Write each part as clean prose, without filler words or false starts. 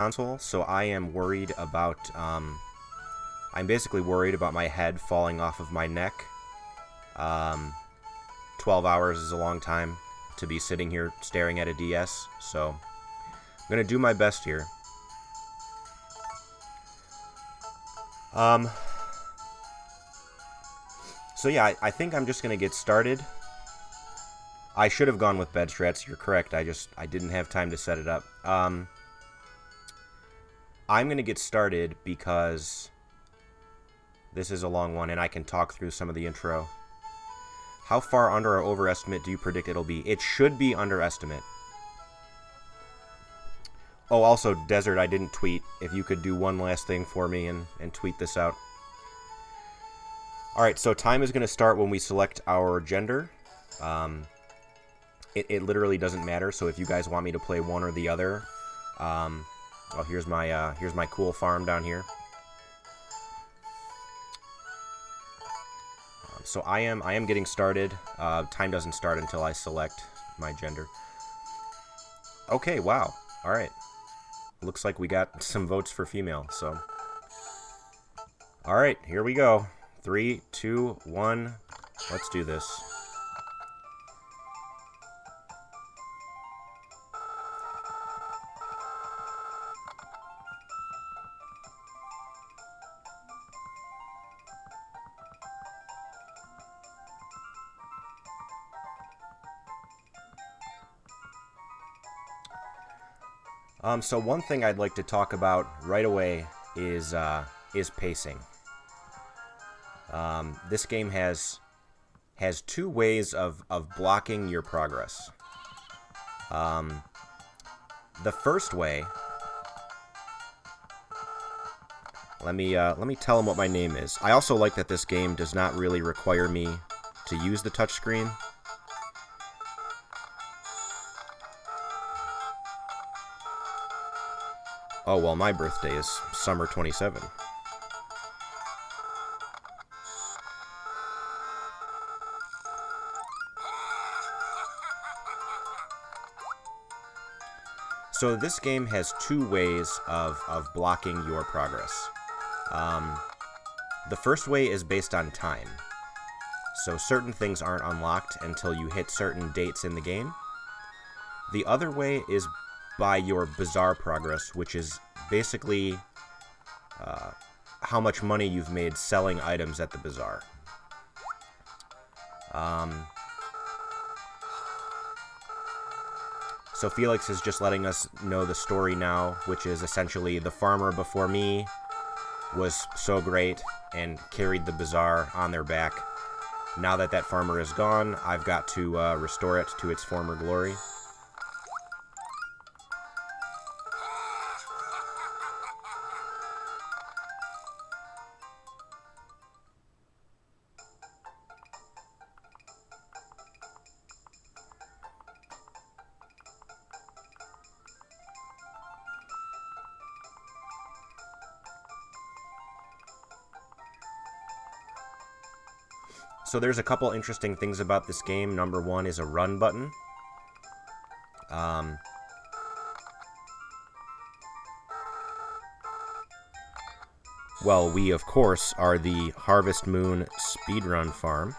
console, so I am worried about, I'm basically worried about my head falling off of my neck. 12 hours is a long time to be sitting here staring at a DS, so I'm going to do my best here. So yeah, I think I'm just going to get started. I should have gone with bed strats, you're correct, I didn't have time to set it up. I'm going to get started because this is a long one and I can talk through some of the intro. How far under or overestimate do you predict it'll be? It should be underestimate. Oh, also, Desert, I didn't tweet. If you could do one last thing for me and tweet this out. Alright, so time is going to start when we select our gender. It literally doesn't matter, so if you guys want me to play one or the other... well, here's my cool farm down here. So I am getting started. Time doesn't start until I select my gender. Okay, wow. Alright. Looks like we got some votes for female, so... Alright, here we go. 3, 2, 1. Let's do this. So one thing I'd like to talk about right away is pacing. This game has two ways of blocking your progress. The first way, let me tell them what my name is. I also like that this game does not really require me to use the touchscreen. Oh, well, my birthday is summer 27. So this game has two ways of blocking your progress. The first way is based on time. So certain things aren't unlocked until you hit certain dates in the game. The other way is by your Bazaar progress, which is basically how much money you've made selling items at the Bazaar. So Felix is just letting us know the story now, which is essentially the farmer before me was so great and carried the Bazaar on their back. Now that that farmer is gone, I've got to restore it to its former glory. So there's a couple interesting things about this game. Number one is a run button. Well, we, of course, are the Harvest Moon speedrun farm.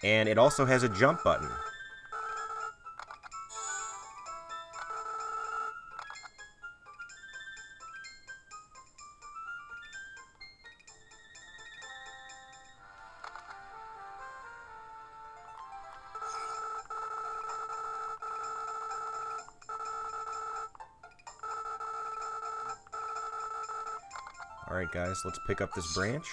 And it also has a jump button. Alright guys, let's pick up this branch.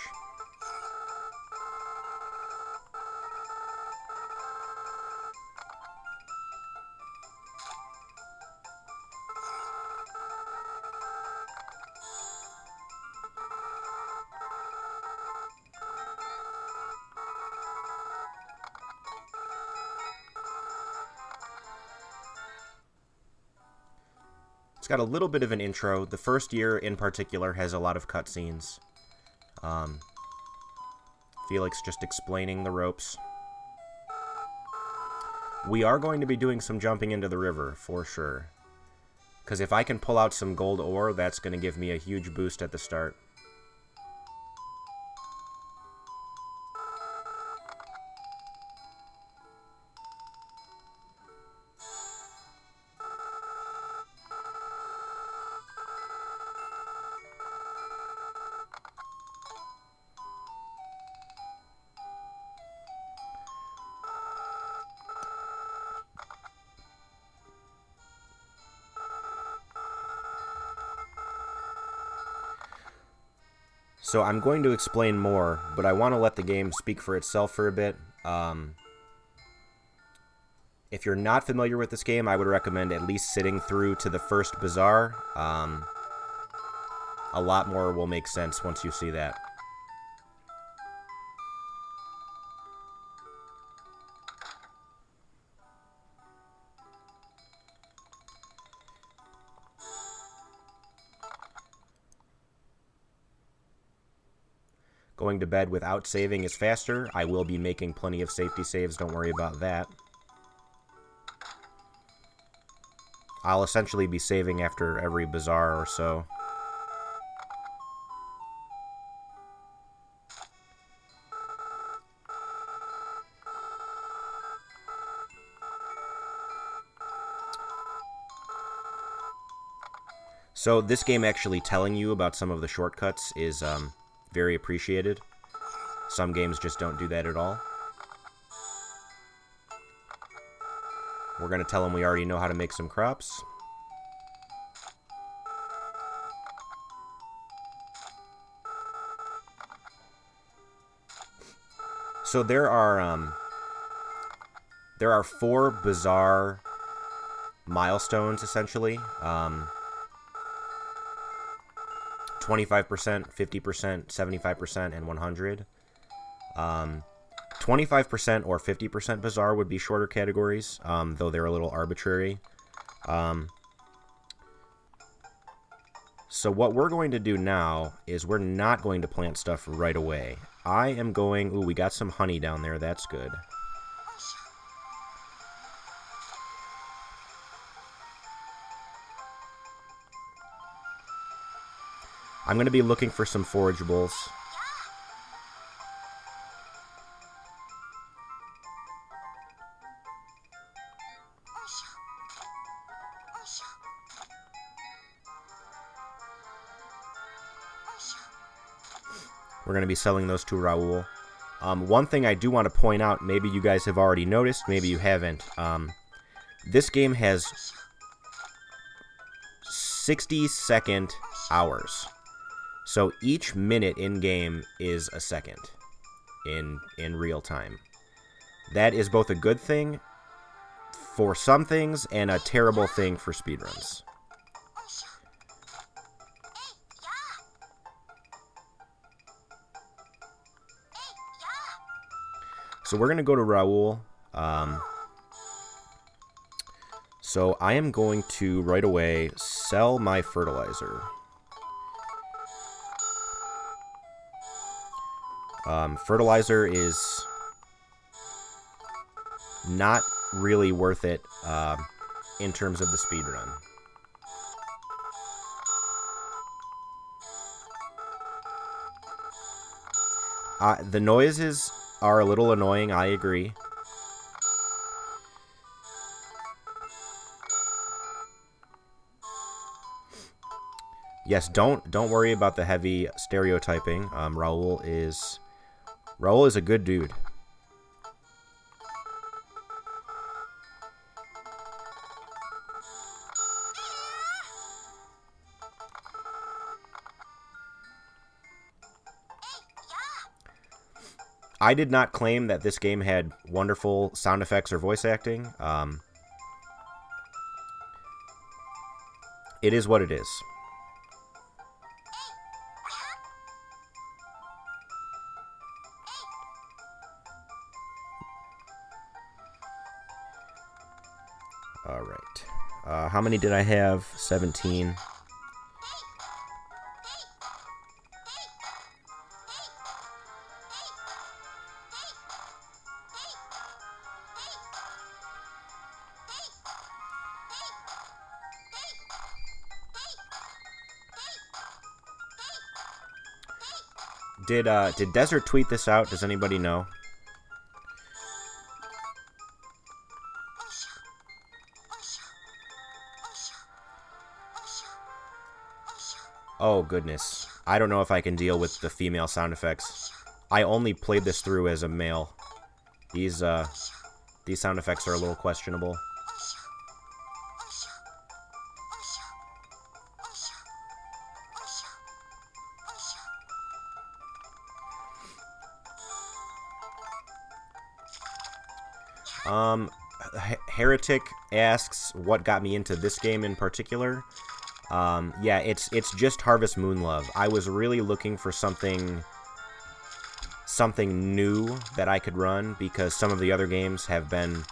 It's got a little bit of an intro. The first year in particular has a lot of cutscenes. Felix just explaining the ropes. We are going to be doing some jumping into the river, for sure. Because if I can pull out some gold ore, that's going to give me a huge boost at the start. So I'm going to explain more, but I want to let the game speak for itself for a bit. If you're not familiar with this game, I would recommend at least sitting through to the first Bazaar. A lot more will make sense once you see that. Going to bed without saving is faster. I will be making plenty of safety saves, don't worry about that. I'll essentially be saving after every Bazaar or so. So this game actually telling you about some of the shortcuts is very appreciated. Some games just don't do that at all. We're going to tell them we already know how to make some crops. So there are 4 Bazaar milestones, essentially. 25%, 50%, 75%, and 100. 25% or 50% Bazaar would be shorter categories, though they're a little arbitrary. So what we're going to do now is we're not going to plant stuff right away. I am going... Ooh, we got some honey down there. That's good. I'm going to be looking for some forageables. We're going to be selling those to Raul. One thing I do want to point out, maybe you guys have already noticed, maybe you haven't. This game has 60-second hours. So each minute in-game is a second in real time. That is both a good thing for some things and a terrible thing for speedruns. So we're going to go to Raul. So I am going to right away sell my fertilizer. Fertilizer is not really worth it in terms of the speedrun. The noises are a little annoying, I agree. Yes, don't worry about the heavy stereotyping. Raul is a good dude. I did not claim that this game had wonderful sound effects or voice acting. It is what it is. All right. How many did I have? 17. Did Desert tweet this out? Does anybody know? Oh, goodness. I don't know if I can deal with the female sound effects. I only played this through as a male. These sound effects are a little questionable. Heretic asks what got me into this game in particular. Yeah, it's just Harvest Moon Love. I was really looking for something new that I could run because some of the other games have been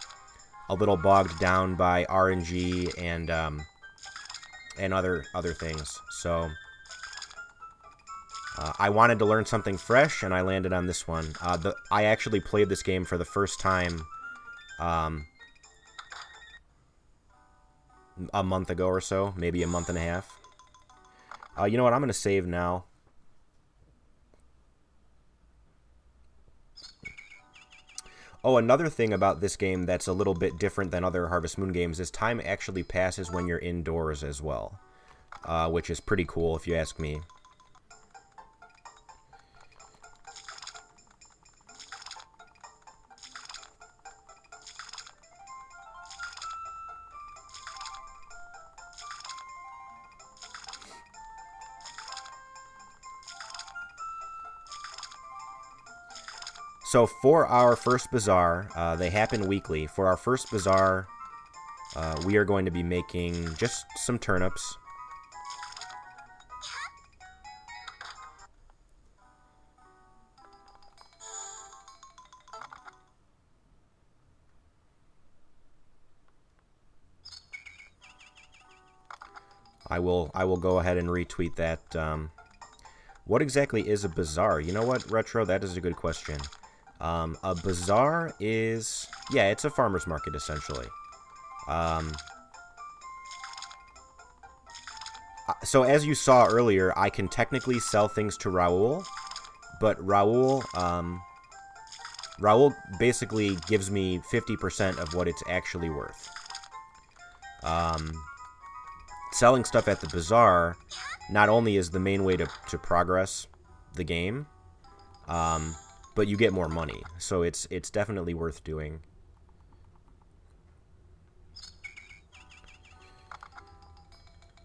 a little bogged down by RNG and other things. So I wanted to learn something fresh, and I landed on this one. I actually played this game for the first time a month ago or so, maybe a month and a half. You know what? I'm going to save now. Oh, another thing about this game that's a little bit different than other Harvest Moon games is time actually passes when you're indoors as well, which is pretty cool if you ask me. So for our first Bazaar, they happen weekly. For our first Bazaar, we are going to be making just some turnips. I will go ahead and retweet that. What exactly is a Bazaar? You know what, Retro? That is a good question. A Bazaar is... yeah, it's a farmer's market, essentially. So as you saw earlier, I can technically sell things to Raul, but Raul basically gives me 50% of what it's actually worth. Selling stuff at the Bazaar not only is the main way to progress the game, but you get more money, so it's definitely worth doing.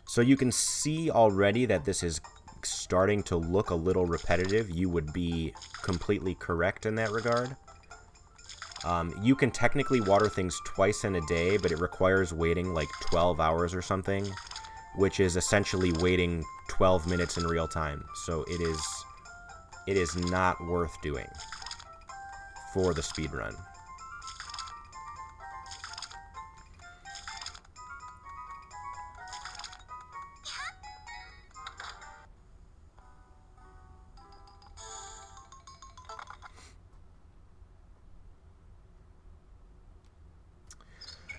So you can see already that this is starting to look a little repetitive. You would be completely correct in that regard. You can technically water things twice in a day, but it requires waiting like 12 hours or something, which is essentially waiting 12 minutes in real time. So it is not worth doing for the speedrun.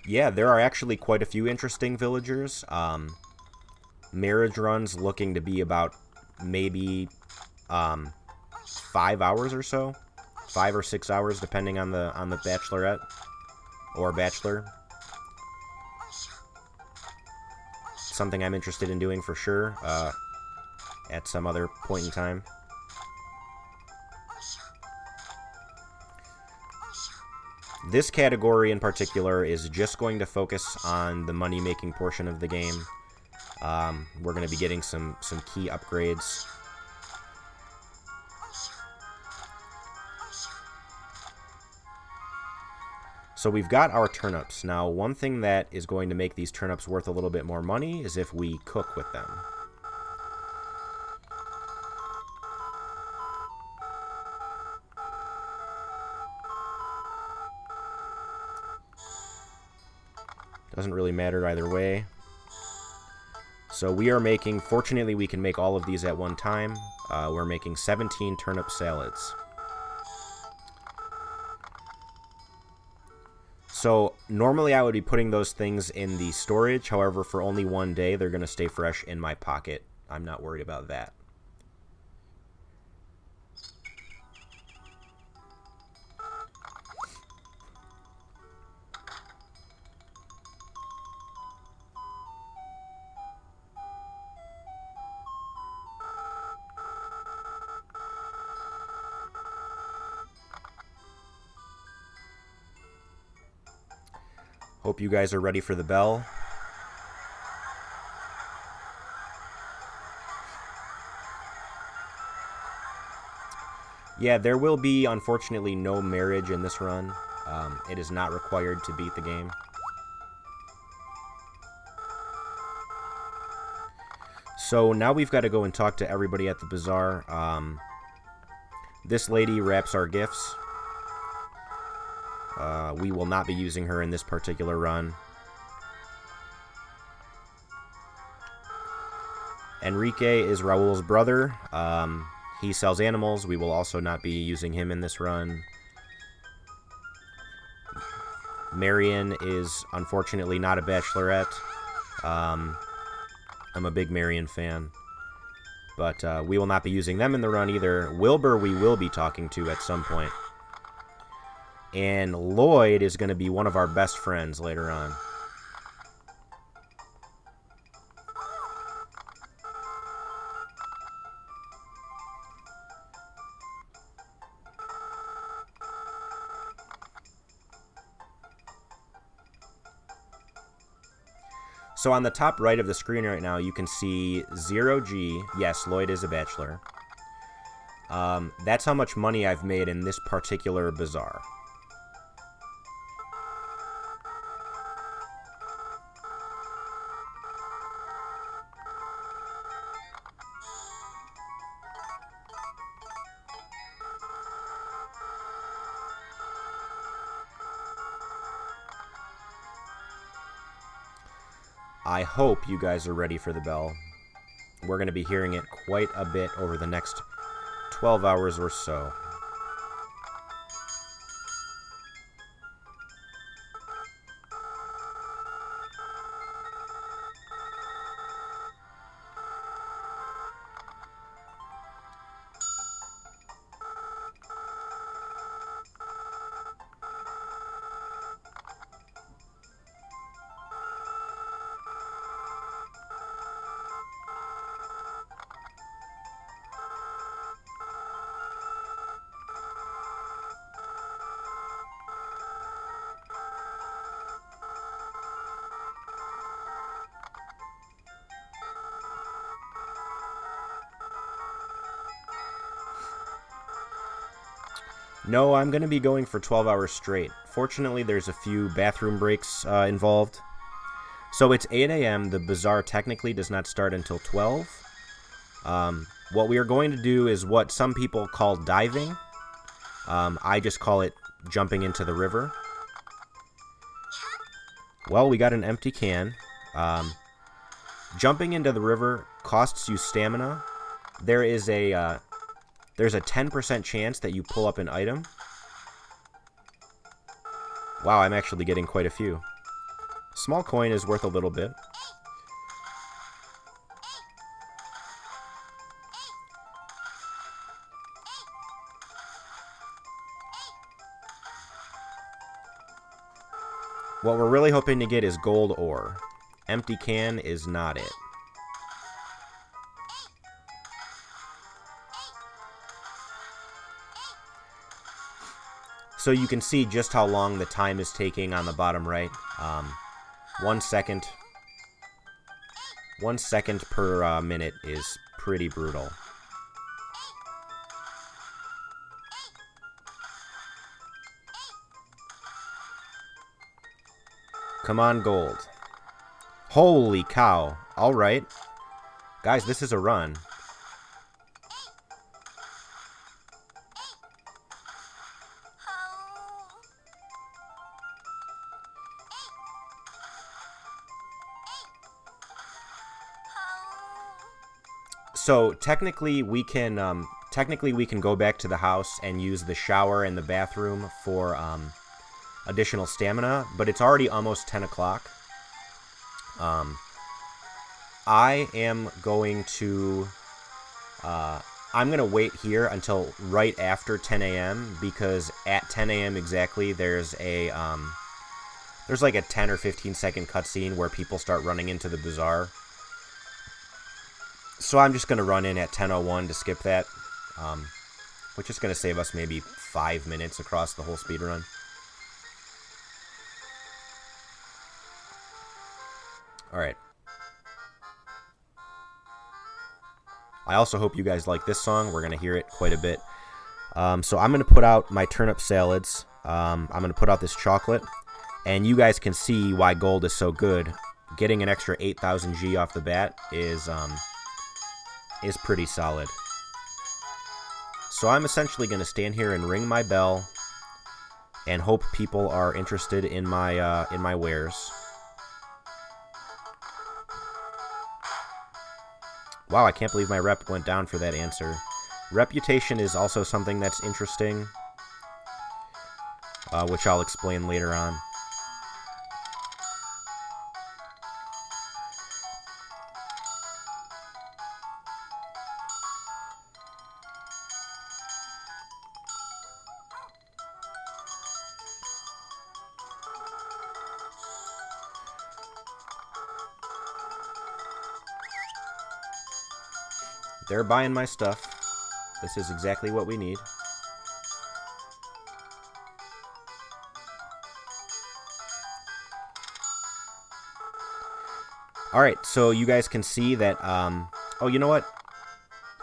Yeah, there are actually quite a few interesting villagers. Marriage run's looking to be about maybe 5 hours or so, 5 or 6 hours, depending on the bachelorette or bachelor. Something I'm interested in doing for sure at some other point in time. This category in particular is just going to focus on the money-making portion of the game. We're going to be getting some key upgrades. So we've got our turnips. Now, one thing that is going to make these turnips worth a little bit more money is if we cook with them. Doesn't really matter either way. So we are making, fortunately we can make all of these at one time. We're making 17 turnip salads. So normally I would be putting those things in the storage. However, for only one day, they're going to stay fresh in my pocket. I'm not worried about that. Hope you guys are ready for the bell. Yeah, there will be, unfortunately, no marriage in this run. It is not required to beat the game. So now we've got to go and talk to everybody at the bazaar. This lady wraps our gifts. We will not be using her in this particular run. Enrique is Raul's brother. He sells animals. We will also not be using him in this run. Marion is unfortunately not a bachelorette. I'm a big Marion fan. But we will not be using them in the run either. Wilbur we will be talking to at some point. And Lloyd is going to be one of our best friends later on. So on the top right of the screen right now, you can see 0G. Yes, Lloyd is a bachelor. That's how much money I've made in this particular bazaar. I hope you guys are ready for the bell. We're going to be hearing it quite a bit over the next 12 hours or so. No, I'm going to be going for 12 hours straight. Fortunately, there's a few bathroom breaks involved. So it's 8 a.m. The bazaar technically does not start until 12. What we are going to do is what some people call diving. I just call it jumping into the river. Well, we got an empty can. Jumping into the river costs you stamina. There's a 10% chance that you pull up an item. Wow, I'm actually getting quite a few. Small coin is worth a little bit. What we're really hoping to get is gold ore. Empty can is not it. So you can see just how long the time is taking on the bottom right. 1 second. 1 second per minute is pretty brutal. Come on, gold. Holy cow. Alright. Guys, this is a run. So technically we can go back to the house and use the shower and the bathroom for additional stamina, but it's already almost 10 o'clock. I am going to I'm gonna wait here until right after 10 a.m. because at 10 a.m. exactly there's like a 10 or 15 second cutscene where people start running into the bazaar. So I'm just going to run in at 10:01 to skip that, which is going to save us maybe 5 minutes across the whole speedrun. Alright. I also hope you guys like this song. We're going to hear it quite a bit. So I'm going to put out my turnip salads. I'm going to put out this chocolate. And you guys can see why gold is so good. Getting an extra 8,000 G off the bat is pretty solid. So I'm essentially going to stand here and ring my bell and hope people are interested in my wares. Wow, I can't believe my rep went down for that answer. Reputation is also something that's interesting, which I'll explain later on. They're buying my stuff. This is exactly what we need. Alright, so you guys can see that, oh, you know what?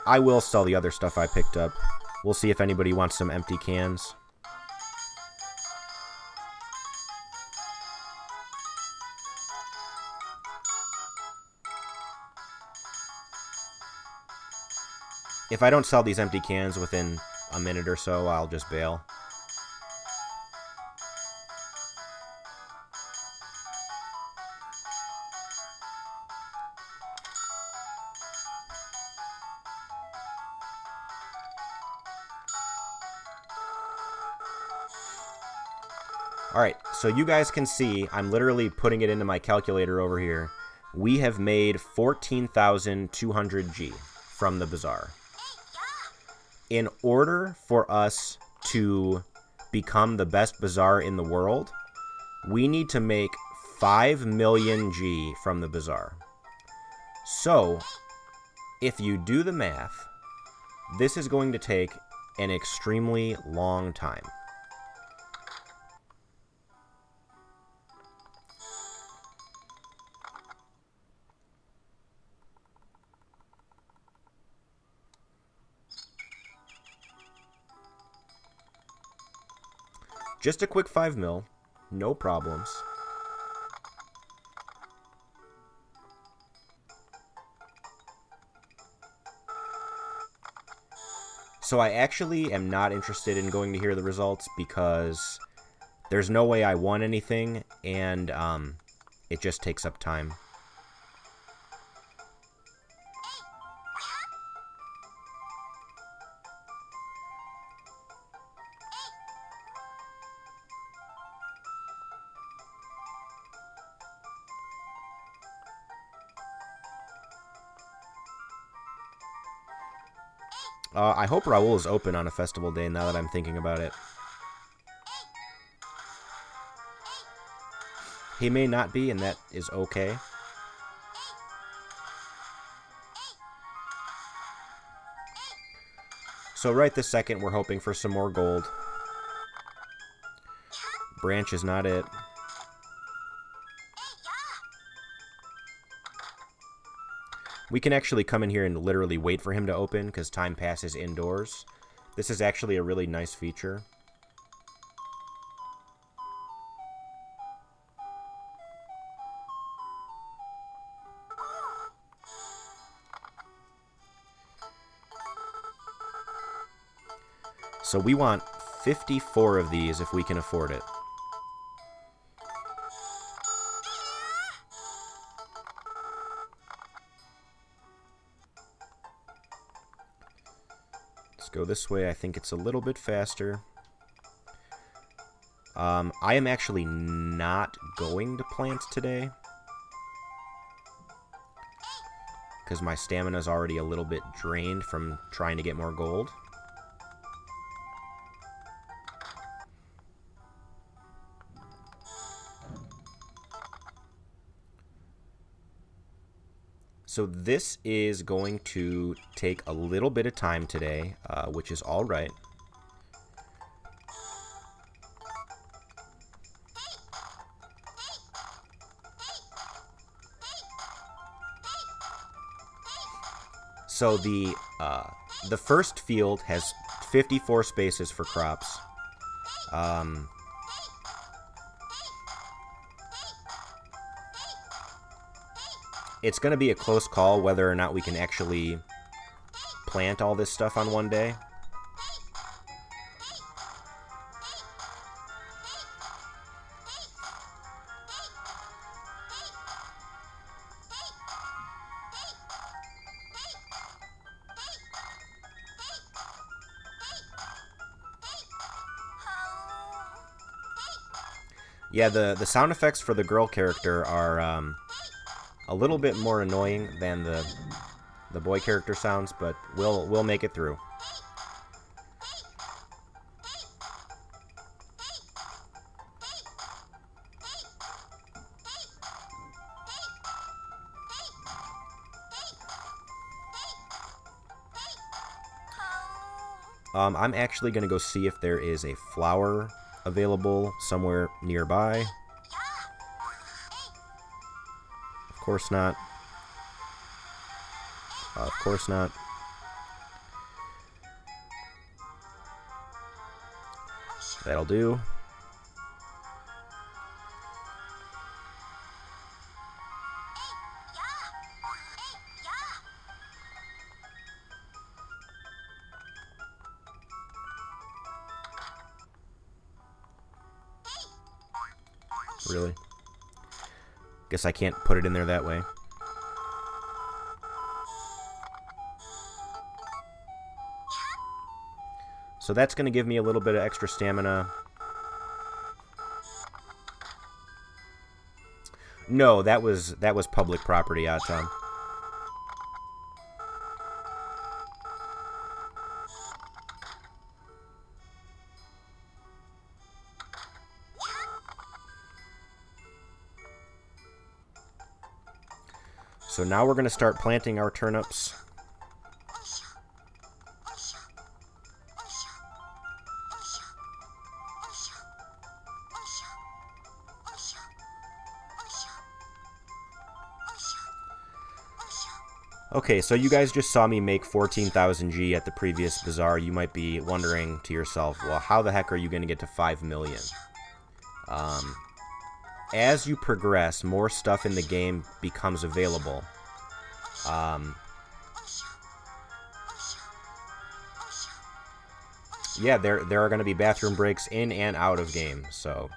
I will sell the other stuff I picked up. We'll see if anybody wants some empty cans. If I don't sell these empty cans within a minute or so, I'll just bail. Alright, so you guys can see, I'm literally putting it into my calculator over here. We have made 14,200 G from the Bazaar. In order for us to become the best Bazaar in the world, we need to make 5 million G from the Bazaar. So, if you do the math, this is going to take an extremely long time. Just a quick 5 mil, no problems. So I actually am not interested in going to hear the results because there's no way I won anything, and it just takes up time. I hope Raul is open on a festival day now that I'm thinking about it. He may not be, and that is okay. So right this second, we're hoping for some more gold. Branch is not it. We can actually come in here and literally wait for him to open because time passes indoors. This is actually a really nice feature. So we want 54 of these if we can afford it. Go this way. I think it's a little bit faster. I am actually not going to plant today because my stamina is already a little bit drained from trying to get more gold. So this is going to take a little bit of time today, which is all right. So the first field has 54 spaces for crops. It's going to be a close call whether or not we can actually plant all this stuff on one day. Yeah, the sound effects for the girl character are a little bit more annoying than the boy character sounds, but we'll make it through. I'm actually going to go see if there is a flower available somewhere nearby. Of course not. Of course not. That'll do. Really? Guess I can't put it in there that way. So that's going to give me a little bit of extra stamina. No, that was public property, Tom. So now we're going to start planting our turnips. Okay, so you guys just saw me make 14,000 G at the previous Bazaar. You might be wondering to yourself, well, how the heck are you going to get to 5 million? As you progress, more stuff in the game becomes available. Yeah, there are going to be bathroom breaks in and out of game, so...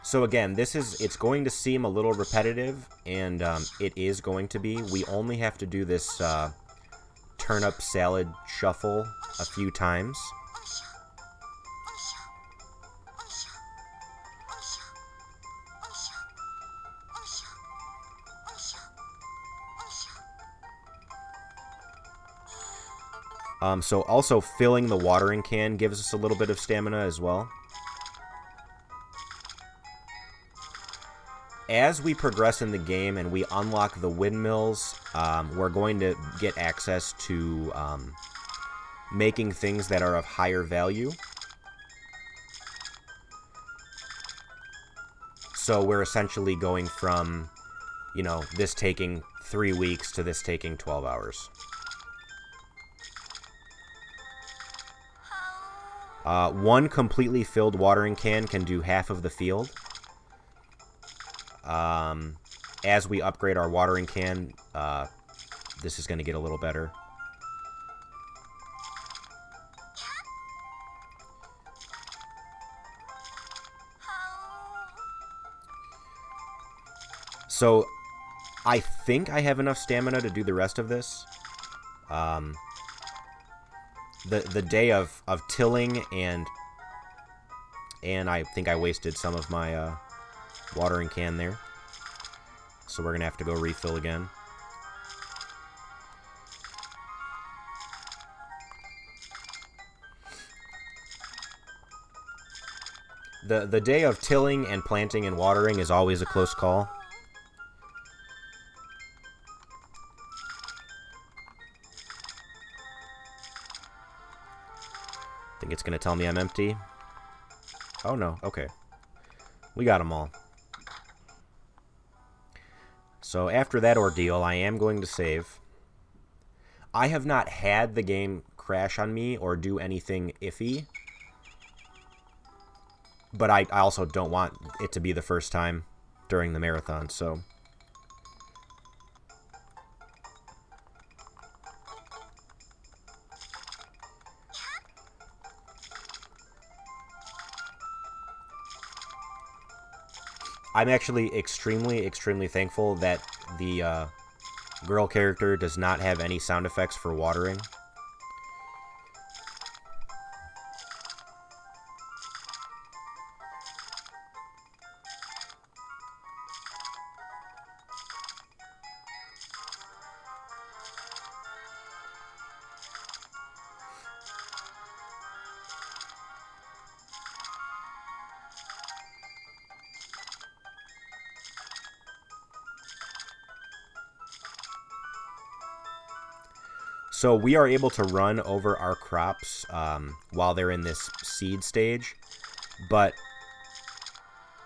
So again, it's going to seem a little repetitive, and it is going to be. We only have to do this turnip salad shuffle a few times. So also filling the watering can gives us a little bit of stamina as well. As we progress in the game and we unlock the windmills, we're going to get access to making things that are of higher value. So we're essentially going from, you know, this taking 3 weeks to this taking 12 hours. One completely filled watering can do half of the field. As we upgrade our watering can, this is going to get a little better. So, I think I have enough stamina to do the rest of this. The day of tilling and I think I wasted some of my watering can there. So we're going to have to go refill again. The day of tilling and planting and watering is always a close call. going to tell me I'm empty. Oh, no. Okay. We got them all. So after that ordeal, I am going to save. I have not had the game crash on me or do anything iffy. But I also don't want it to be the first time during the marathon, so... I'm actually extremely, extremely thankful that the girl character does not have any sound effects for watering. So we are able to run over our crops while they're in this seed stage, but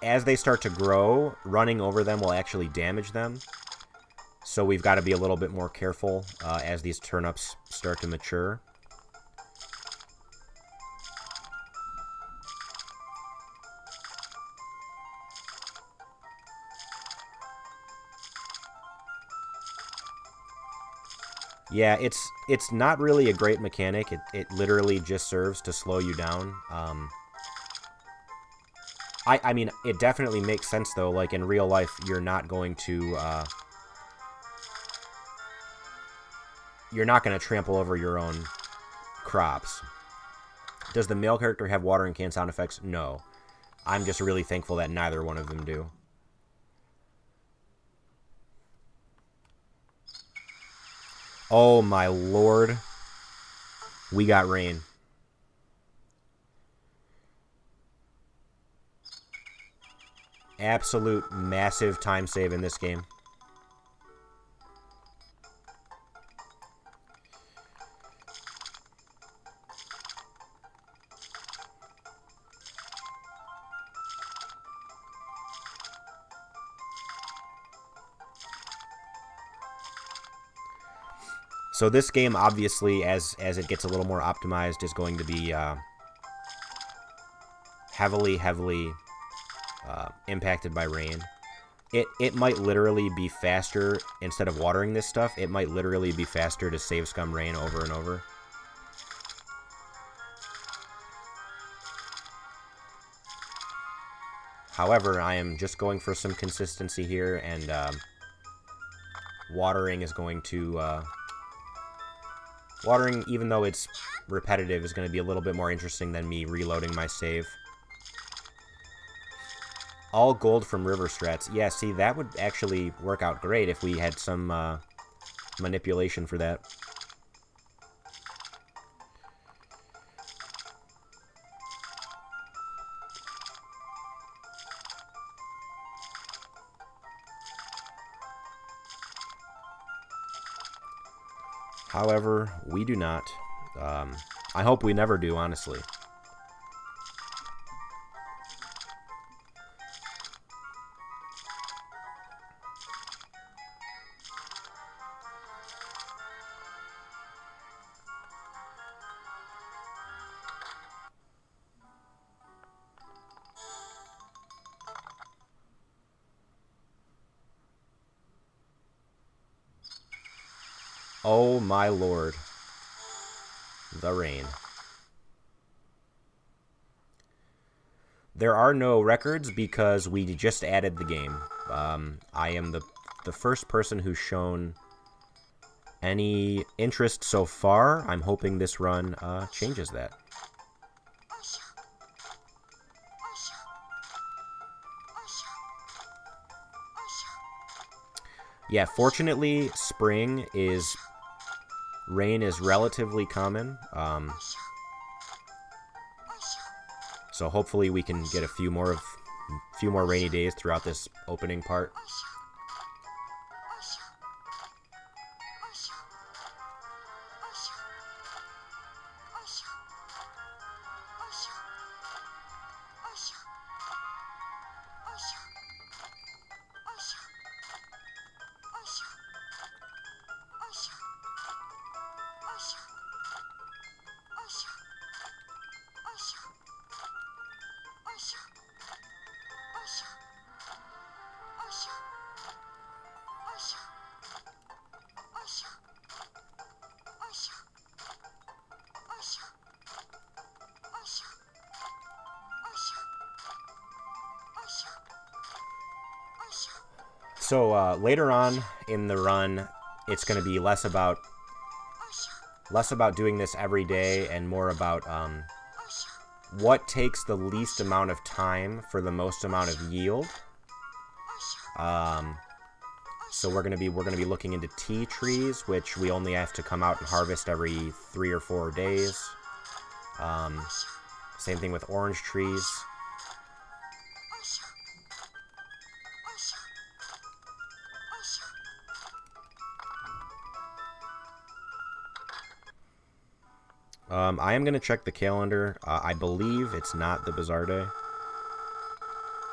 as they start to grow, running over them will actually damage them. So we've got to be a little bit more careful as these turnips start to mature. Yeah, it's not really a great mechanic. It literally just serves to slow you down. I mean, it definitely makes sense, though. Like, in real life, you're not going to... you're not going to trample over your own crops. Does the male character have watering can sound effects? No. I'm just really thankful that neither one of them do. Oh my lord. We got rain. Absolute massive time save in this game. So this game, obviously, as it gets a little more optimized, is going to be heavily impacted by rain. It might literally be faster, instead of watering this stuff, it might literally be faster to save scum rain over and over. However, I am just going for some consistency here, and watering is going to... watering, even though it's repetitive, is going to be a little bit more interesting than me reloading my save. All gold from river strats. Yeah, see, that would actually work out great if we had some manipulation for that. However, we do not. I hope we never do, honestly. Oh my lord. The rain. There are no records because we just added the game. I am the first person who's shown any interest so far. I'm hoping this run changes that. Yeah, fortunately, rain is relatively common. So hopefully we can get a few more rainy days throughout this opening part. So later on in the run, it's going to be less about doing this every day and more about what takes the least amount of time for the most amount of yield. So we're gonna be looking into tea trees, which we only have to come out and harvest every 3 or 4 days. Same thing with orange trees. I am going to check the calendar. I believe it's not the Bazaar day.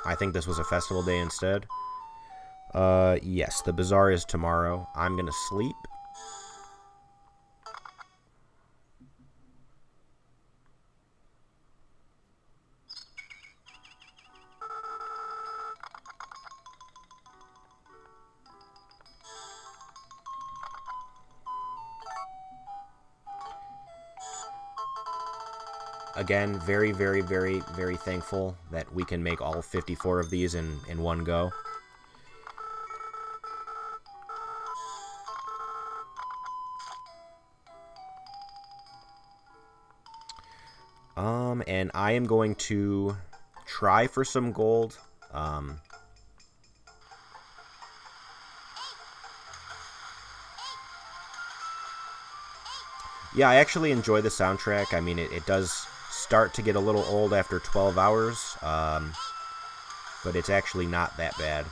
I think this was a festival day instead. Yes, the Bazaar is tomorrow. I'm going to sleep. Again, very, very, very, very thankful that we can make all 54 of these in one go. And I am going to try for some gold. Yeah, I actually enjoy the soundtrack. I mean, it does start to get a little old after 12 hours, but it's actually not that bad.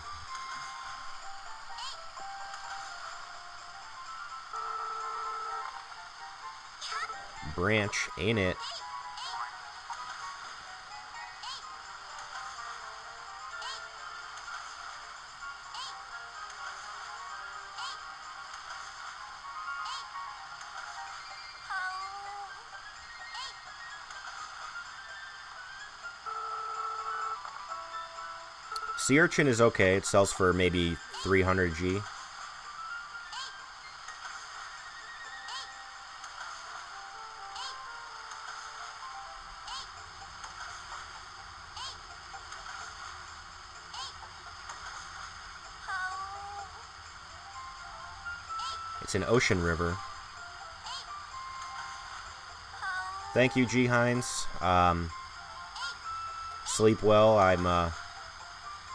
Branch, ain't it? Sea Urchin is okay. It sells for maybe 300 G. It's an ocean river. Thank you, G. Hines. Sleep well.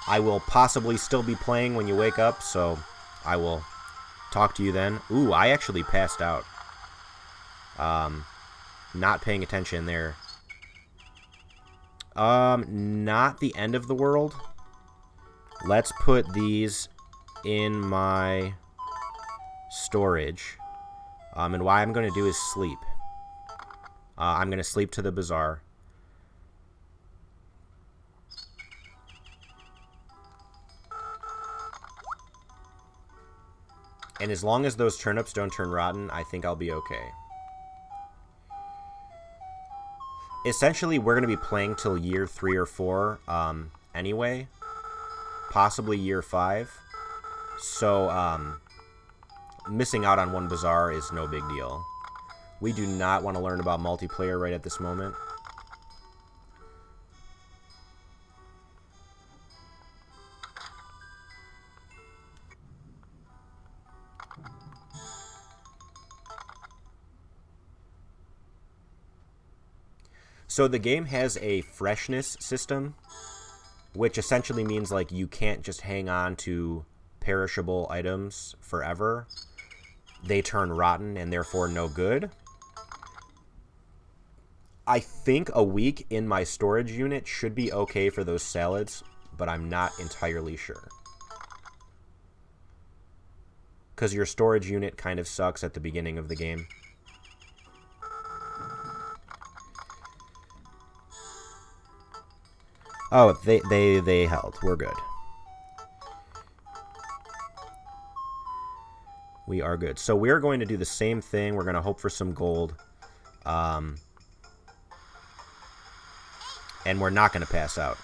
I will possibly still be playing when you wake up, so I will talk to you then. Ooh, I actually passed out. Not paying attention there. Not the end of the world. Let's put these in my storage. And what I'm going to do is sleep. I'm going to sleep to the Bazaar. And as long as those turnips don't turn rotten, I think I'll be okay. Essentially, we're going to be playing till year 3 or 4 anyway. Possibly year 5. So, missing out on one Bazaar is no big deal. We do not want to learn about multiplayer right at this moment. So the game has a freshness system, which essentially means like you can't just hang on to perishable items forever. They turn rotten and therefore no good. I think a week in my storage unit should be okay for those salads, but I'm not entirely sure. Because your storage unit kind of sucks at the beginning of the game. Oh, they held. We're good. We are good. So we're going to do the same thing. We're going to hope for some gold. And we're not going to pass out.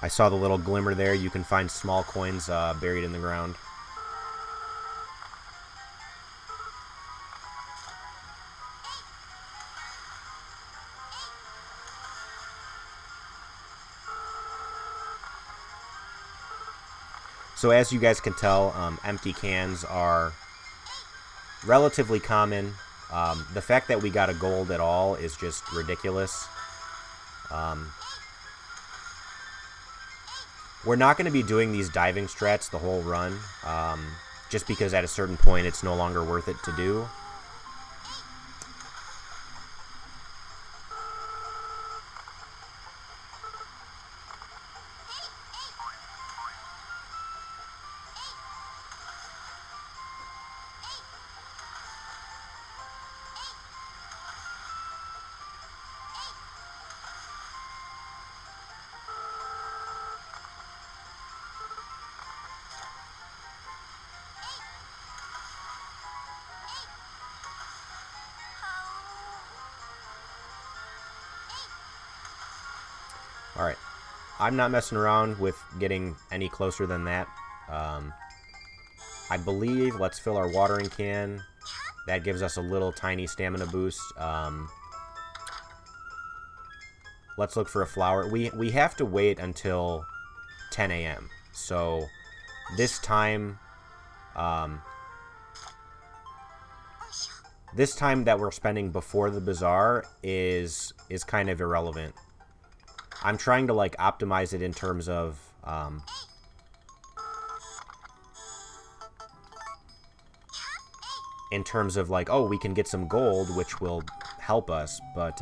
I saw the little glimmer there. You can find small coins buried in the ground. So as you guys can tell, empty cans are relatively common. The fact that we got a gold at all is just ridiculous. We're not going to be doing these diving strats the whole run, just because at a certain point it's no longer worth it to do. Alright, I'm not messing around with getting any closer than that. I believe, let's fill our watering can. That gives us a little tiny stamina boost. Let's look for a flower. We have to wait until 10 a.m. So this time that we're spending before the bazaar is kind of irrelevant. I'm trying to like optimize it in terms of like, oh, we can get some gold, which will help us, but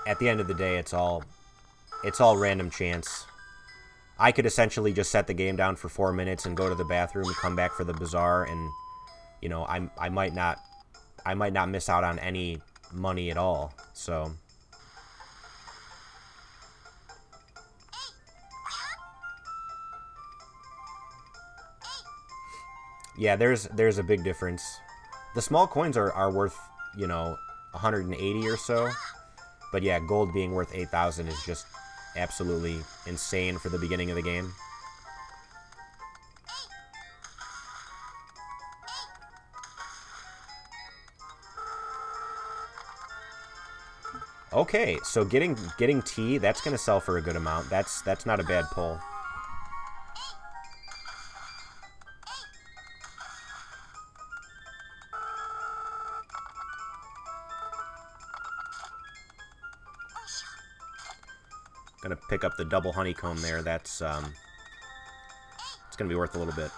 at the end of the day, it's all random chance. I could essentially just set the game down for 4 minutes and go to the bathroom and come back for the bazaar, and you know, I might not miss out on any money at all. So yeah, there's a big difference. The small coins are worth, you know, 180 or so, but yeah, gold being worth 8,000 is just absolutely insane for the beginning of the game. Okay, so getting tea, that's gonna sell for a good amount. That's not a bad pull. Gonna pick up the double honeycomb there. That's it's gonna be worth a little bit.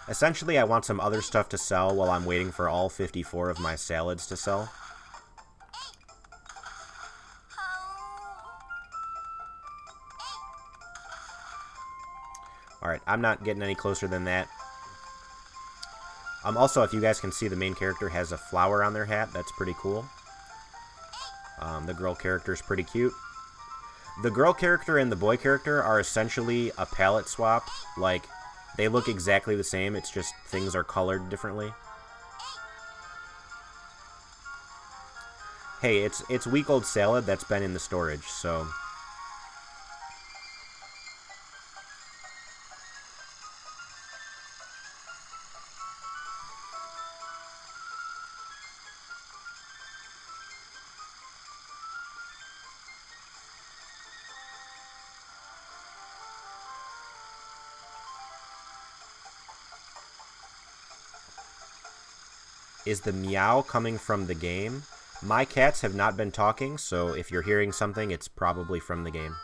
Essentially, I want some other stuff to sell while I'm waiting for all 54 of my salads to sell. Alright, I'm not getting any closer than that. Also, if you guys can see, the main character has a flower on their hat. That's pretty cool. The girl character is pretty cute. The girl character and the boy character are essentially a palette swap. Like, they look exactly the same, it's just things are colored differently. Hey, it's week-old salad that's been in the storage, so... Is the meow coming from the game? My cats have not been talking, so if you're hearing something, it's probably from the game.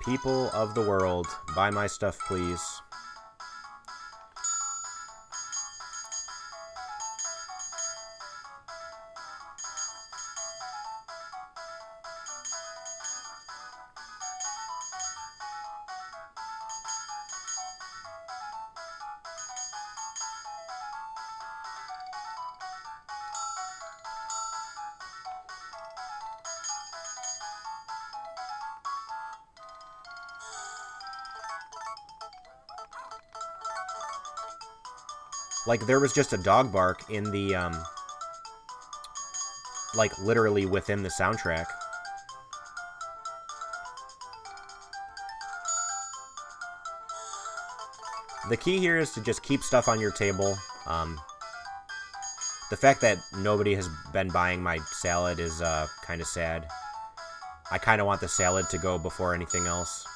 People of the world, buy my stuff, please. Like, there was just a dog bark in the, like, literally within the soundtrack. The key here is to just keep stuff on your table. The fact that nobody has been buying my salad is kind of sad. I kind of want the salad to go before anything else.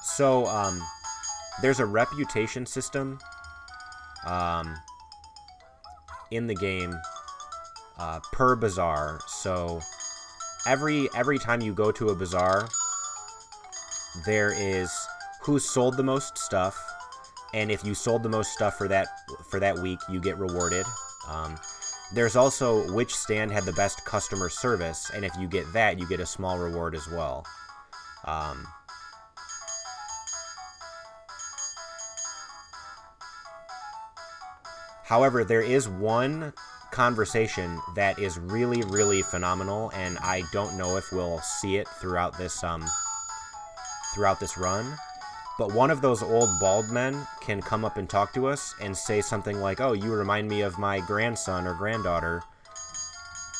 So, there's a reputation system in the game per bazaar. So every time you go to a bazaar, there is who sold the most stuff, and if you sold the most stuff for that week, you get rewarded. There's also which stand had the best customer service, and if you get that, you get a small reward as well. However, there is one conversation that is really, really phenomenal, and I don't know if we'll see it throughout this run. But one of those old bald men can come up and talk to us and say something like, "Oh, you remind me of my grandson or granddaughter,"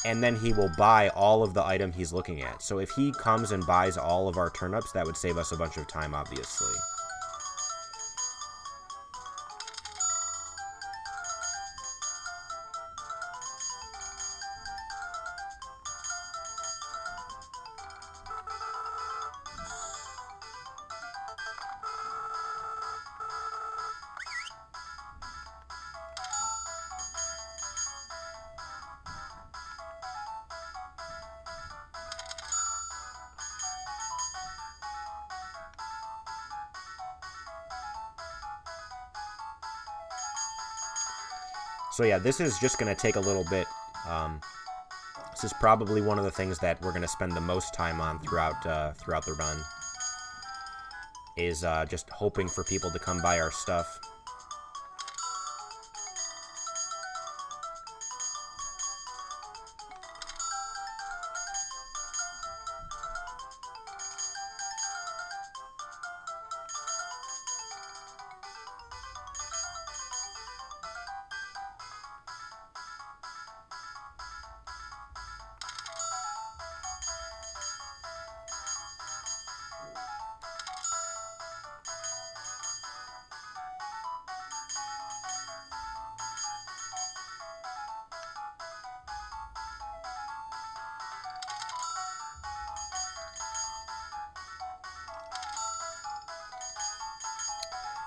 and then he will buy all of the item he's looking at. So if he comes and buys all of our turnips, that would save us a bunch of time, obviously. So yeah, this is just going to take a little bit. This is probably one of the things that we're going to spend the most time on throughout the run. Is just hoping for people to come buy our stuff.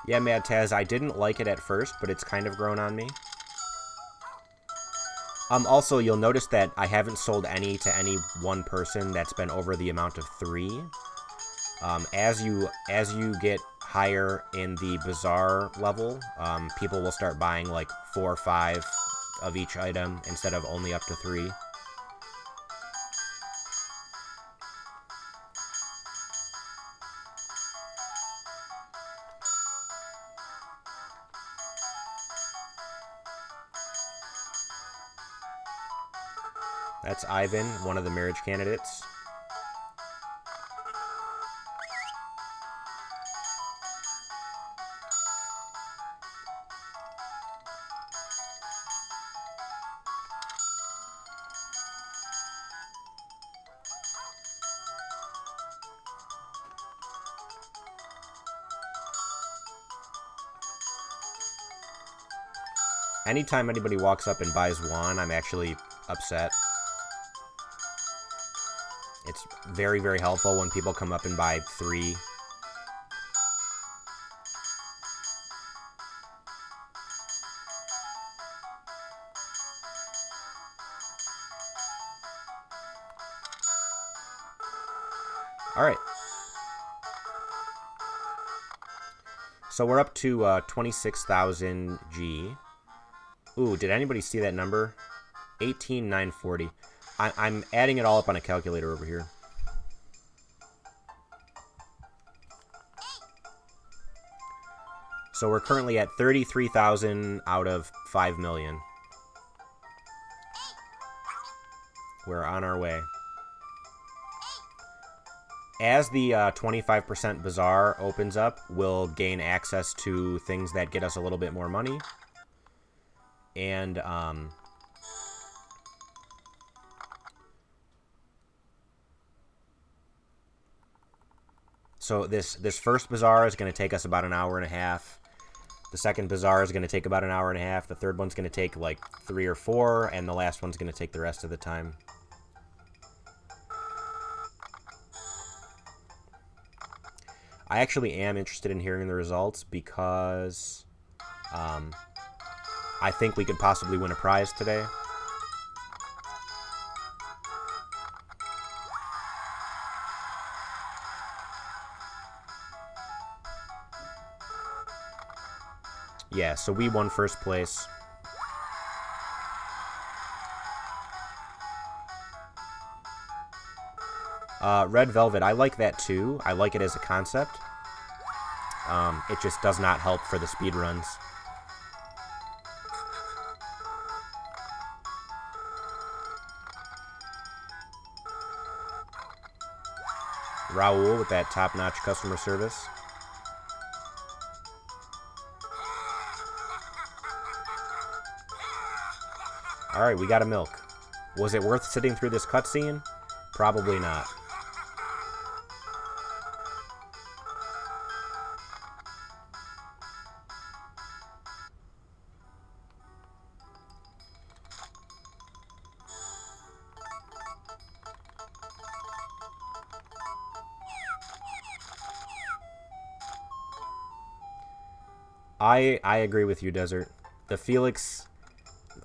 Yeah, Mad Taz, I didn't like it at first, but it's kind of grown on me. Also, you'll notice that I haven't sold any to any one person that's been over the amount of 3. As you get higher in the bazaar level, people will start buying like 4 or 5 of each item instead of only up to 3. That's Ivan, one of the marriage candidates. Anytime anybody walks up and buys 1, I'm actually upset. It's very, very helpful when people come up and buy 3. Alright. So we're up to 26,000 G. Ooh, did anybody see that number? 18,940. I'm adding it all up on a calculator over here. So we're currently at 33,000 out of 5 million. We're on our way. As the 25% Bazaar opens up, we'll gain access to things that get us a little bit more money. And, so this first Bazaar is going to take us about an hour and a half. The second Bazaar is going to take about an hour and a half. The third one's going to take like 3 or 4. And the last one's going to take the rest of the time. I actually am interested in hearing the results because I think we could possibly win a prize today. Yeah, so we won first place. Red Velvet, I like that too. I like it as a concept. It just does not help for the speedruns. Raul with that top-notch customer service. Alright, we got a milk. Was it worth sitting through this cutscene? Probably not. I agree with you, Desert. The Felix...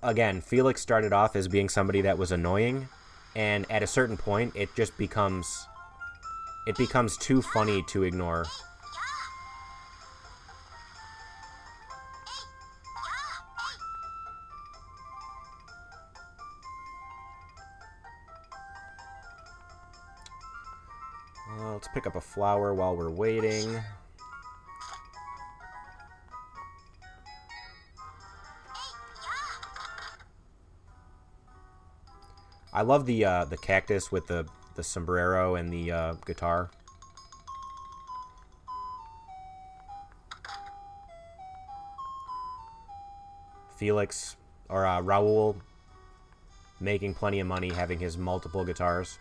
Again, Felix started off as being somebody that was annoying, and at a certain point, it just becomes... It becomes too funny to ignore. Let's pick up a flower while we're waiting. I love the cactus with the sombrero and the guitar. Felix, or Raul, making plenty of money having his multiple guitars.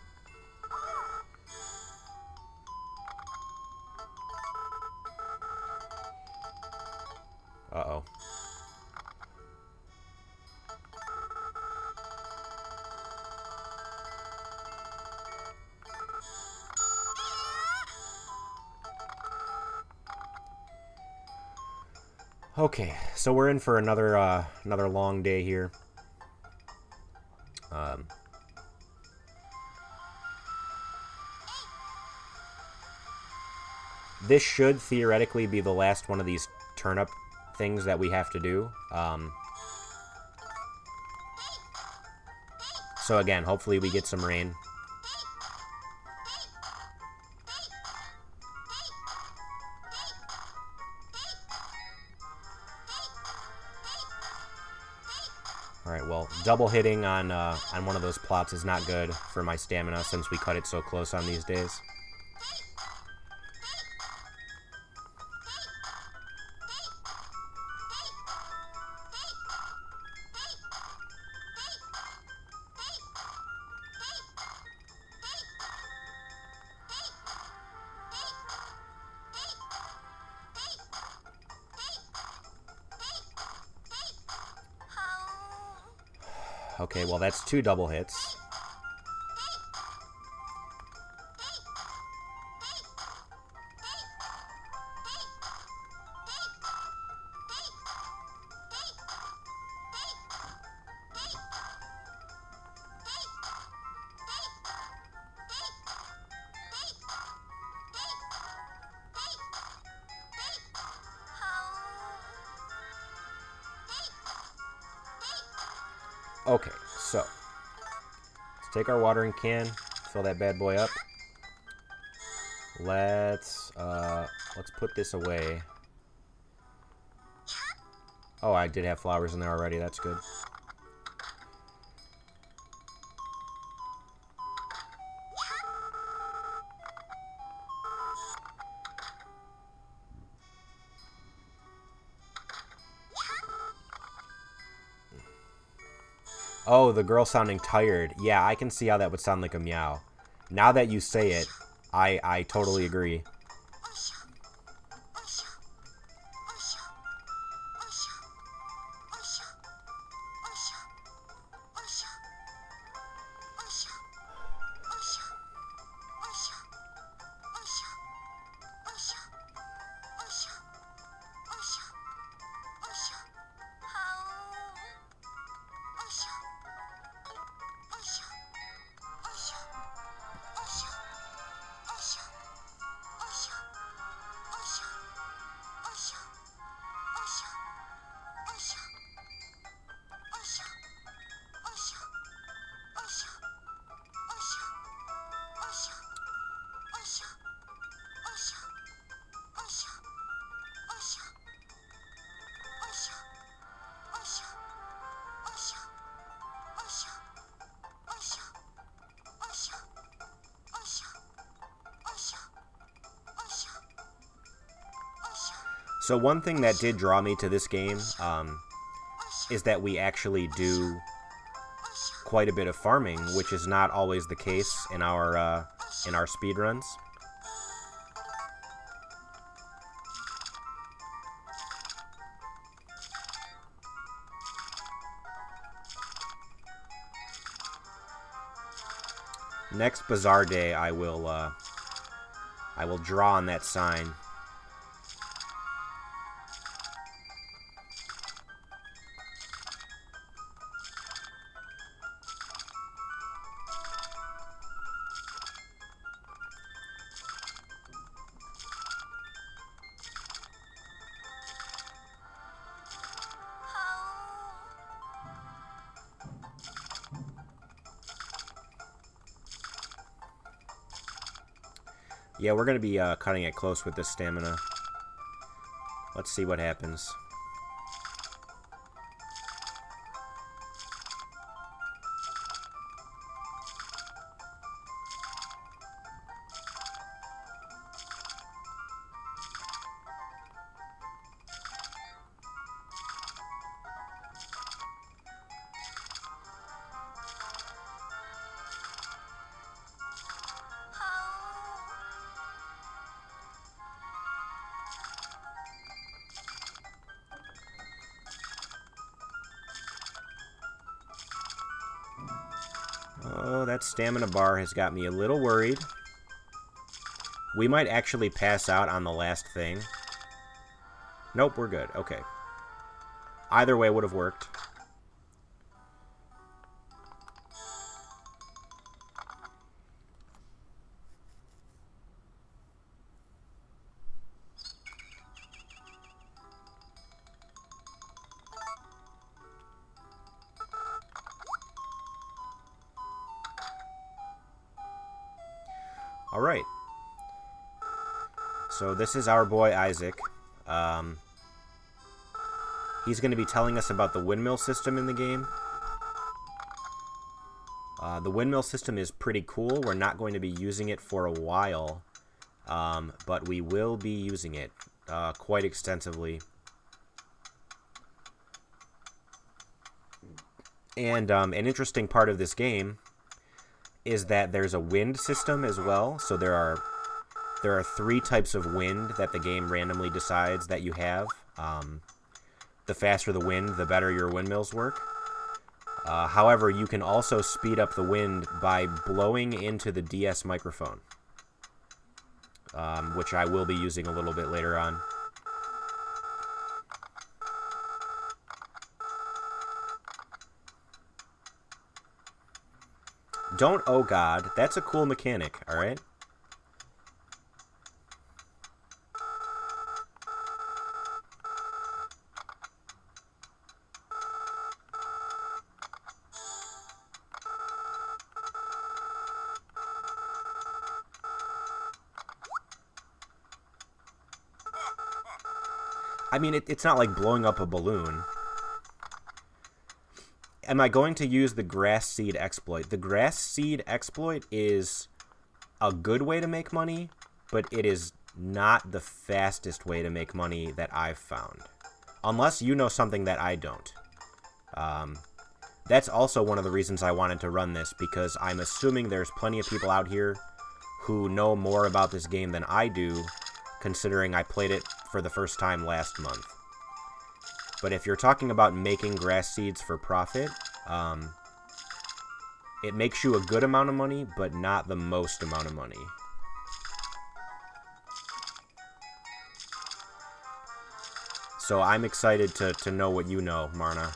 Uh-oh. Okay, so we're in for another long day here. This should theoretically be the last one of these turnip things that we have to do. So again, hopefully we get some rain. Alright, well, double hitting on one of those plots is not good for my stamina since we cut it so close on these days. Okay, well, that's 2 double hits. Okay, so let's take our watering can, fill that bad boy up. Let's put this away. Oh, I did have flowers in there already. That's good. Oh, the girl sounding tired. Yeah, I can see how that would sound like a meow. Now that you say it, I totally agree. So one thing that did draw me to this game is that we actually do quite a bit of farming, which is not always the case in our speedruns. Next Bazaar Day, I will draw on that sign. Yeah, we're going to be cutting it close with this stamina. Let's see what happens. Oh, that stamina bar has got me a little worried. We might actually pass out on the last thing. Nope, we're good. Okay. Either way would have worked. Alright. So this is our boy Isaac. He's going to be telling us about the windmill system in the game. The windmill system is pretty cool. We're not going to be using it for a while, but we will be using it quite extensively. And an interesting part of this game is that there's a wind system as well. So there are 3 types of wind that the game randomly decides that you have. The faster the wind, the better your windmills work. However, you can also speed up the wind by blowing into the DS microphone, which I will be using a little bit later on. Don't, oh god, that's a cool mechanic, alright? I mean, it's not like blowing up a balloon. Am I going to use the grass seed exploit? The grass seed exploit is a good way to make money, but it is not the fastest way to make money that I've found. Unless you know something that I don't. That's also one of the reasons I wanted to run this, because I'm assuming there's plenty of people out here who know more about this game than I do, considering I played it for the first time last month. But if you're talking about making grass seeds for profit, it makes you a good amount of money, but not the most amount of money. So I'm excited to know what you know, Marna.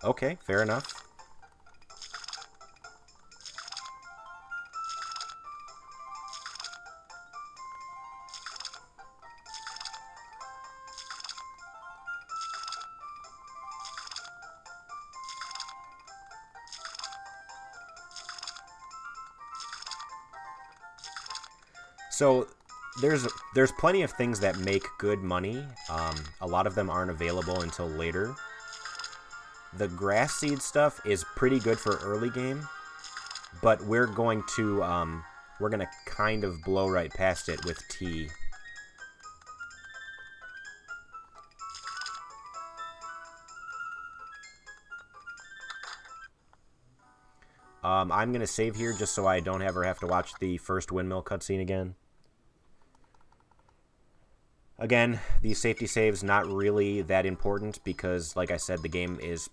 Okay, fair enough. So there's plenty of things that make good money. A lot of them aren't available until later. The grass seed stuff is pretty good for early game, but we're going to kind of blow right past it with tea. I'm going to save here just so I don't ever have to watch the first windmill cutscene again. Again, these safety saves not really that important because, like I said, the game is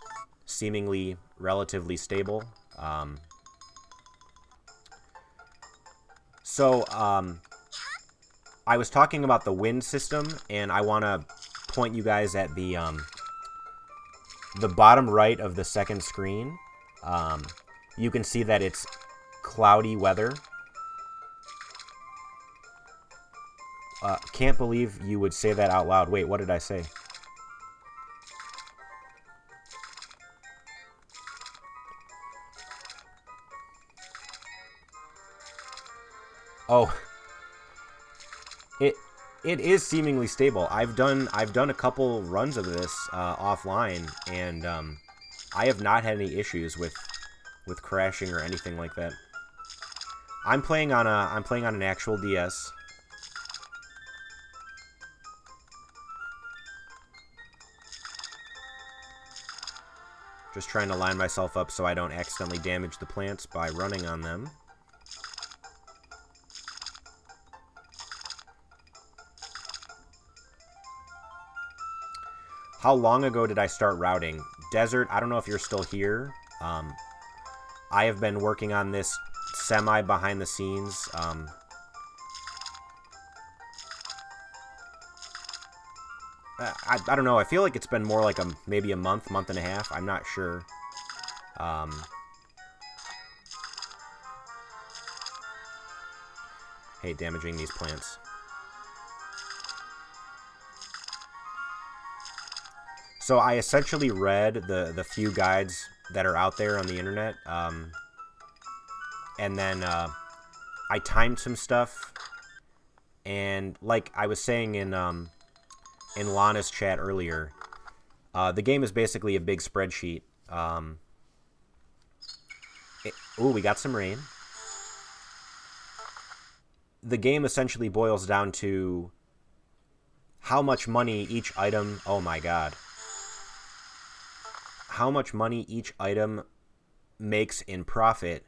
seemingly relatively stable. I was talking about the wind system, and I want to point you guys at the bottom right of the second screen. You can see that it's cloudy weather. Can't believe you would say that out loud. Wait, what did I say? Oh, it is seemingly stable. I've done a couple runs of this offline, and I have not had any issues with crashing or anything like that. I'm playing on an actual DS. Just trying to line myself up so I don't accidentally damage the plants by running on them. How long ago did I start routing? Desert, I don't know if you're still here. I have been working on this semi behind the scenes. I don't know. I feel like it's been more like maybe a month and a half. I'm not sure. Hate damaging these plants. So I essentially read the few guides that are out there on the internet, and then I timed some stuff, and like I was saying in Lana's chat earlier, the game is basically a big spreadsheet. Ooh, we got some rain. The game essentially boils down to how much money each item... Oh my god. How much money each item makes in profit,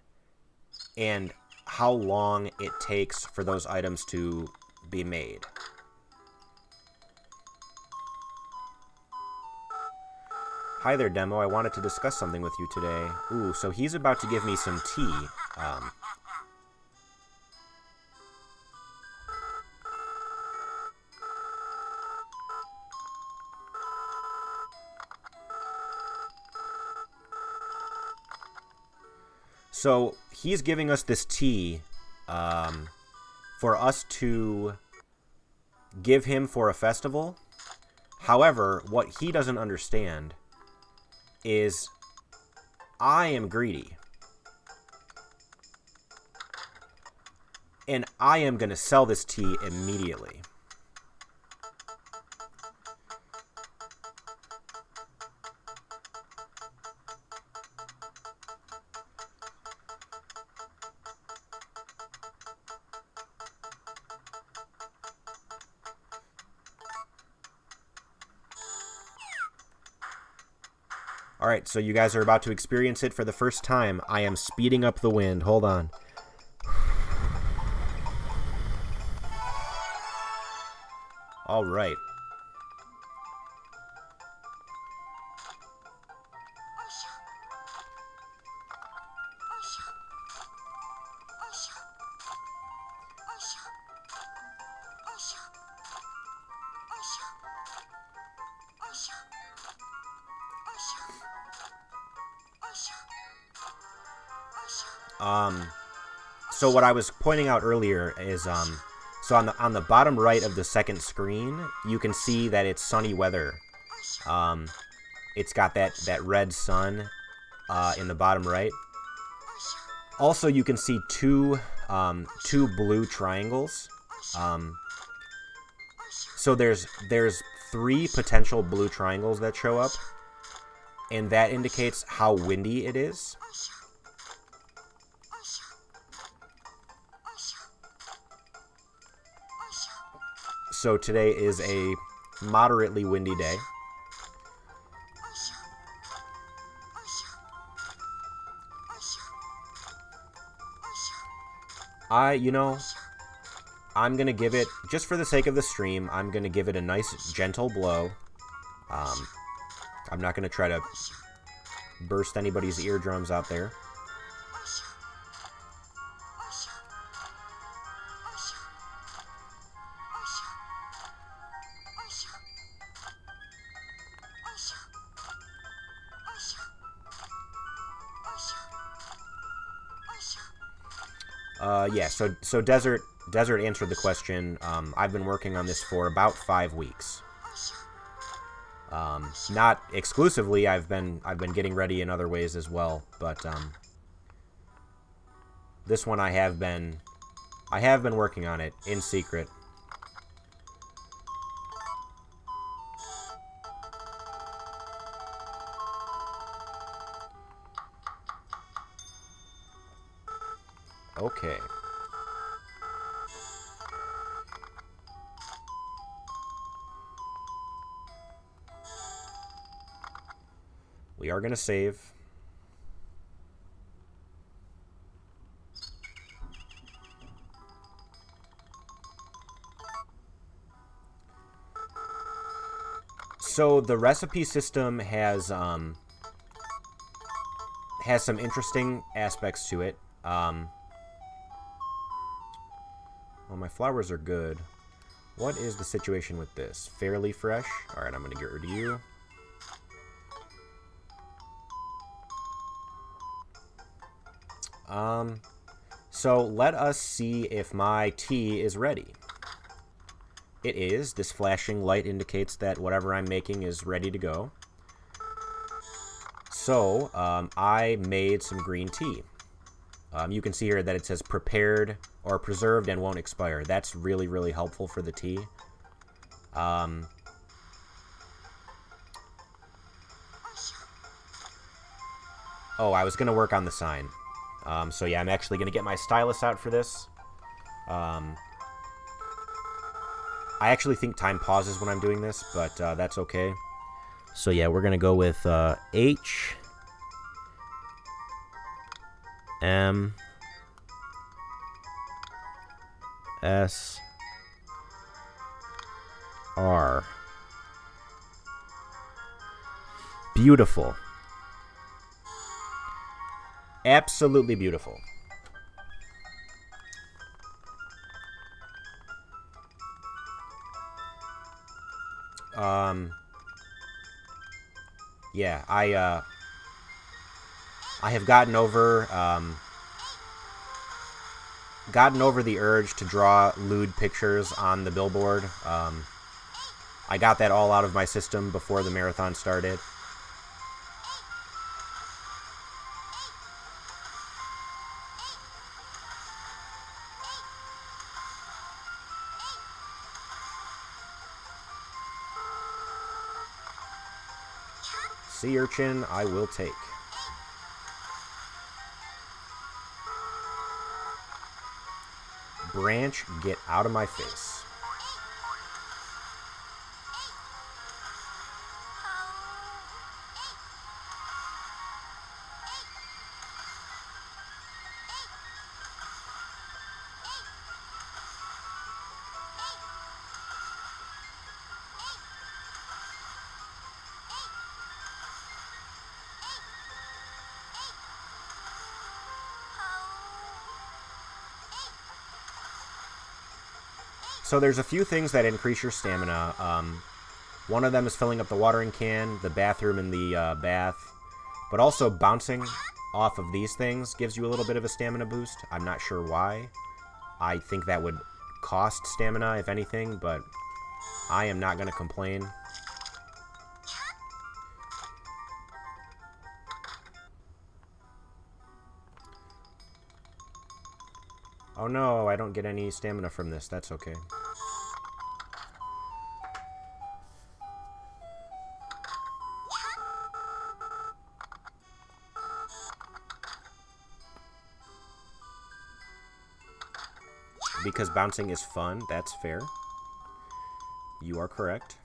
and how long it takes for those items to be made. Hi there, Demo. I wanted to discuss something with you today. Ooh, so he's about to give me some tea. So he's giving us this tea for us to give him for a festival. However, what he doesn't understand is I am greedy. And I am going to sell this tea immediately. Alright, so you guys are about to experience it for the first time. I am speeding up the wind. Hold on. Alright. So what I was pointing out earlier is, so on the bottom right of the second screen, you can see that it's sunny weather. It's got that red sun, in the bottom right. Also, you can see two blue triangles. So there's 3 potential blue triangles that show up, and that indicates how windy it is. So today is a moderately windy day. I'm going to give it, just for the sake of the stream, I'm going to give it a nice gentle blow. I'm not going to try to burst anybody's eardrums out there. Yeah, so Desert answered the question. I've been working on this for about 5 weeks. Not exclusively. I've been getting ready in other ways as well, but this one I have been working on it in secret. Okay. We are going to save. So the recipe system has some interesting aspects to it. Well, my flowers are good. What is the situation with this? Fairly fresh? Alright, I'm going to get rid of you. So let us see if my tea is ready. It is. This flashing light indicates that whatever I'm making is ready to go. So, I made some green tea. You can see here that it says prepared or preserved and won't expire. That's really, really helpful for the tea. Oh, I was going to work on the sign. So yeah, I'm actually going to get my stylus out for this. I actually think time pauses when I'm doing this, but that's okay. So yeah, we're going to go with H M S R. Beautiful. Absolutely beautiful. Yeah, I have gotten over the urge to draw lewd pictures on the billboard. I got that all out of my system before the marathon started. Sea urchin, I will take. Branch, get out of my face. So there's a few things that increase your stamina. One of them is filling up the watering can, the bathroom in the bath, but also bouncing off of these things gives you a little bit of a stamina boost. I'm not sure why. I think that would cost stamina, if anything, but I am not going to complain. Oh no, I don't get any stamina from this. That's okay. Because bouncing is fun, that's fair. You are correct.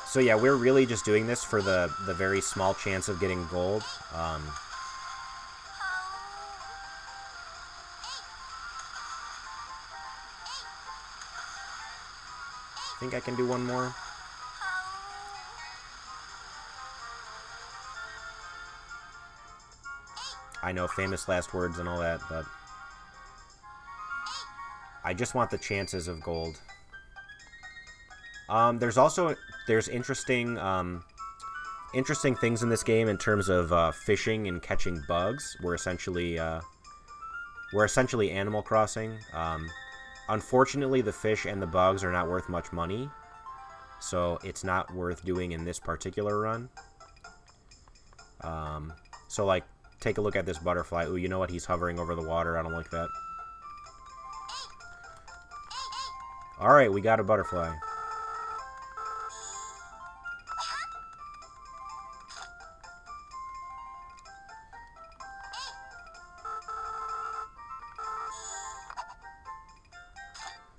So yeah, we're really just doing this for the very small chance of getting gold. I think I can do one more. I know, famous last words and all that, but I just want the chances of gold. There's interesting things in this game in terms of fishing and catching bugs. We're essentially Animal Crossing. Unfortunately, the fish and the bugs are not worth much money, so it's not worth doing in this particular run. So like, take a look at this butterfly. Ooh, you know what? He's hovering over the water. I don't like that. Alright, we got a butterfly.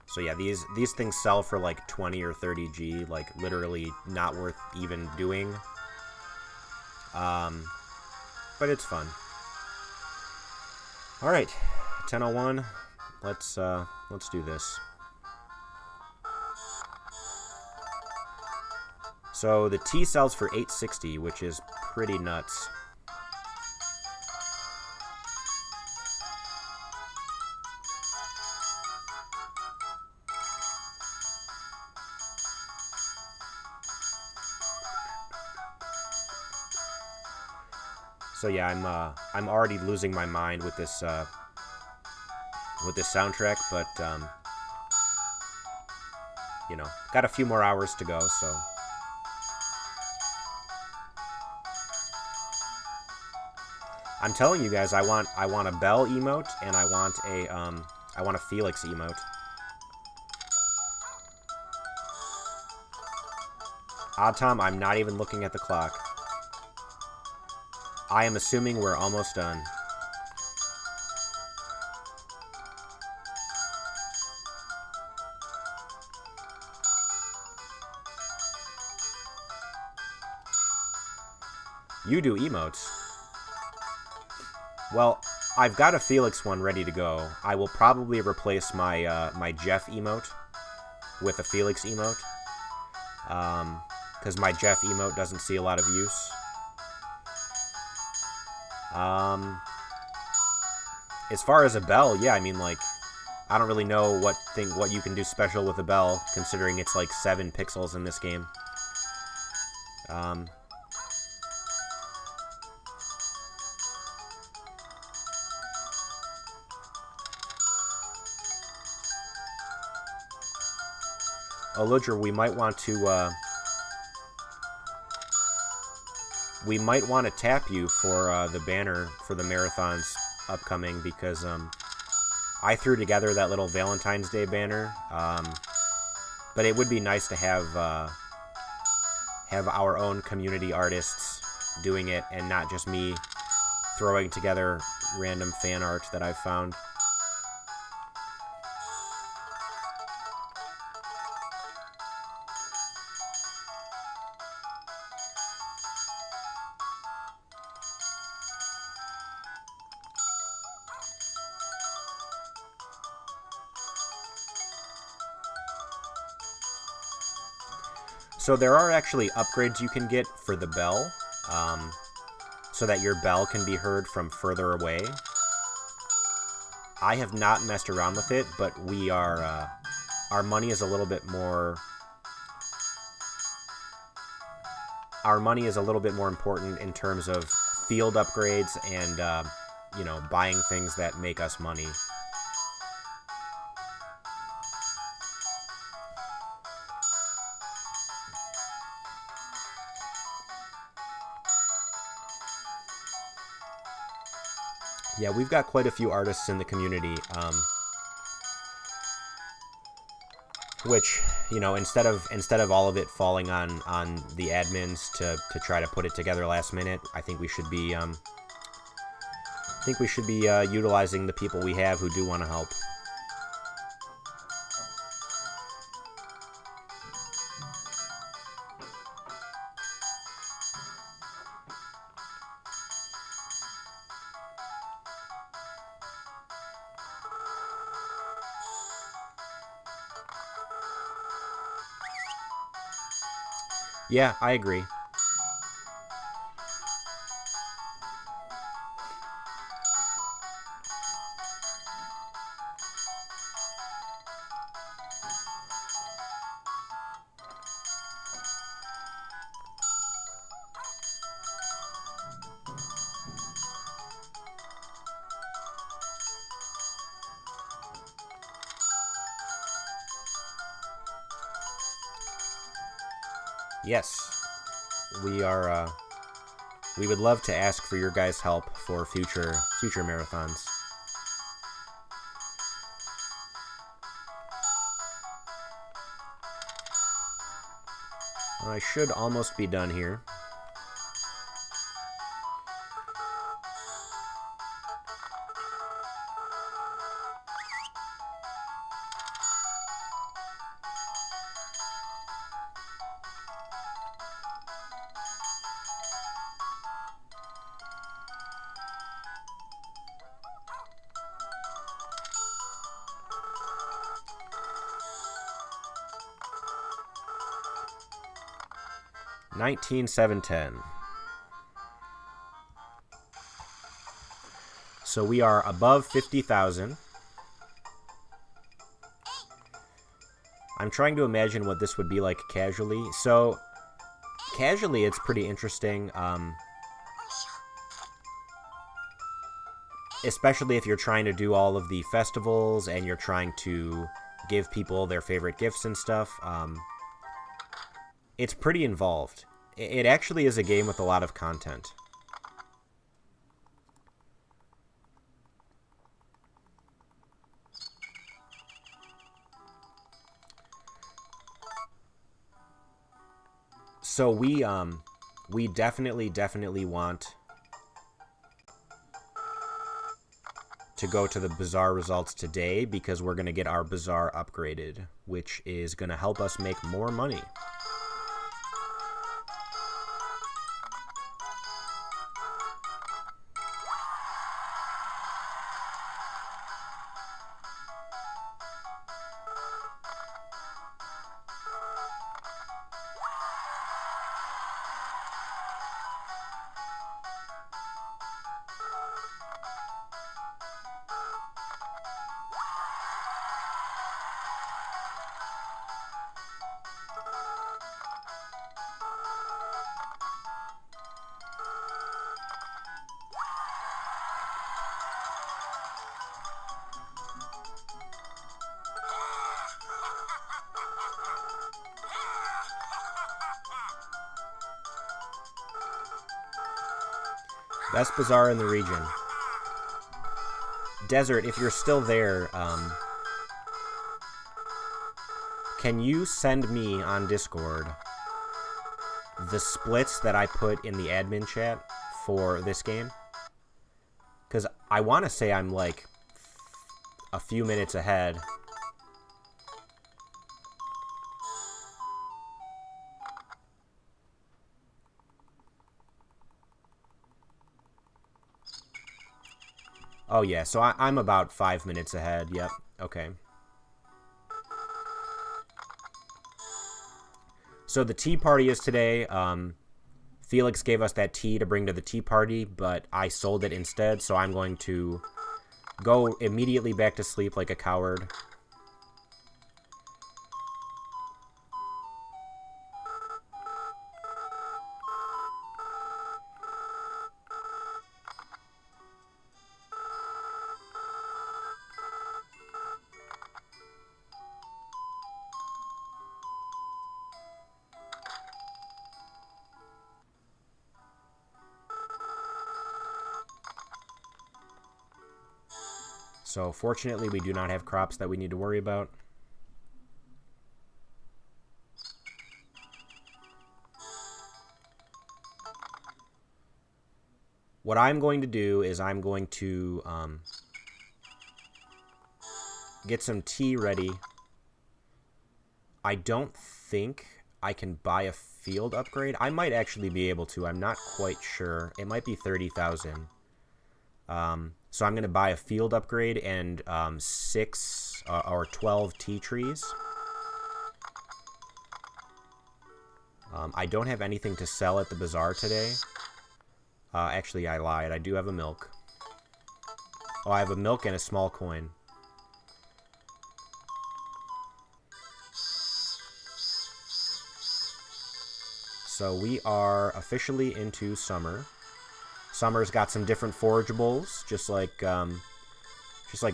So yeah, these things sell for like 20 or 30 G, like literally not worth even doing. But it's fun. All right, 10:01. Let's do this. So the tea sells for 860, which is pretty nuts. So yeah, I'm already losing my mind with this soundtrack, but you know, got a few more hours to go, so. I'm telling you guys, I want a Belle emote and I want a Felix emote. Odd Tom, I'm not even looking at the clock. I am assuming we're almost done. You do emotes. Well, I've got a Felix one ready to go. I will probably replace my my Jeff emote with a Felix emote. Because my Jeff emote doesn't see a lot of use. As far as a Belle, yeah, I mean, like, I don't really know what you can do special with a Belle, considering it's like 7 pixels in this game. Oludra, we might want to we might want to tap you for the banner for the marathons upcoming, because I threw together that little Valentine's Day banner, but it would be nice to have our own community artists doing it, and not just me throwing together random fan art that I've found. So there are actually upgrades you can get for the bell, so that your bell can be heard from further away. I have not messed around with it, but we are, our money is a little bit more... Our money is a little bit more important in terms of field upgrades and, you know, buying things that make us money. Yeah, we've got quite a few artists in the community, which, you know, instead of all of it falling on the admins to try to put it together last minute, I think we should be utilizing the people we have who do want to help. Yeah, I agree. Yes, we are. We would love to ask for your guys' help for future marathons. I should almost be done here. $19,710. So we are above 50,000. I'm trying to imagine what this would be like casually. So casually, it's pretty interesting. Especially if you're trying to do all of the festivals and you're trying to give people their favorite gifts and stuff. It's pretty involved. It actually is a game with a lot of content. So we definitely want to go to the Bazaar results today, because we're going to get our Bazaar upgraded, which is going to help us make more money. Best bazaar in the region. Desert, if you're still there, can you send me on Discord the splits that I put in the admin chat for this game? Because I want to say I'm like a few minutes ahead. Oh yeah, so I'm about 5 minutes ahead. Yep, okay. So the tea party is today. Felix gave us that tea to bring to the tea party, but I sold it instead, so I'm going to go immediately back to sleep like a coward. So fortunately, we do not have crops that we need to worry about. What I'm going to do is I'm going to get some tea ready. I don't think I can buy a field upgrade. I might actually be able to. I'm not quite sure. It might be 30,000. So I'm going to buy a field upgrade and 6 or 12 tea trees. I don't have anything to sell at the bazaar today. Actually, I lied. I do have a milk. Oh, I have a milk and a small coin. So we are officially into summer. Summer's got some different forageables, just like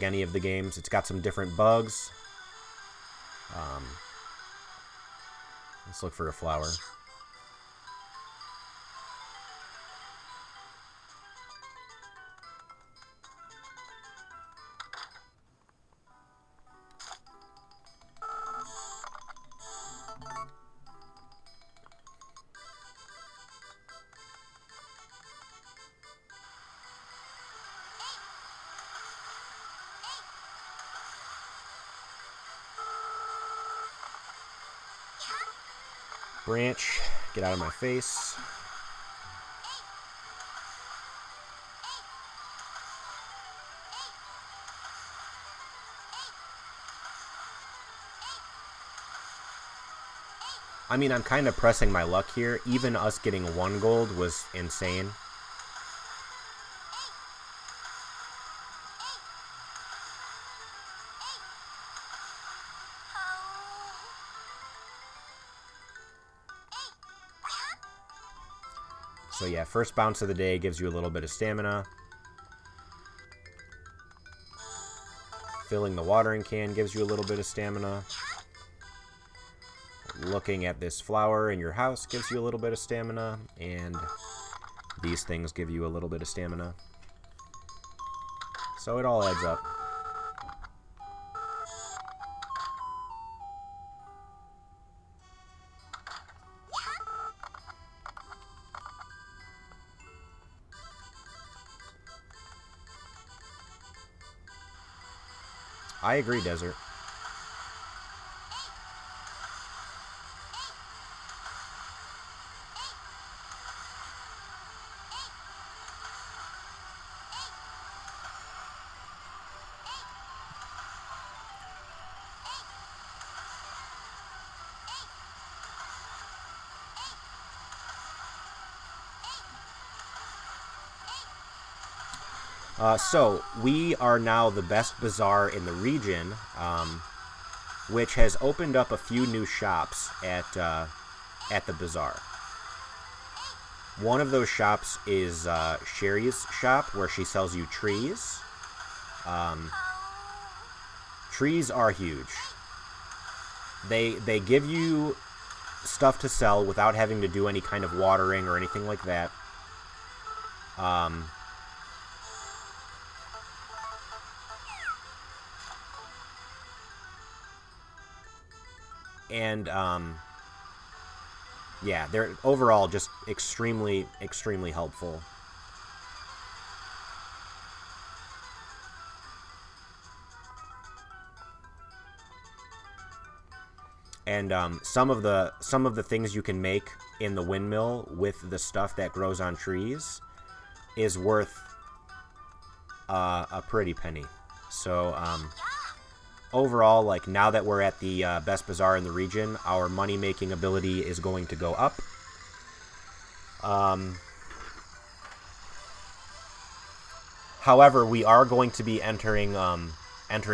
any of the games. It's got some different bugs. Let's look for a flower. Branch, get out of my face. I mean, I'm kind of pressing my luck here. Even us getting 1 gold was insane. So yeah, first bounce of the day gives you a little bit of stamina. Filling the watering can gives you a little bit of stamina. Looking at this flower in your house gives you a little bit of stamina. And these things give you a little bit of stamina. So it all adds up. I agree, Desert. So, we are now the best bazaar in the region, which has opened up a few new shops at the bazaar. One of those shops is Sherry's shop, where she sells you trees. Trees are huge. They give you stuff to sell without having to do any kind of watering or anything like that. And yeah, they're overall just extremely, extremely helpful. And some of the things you can make in the windmill with the stuff that grows on trees is worth a pretty penny. So overall, like, now that we're at the best bazaar in the region, our money making ability is going to go up. However, we are going to be entering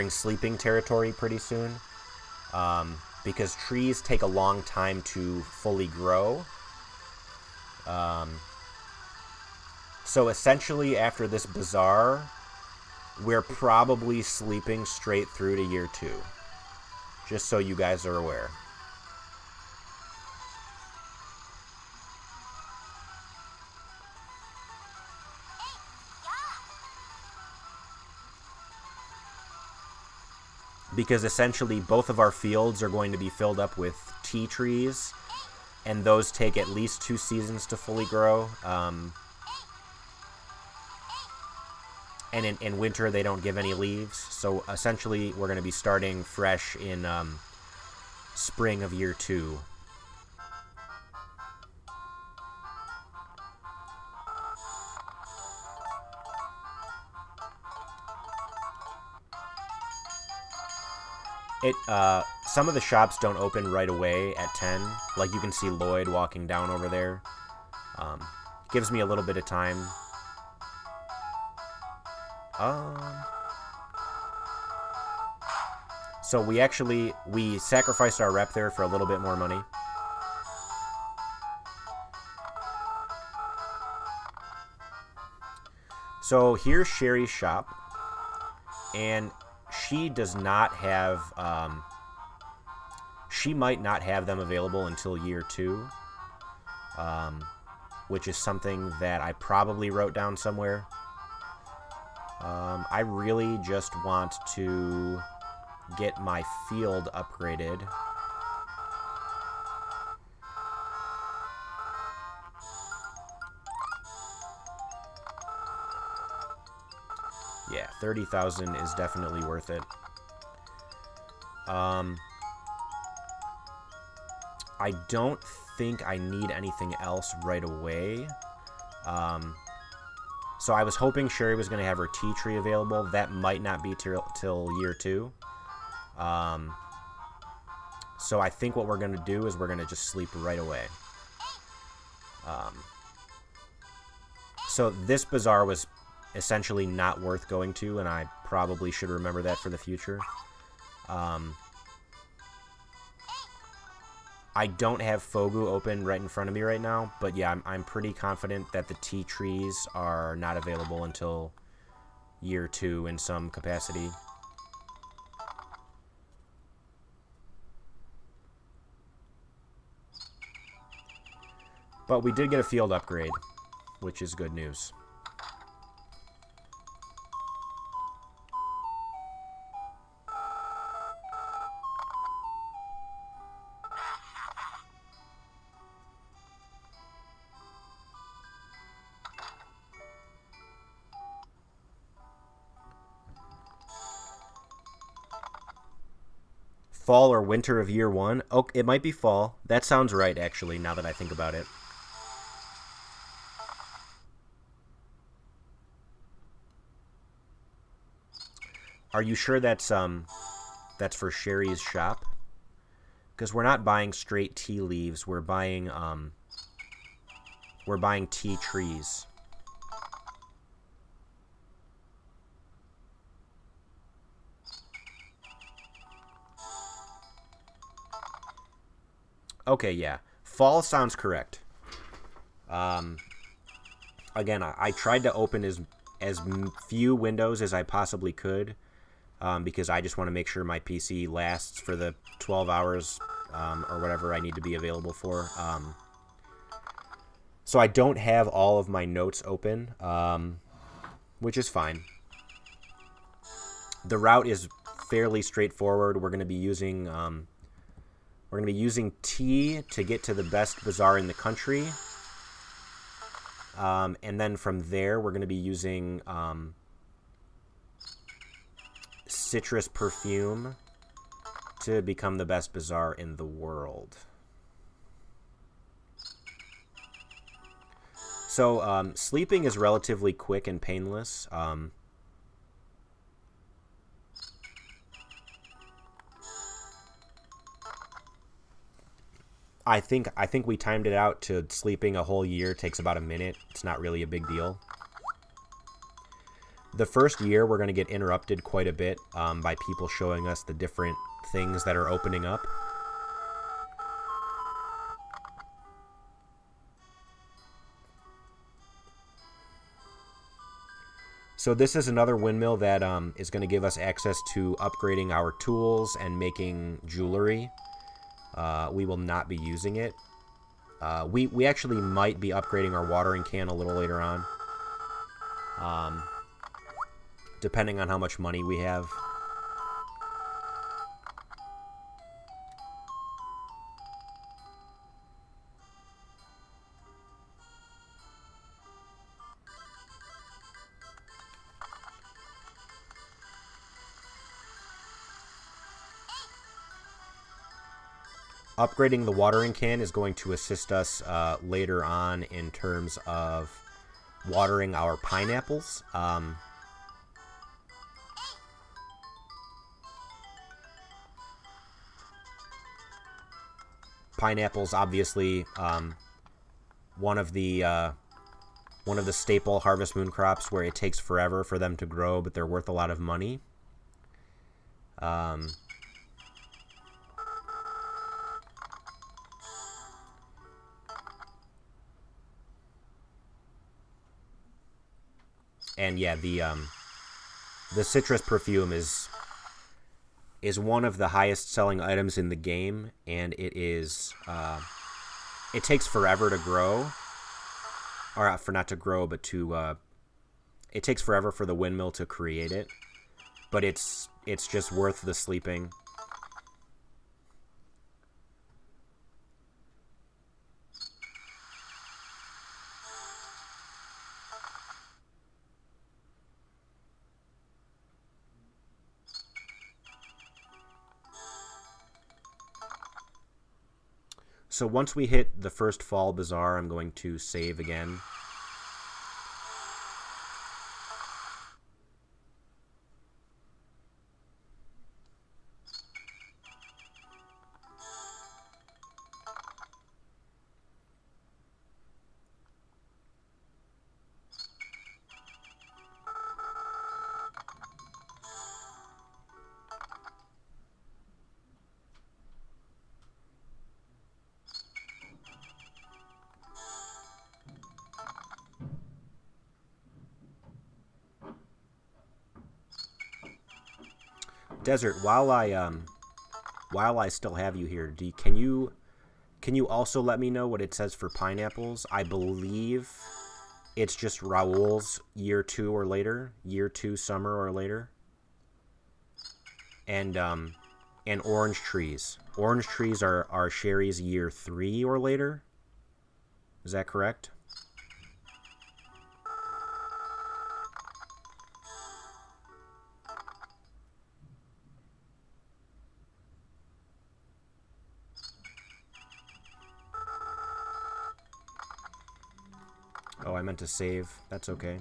sleeping territory pretty soon. Because trees take a long time to fully grow. So essentially, after this bazaar, we're probably sleeping straight through to year 2. Just so you guys are aware. Because essentially both of our fields are going to be filled up with tea trees, and those take at least 2 seasons to fully grow. And in winter they don't give any leaves, so essentially we're going to be starting fresh in spring of year 2. Some of the shops don't open right away at 10. Like, you can see Lloyd walking down over there. Gives me a little bit of time. So we sacrificed our rep there for a little bit more money. So here's Sherry's shop, and she does not have, she might not have them available until year 2, which is something that I probably wrote down somewhere. I really just want to get my field upgraded. Yeah, 30,000 is definitely worth it. I don't think I need anything else right away. So I was hoping Sherry was going to have her tea tree available. That might not be till year 2. So I think what we're going to do is we're going to just sleep right away. So this bazaar was essentially not worth going to, and I probably should remember that for the future. I don't have Fogu open right in front of me right now, but yeah, I'm pretty confident that the tea trees are not available until year 2 in some capacity. But we did get a field upgrade, which is good news. Fall or winter of year 1? Oh, it might be fall. That sounds right, actually, now that I think about it. Are you sure that's for Sherry's shop? Because we're not buying straight tea leaves. We're buying tea trees. Okay, yeah. Fall sounds correct. Again, I tried to open as few windows as I possibly could, because I just want to make sure my PC lasts for the 12 hours or whatever I need to be available for. So I don't have all of my notes open, which is fine. The route is fairly straightforward. We're going to be using T to get to the best bazaar in the country, and then from there we're going to be using citrus perfume to become the best bazaar in the world. So sleeping is relatively quick and painless. I think we timed it out to sleeping a whole year takes about a minute. It's not really a big deal. The first year we're going to get interrupted quite a bit by people showing us the different things that are opening up. So this is another windmill that is going to give us access to upgrading our tools and making jewelry. We will not be using it. We actually might be upgrading our watering can a little later on. Depending on how much money we have. Upgrading the watering can is going to assist us later on in terms of watering our pineapples. Pineapples, obviously, one of the staple Harvest Moon crops where it takes forever for them to grow, but they're worth a lot of money. And yeah, the citrus perfume is one of the highest selling items in the game, and it takes forever to grow, or for not to grow, but to it takes forever for the windmill to create it, but it's just worth the sleeping. So once we hit the first fall bazaar, I'm going to save again. Desert, while I still have you here, can you also let me know what it says for pineapples? I believe it's just Raoul's year 2 or later, year 2 summer or later, and orange trees. Orange trees are Sherry's year 3 or later. Is that correct? Oh, I meant to save. That's okay.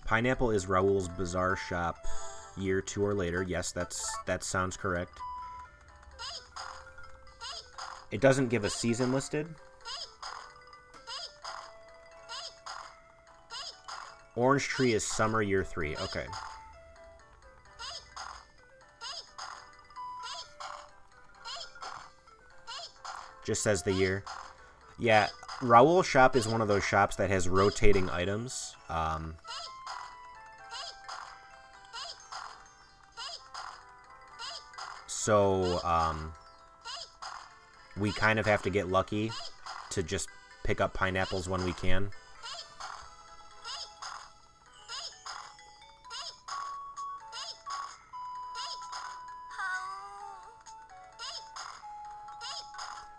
Pineapple is Raoul's Bazaar shop, year 2 or later. Yes, that sounds correct. It doesn't give a season listed. Orange tree is summer, year 3. Okay. Just says the year. Yeah, Raoul's shop is one of those shops that has rotating items. So, we kind of have to get lucky to just pick up pineapples when we can.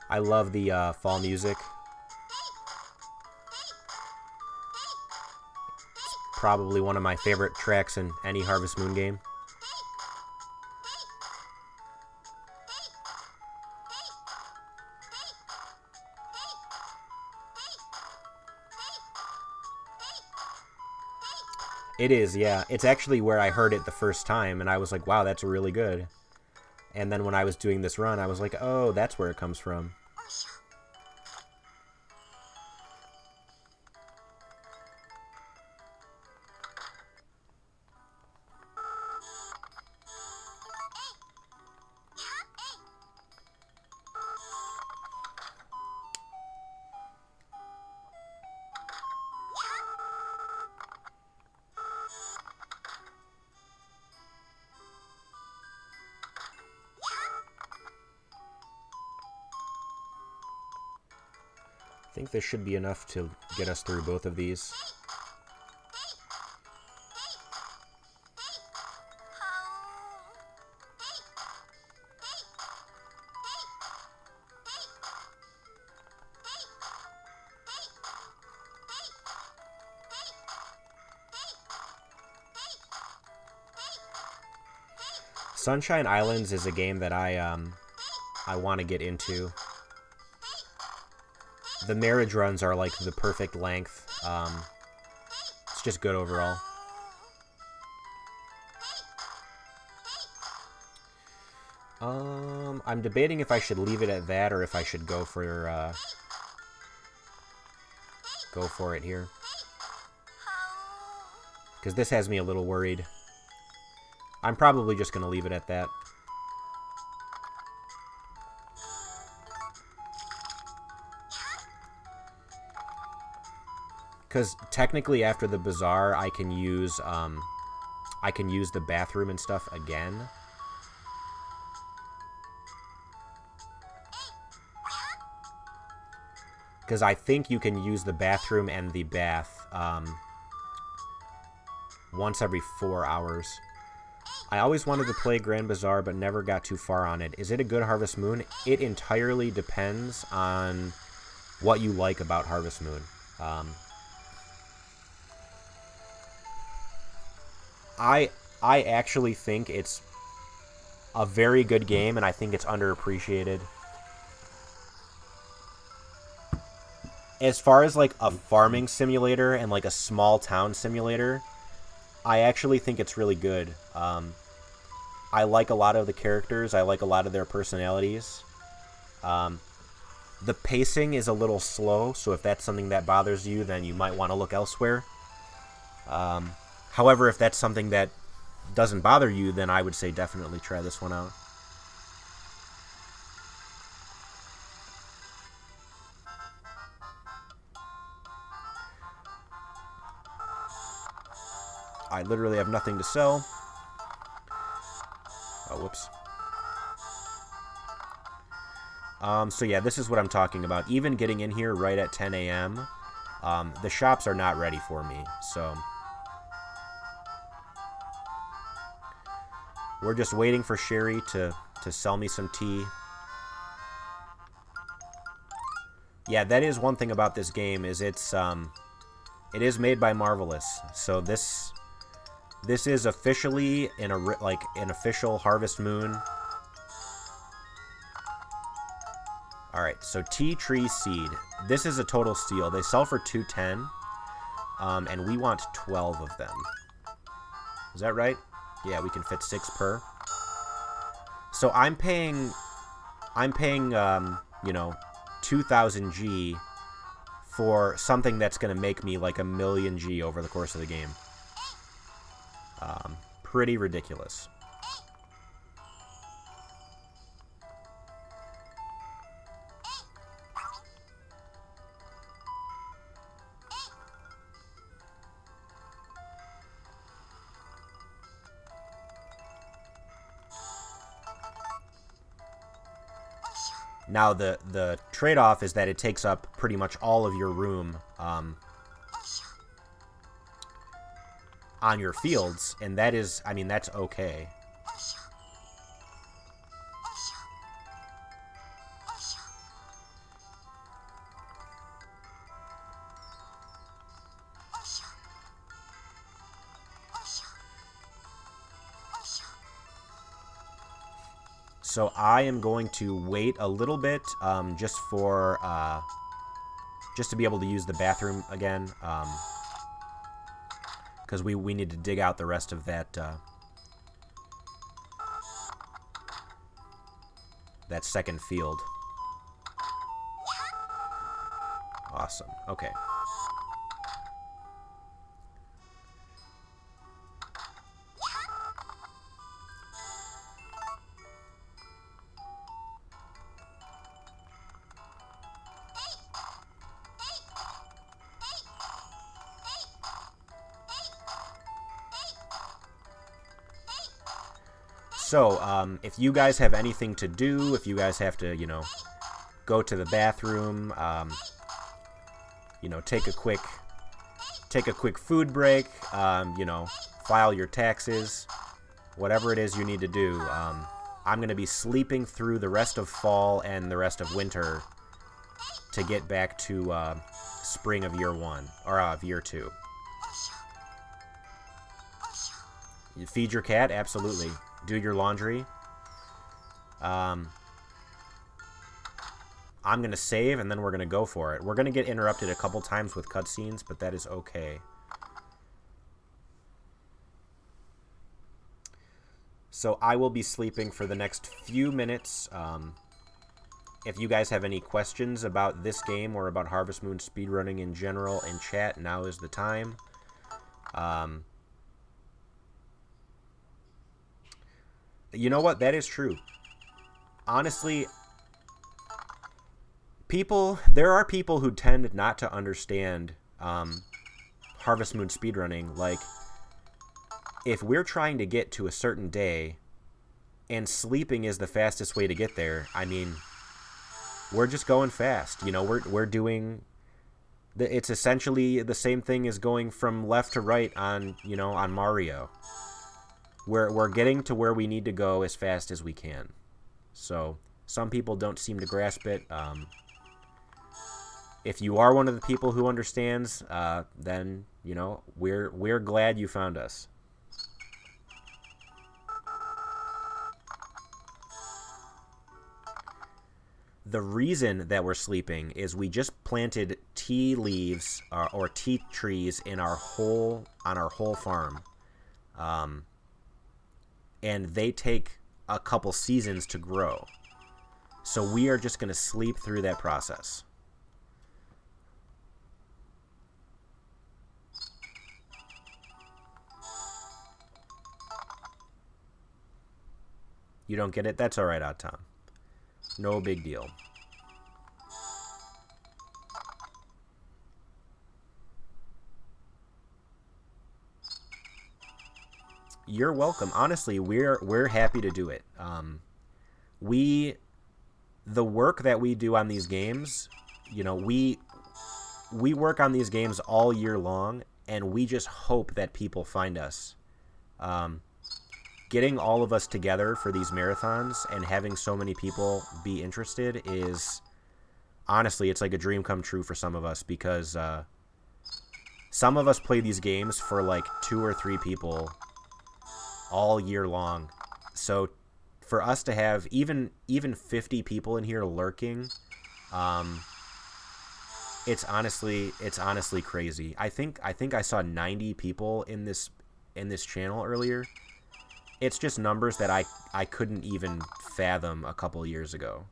I love the fall music. It's probably one of my favorite tracks in any Harvest Moon game. It is, yeah. It's actually where I heard it the first time, and I was like, wow, that's really good. And then when I was doing this run, I was like, oh, that's where it comes from. I think this should be enough to get us through both of these. Sunshine Islands is a game that I want to get into. The marriage runs are like the perfect length. It's just good overall. I'm debating if I should leave it at that or if I should go for it here. Because this has me a little worried. I'm probably just going to leave it at that. Because technically after the Bazaar, I can use the bathroom and stuff again. Because I think you can use the bathroom and the bath once every 4 hours. I always wanted to play Grand Bazaar, but never got too far on it. Is it a good Harvest Moon? It entirely depends on what you like about Harvest Moon. I actually think it's a very good game, and I think it's underappreciated. As far as like a farming simulator and like a small town simulator, I actually think it's really good. I like a lot of the characters. I like a lot of their personalities. The pacing is a little slow, so if that's something that bothers you, then you might want to look elsewhere. However, if that's something that doesn't bother you, then I would say definitely try this one out. I literally have nothing to sell. Oh, whoops. So yeah, this is what I'm talking about. Even getting in here right at 10 a.m., the shops are not ready for me, so we're just waiting for Sherry to sell me some tea. Yeah, that is one thing about this game, is it is made by Marvelous, so this is officially an official Harvest Moon. Alright, so tea tree seed. This is a total steal. They sell for $2.10, and we want 12 of them. Is that right? Yeah, we can fit 6 per. So I'm paying, you know, 2,000 G for something that's going to make me like 1,000,000 G over the course of the game. Pretty ridiculous. Now, the trade-off is that it takes up pretty much all of your room on your fields, and that is, I mean, that's okay. So I am going to wait a little bit, just to be able to use the bathroom again, because we need to dig out the rest of that that second field. Awesome. Okay. So, if you guys have anything to do, if you guys have to, you know, go to the bathroom, you know, take a quick food break, you know, file your taxes, whatever it is you need to do, I'm going to be sleeping through the rest of fall and the rest of winter to get back to spring of year 1, or of year 2. You feed your cat? Absolutely. Do your laundry. I'm going to save, and then we're going to go for it. We're going to get interrupted a couple times with cutscenes, but that is okay. So I will be sleeping for the next few minutes. If you guys have any questions about this game or about Harvest Moon speedrunning in general in chat, now is the time. You know what? That is true. Honestly, there are people who tend not to understand Harvest Moon speedrunning. Like, if we're trying to get to a certain day and sleeping is the fastest way to get there, I mean, we're just going fast. You know, we're doing... It's essentially the same thing as going from left to right on, you know, on Mario. We're getting to where we need to go as fast as we can. So some people don't seem to grasp it. If you are one of the people who understands, then, you know, we're glad you found us. The reason that we're sleeping is we just planted tea leaves or tea trees on our whole farm. And they take a couple seasons to grow. So we are just going to sleep through that process. You don't get it? That's all right, Odd Tom. No big deal. You're welcome. Honestly, we're happy to do it. The work that we do on these games, you know, we work on these games all year long, and we just hope that people find us. Getting all of us together for these marathons and having so many people be interested is, honestly, it's like a dream come true for some of us, because some of us play these games for like 2 or 3 people all year long. So for us to have even 50 people in here lurking, it's honestly crazy. I think I saw 90 people in this channel earlier. It's just numbers that I couldn't even fathom a couple years ago.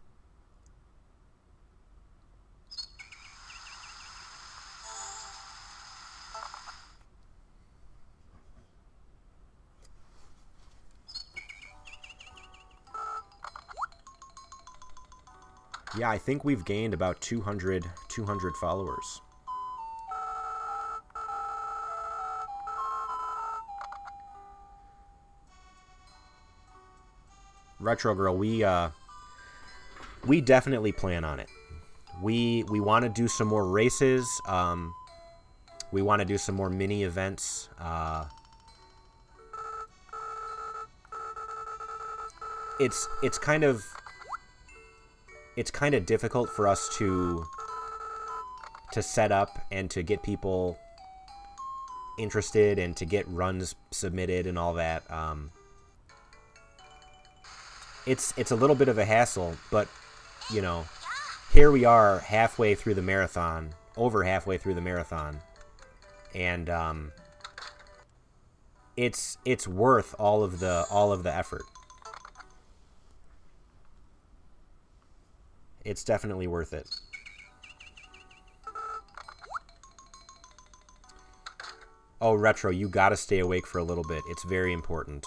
Yeah, I think we've gained about 200 followers. Retro Girl, we we definitely plan on it. We want to do some more races. We want to do some more mini events. It's kind of difficult for us to set up and to get people interested and to get runs submitted and all that. It's a little bit of a hassle, but you know, here we are halfway through the marathon, over halfway through the marathon, and it's worth all of the effort. It's definitely worth it. Oh, Retro, you gotta stay awake for a little bit. It's very important.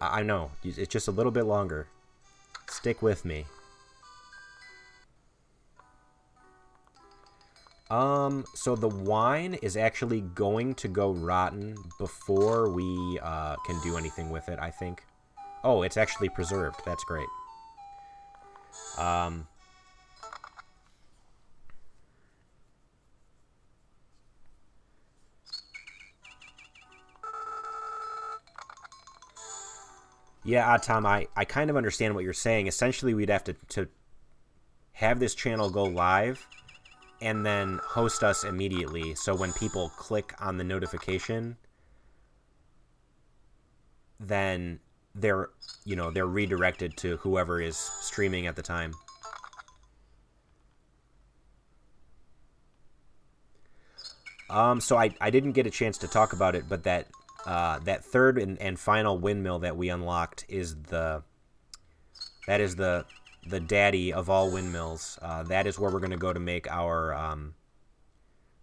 I know. It's just a little bit longer. Stick with me. So the wine is actually going to go rotten before we can do anything with it, I think. Oh, it's actually preserved. That's great. Yeah, Tom, I kind of understand what you're saying. Essentially, we'd have to have this channel go live and then host us immediately. So when people click on the notification, then they're redirected to whoever is streaming at the time. So I didn't get a chance to talk about it, but that third and final windmill that we unlocked is the daddy of all windmills. That is where we're going to go to make our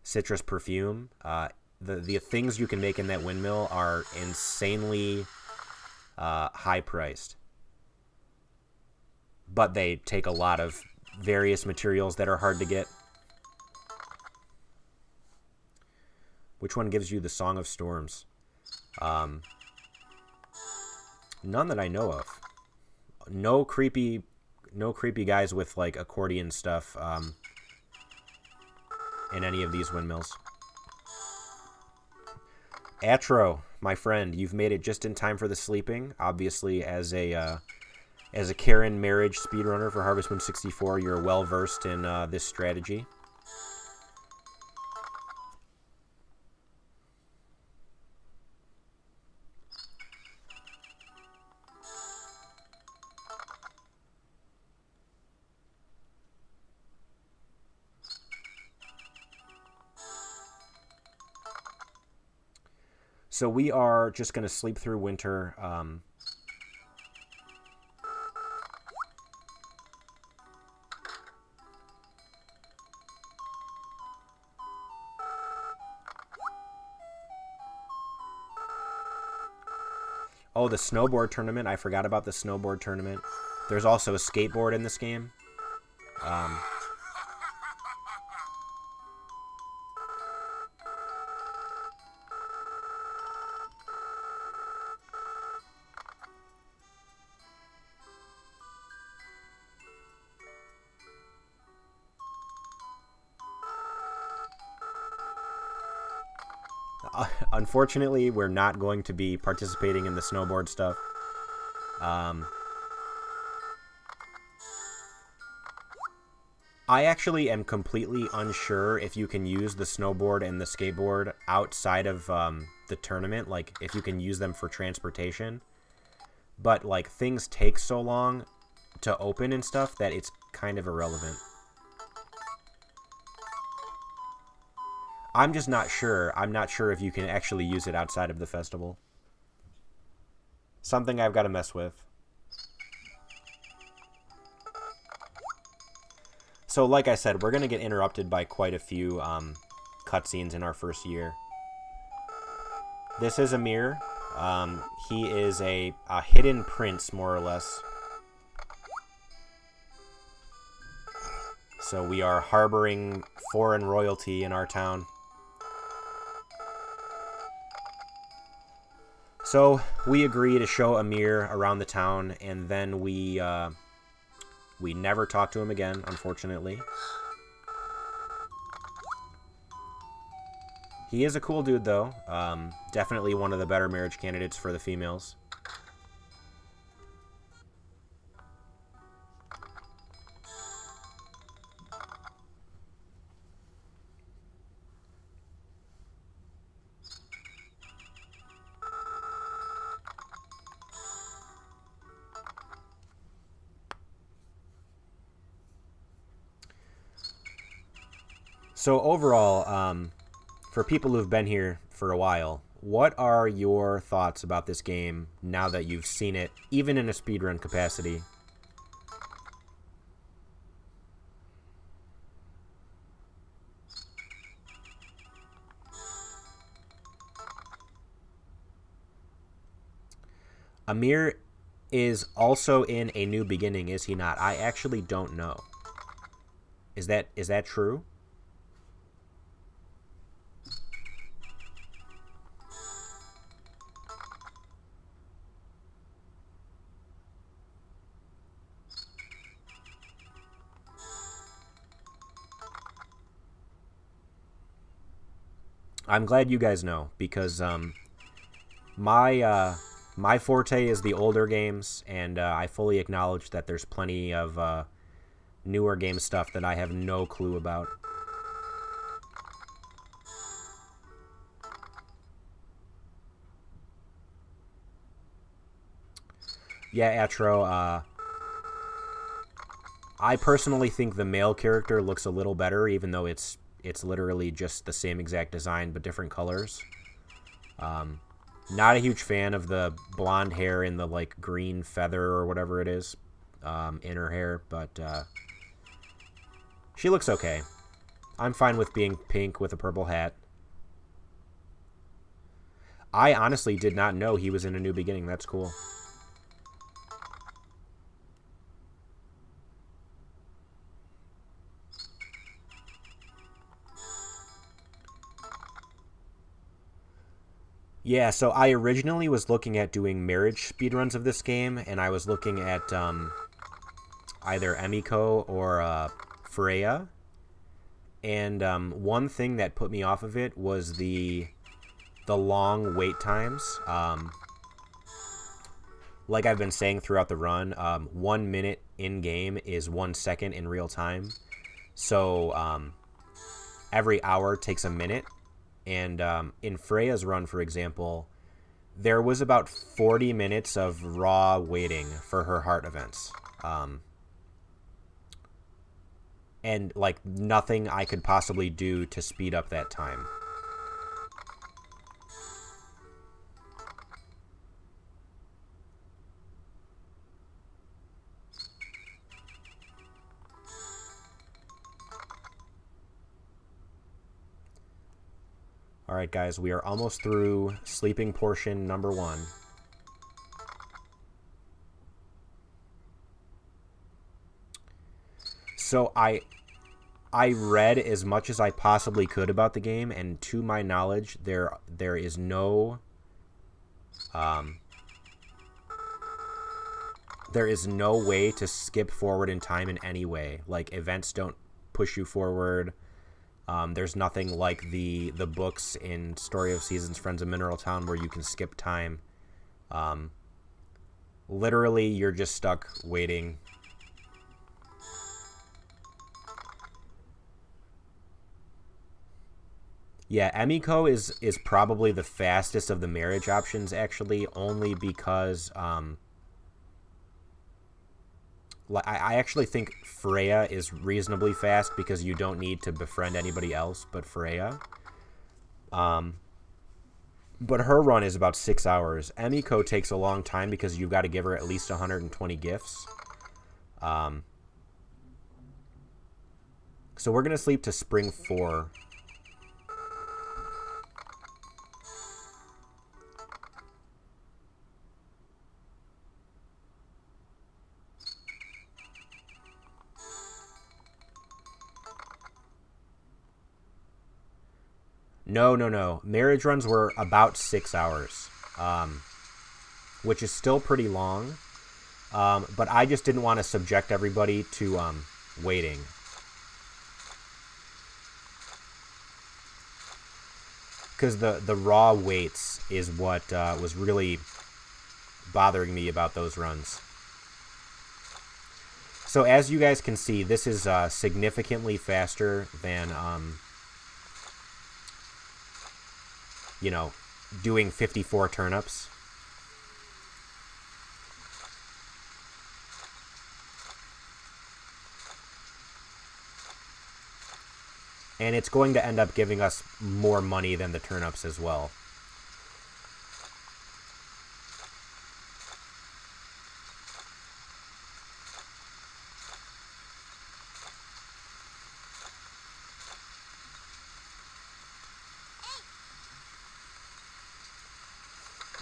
citrus perfume. The things you can make in that windmill are insanely high priced, but they take a lot of various materials that are hard to get. Which one gives you the Song of Storms? None that I know of. No creepy guys with like accordion stuff in any of these windmills. Atro, my friend, you've made it just in time for the sleeping. Obviously, as a Karen marriage speedrunner for Harvest Moon 64, you're well versed in this strategy. So we are just going to sleep through winter. Oh, the snowboard tournament. I forgot about the snowboard tournament. There's also a skateboard in this game. Unfortunately, we're not going to be participating in the snowboard stuff. I actually am completely unsure if you can use the snowboard and the skateboard outside of the tournament, like if you can use them for transportation. But like things take so long to open and stuff that it's kind of irrelevant. I'm just not sure. I'm not sure if you can actually use it outside of the festival. Something I've got to mess with. So, like I said, we're going to get interrupted by quite a few cutscenes in our first year. This is a mirror. He is a hidden prince, more or less. So we are harboring foreign royalty in our town. So we agree to show Amir around the town, and then we never talk to him again, unfortunately. He is a cool dude, though. Definitely one of the better marriage candidates for the females. So overall, for people who've been here for a while, what are your thoughts about this game now that you've seen it, even in a speedrun capacity? Amir is also in A New Beginning, is he not? I actually don't know. Is that true? I'm glad you guys know, because my forte is the older games, and I fully acknowledge that there's plenty of newer game stuff that I have no clue about. Yeah, Atro, I personally think the male character looks a little better, even though it's literally just the same exact design but different colors. Not a huge fan of the blonde hair and the like green feather or whatever it is in her hair, but she looks okay. I'm fine with being pink with a purple hat. I honestly did not know he was in A New Beginning. That's cool. Yeah, so I originally was looking at doing marriage speedruns of this game, and I was looking at either Emiko or Freya. And one thing that put me off of it was the long wait times. Like I've been saying throughout the run, 1 minute in game is 1 second in real time. So every hour takes a minute. And in Freya's run, for example, there was about 40 minutes of raw waiting for her heart events. And, like, nothing I could possibly do to speed up that time. Alright, guys, we are almost through sleeping portion number 1. So I read as much as I possibly could about the game, and to my knowledge, there is no way to skip forward in time in any way. Like, events don't push you forward. There's nothing like the books in Story of Seasons, Friends of Mineral Town, where you can skip time. Literally, you're just stuck waiting. Yeah, Emiko is probably the fastest of the marriage options, actually, only because I actually think Freya is reasonably fast because you don't need to befriend anybody else but Freya. But her run is about 6 hours. Emiko takes a long time because you've got to give her at least 120 gifts. So we're going to sleep to Spring 4. No. Marriage runs were about 6 hours, which is still pretty long. But I just didn't want to subject everybody to waiting. Because the raw weights is what was really bothering me about those runs. So as you guys can see, this is significantly faster than, doing 54 turnips. And it's going to end up giving us more money than the turnips as well.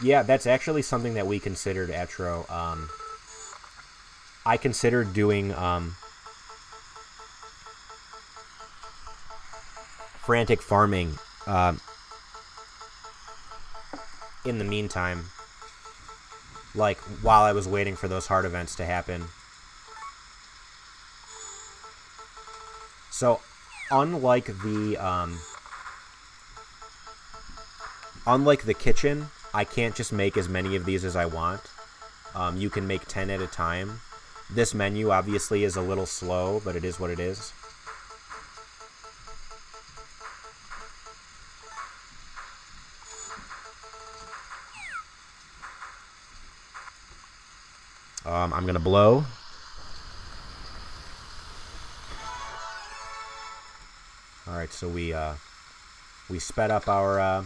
Yeah, that's actually something that we considered, Atro. I considered doing frantic farming in the meantime, like while I was waiting for those hard events to happen. So unlike the kitchen, I can't just make as many of these as I want. You can make 10 at a time. This menu obviously is a little slow, but it is what it is. I'm gonna blow. All right, so we sped up our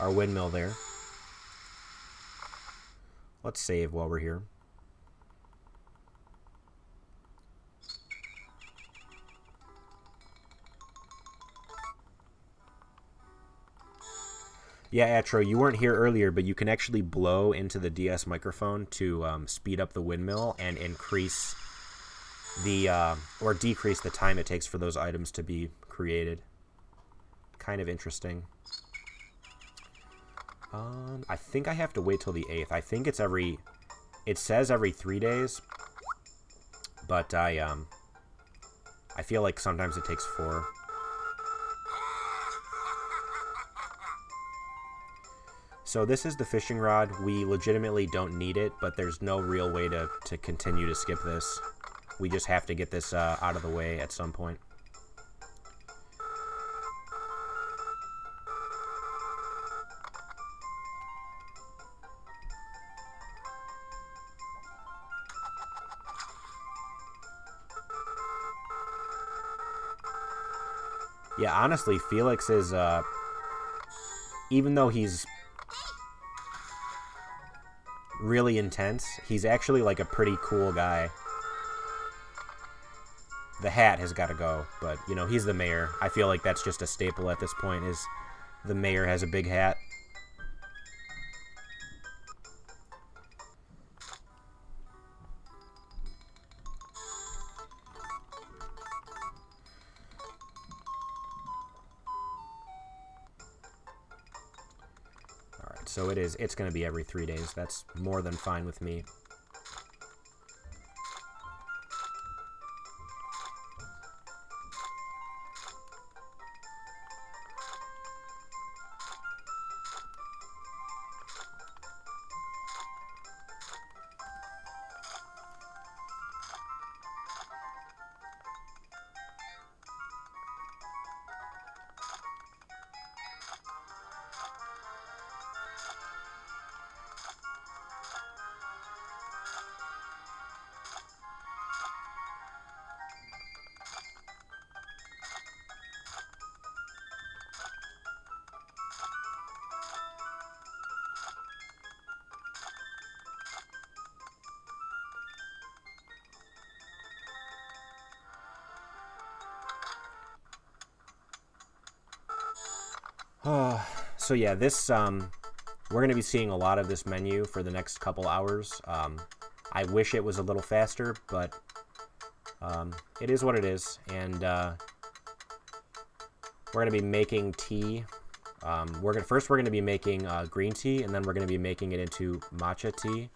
windmill there. Let's save while we're here. Yeah, Atro, you weren't here earlier, but you can actually blow into the DS microphone to speed up the windmill and increase the or decrease the time it takes for those items to be created. Kind of interesting. I think I have to wait till the 8th. I think it's it says every 3 days, but I feel like sometimes it takes 4. So this is the fishing rod. We legitimately don't need it, but there's no real way to continue to skip this. We just have to get this out of the way at some point. Yeah, honestly, Felix is, even though he's really intense, he's actually like a pretty cool guy. The hat has got to go, but he's the mayor. I feel like that's just a staple at this point, is the mayor has a big hat. Alright, so it's going to be every 3 days. That's more than fine with me. So yeah, this we're going to be seeing a lot of this menu for the next couple hours. I wish it was a little faster, but it is what it is. And We're going to be making tea. First we're going to be making green tea, and then we're going to be making it into matcha tea.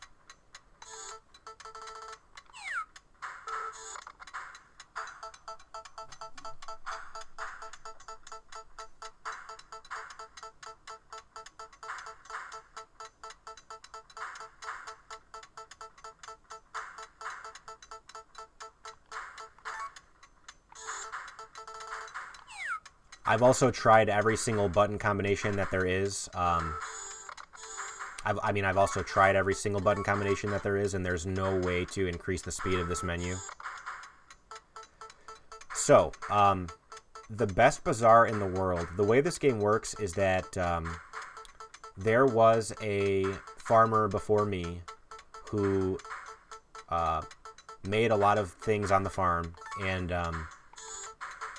I've also tried every single button combination that there is. I've also tried every single button combination that there is, and there's no way to increase the speed of this menu. So, the best bazaar in the world. The way this game works is that there was a farmer before me who made a lot of things on the farm and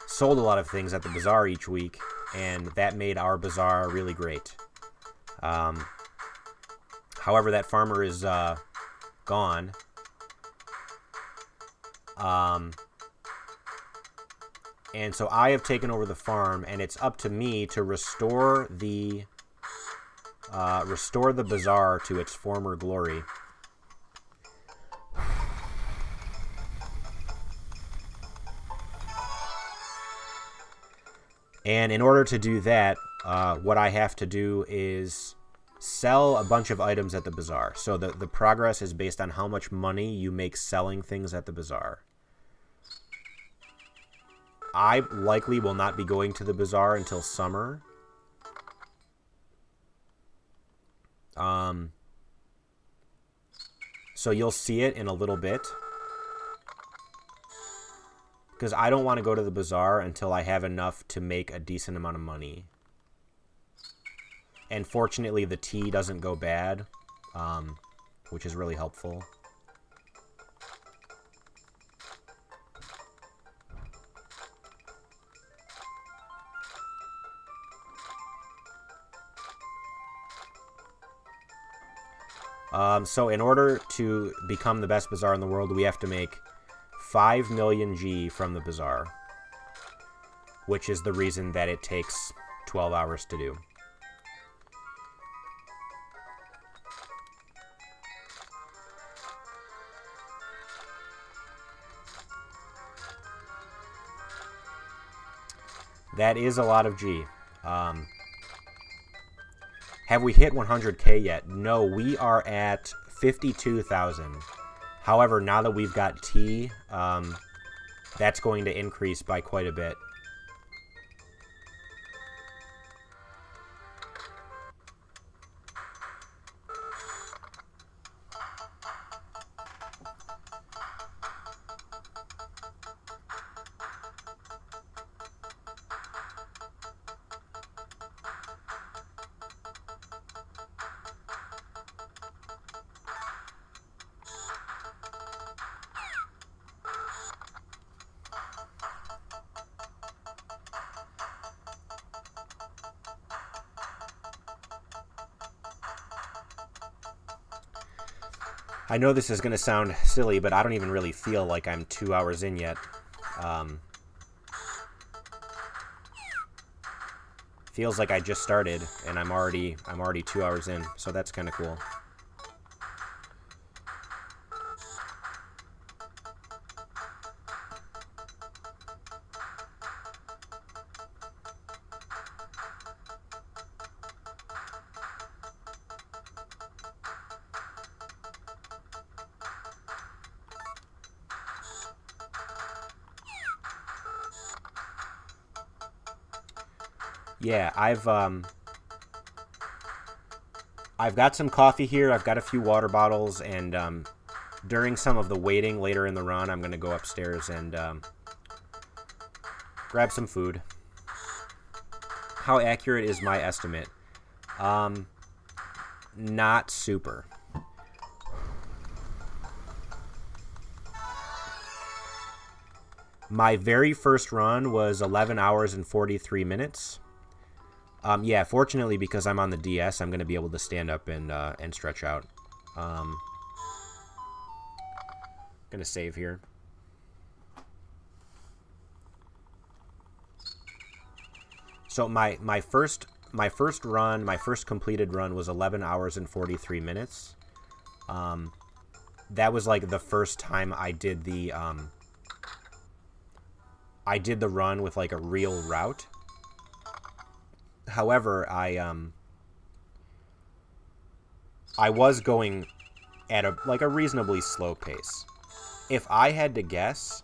sold a lot of things at the bazaar each week, and that made our bazaar really great. However, that farmer is gone. And so I have taken over the farm, and it's up to me to restore the bazaar to its former glory. And in order to do that, what I have to do is sell a bunch of items at the bazaar. So the progress is based on how much money you make selling things at the bazaar. I likely will not be going to the bazaar until summer. So you'll see it in a little bit. Because I don't want to go to the bazaar until I have enough to make a decent amount of money. And fortunately, the tea doesn't go bad, which is really helpful. So in order to become the best bazaar in the world, we have to make 5 million G from the bazaar, which is the reason that it takes 12 hours to do. That is a lot of G. Have we hit 100K yet? No, we are at 52,000. However, now that we've got tea, that's going to increase by quite a bit. I know this is going to sound silly, but I don't even really feel like I'm 2 hours in yet. Feels like I just started, and I'm already 2 hours in, so that's kind of cool. Yeah, I've got some coffee here. I've got a few water bottles, and during some of the waiting later in the run, I'm going to go upstairs and grab some food. How accurate is my estimate? Not super. My very first run was 11 hours and 43 minutes. Yeah, fortunately, because I'm on the DS, I'm going to be able to stand up and stretch out. Going to save here. So my first completed run was 11 hours and 43 minutes. That was like the first time I did the run with like a real route. However, I was going at a reasonably slow pace. If I had to guess,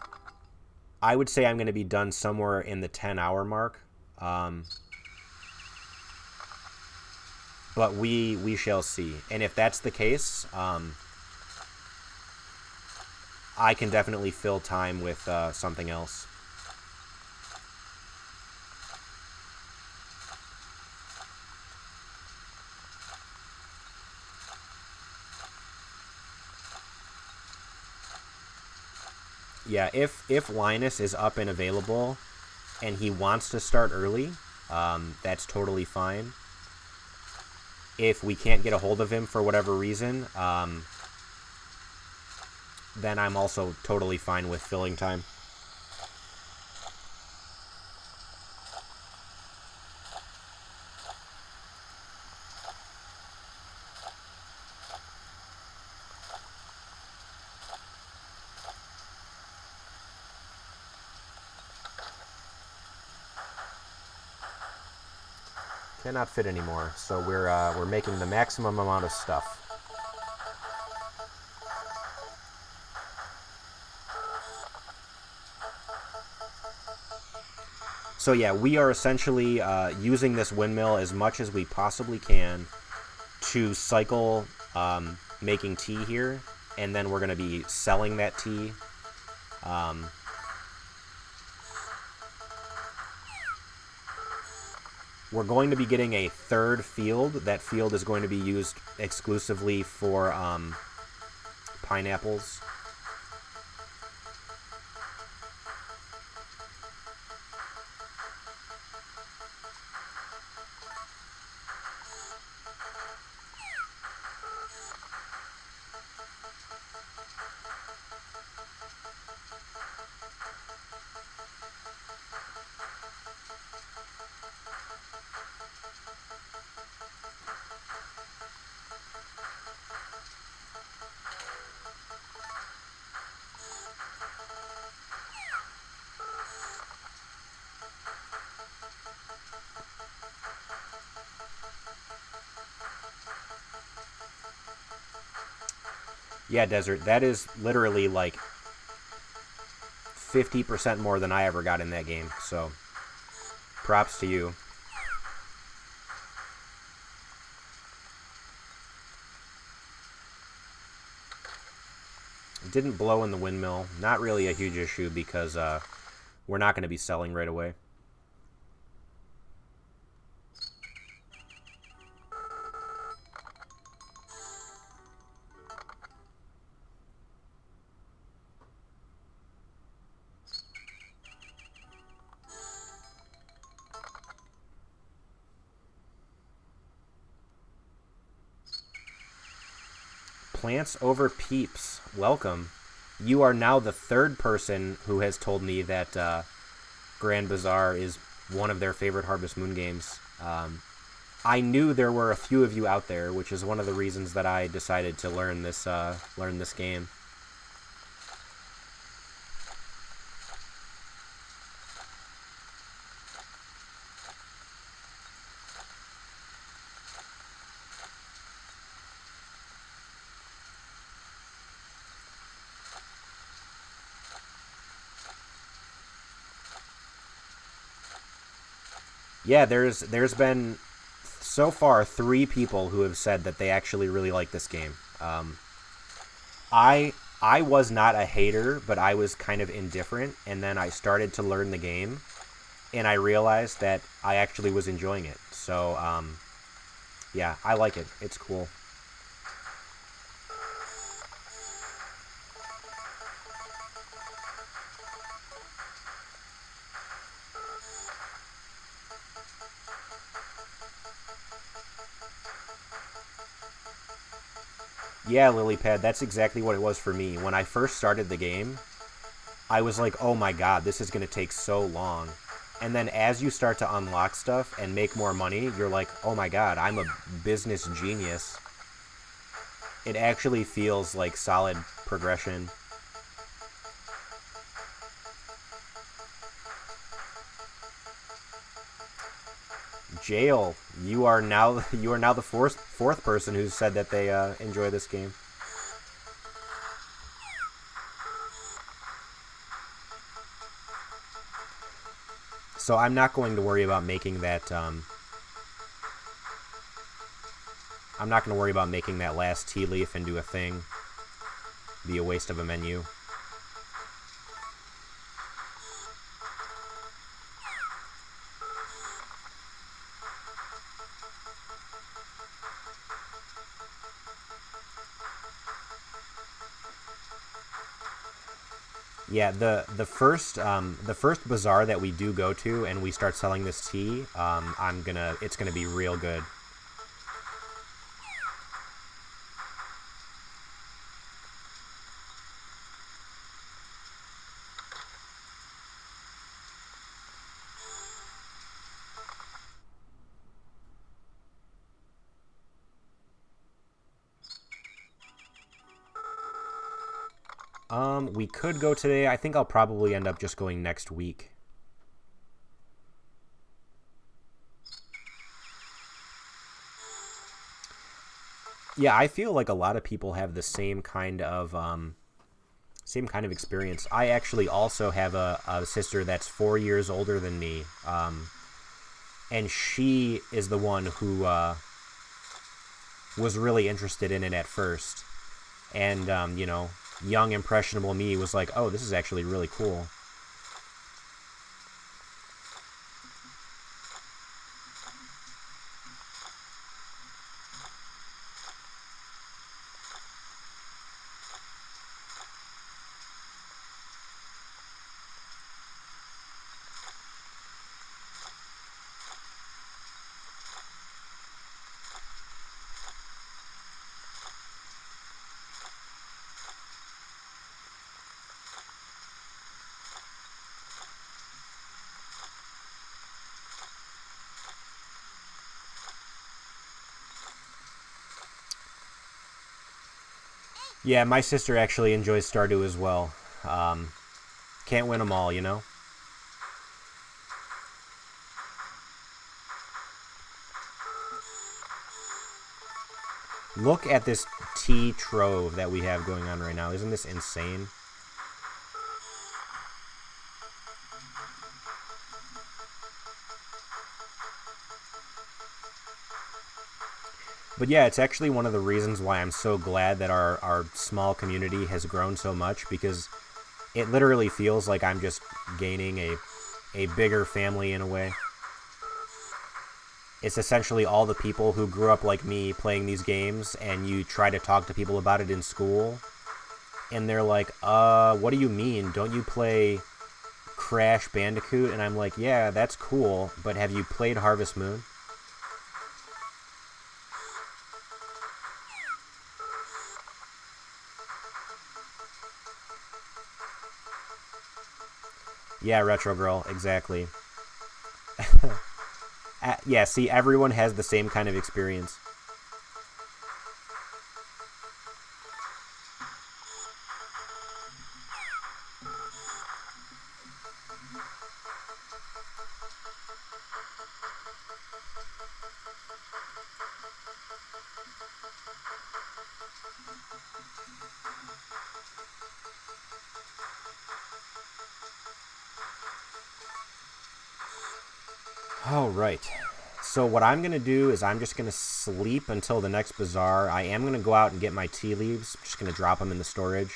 I would say I'm going to be done somewhere in the 10-hour mark. But we shall see. And if that's the case, I can definitely fill time with something else. Yeah, if Linus is up and available and he wants to start early, that's totally fine. If we can't get a hold of him for whatever reason, then I'm also totally fine with filling time. Cannot fit anymore, so we're making the maximum amount of stuff. So yeah, we are essentially using this windmill as much as we possibly can to cycle making tea here, and then we're going to be selling that tea. We're going to be getting a third field. That field is going to be used exclusively for pineapples. Yeah, Desert, that is literally like 50% more than I ever got in that game, so props to you. It didn't blow in the windmill. Not really a huge issue because we're not going to be selling right away. Plants over Peeps, welcome. You are now the third person who has told me that Grand Bazaar is one of their favorite Harvest Moon games. I knew there were a few of you out there, which is one of the reasons that I decided to learn this game. Yeah, there's been so far 3 people who have said that they actually really like this game. I was not a hater, but I was kind of indifferent, and then I started to learn the game, and I realized that I actually was enjoying it. So yeah, I like it. It's cool. Yeah, Lilypad, that's exactly what it was for me. When I first started the game, I was like, oh my god, this is going to take so long. And then as you start to unlock stuff and make more money, you're like, oh my god, I'm a business genius. It actually feels like solid progression. Jail, you are now the fourth person who said that they enjoy this game. So I'm not going to worry about making that. I'm not going to worry about making that last tea leaf into a thing. Be a waste of a menu. Yeah, the first bazaar that we do go to and we start selling this tea, it's gonna be real good. We could go today. I think I'll probably end up just going next week. Yeah, I feel like a lot of people have the same kind of experience. I actually also have a sister that's 4 years older than me, and she is the one who was really interested in it at first, and you know, young impressionable me was like, oh, this is actually really cool. Yeah, my sister actually enjoys Stardew as well. Can't win them all, you know? Look at this tea trove that we have going on right now. Isn't this insane? But yeah, it's actually one of the reasons why I'm so glad that our small community has grown so much, because it literally feels like I'm just gaining a bigger family in a way. It's essentially all the people who grew up like me playing these games, and you try to talk to people about it in school, and they're like, what do you mean? Don't you play Crash Bandicoot? And I'm like, yeah, that's cool, but have you played Harvest Moon? Yeah, Retro Girl, exactly. Yeah, see, everyone has the same kind of experience. All right. So what I'm going to do is I'm just going to sleep until the next bazaar. I am going to go out and get my tea leaves. I'm just going to drop them in the storage.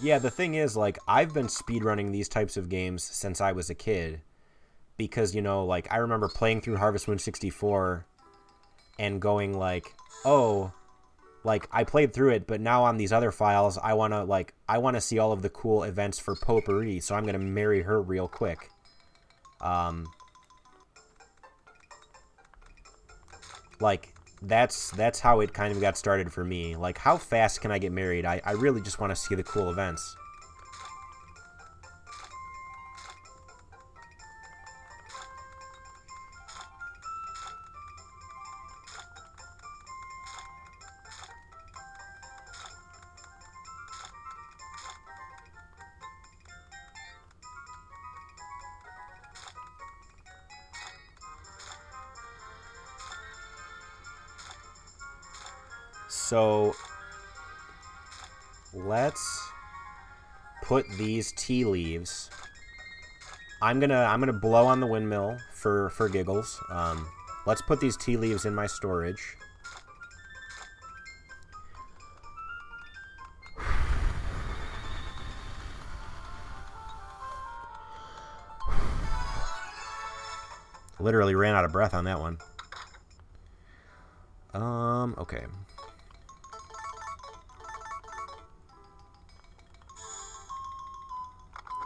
Yeah, the thing is, like, I've been speedrunning these types of games since I was a kid. Because, you know, like, I remember playing through Harvest Moon 64 and going like, oh, like, I played through it, but now on these other files, I want to see all of the cool events for Potpourri, so I'm going to marry her real quick. Like, that's how it kind of got started for me. Like, how fast can I get married? I really just want to see the cool events. So let's put these tea leaves. I'm gonna blow on the windmill for giggles. Let's put these tea leaves in my storage. Literally ran out of breath on that one. Okay.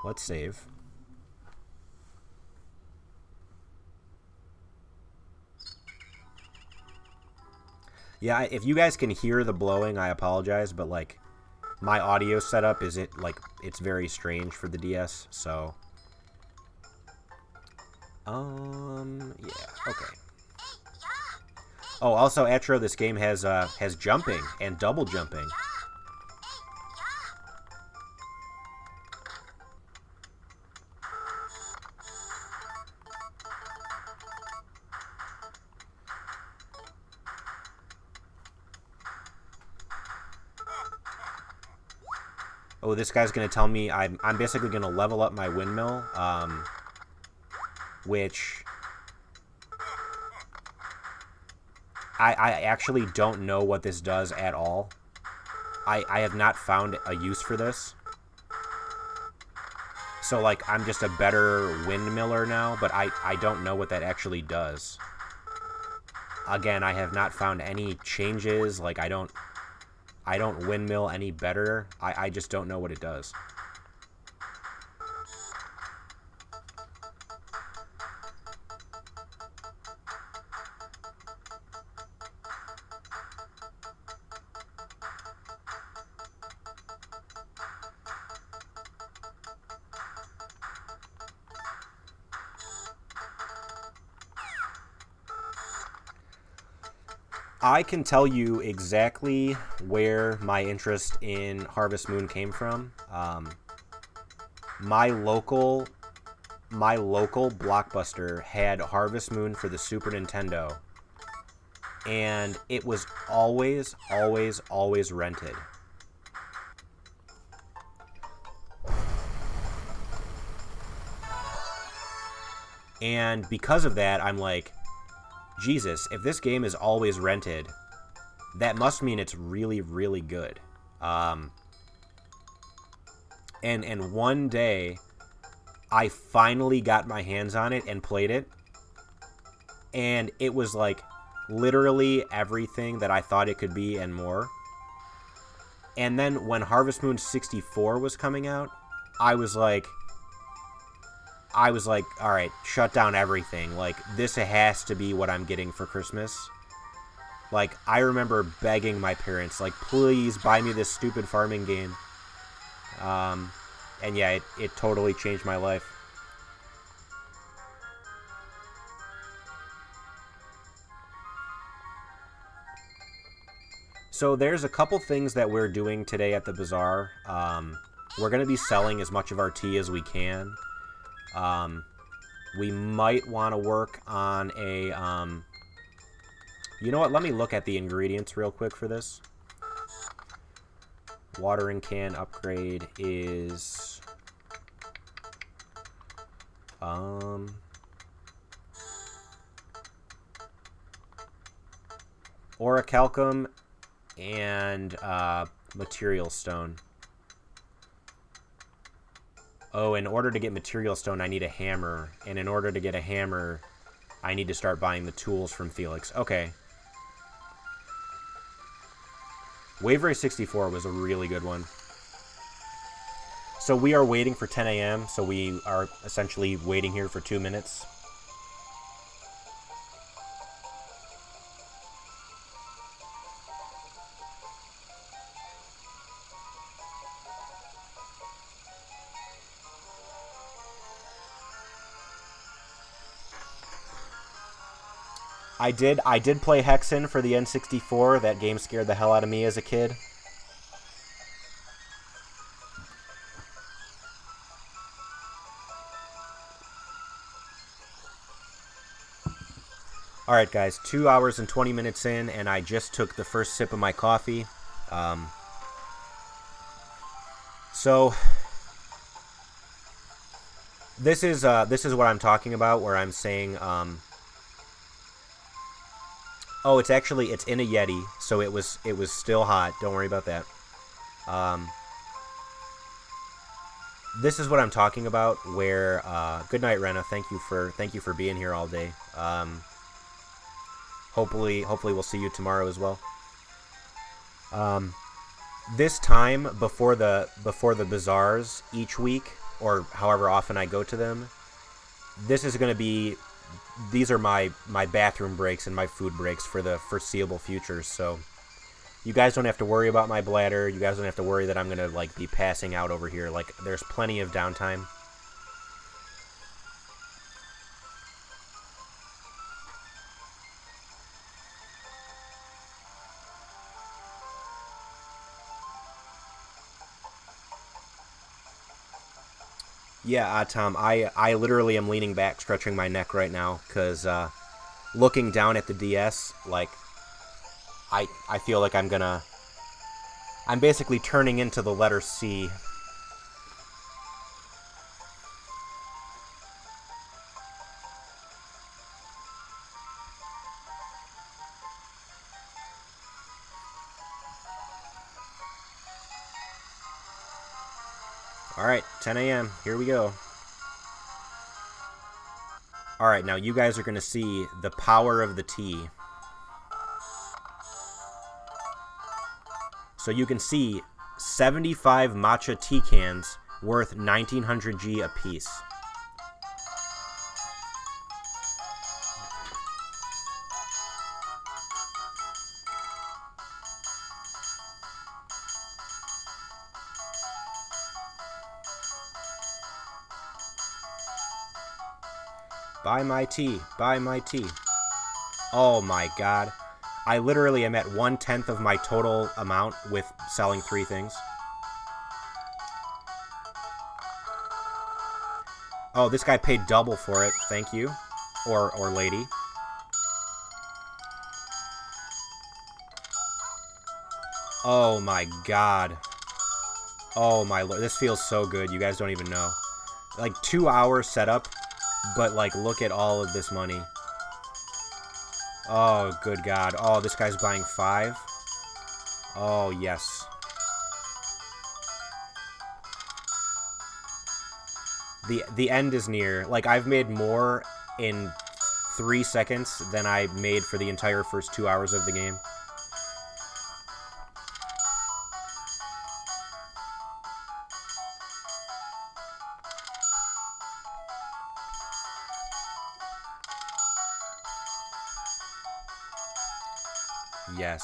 Let's save. Yeah, if you guys can hear the blowing, I apologize, but like my audio setup is it's very strange for the DS, so yeah, okay. Oh, also Atro, this game has jumping and double jumping. Oh, this guy's gonna tell me I'm basically gonna level up my windmill, which I actually don't know what this does at all. I have not found a use for this. So like I'm just a better windmiller now, but I don't know what that actually does. Again, I have not found any changes. Like I don't windmill any better. I just don't know what it does. I can tell you exactly where my interest in Harvest Moon came from. My local Blockbuster had Harvest Moon for the Super Nintendo, and it was always rented. And because of that, I'm like, Jesus, if this game is always rented, that must mean it's really, really good. And one day, I finally got my hands on it and played it, and it was like literally everything that I thought it could be and more. And then when Harvest Moon 64 was coming out, I was like, all right, shut down everything. Like, this has to be what I'm getting for Christmas. Like, I remember begging my parents, like, please buy me this stupid farming game. And yeah, it totally changed my life. So there's a couple things that we're doing today at the Bazaar. We're going to be selling as much of our tea as we can. We might want to work on a, you know what, let me look at the ingredients real quick for this. Watering can upgrade is, orichalcum and, material stone. Oh, in order to get material stone, I need a hammer. And in order to get a hammer, I need to start buying the tools from Felix. Okay. Wave Race 64 was a really good one. So we are waiting for 10 a.m., so we are essentially waiting here for 2 minutes. I did play Hexen for the N64. That game scared the hell out of me as a kid. Alright guys, 2 hours and 20 minutes in, and I just took the first sip of my coffee. So this is what I'm talking about, where I'm saying, oh, it's in a Yeti, so it was still hot. Don't worry about that. This is what I'm talking about, where good night, Rena. Thank you for being here all day. Hopefully we'll see you tomorrow as well. This time before the bazaars each week, or however often I go to them, this is going to be, these are my bathroom breaks and my food breaks for the foreseeable future. So you guys don't have to worry about my bladder. You guys don't have to worry that I'm going to like be passing out over here. Like, there's plenty of downtime. Yeah, Tom, I literally am leaning back, stretching my neck right now, because looking down at the DS, like, I feel like I'm basically turning into the letter C. Alright, 10 a.m. Here we go. Alright, now you guys are going to see the power of the tea. So you can see 75 matcha tea cans worth 1900 G a piece. Buy my tea. Buy my tea. Oh my god. I literally am at 1/10 of my total amount with selling 3 things. Oh, this guy paid double for it. Thank you. Or lady. Oh my god. Oh my lord. This feels so good. You guys don't even know. Like 2 hours setup, but like look at all of this money. Oh, good god. Oh, this guy's buying 5. Oh, yes. The end is near. Like, I've made more in 3 seconds than I made for the entire first 2 hours of the game. Yes.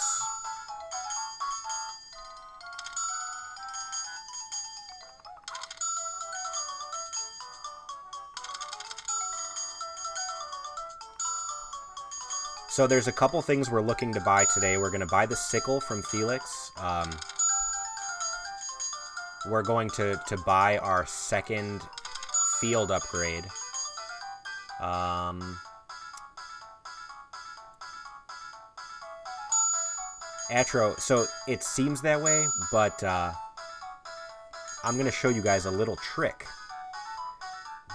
So there's a couple things we're looking to buy today. We're going to buy the sickle from Felix. We're going to buy our second field upgrade. Atro, so it seems that way, but I'm going to show you guys a little trick.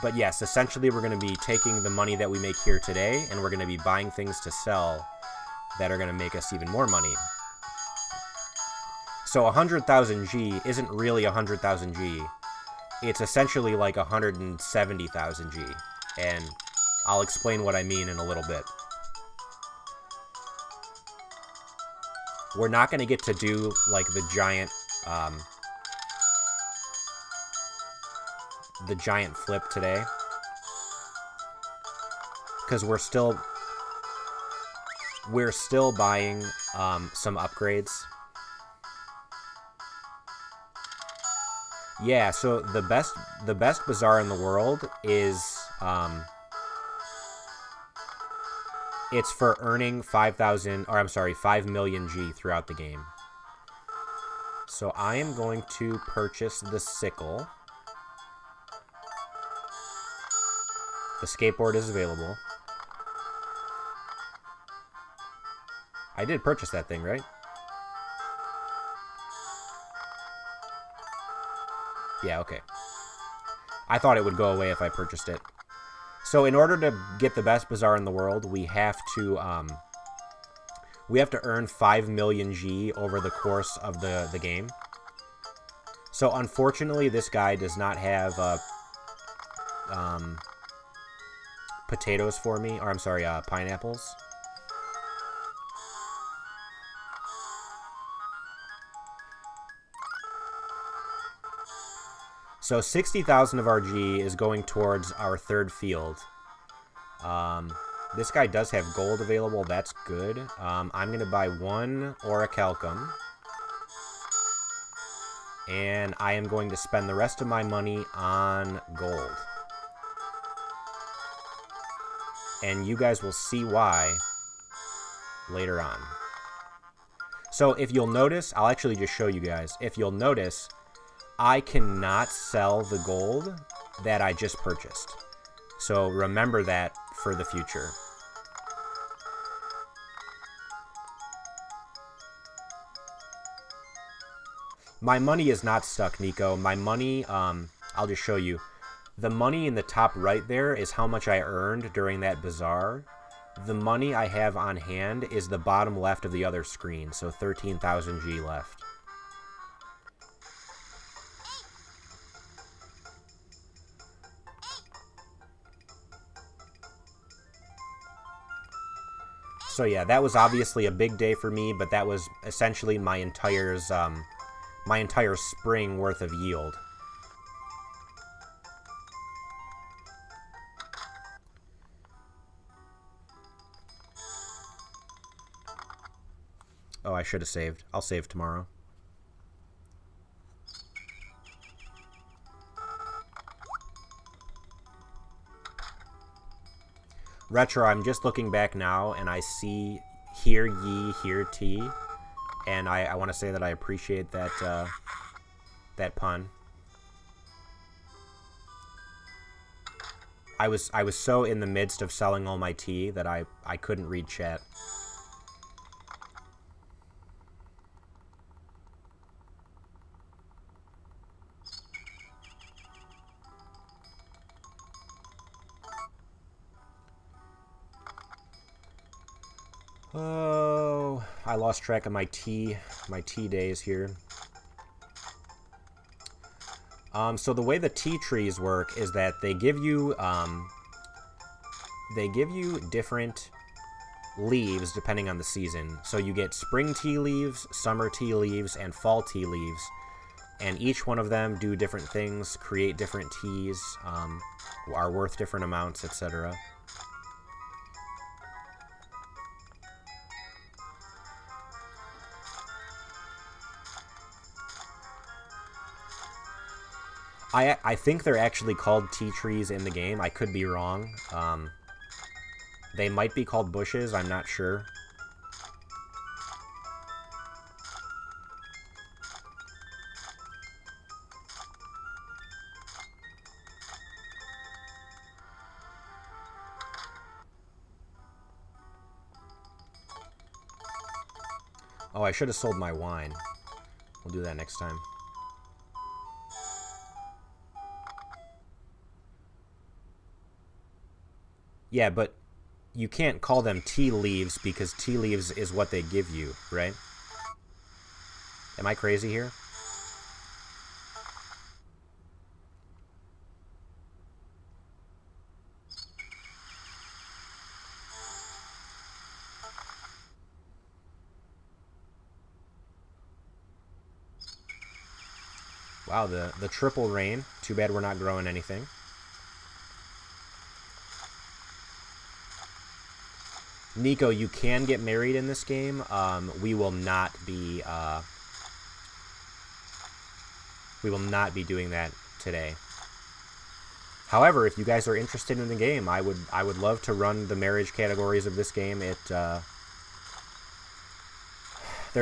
But yes, essentially we're going to be taking the money that we make here today, and we're going to be buying things to sell that are going to make us even more money. So 100,000 G isn't really 100,000 G. It's essentially like 170,000 G. And I'll explain what I mean in a little bit. We're not going to get to do like the giant flip today, because we're still buying some upgrades. Yeah, so the best bazaar in the world is It's for earning 5,000, or I'm sorry, 5 million G throughout the game. So I am going to purchase the sickle. The skateboard is available. I did purchase that thing, right? Yeah, okay. I thought it would go away if I purchased it. So in order to get the best Bazaar in the world, we have to earn 5 million G over the course of the game. So unfortunately, this guy does not have potatoes for me, or I'm sorry, pineapples. So 60,000 of our G is going towards our third field. This guy does have gold available. That's good. I'm going to buy one orichalcum. And I am going to spend the rest of my money on gold. And you guys will see why later on. So if you'll notice, I'll actually just show you guys. If you'll notice, I cannot sell the gold that I just purchased. So remember that for the future. My money is not stuck, Nico. My money, I'll just show you. The money in the top right there is how much I earned during that bazaar. The money I have on hand is the bottom left of the other screen, so 13,000 G left. So yeah, that was obviously a big day for me, but that was essentially my entire spring worth of yield. Oh, I should have saved. I'll save tomorrow. Retro, I'm just looking back now, and I see hear ye, hear tea, and I want to say that I appreciate that that pun. I was so in the midst of selling all my tea that I couldn't read chat. Oh, I lost track of my tea days here. So the way the tea trees work is that they give you different leaves depending on the season. So you get spring tea leaves, summer tea leaves, and fall tea leaves, and each one of them do different things, create different teas, are worth different amounts, etc. I think they're actually called tea trees in the game. I could be wrong. They might be called bushes. I'm not sure. Oh, I should have sold my wine. We'll do that next time. Yeah, but you can't call them tea leaves because tea leaves is what they give you, right? Am I crazy here? Wow, the triple rain. Too bad we're not growing anything. Nico, you can get married in this game. We will not be doing that today. However, if you guys are interested in the game, I would love to run the marriage categories of this game. They're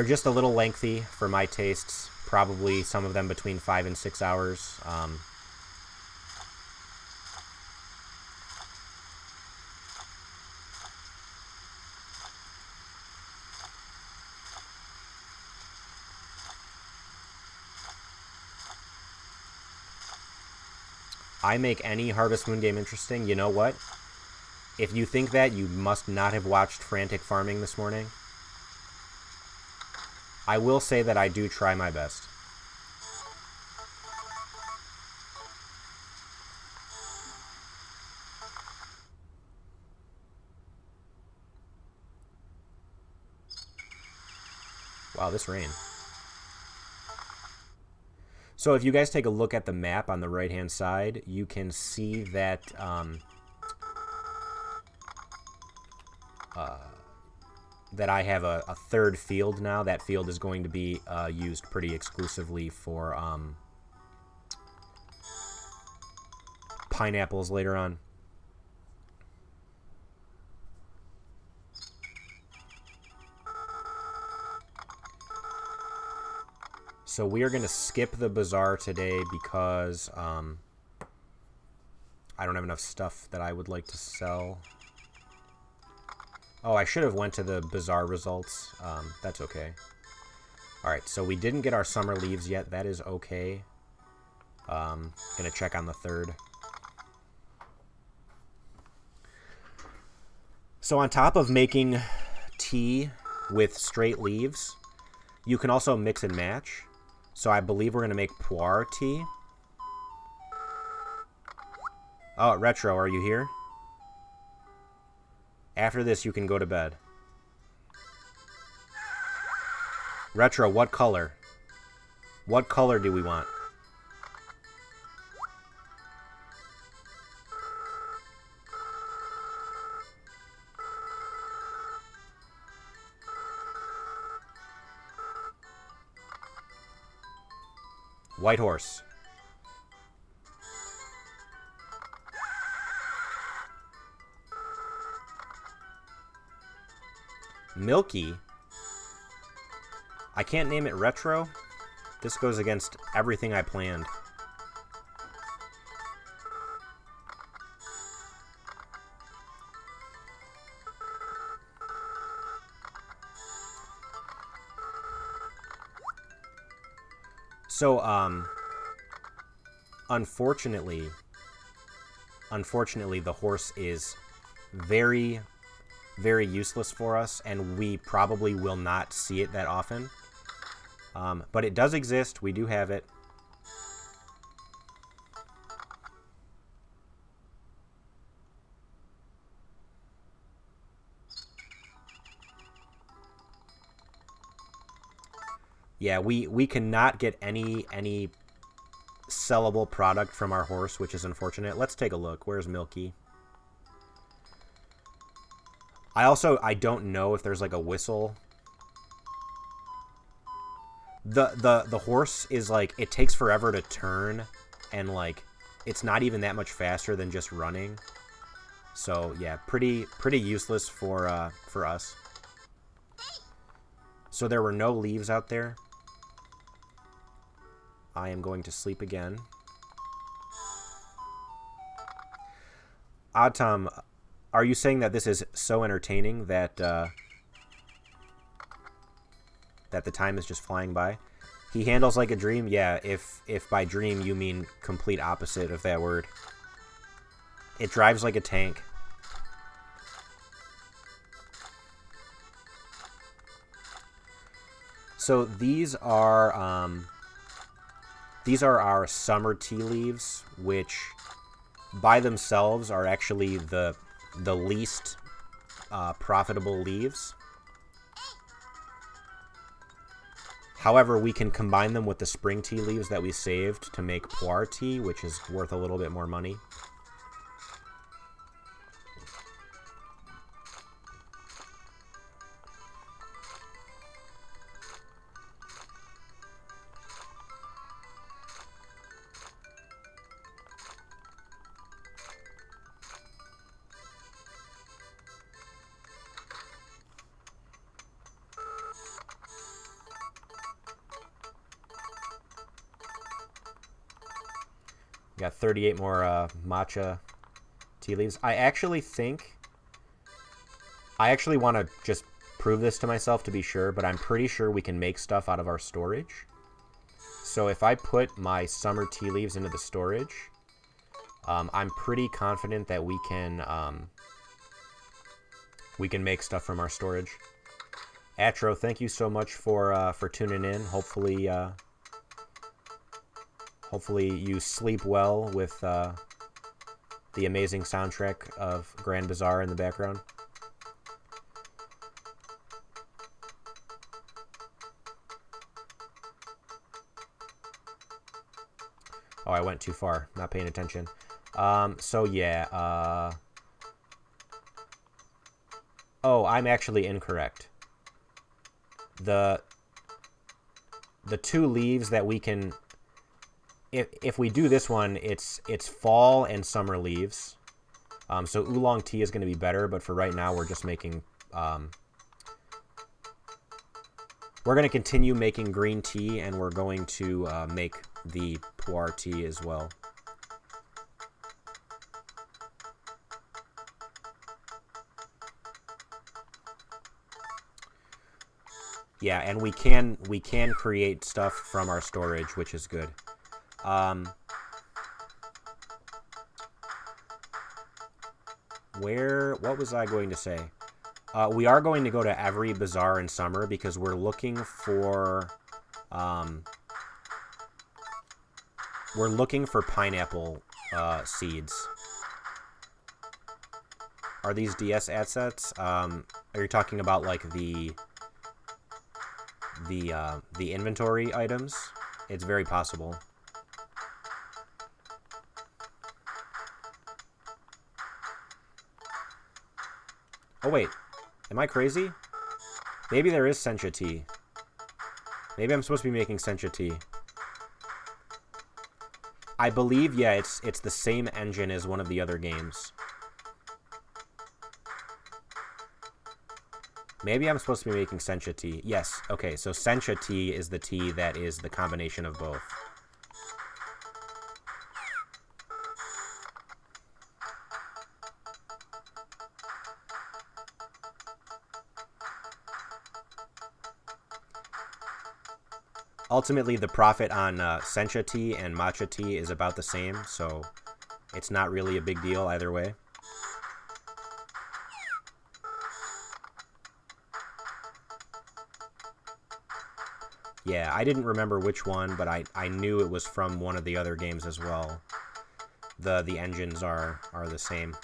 just a little lengthy for my tastes. Probably some of them between 5 and 6 hours. I make any Harvest Moon game interesting. You know what? If you think that, you must not have watched Frantic Farming this morning. I will say that I do try my best. Wow, this rain. So if you guys take a look at the map on the right-hand side, you can see that that I have a third field now. That field is going to be used pretty exclusively for pineapples later on. So we are going to skip the bazaar today because I don't have enough stuff that I would like to sell. Oh, I should have went to the bazaar results. That's okay. Alright, so we didn't get our summer leaves yet. That is okay. Gonna check on the third. So on top of making tea with straight leaves, you can also mix and match. So I believe we're going to make pu'er tea. Oh, Retro, are you here? After this, you can go to bed. Retro, what color? What color do we want? White horse. Milky? I can't name it Retro. This goes against everything I planned. So, unfortunately, the horse is very, very useless for us, and we probably will not see it that often. But it does exist. We do have it. Yeah, we cannot get any sellable product from our horse, which is unfortunate. Let's take a look. Where's Milky? I don't know if there's like a whistle. The horse is like, it takes forever to turn, and like it's not even that much faster than just running. So yeah, pretty useless for us. So there were no leaves out there. I am going to sleep again. Tom, are you saying that this is so entertaining that that the time is just flying by? He handles like a dream? Yeah, if by dream you mean complete opposite of that word. It drives like a tank. So these are our summer tea leaves, which by themselves are actually the least profitable leaves. However, we can combine them with the spring tea leaves that we saved to make pu'er tea, which is worth a little bit more money. Got 38 more matcha tea leaves. I actually want to just prove this to myself to be sure, but I'm pretty sure we can make stuff out of our storage. So if I put my summer tea leaves into the storage, I'm pretty confident that we can make stuff from our storage. Atro, thank you so much for tuning in. Hopefully you sleep well with the amazing soundtrack of Grand Bazaar in the background. Oh, I went too far. Not paying attention. So yeah. Oh, I'm actually incorrect. The two leaves that we can... If we do this one, it's fall and summer leaves. So oolong tea is going to be better, but for right now, we're just making... we're going to continue making green tea, and we're going to make the pu'er tea as well. Yeah, and we can create stuff from our storage, which is good. What was I going to say? We are going to go to every bazaar in summer because we're looking for pineapple seeds. Are these DS assets? Are you talking about like the inventory items? It's very possible. Oh wait, am I crazy? Maybe there is sencha tea. Maybe I'm supposed to be making sencha tea. I believe, yeah, it's the same engine as one of the other games. Maybe I'm supposed to be making sencha tea. Yes, okay, so sencha tea is the tea that is the combination of both. Ultimately, the profit on sencha tea and matcha tea is about the same, so it's not really a big deal either way. Yeah, I didn't remember which one, but I knew it was from one of the other games as well. The engines are the same.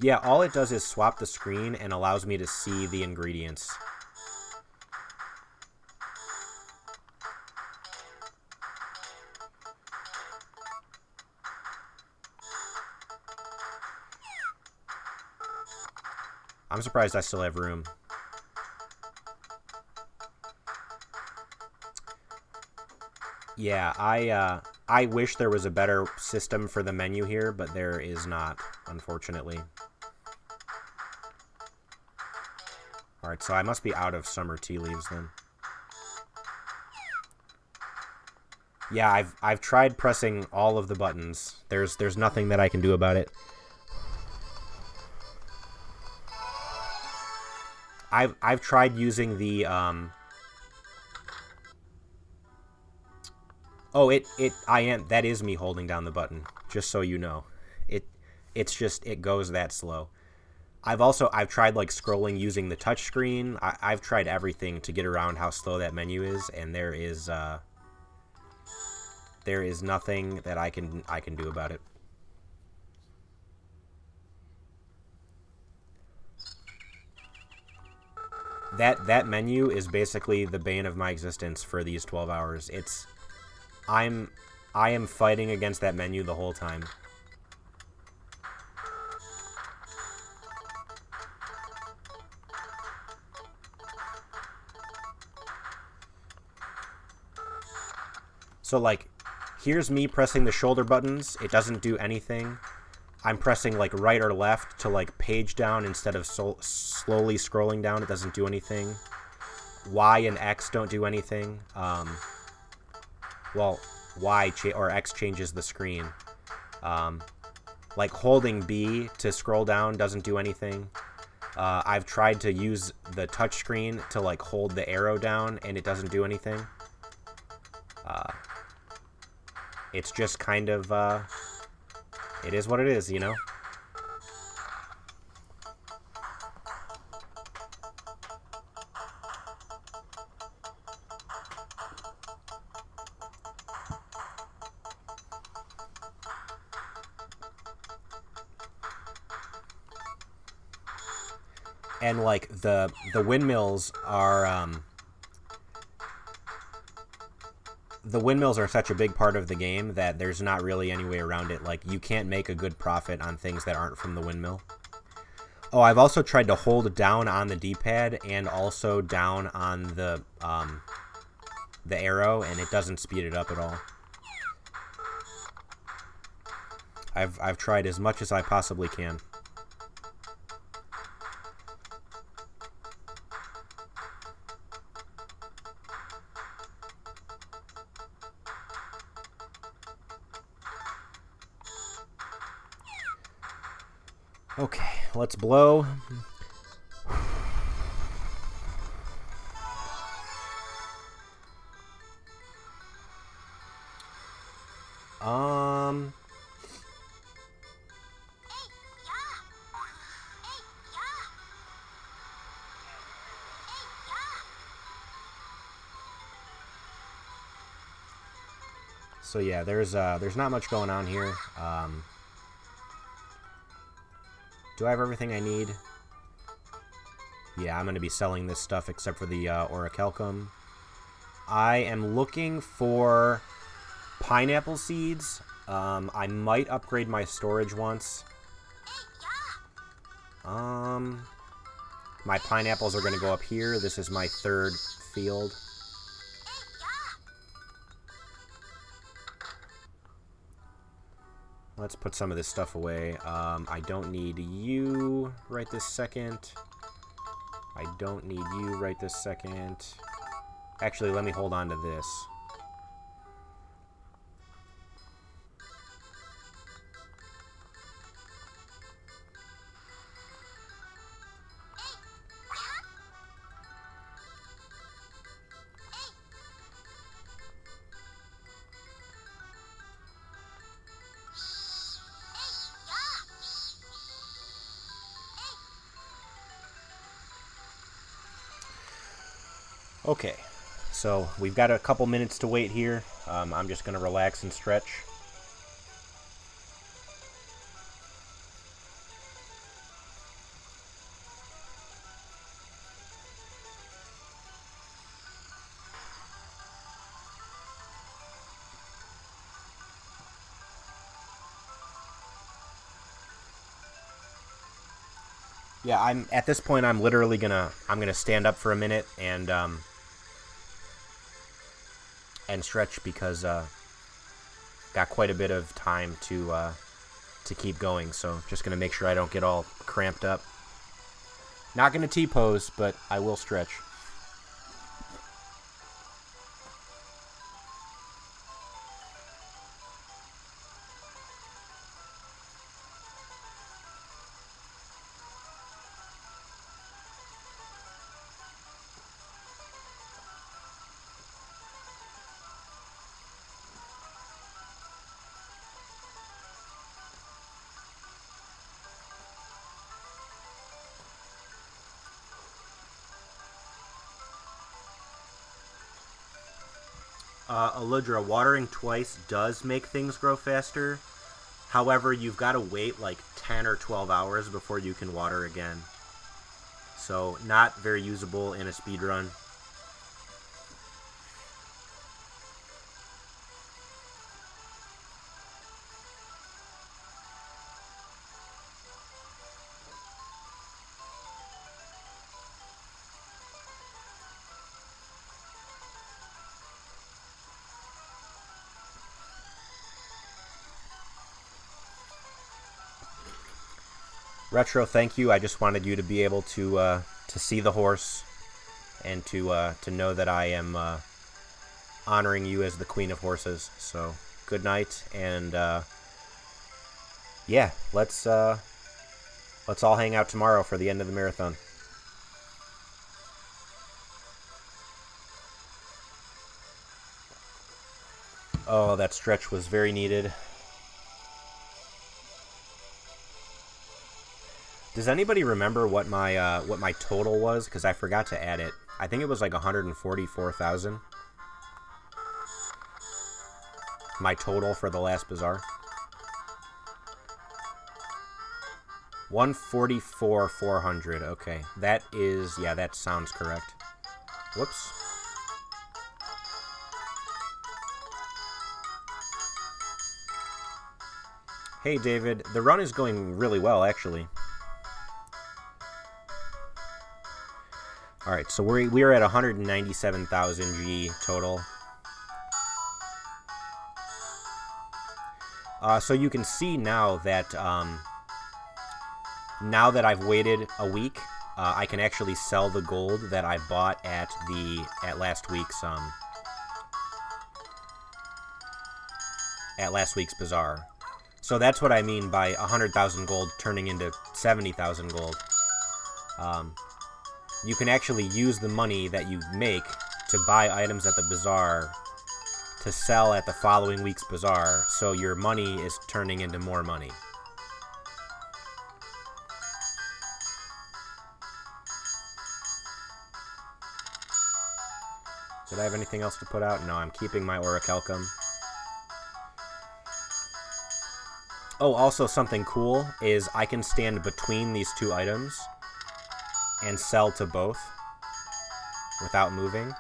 Yeah, all it does is swap the screen and allows me to see the ingredients. I'm surprised I still have room. Yeah, I wish there was a better system for the menu here, but there is not, unfortunately. Alright, so I must be out of summer tea leaves then. Yeah, I've tried pressing all of the buttons. There's nothing that I can do about it. I've tried using the Oh, that is me holding down the button, just so you know. It goes that slow. I've tried like scrolling using the touch screen. I've tried everything to get around how slow that menu is, and there is nothing that I can do about it. That menu is basically the bane of my existence for these 12 hours. I am fighting against that menu the whole time. So, like, here's me pressing the shoulder buttons. It doesn't do anything. I'm pressing, like, right or left to, like, page down instead of slowly scrolling down. It doesn't do anything. Y and X don't do anything. Well, or X changes the screen. Like holding B to scroll down doesn't do anything. I've tried to use the touchscreen to like hold the arrow down, and it doesn't do anything. It's just kind of, it is what it is, you know? And like the windmills are such a big part of the game that there's not really any way around it. Like you can't make a good profit on things that aren't from the windmill. Oh, I've also tried to hold down on the D-pad and also down on the arrow, and it doesn't speed it up at all. I've tried as much as I possibly can. Okay, let's blow. So yeah, there's not much going on here. Do I have everything I need? Yeah, I'm going to be selling this stuff except for the orichalcum. I am looking for pineapple seeds. I might upgrade my storage once. My pineapples are going to go up here. This is my third field. Let's put some of this stuff away. I don't need you right this second. I don't need you right this second. Actually, let me hold on to this. Okay, so we've got a couple minutes to wait here. I'm just going to relax and stretch. Yeah, I'm at this point. I'm literally gonna stand up for a minute and stretch because got quite a bit of time to keep going. So just gonna make sure I don't get all cramped up. Not gonna T-pose, but I will stretch. Aludra, watering twice does make things grow faster. However, you've got to wait like 10 or 12 hours before you can water again. So, not very usable in a speedrun. Retro, thank you. I just wanted you to be able to see the horse. and to know that I am honoring you as the Queen of Horses. So good night, and yeah, let's all hang out tomorrow for the end of the marathon. Oh, that stretch was very needed. Does anybody remember what my total was? Because I forgot to add it. I think it was like 144,000. My total for the last Bazaar. 144,400. Okay, that is, yeah, that sounds correct. Whoops. Hey David, the run is going really well actually. All right, so we're at 197,000 G total. So you can see now that I've waited a week, I can actually sell the gold that I bought at last week's Bazaar. So that's what I mean by 100,000 gold turning into 70,000 gold. You can actually use the money that you make to buy items at the Bazaar to sell at the following week's Bazaar, so your money is turning into more money. Did I have anything else to put out? No, I'm keeping my orichalcum. Oh, also something cool is I can stand between these two items and sell to both without moving.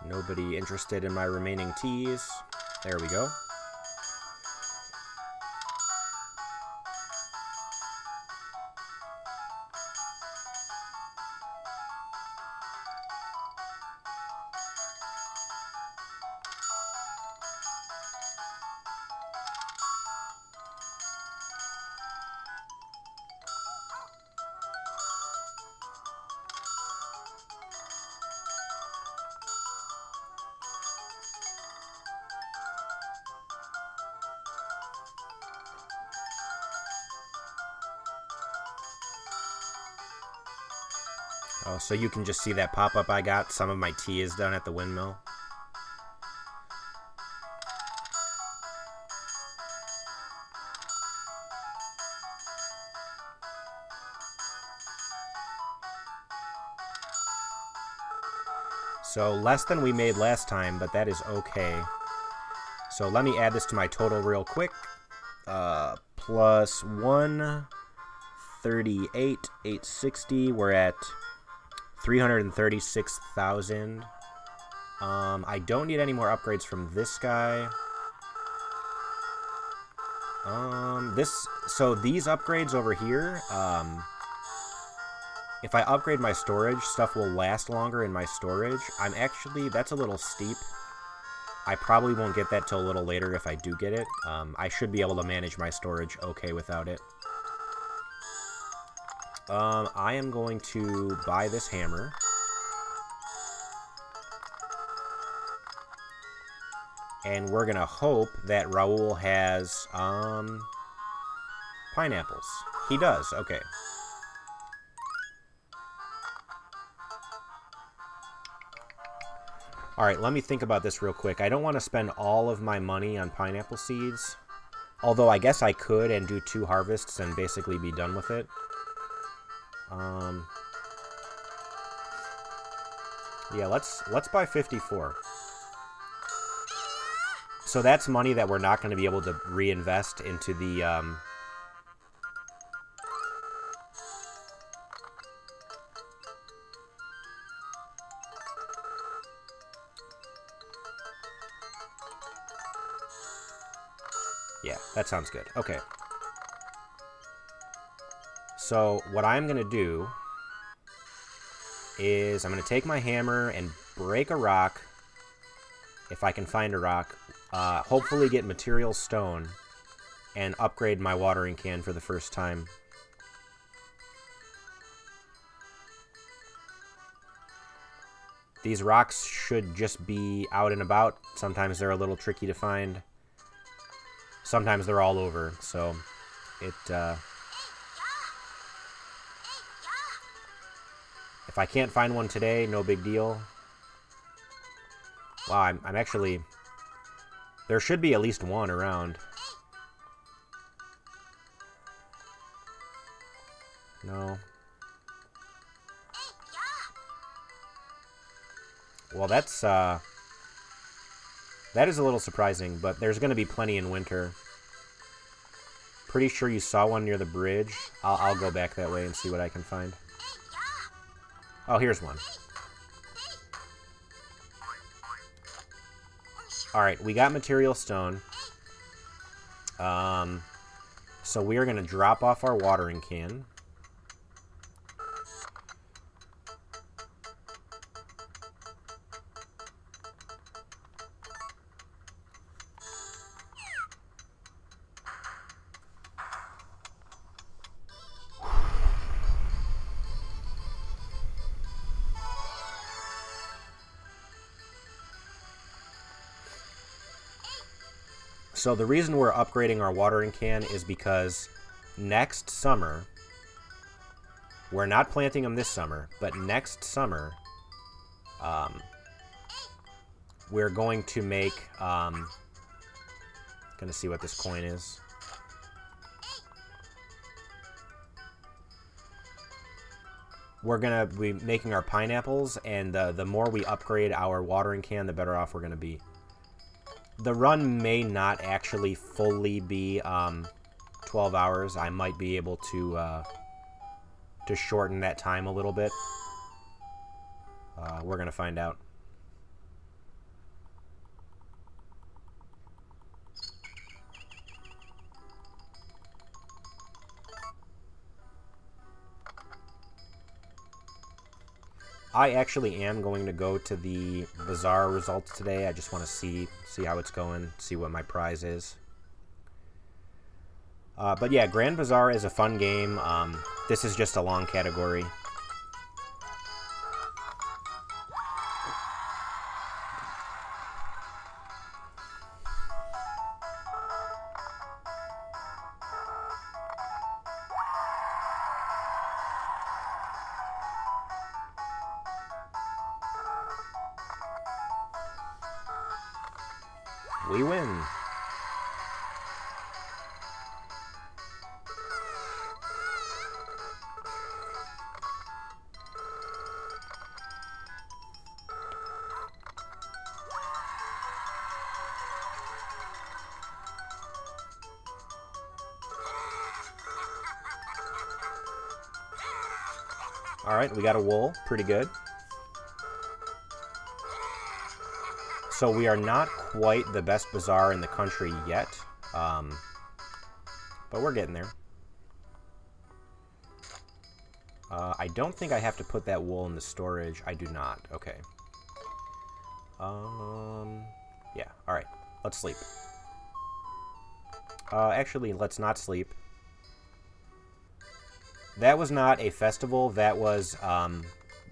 Nobody interested in my remaining teas. There we go. Oh, so you can just see that pop-up I got. Some of my tea is done at the windmill. So less than we made last time, but that is okay. So let me add this to my total real quick. Plus 138,860. We're at 336,000. I don't need any more upgrades from this guy. So these upgrades over here, if I upgrade my storage, stuff will last longer in my storage. That's a little steep. I probably won't get that till a little later if I do get it. I should be able to manage my storage okay without it. I am going to buy this hammer. And we're going to hope that Raul has pineapples. He does, okay. Alright, let me think about this real quick. I don't want to spend all of my money on pineapple seeds. Although I guess I could and do 2 harvests and basically be done with it. Yeah, let's buy 54. So that's money that we're not going to be able to reinvest into the Yeah, that sounds good. Okay. So what I'm going to do is I'm going to take my hammer and break a rock, if I can find a rock, hopefully get material stone, and upgrade my watering can for the first time. These rocks should just be out and about. Sometimes they're a little tricky to find. Sometimes they're all over, so it... if I can't find one today, no big deal. Wow, I'm actually... There should be at least one around. No. Well, that's, that is a little surprising, but there's going to be plenty in winter. Pretty sure you saw one near the bridge. I'll go back that way and see what I can find. Oh, here's one. Alright, we got material stone. So we are going to drop off our watering can. So the reason we're upgrading our watering can is because next summer, we're not planting them this summer, but next summer, we're going to make, gonna see what this coin is. We're gonna be making our pineapples, and the more we upgrade our watering can, the better off we're gonna be. The run may not actually fully be 12 hours. I might be able to shorten that time a little bit. We're going to find out. I actually am going to go to the Bazaar results today. I just want to see how it's going, see what my prize is. But yeah, Grand Bazaar is a fun game. This is just a long category. We win. Alright, we got a wool. Pretty good. So we are not quite the best bazaar in the country yet, but we're getting there. I don't think I have to put that wool in the storage. I do not. Okay. Yeah, alright. Let's sleep. Actually, let's not sleep. That was not a festival. That was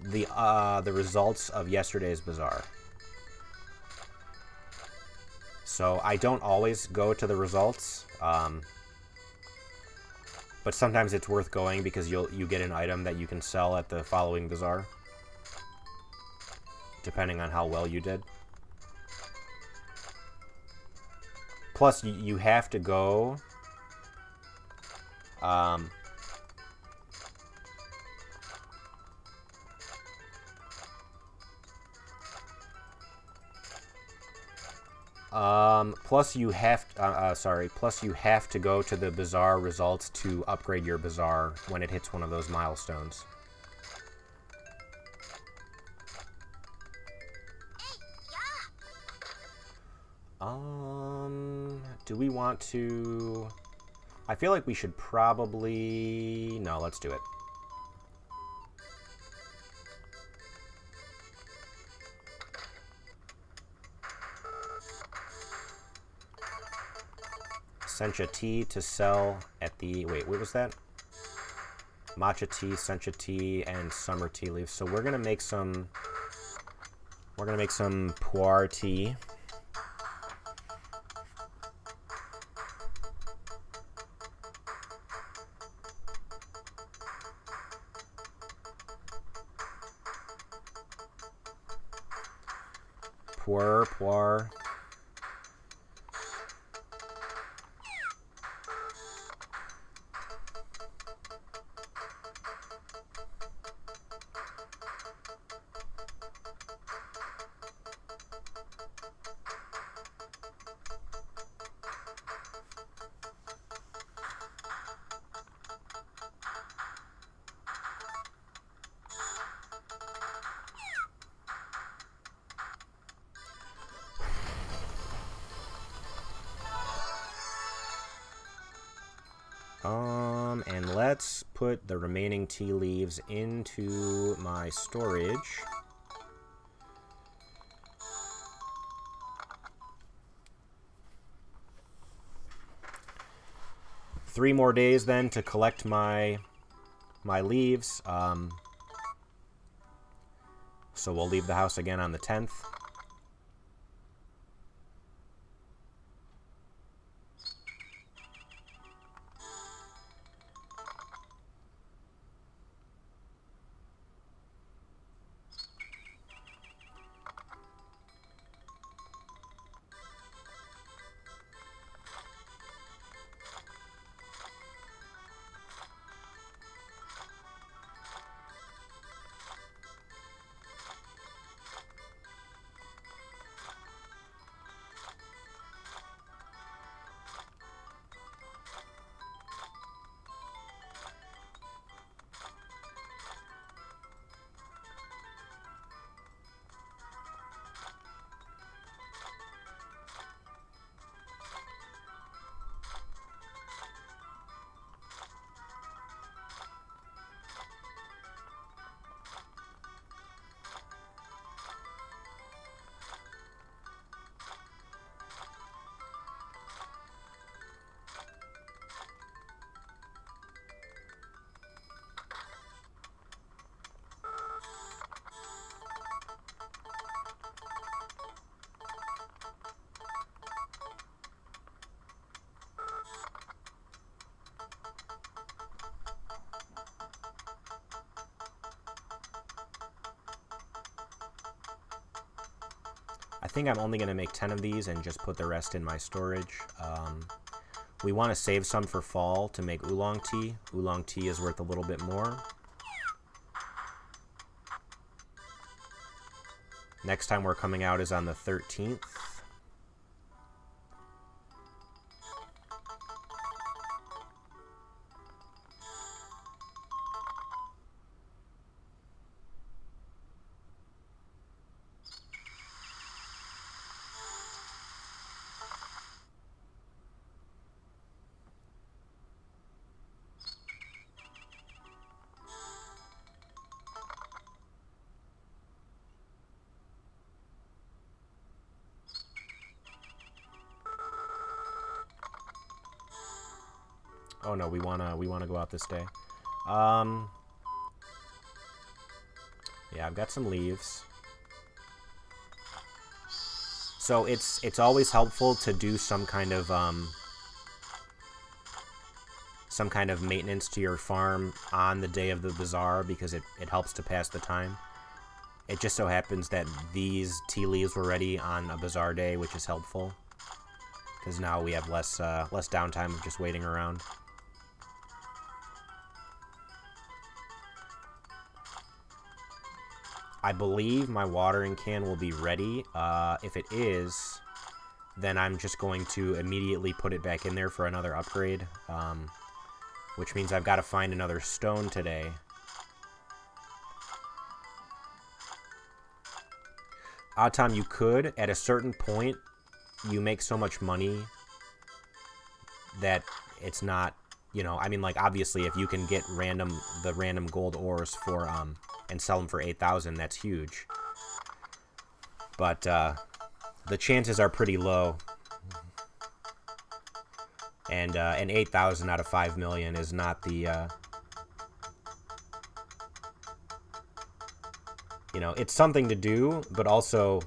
the results of yesterday's bazaar. So I don't always go to the results, but sometimes it's worth going because you get an item that you can sell at the following bazaar, depending on how well you did. Plus, you have to go. Plus you have to go to the bazaar results to upgrade your bazaar when it hits one of those milestones. Do we want to... I feel like we should probably... No, let's do it. Sencha tea to sell at the... Wait, what was that? Matcha tea, sencha tea, and summer tea leaves. So we're gonna make some... We're gonna make some pu'er tea. Pu'er. And let's put the remaining tea leaves into my storage. Three more days then to collect my leaves. So we'll leave the house again on the 10th. I think I'm only going to make 10 of these and just put the rest in my storage. We want to save some for fall to make oolong tea. Oolong tea is worth a little bit more. Next time we're coming out is on the 13th. Oh no, we wanna go out this day. Yeah, I've got some leaves. So it's always helpful to do some kind of maintenance to your farm on the day of the bazaar because it helps to pass the time. It just so happens that these tea leaves were ready on a bazaar day, which is helpful because now we have less downtime of just waiting around. I believe my watering can will be ready. If it is, then I'm just going to immediately put it back in there for another upgrade, which means I've got to find another stone today. Odd Tom, you could, at a certain point, you make so much money that it's not, you know, I mean, like, obviously, if you can get the random gold ores for, and sell them for 8,000, that's huge. But, the chances are pretty low. And, 8,000 out of 5 million is not the, you know, it's something to do, but also,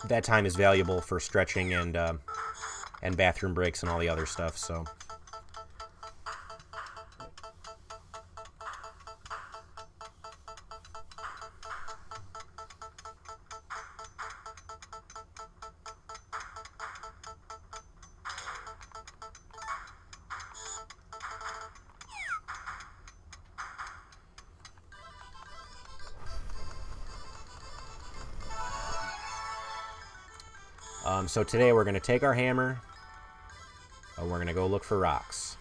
that time is valuable for stretching and bathroom breaks and all the other stuff, so. So today we're going to take our hammer, and we're going to go look for rocks.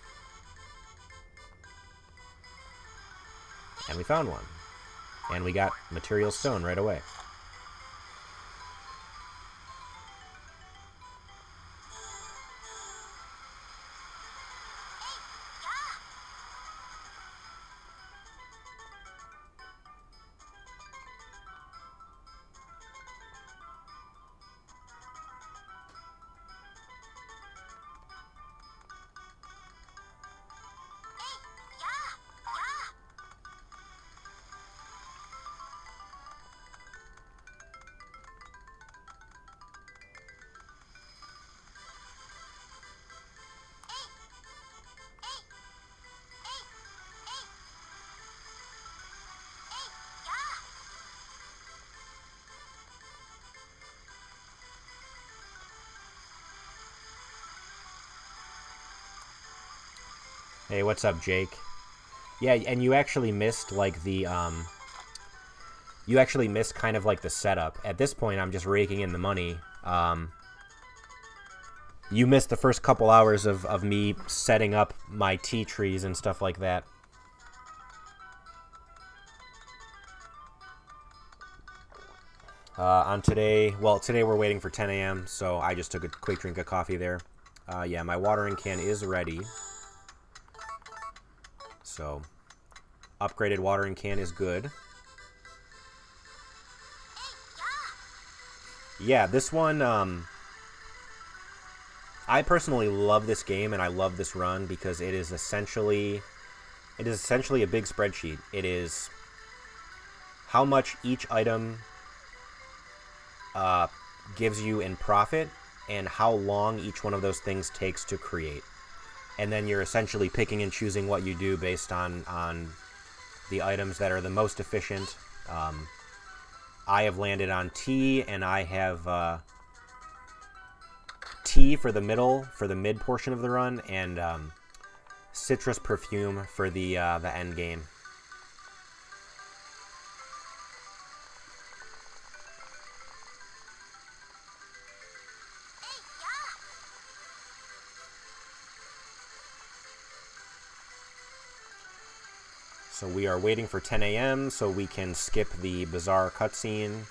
And we found one. And we got material stone right away. Hey, what's up, Jake? Yeah, and you actually missed, like, the, you actually missed kind of, like, the setup. At this point, I'm just raking in the money. You missed the first couple hours of me setting up my tea trees and stuff like that. On today, well, today we're waiting for 10 a.m., so I just took a quick drink of coffee there. Yeah, my watering can is ready. So, upgraded watering can is good. Yeah, this one, I personally love this game and I love this run because it is essentially a big spreadsheet. It is how much each item gives you in profit and how long each one of those things takes to create. And then you're essentially picking and choosing what you do based on the items that are the most efficient. I have landed on tea, and I have tea for the mid portion of the run, and citrus perfume for the end game. So we are waiting for 10 a.m. so we can skip the Bazaar cutscene.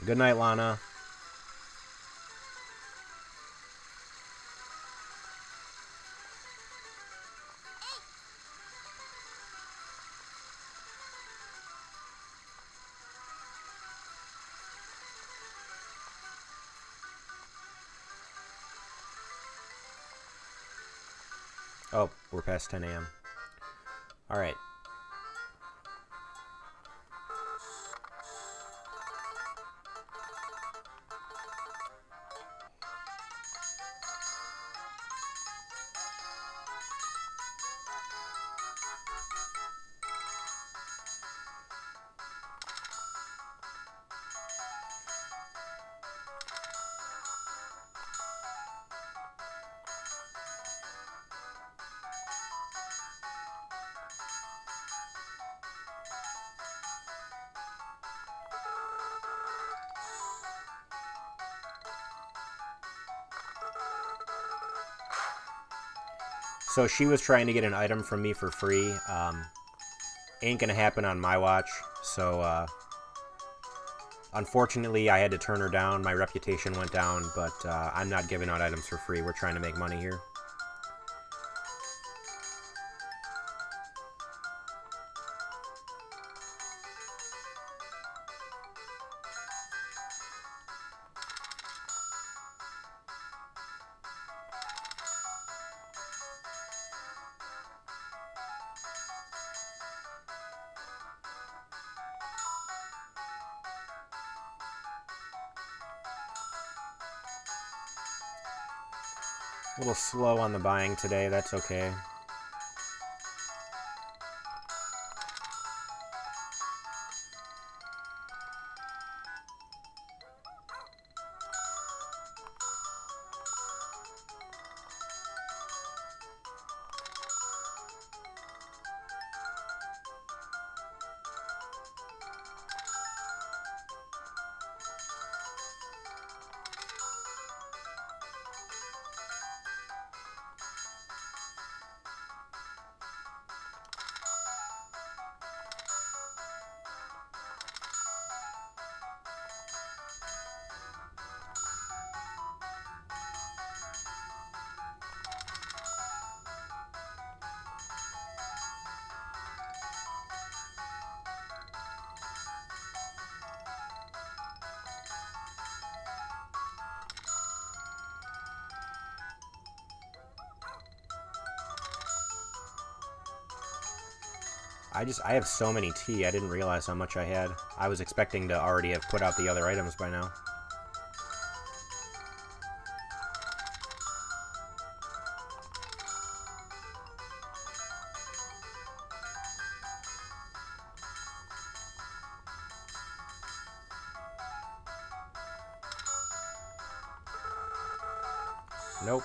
Good night, Lana. Oh, we're past 10 a.m. All right. So she was trying to get an item from me for free. Ain't gonna happen on my watch. So unfortunately, I had to turn her down. My reputation went down, but I'm not giving out items for free. We're trying to make money here. A little slow on the buying today, that's okay. I have so many tea, I didn't realize how much I had. I was expecting to already have put out the other items by now. Nope.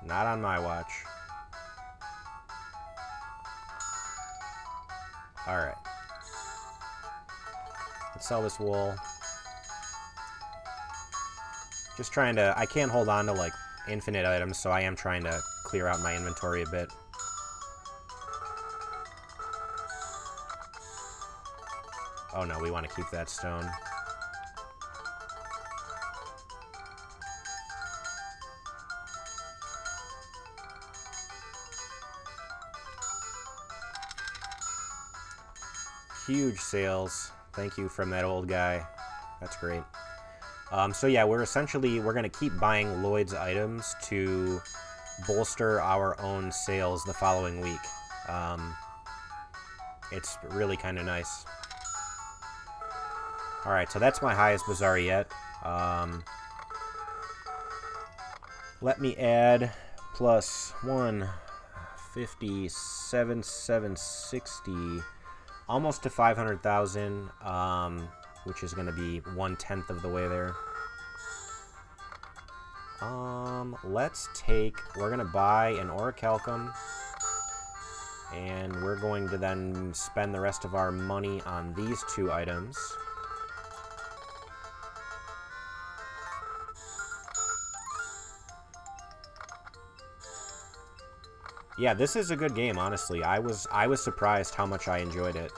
Not on my watch. Alright. Let's sell this wool. Just trying to... I can't hold on to, like, infinite items, so I am trying to clear out my inventory a bit. Oh no, we want to keep that stone. Huge sales. Thank you from that old guy. That's great. So yeah, we're going to keep buying Lloyd's items to bolster our own sales the following week. It's really kind of nice. Alright, so that's my highest bazaar yet. Let me add plus 157, 760, almost to 500,000, which is going to be 1/10 of the way there. We're going to buy an orichalcum, and we're going to then spend the rest of our money on these two items. Yeah, this is a good game, honestly. I was surprised how much I enjoyed it.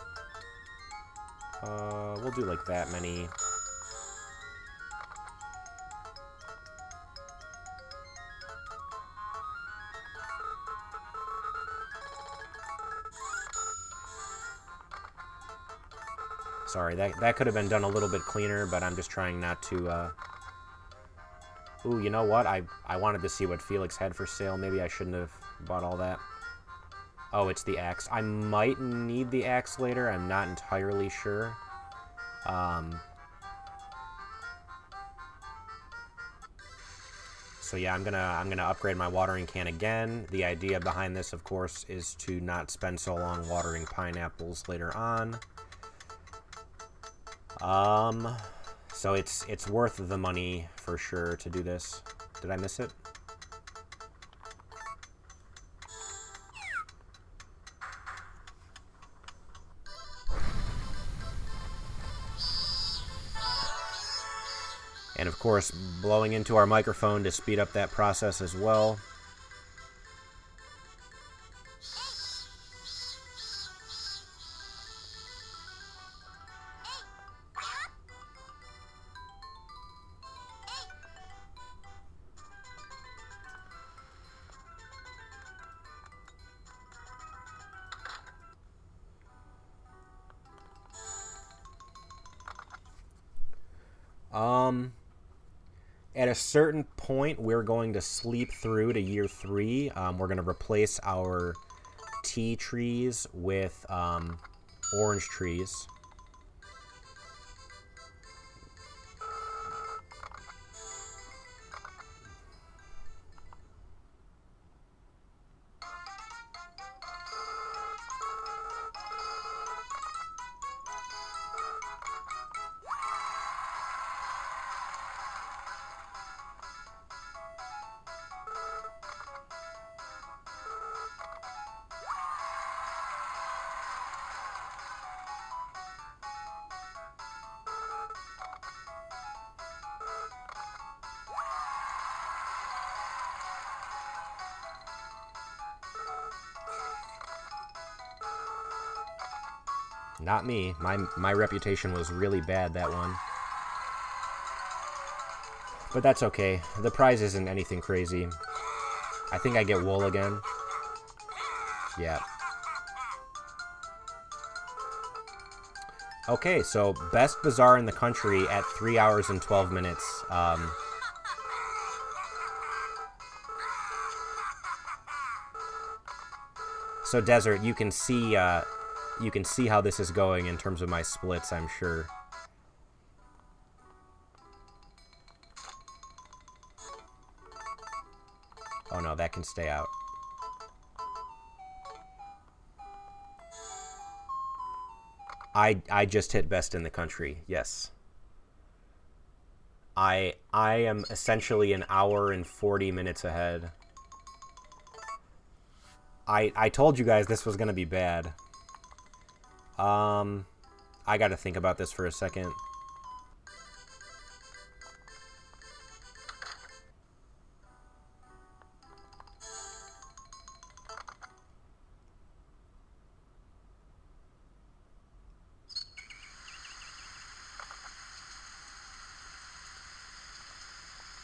We'll do like that many. Sorry, that could have been done a little bit cleaner, but I'm just trying not to, Ooh, you know what? I wanted to see what Felix had for sale. Maybe I shouldn't have bought all that. Oh, it's the axe. I might need the axe later. I'm not entirely sure. So yeah, I'm gonna upgrade my watering can again. The idea behind this, of course, is to not spend so long watering pineapples later on. So it's worth the money for sure to do this. Did I miss it? And of course, blowing into our microphone to speed up that process as well. At a certain point, we're going to sleep through to year 3. We're going to replace our tea trees with orange trees. Not me. My reputation was really bad that one. But that's okay. The prize isn't anything crazy. I think I get wool again. Yeah. Okay, so best bazaar in the country at 3 hours and 12 minutes. So Desert, you can see how this is going in terms of my splits, I'm sure. Oh no, that can stay out. I just hit best in the country, yes. I am essentially an hour and 40 minutes ahead. I told you guys this was gonna be bad. I gotta think about this for a second.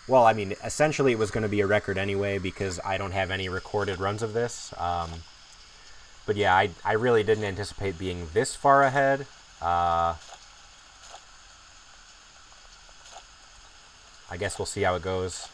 Well, I mean, essentially it was going to be a record anyway because I don't have any recorded runs of this. But yeah, I really didn't anticipate being this far ahead. I guess we'll see how it goes.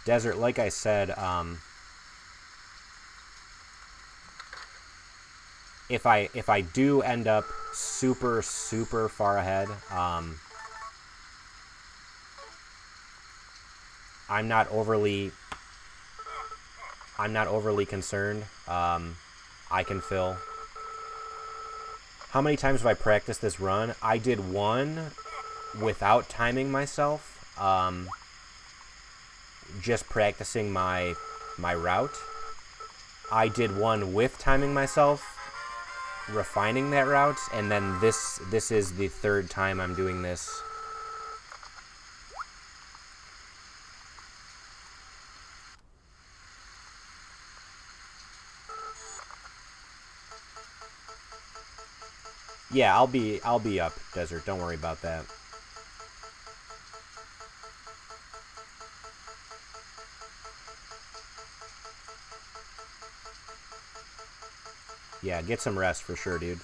Desert, like I said, if I do end up super far ahead, I'm not overly concerned. I can fill. How many times have I practiced this run? I did one without timing myself. Just practicing my route. I did one with timing myself, refining that route, and then this is the third time I'm doing this. Yeah, I'll be up, Desert. Don't worry about that. Yeah, get some rest for sure, dude.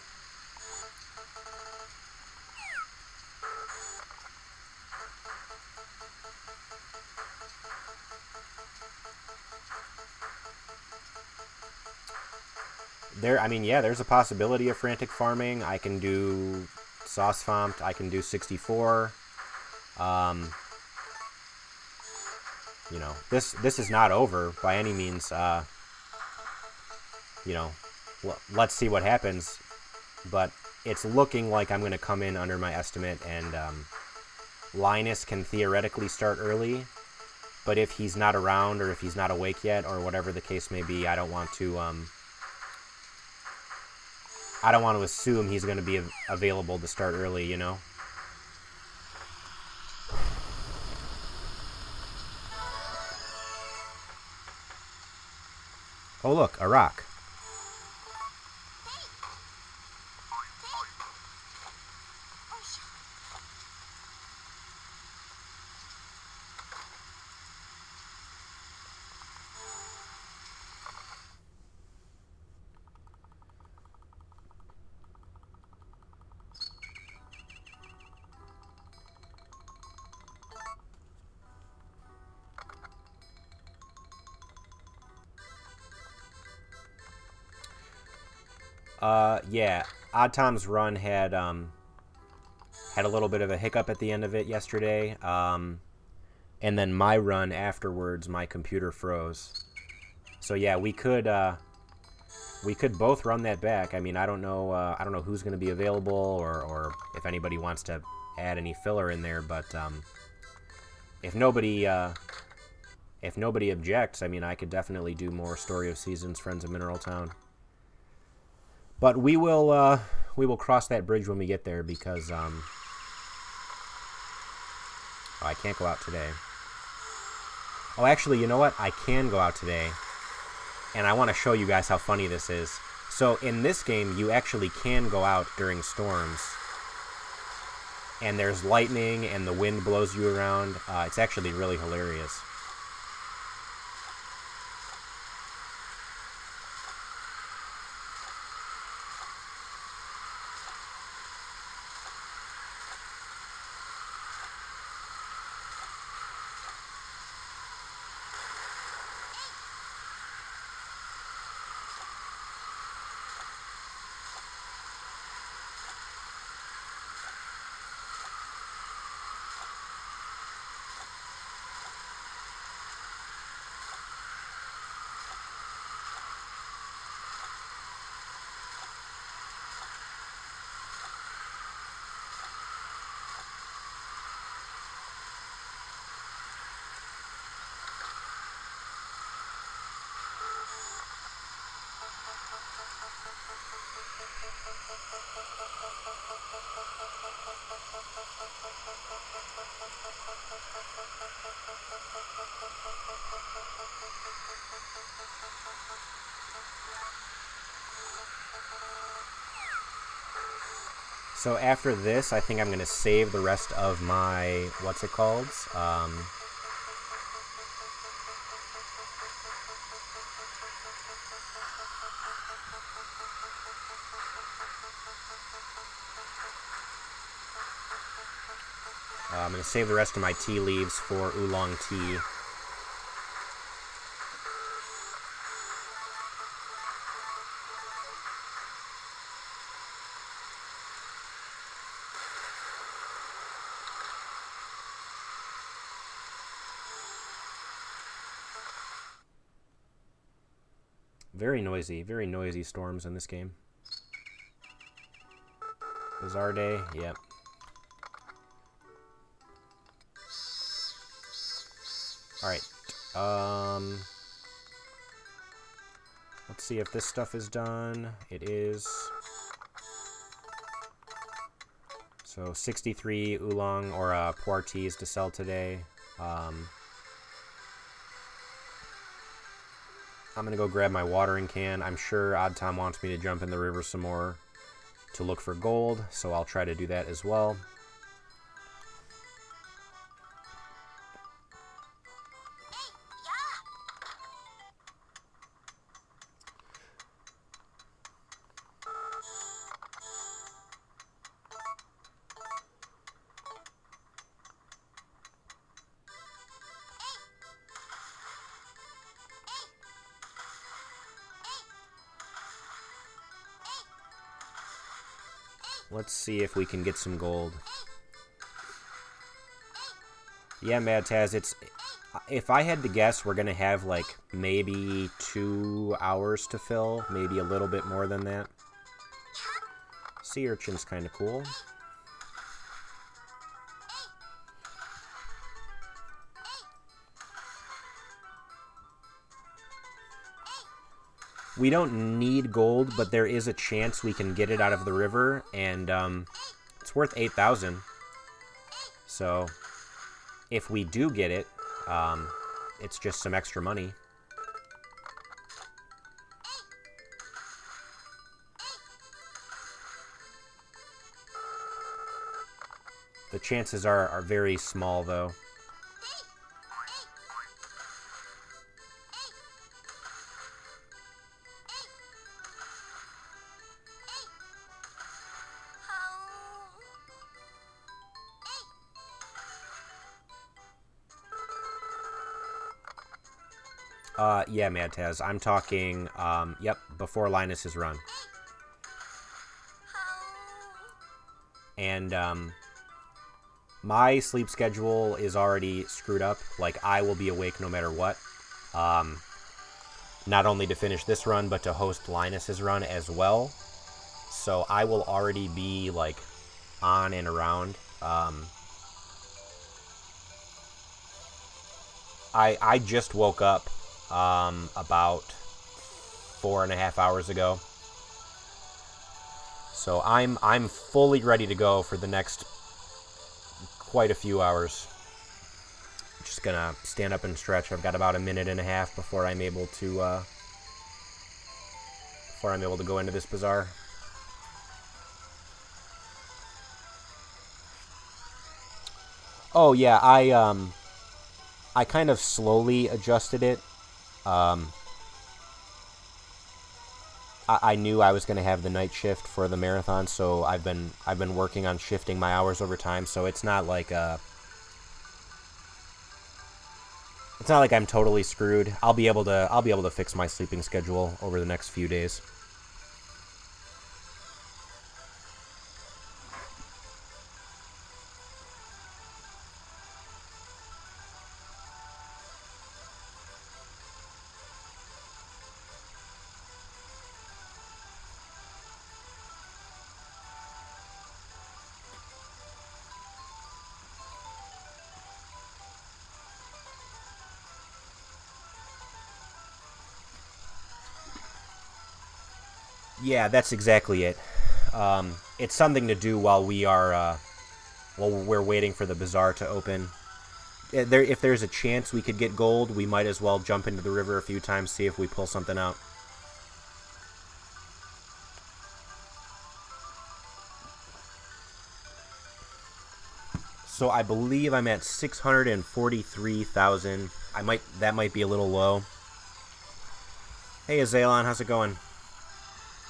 I mean, yeah, there's a possibility of frantic farming. I can do Sauce Fompt, I can do 64. You know, this is not over by any means. You know, let's see what happens. But it's looking like I'm going to come in under my estimate, and Linus can theoretically start early. But if he's not around, or if he's not awake yet, or whatever the case may be, I don't want to assume he's going to be available to start early, you know? Oh, look, a rock. Yeah, Odd Tom's run had a little bit of a hiccup at the end of it yesterday, and then my run afterwards, my computer froze. So yeah, we could both run that back. I mean, I don't know who's going to be available, or if anybody wants to add any filler in there, but if nobody objects, I mean, I could definitely do more Story of Seasons, Friends of Mineral Town. But we will cross that bridge when we get there, because oh, I can't go out today. Oh, actually, you know what? I can go out today, and I want to show you guys how funny this is. So in this game, you actually can go out during storms, and there's lightning, and the wind blows you around. It's actually really hilarious. So after this, I think I'm going to save the rest of my, what's it called? I'm going to save the rest of my tea leaves for oolong tea. Very noisy storms in this game. Bazaar day, yep. Alright, let's see if this stuff is done. It is. So 63 oolong or pu'er teas to sell today. I'm going to go grab my watering can. I'm sure Odd Tom wants me to jump in the river some more to look for gold, so I'll try to do that as well. Let's see if we can get some gold. Yeah, Mad Taz, it's... If I had to guess, we're going to have, like, maybe 2 hours to fill. Maybe a little bit more than that. Sea urchin's kind of cool. We don't need gold, but there is a chance we can get it out of the river, and it's worth 8,000. So, if we do get it, it's just some extra money. The chances are very small, though. Yeah, Mad Taz. I'm talking, yep, before Linus's run. And, my sleep schedule is already screwed up. Like, I will be awake no matter what. Not only to finish this run, but to host Linus's run as well. So I will already be, like, on and around. I just woke up about 4.5 hours ago. So I'm fully ready to go for the next quite a few hours. Just gonna stand up and stretch. I've got about 1.5 minutes before I'm able to go into this bazaar. Oh yeah, I kind of slowly adjusted it. I knew I was going to have the night shift for the marathon, so I've been working on shifting my hours over time. So it's not like I'm totally screwed. I'll be able to fix my sleeping schedule over the next few days. Yeah, that's exactly it. It's something to do while we're waiting for the bazaar to open. If there's a chance we could get gold, we might as well jump into the river a few times, see if we pull something out. So I believe I'm at 643,000. That might be a little low. Hey Azalon, how's it going?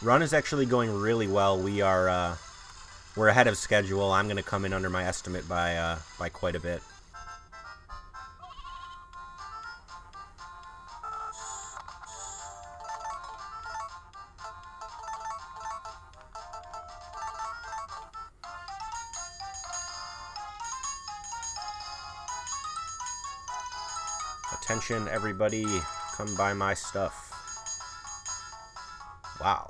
Run is actually going really well. We're ahead of schedule. I'm going to come in under my estimate by quite a bit. Attention, everybody, come buy my stuff. Wow.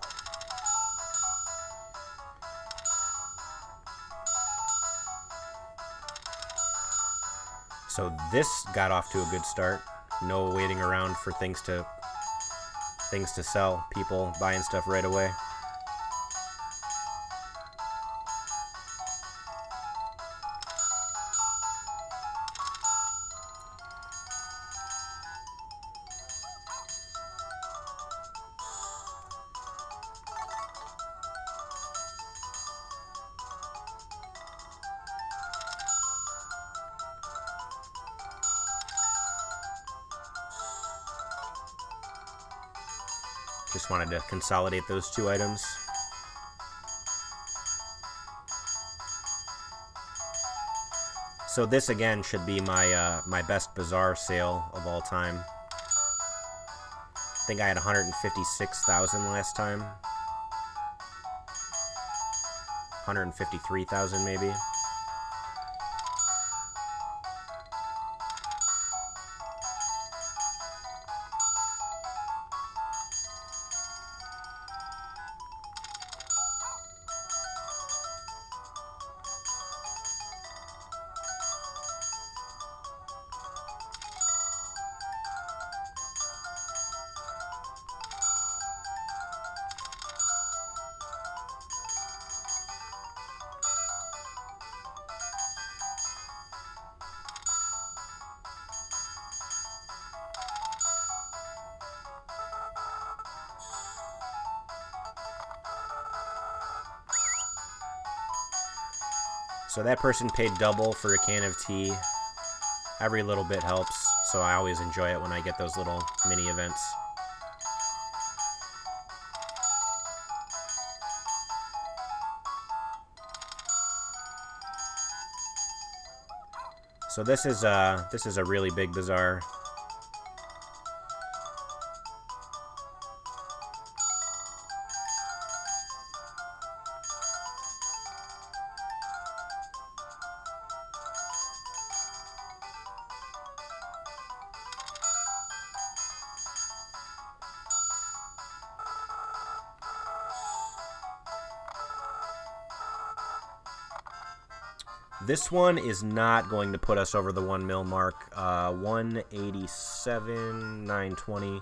So this got off to a good start. No waiting around for things to sell. People buying stuff right away. Just wanted to consolidate those two items. So this again should be my my best bazaar sale of all time. I think I had 156,000 last time. 153,000 maybe. So that person paid double for a can of tea. Every little bit helps, so I always enjoy it when I get those little mini events. So this is a really big bazaar. This one is not going to put us over the 1 mil mark. 187,920.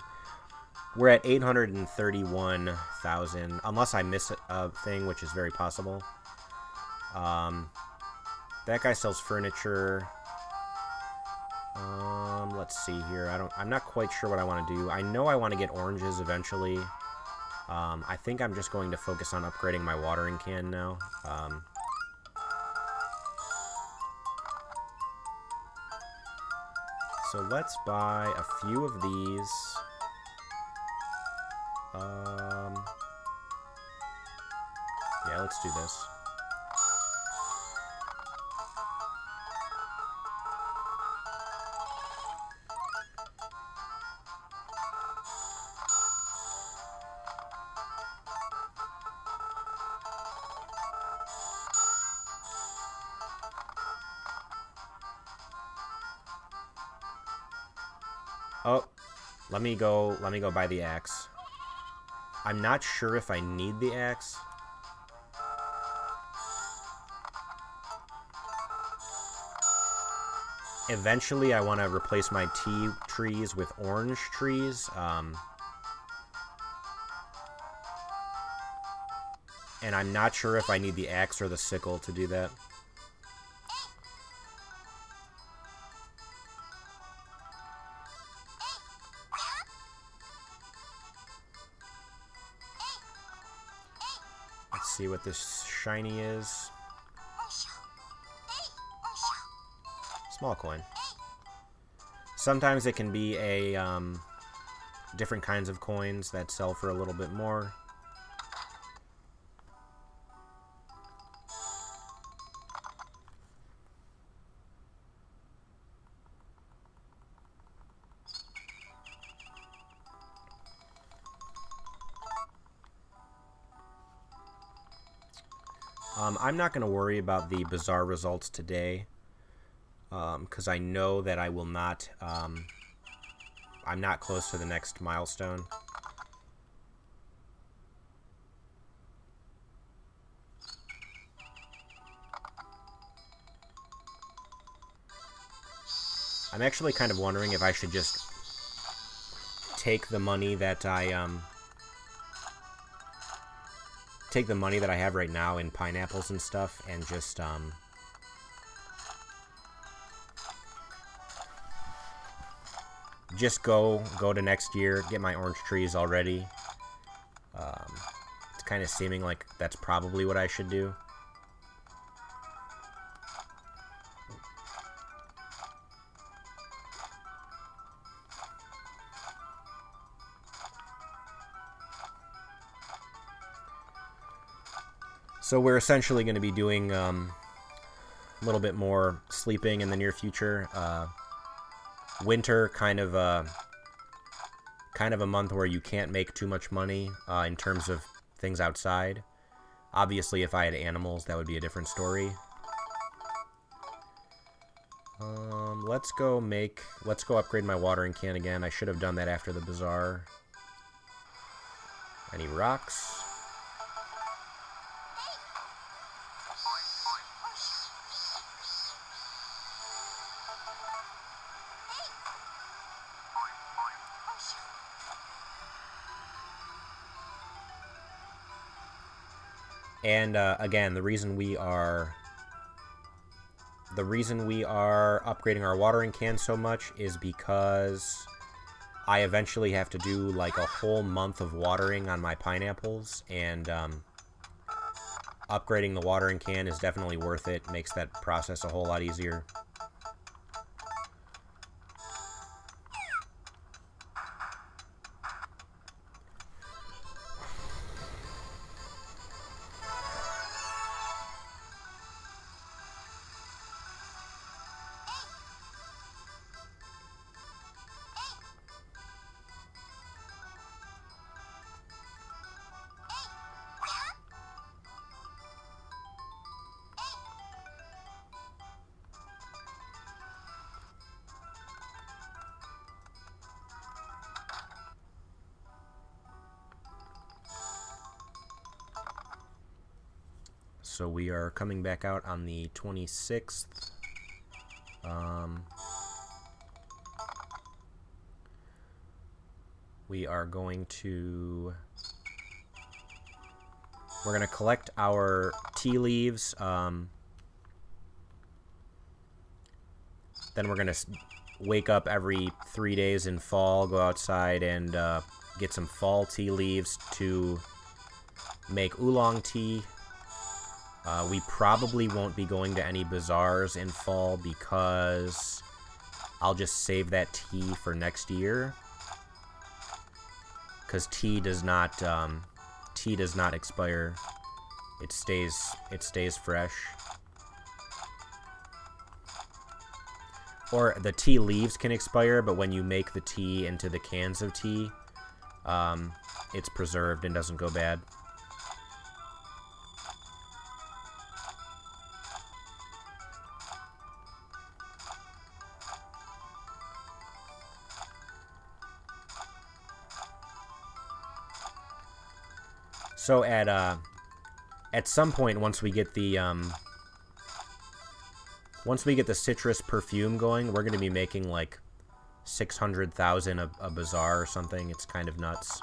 We're at 831,000, unless I miss a thing, which is very possible. That guy sells furniture. Let's see here. I'm not quite sure what I want to do. I know I want to get oranges eventually. I think I'm just going to focus on upgrading my watering can now. So let's buy a few of these. Yeah, let's do this. Oh, let me go buy the axe. I'm not sure if I need the axe. Eventually, I want to replace my tea trees with orange trees. And I'm not sure if I need the axe or the sickle to do that. See what this shiny is. Small coin. Sometimes it can be a different kinds of coins that sell for a little bit more. I'm not going to worry about the Bazaar results today, because I know that I will not, I'm not close to the next milestone. I'm actually kind of wondering if I should just take the money that I have right now in pineapples and stuff, and just go to next year, get my orange trees already. It's kind of seeming like that's probably what I should do. So we're essentially going to be doing a little bit more sleeping in the near future. Winter, kind of a month where you can't make too much money in terms of things outside. Obviously, if I had animals, that would be a different story. Let's go upgrade my watering can again. I should have done that after the bazaar. Any rocks? And again, the reason we are upgrading our watering can so much is because I eventually have to do like a whole month of watering on my pineapples, and upgrading the watering can is definitely worth it. Makes that process a whole lot easier. So we are coming back out on the 26th. We are going to... We're going to collect our tea leaves. Then we're going to wake up every 3 days in fall, go outside and get some fall tea leaves to make oolong tea. We probably won't be going to any bazaars in fall because I'll just save that tea for next year. Because tea does not expire. It stays fresh. Or the tea leaves can expire, but when you make the tea into the cans of tea, it's preserved and doesn't go bad. So at some point, once we get the citrus perfume going, we're going to be making like 600,000 a bazaar or something. It's kind of nuts.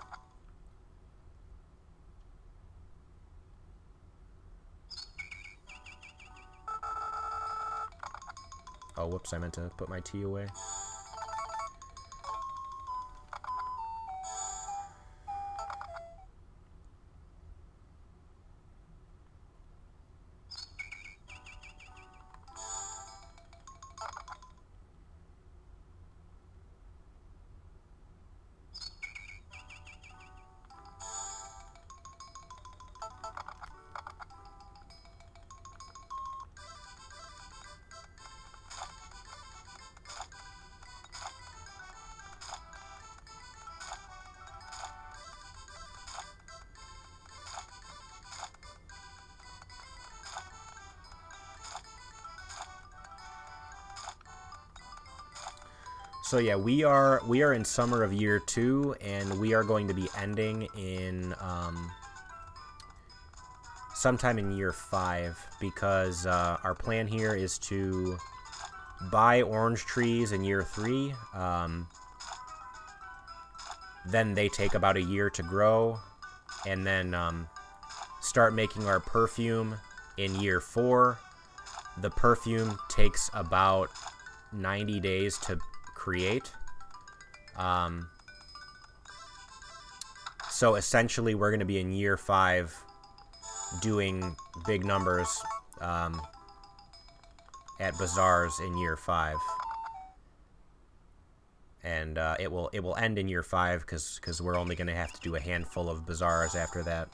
Oh, whoops! I meant to put my tea away. So yeah, we are in summer of year 2, and we are going to be ending in sometime in year 5, because our plan here is to buy orange trees in year 3. Then they take about a year to grow, and then start making our perfume in year 4. The perfume takes about 90 days to create. So essentially we're going to be in year 5 doing big numbers at bazaars in year 5, and it will end in year 5 because we're only going to have to do a handful of bazaars after that.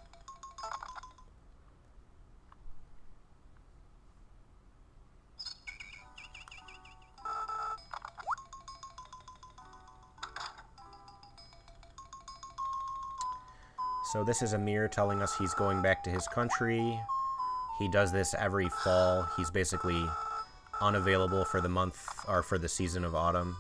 So this is Amir telling us he's going back to his country. He does this every fall. He's basically unavailable for the month, or for the season of autumn.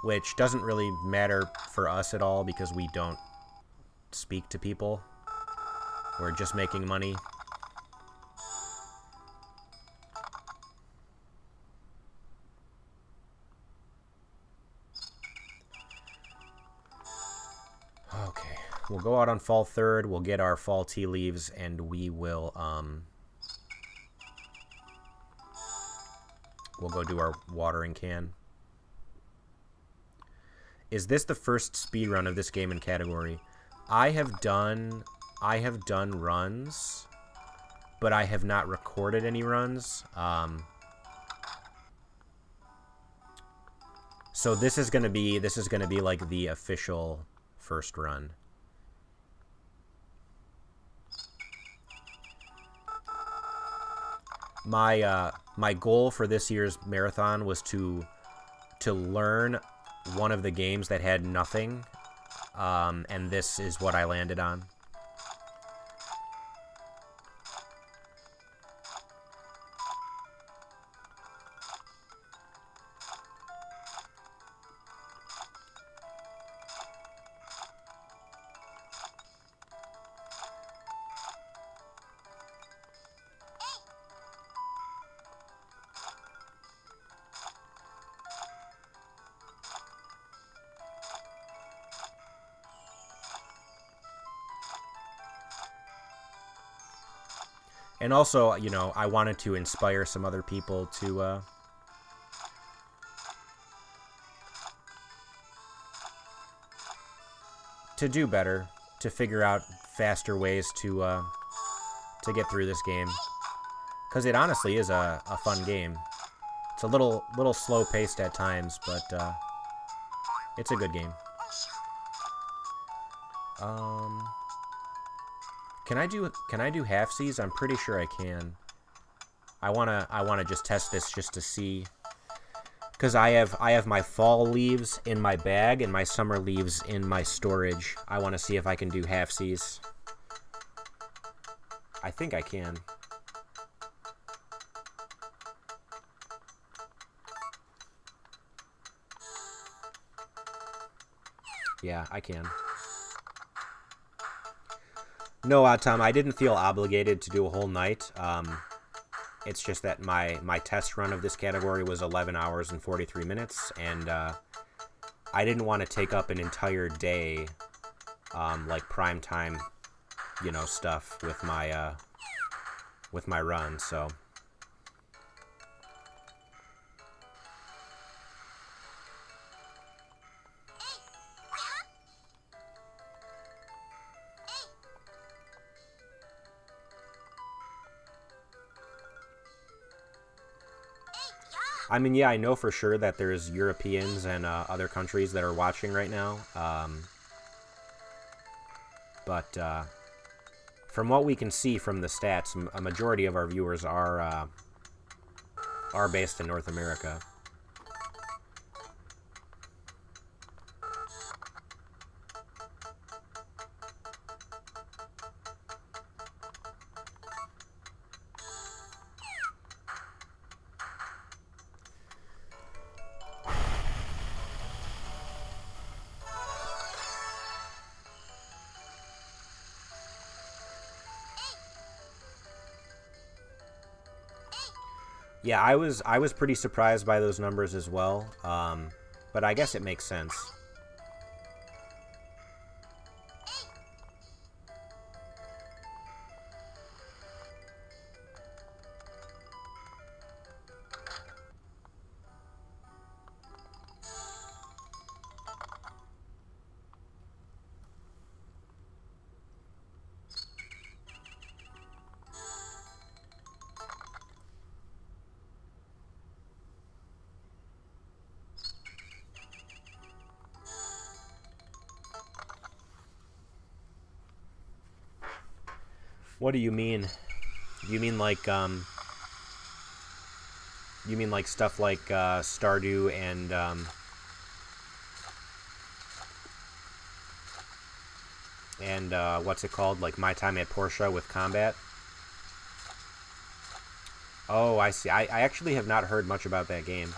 Which doesn't really matter for us at all because we don't speak to people. We're just making money. Okay, we'll go out on fall 3rd, we'll get our fall tea leaves, and we will, we'll go do our watering can. Is this the first speedrun of this game and category? I have done runs, but I have not recorded any runs. So this is gonna be like the official first run. My goal for this year's marathon was to learn one of the games that had nothing, and this is what I landed on. And also, you know, I wanted to inspire some other people to do better, to figure out faster ways to get through this game. Because it honestly is a fun game. It's a little slow-paced at times, but it's a good game. Can I do halfsies? I'm pretty sure I can. I wanna just test this just to see, because I have my fall leaves in my bag and my summer leaves in my storage. I want to see if I can do halfsies. I think I can. Yeah, I can. No, Tom, I didn't feel obligated to do a whole night. It's just that my test run of this category was 11 hours and 43 minutes, and I didn't want to take up an entire day, like prime time, you know, stuff with my run, so... I mean, yeah, I know for sure that there's Europeans and other countries that are watching right now. But from what we can see from the stats, a majority of our viewers are based in North America. Yeah, I was pretty surprised by those numbers as well, but I guess it makes sense. What do you mean? You mean like stuff like Stardew and and what's it called? Like My Time at Porsche with combat. Oh, I see. I actually have not heard much about that game.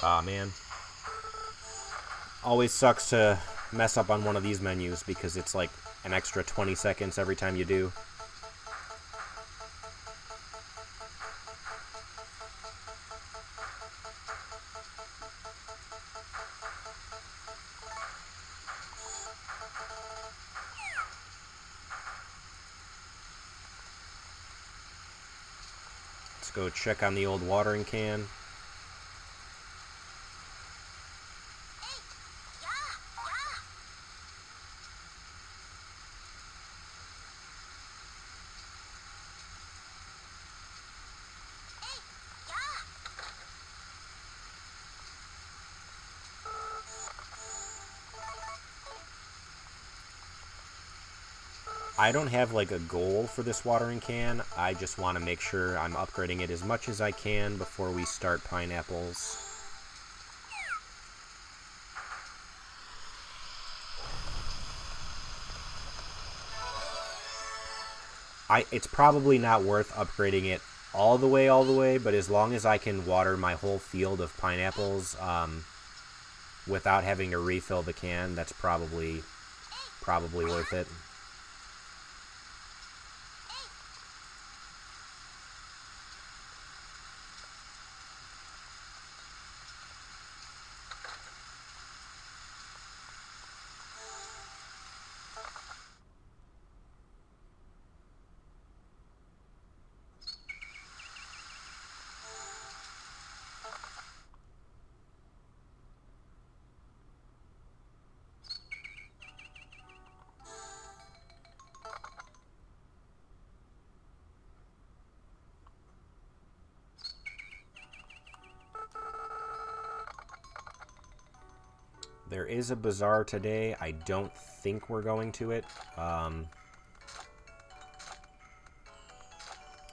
Aw, man. Always sucks to mess up on one of these menus because it's like an extra 20 seconds every time you do. Let's go check on the old watering can. I don't have like a goal for this watering can. I just want to make sure I'm upgrading it as much as I can before we start pineapples. It's probably not worth upgrading it all the way, but as long as I can water my whole field of pineapples without having to refill the can, that's probably worth it. There is a bazaar today. I don't think we're going to it.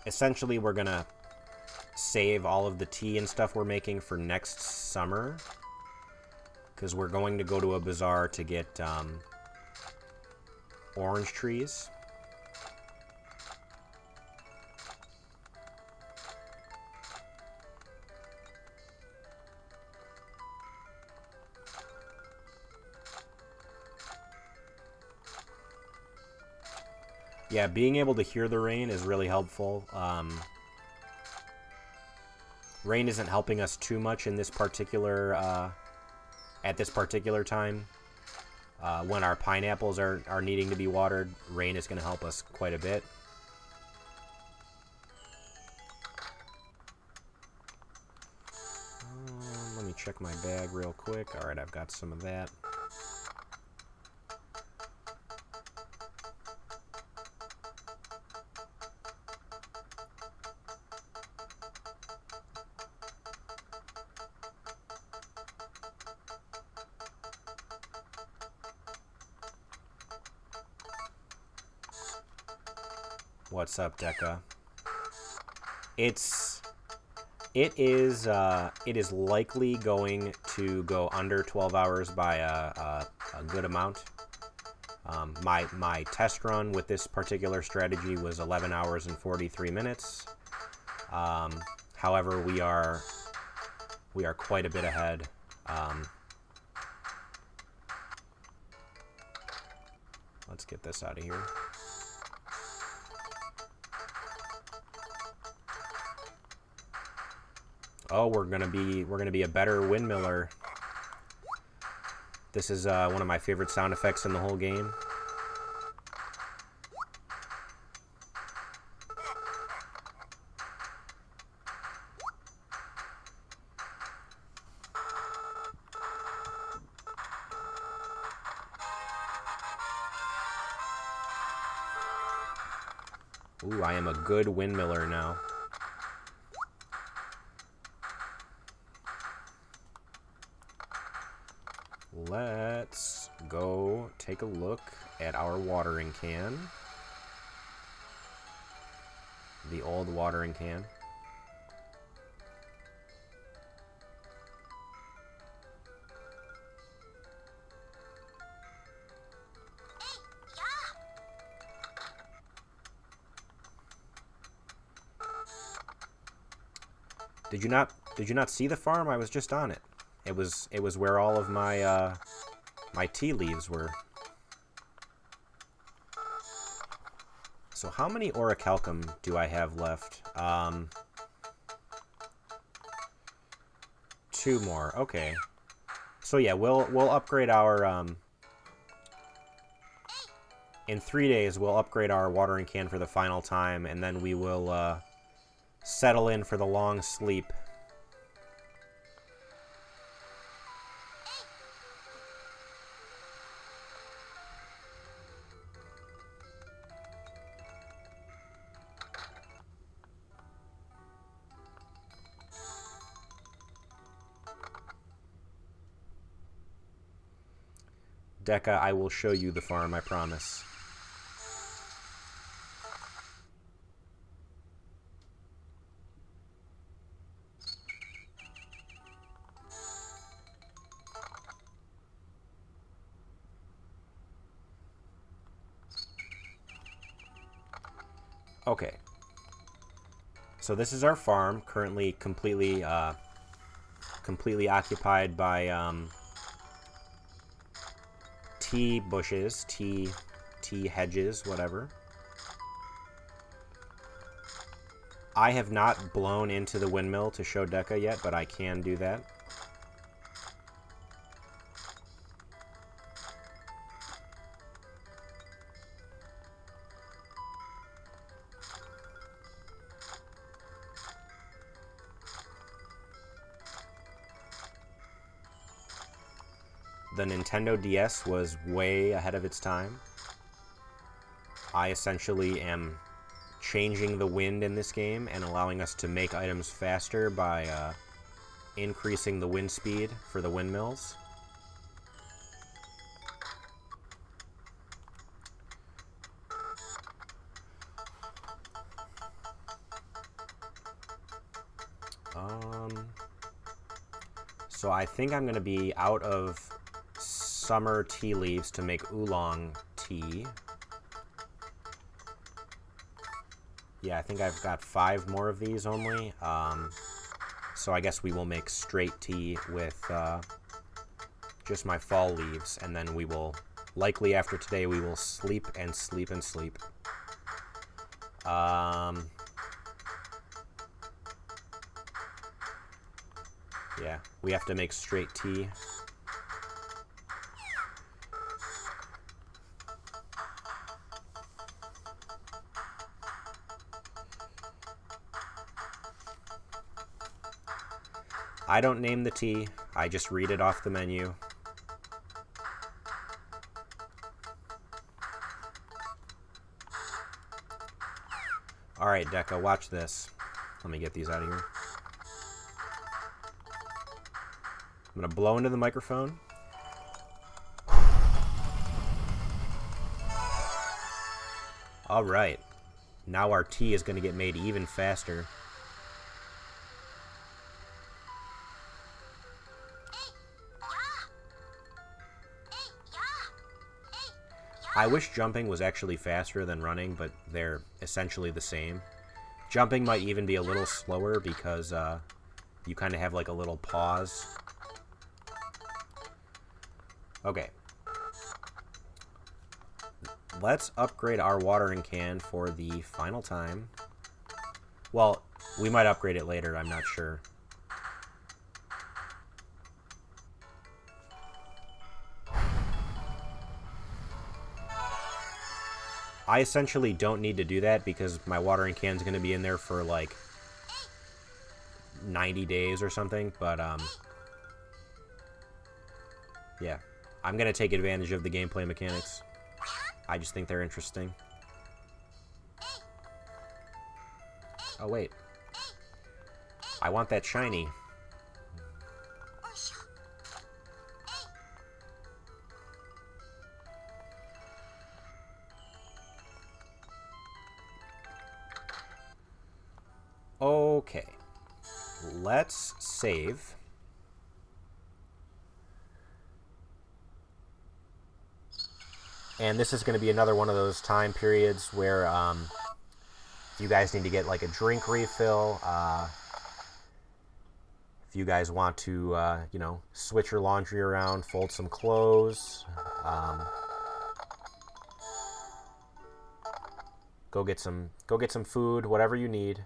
Essentially, we're going to save all of the tea and stuff we're making for next summer. Because we're going to go to a bazaar to get orange trees. Yeah, being able to hear the rain is really helpful. Rain isn't helping us too much in this particular, at this particular time. When our pineapples are needing to be watered, rain is going to help us quite a bit. Let me check my bag real quick. Alright, I've got some of that. What's up, Deca? It's It is likely going to go under 12 hours by a good amount. My test run with this particular strategy was 11 hours and 43 minutes. However, we are quite a bit ahead. Let's get this out of here. Oh, we're gonna be a better windmiller. This is one of my favorite sound effects in the whole game. Ooh, I am a good windmiller now. Let's go take a look at our watering can. The old watering can. Did you not see the farm? I was just on it. It was where all of my my tea leaves were. So how many orichalcum do I have left? 2 more. Okay. So yeah, we'll upgrade our in 3 days we'll upgrade our watering can for the final time, and then we will settle in for the long sleep. Deca, I will show you the farm, I promise. Okay. So this is our farm, currently completely occupied by tea bushes, tea hedges, whatever. I have not blown into the windmill to show Deca yet, but I can do that. The Nintendo DS was way ahead of its time. I essentially am changing the wind in this game and allowing us to make items faster by increasing the wind speed for the windmills. So I think I'm going to be out of summer tea leaves to make oolong tea. Yeah, I think I've got 5 more of these only. So I guess we will make straight tea with just my fall leaves, and then we will, likely after today, we will sleep and sleep and sleep. Yeah, we have to make straight tea. I don't name the tea, I just read it off the menu. Alright, Deca, watch this. Let me get these out of here. I'm going to blow into the microphone. Alright. Now our tea is going to get made even faster. I wish jumping was actually faster than running, but they're essentially the same. Jumping might even be a little slower because you kind of have like a little pause. Okay. Let's upgrade our watering can for the final time. Well, we might upgrade it later, I'm not sure. I essentially don't need to do that because my watering can's going to be in there for like 90 days or something, but yeah. I'm going to take advantage of the gameplay mechanics. I just think they're interesting. Oh, wait. I want that shiny. Okay. Let's save. And this is going to be another one of those time periods where if you guys need to get like a drink refill, if you guys want to, you know, switch your laundry around, fold some clothes, go get some food, whatever you need.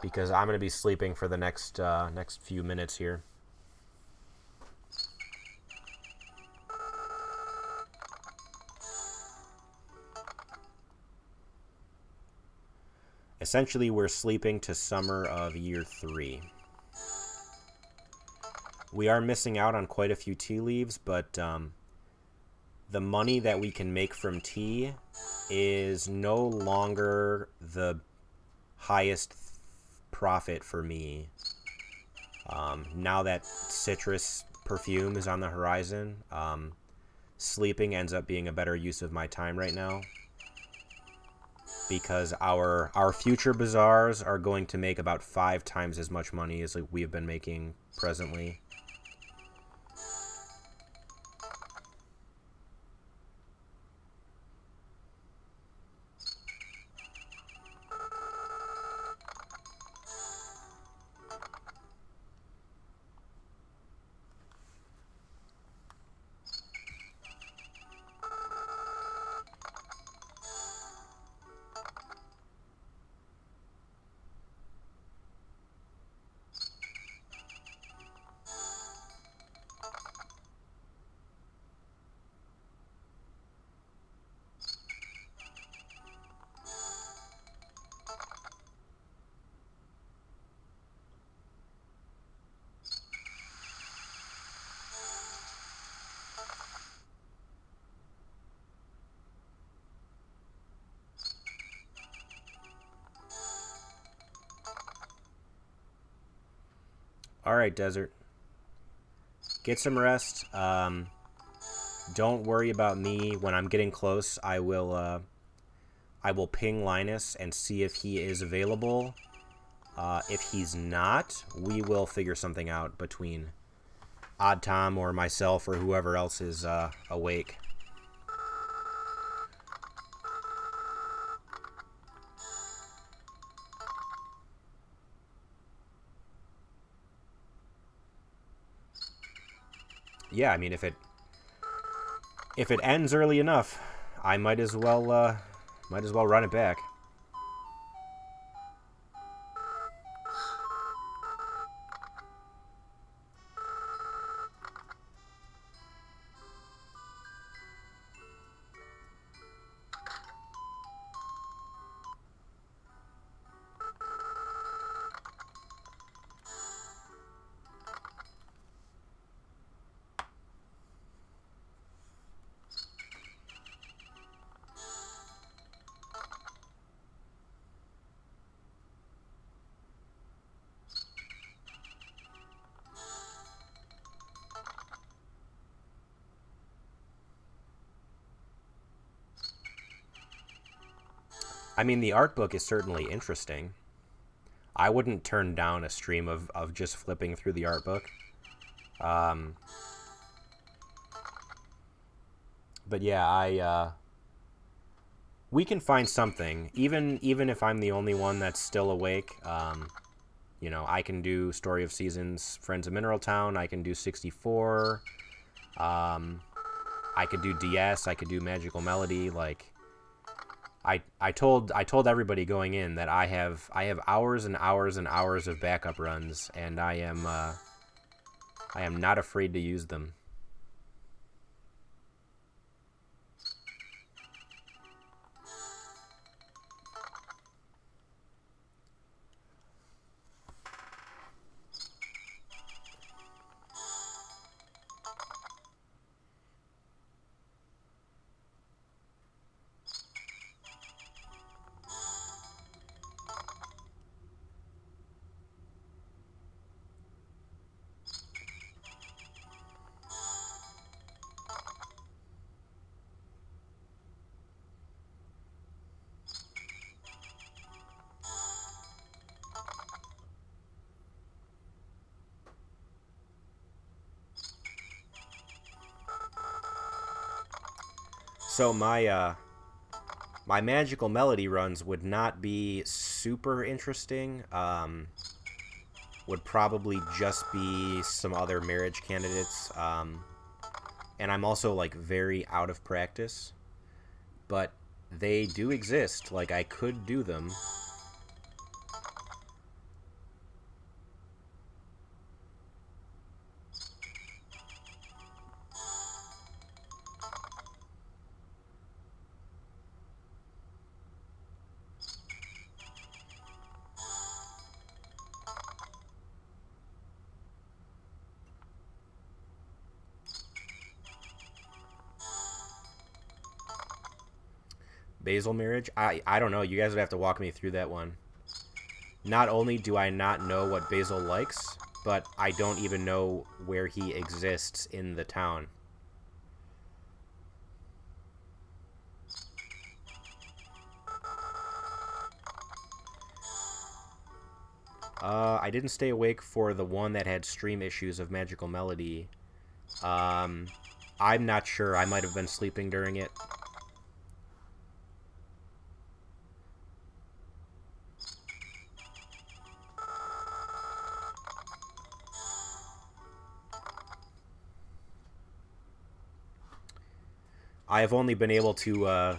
Because I'm going to be sleeping for the next few minutes here. Essentially, we're sleeping to summer of year 3. We are missing out on quite a few tea leaves, but the money that we can make from tea is no longer the highest profit for me. Now that citrus perfume is on the horizon, sleeping ends up being a better use of my time right now, because our future bazaars are going to make about 5 times as much money as like we have been making presently. All right, Desert. Get some rest. Don't worry about me. When I'm getting close, I will ping Linus and see if he is available. If he's not, we will figure something out between Odd Tom or myself or whoever else is awake. Yeah, I mean, if it ends early enough, I might as well run it back. I mean, the art book is certainly interesting. I wouldn't turn down a stream of just flipping through the art book. But yeah, we can find something, even if I'm the only one that's still awake. You know, I can do Story of Seasons, Friends of Mineral Town. I can do 64. I could do DS. I could do Magical Melody. Like, I told everybody going in that I have hours and hours and hours of backup runs, and I am not afraid to use them. So my Magical Melody runs would not be super interesting. Would probably just be some other marriage candidates. And I'm also like very out of practice, but they do exist. Like, I could do them. Basil marriage? I don't know. You guys would have to walk me through that one. Not only do I not know what Basil likes, but I don't even know where he exists in the town. I didn't stay awake for the one that had stream issues of Magical Melody. I'm not sure. I might have been sleeping during it. I have only been able to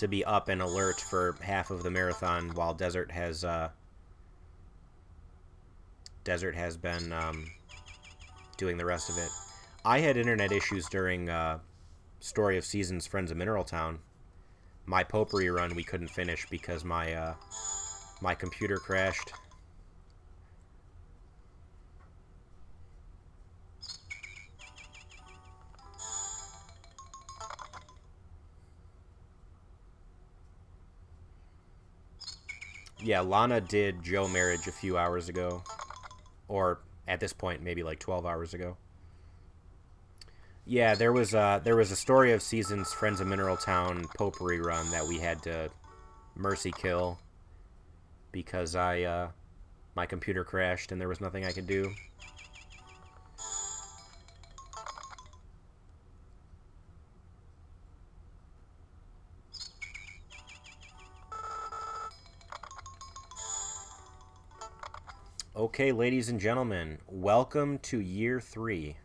be up and alert for half of the marathon, while Desert has been doing the rest of it. I had internet issues during Story of Seasons, Friends of Mineral Town. My Potpourri run we couldn't finish because my computer crashed. Yeah, Lana did Joe marriage a few hours ago. Or at this point, maybe like 12 hours ago. Yeah, there was a Story of Seasons, Friends of Mineral Town Potpourri run that we had to mercy kill because my computer crashed and there was nothing I could do. Okay, ladies and gentlemen, welcome to year 3.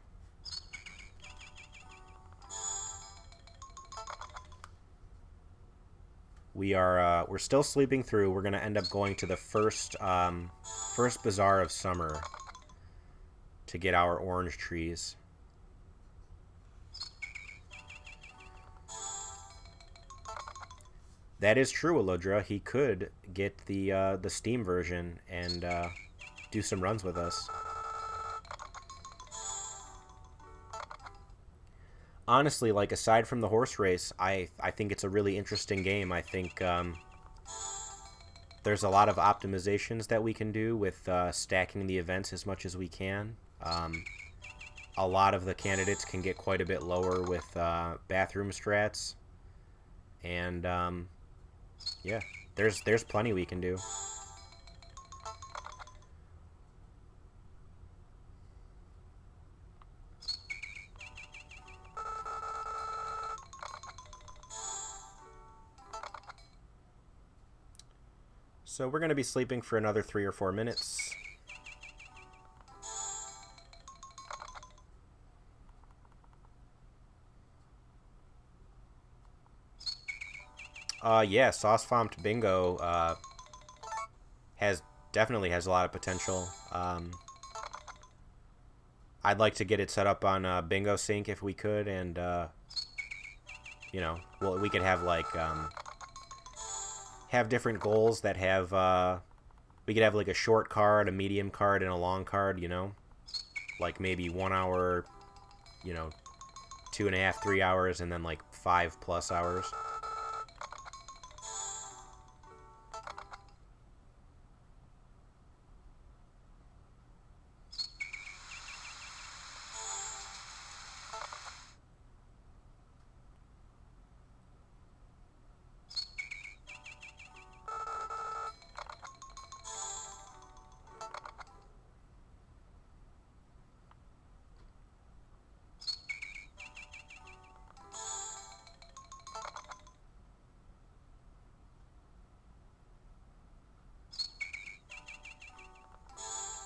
We're still sleeping through. We're gonna end up going to the first Bazaar of summer to get our orange trees. That is true, Alodra. He could get the Steam version and do some runs with us. Honestly, like, aside from the horse race, I think it's a really interesting game. I think there's a lot of optimizations that we can do with stacking the events as much as we can. A lot of the candidates can get quite a bit lower with bathroom strats. And yeah, there's plenty we can do. So we're going to be sleeping for another 3 or 4 minutes. Yeah, Sauce Fomped Bingo definitely has a lot of potential. I'd like to get it set up on Bingo Sync if we could, and you know, well, we could have like have different goals that have we could have like a short card, a medium card, and a long card. You know, like maybe 1 hour, you know, 2.5, 3 hours, and then like 5+ hours.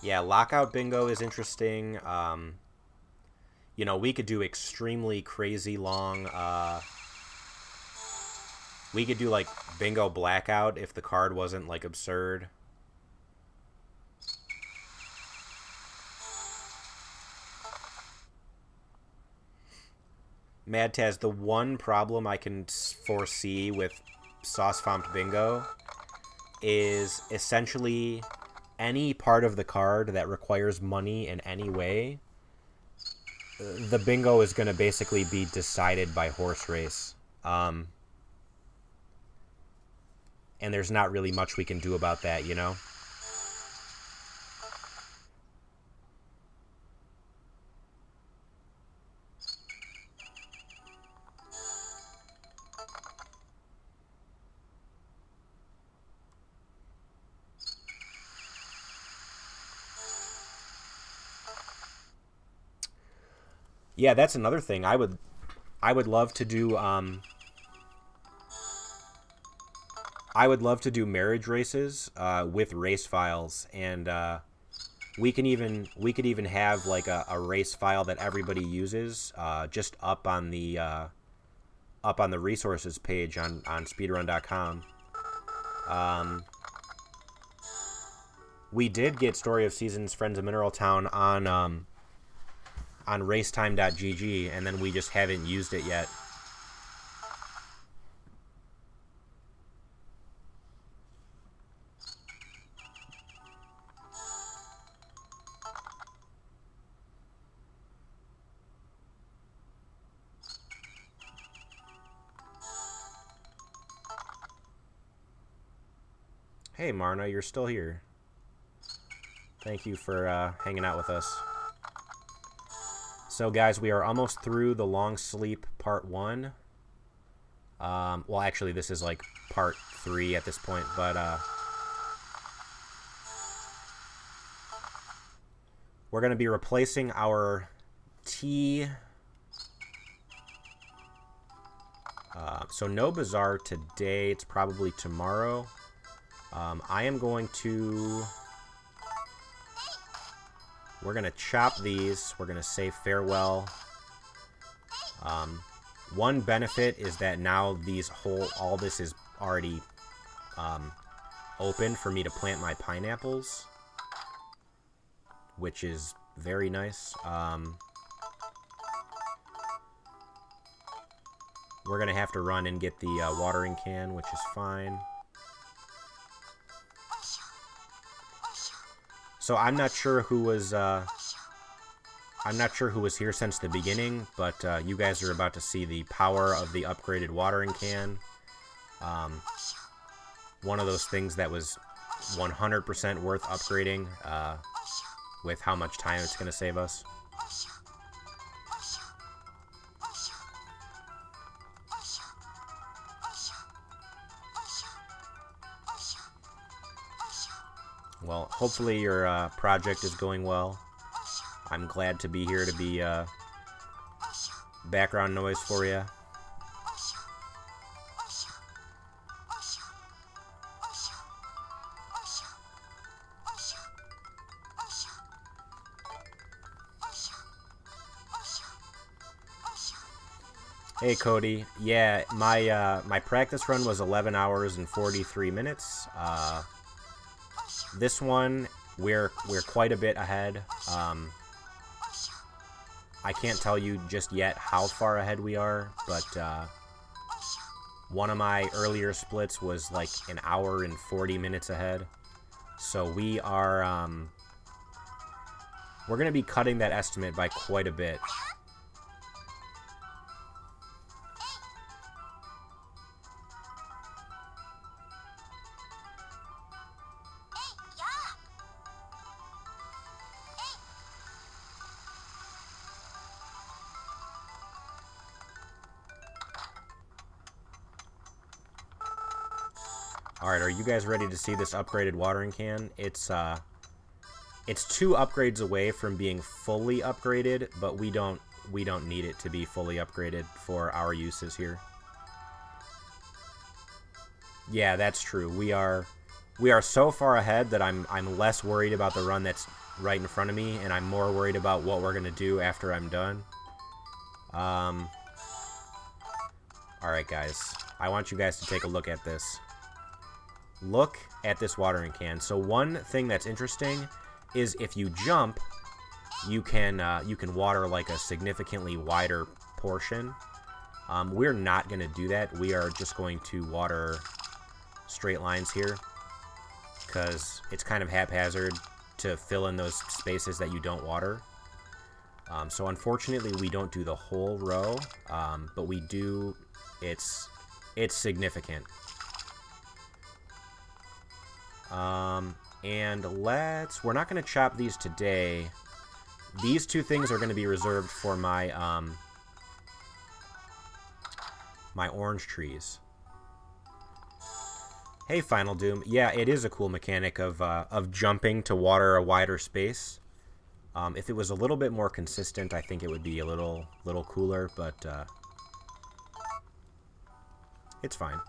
Yeah, Lockout Bingo is interesting. You know, we could do extremely crazy long. We could do like Bingo Blackout if the card wasn't like absurd. Mad Taz, the one problem I can foresee with Sauce Fomped Bingo is essentially any part of the card that requires money in any way. The bingo is going to basically be decided by horse race. And there's not really much we can do about that, you know? Yeah, that's another thing. I would love to do I would love to do marriage races with race files, and we could even have like a race file that everybody uses just up on the resources page on speedrun.com. We did get Story of Seasons Friends of Mineral Town on racetime.gg, and then we just haven't used it yet. Hey Marna, you're still here. Thank you for hanging out with us. So guys, we are almost through the long sleep part 1. Well, actually, this is like part 3 at this point, but we're going to be replacing our tea. So no Bazaar today. It's probably tomorrow. I am going to... We're going to chop these. We're going to say farewell. One benefit is that now all this is already open for me to plant my pineapples, which is very nice. We're going to have to run and get the watering can, which is fine. So I'm not sure who was here since the beginning, but you guys are about to see the power of the upgraded watering can. One of those things that was 100% worth upgrading with how much time it's going to save us. Well, hopefully your project is going well. I'm glad to be here to be background noise for you. Hey Cody, yeah, my practice run was 11 hours and 43 minutes. This one we're quite a bit ahead. I can't tell you just yet how far ahead we are, but one of my earlier splits was like an hour and 40 minutes ahead. So we are we're gonna be cutting that estimate by quite a bit. Alright, are you guys ready to see this upgraded watering can? It's 2 upgrades away from being fully upgraded, but we don't need it to be fully upgraded for our uses here. Yeah, that's true. We are so far ahead that I'm less worried about the run that's right in front of me, and I'm more worried about what we're gonna do after I'm done. Alright guys, I want you guys to take a look at this. Look at this watering can. So one thing that's interesting is if you jump, you can water like a significantly wider portion. We're not going to do that. We are just going to water straight lines here because it's kind of haphazard to fill in those spaces that you don't water. So unfortunately, we don't do the whole row, but we do. It's significant. And we're not going to chop these today. These 2 things are going to be reserved for my, my orange trees. Hey, Final Doom. Yeah, it is a cool mechanic of jumping to water a wider space. If it was a little bit more consistent, I think it would be a little cooler, but, it's fine.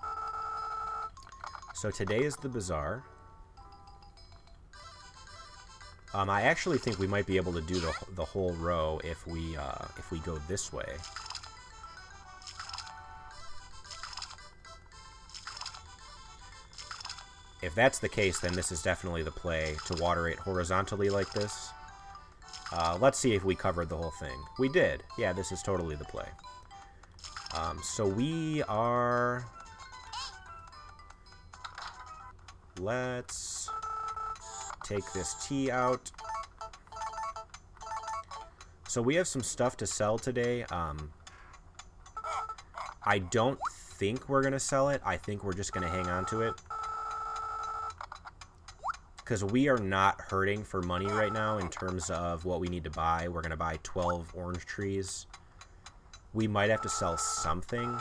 So today is the Bazaar. I actually think we might be able to do the whole row if we go this way. If that's the case, then this is definitely the play, to water it horizontally like this. Let's see if we covered the whole thing. We did. Yeah, this is totally the play. So we are... Let's take this tea out. So we have some stuff to sell today. I don't think we're going to sell it. I think we're just going to hang on to it. Because we are not hurting for money right now in terms of what we need to buy. We're going to buy 12 orange trees. We might have to sell something.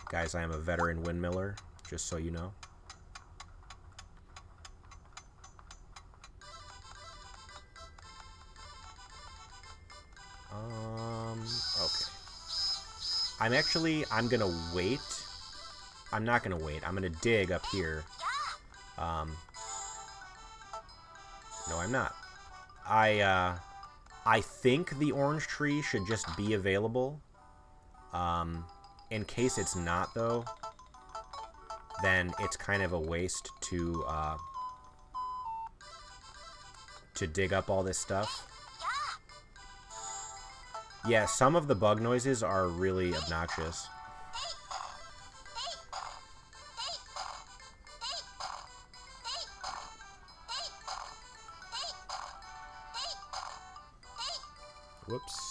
Guys, I am a veteran windmiller, just so you know. Okay. I'm gonna wait. I'm not gonna wait. I'm gonna dig up here. No, I'm not. I think the orange tree should just be available. In case it's not, though, then it's kind of a waste to dig up all this stuff. Yeah, some of the bug noises are really obnoxious. Whoops.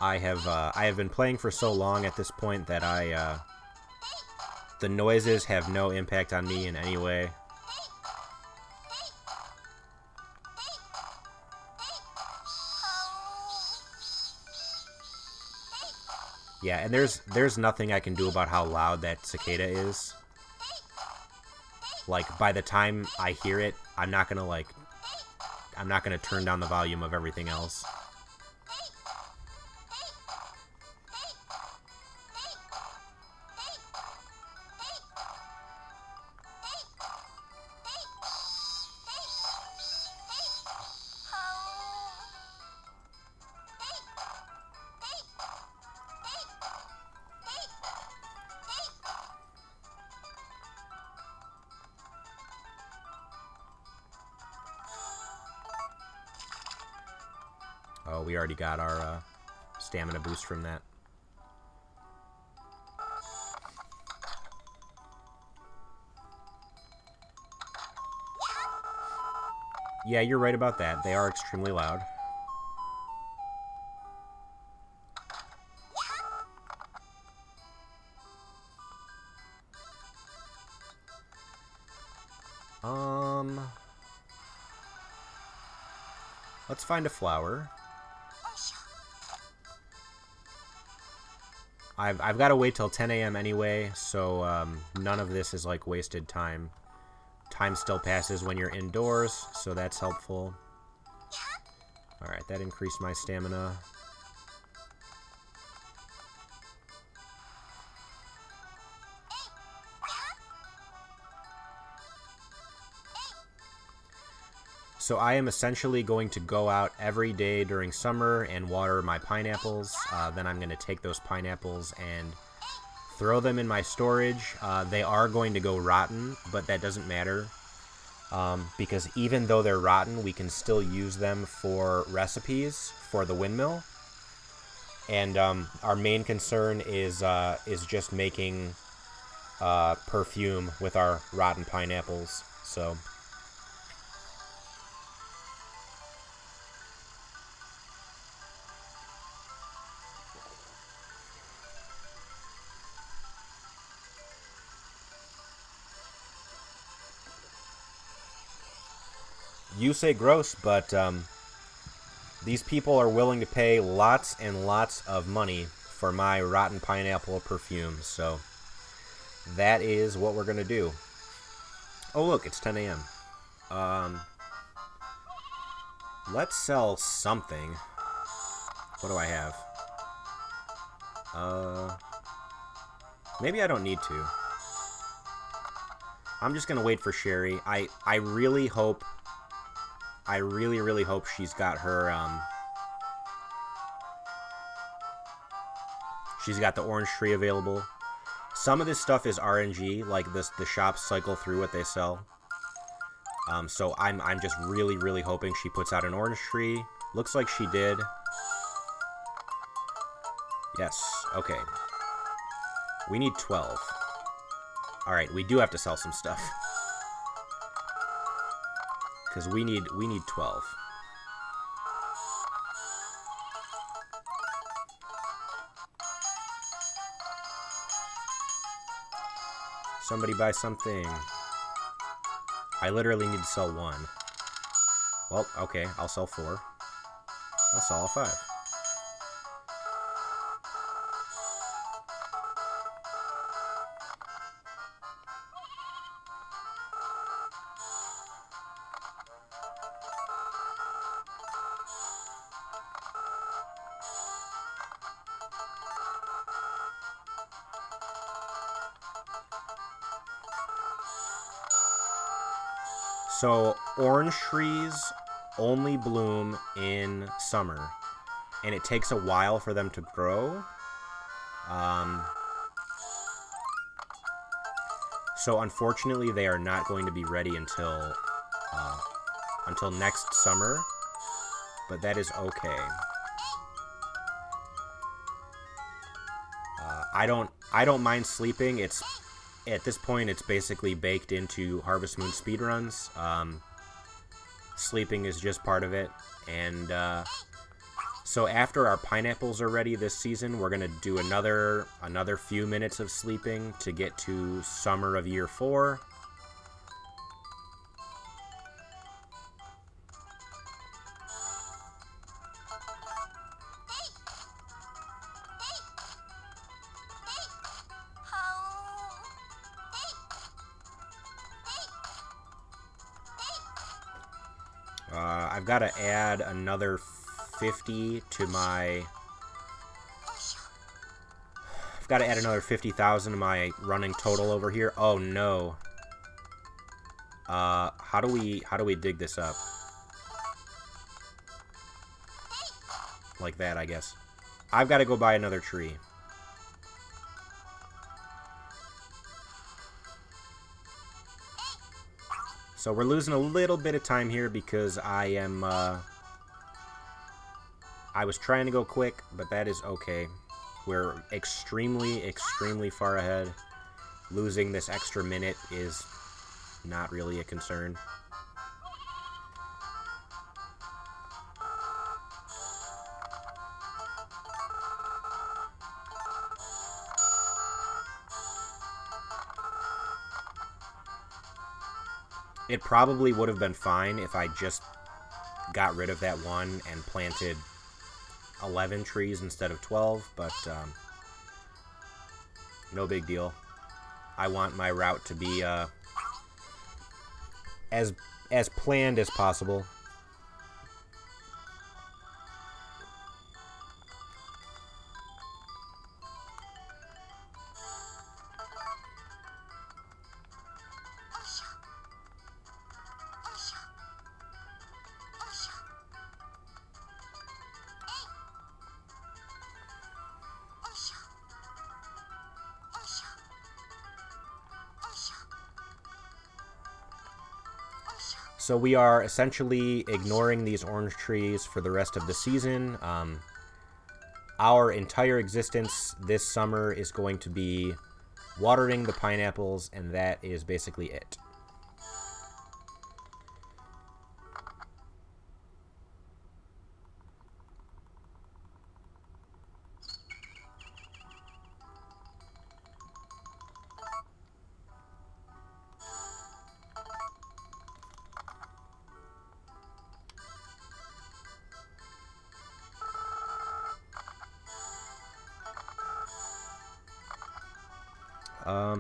I have been playing for so long at this point that the noises have no impact on me in any way. Yeah, and there's nothing I can do about how loud that cicada is. Like, by the time I hear it, I'm not gonna, like... I'm not going to turn down the volume of everything else. Oh, we already got our stamina boost from that. Yeah, you're right about that. They are extremely loud. Let's find a flower. I've got to wait till 10 a.m. anyway, so none of this is like wasted time. Time still passes when you're indoors, so that's helpful. Alright, that increased my stamina. So I am essentially going to go out every day during summer and water my pineapples. Then I'm going to take those pineapples and throw them in my storage. They are going to go rotten, but that doesn't matter. Because even though they're rotten, we can still use them for recipes for the windmill. And our main concern is just making perfume with our rotten pineapples. So... You say gross, but these people are willing to pay lots and lots of money for my rotten pineapple perfume, so that is what we're going to do. Oh, look, it's 10 a.m. Let's sell something. What do I have? Maybe I don't need to. I'm just going to wait for Sherry. I really hope... I really, really hope she's got her, she's got the orange tree available. Some of this stuff is RNG, like the shops cycle through what they sell. So I'm just really, really hoping she puts out an orange tree. Looks like she did. Yes, okay. We need 12. Alright, we do have to sell some stuff. Because we need 12. Somebody buy something. I literally need to sell 1. Well, okay, I'll sell 4. I'll sell all 5. So, orange trees only bloom in summer, and it takes a while for them to grow. So, unfortunately, they are not going to be ready until next summer, but that is okay. I don't mind sleeping. It's at this point, it's basically baked into Harvest Moon speedruns. Sleeping is just part of it. And so after our pineapples are ready this season, we're going to do another few minutes of sleeping to get to summer of year 4. I've got to add another 50 to my... I've got to add another 50,000 to my running total over here. Oh no. How do we dig this up? Like that, I guess. I've got to go buy another tree. So we're losing a little bit of time here because I was trying to go quick, but that is okay. We're extremely, extremely far ahead. Losing this extra minute is not really a concern. It probably would have been fine if I just got rid of that one and planted 11 trees instead of 12, but no big deal. I want my route to be as planned as possible. So we are essentially ignoring these orange trees for the rest of the season. Our entire existence this summer is going to be watering the pineapples, and that is basically it.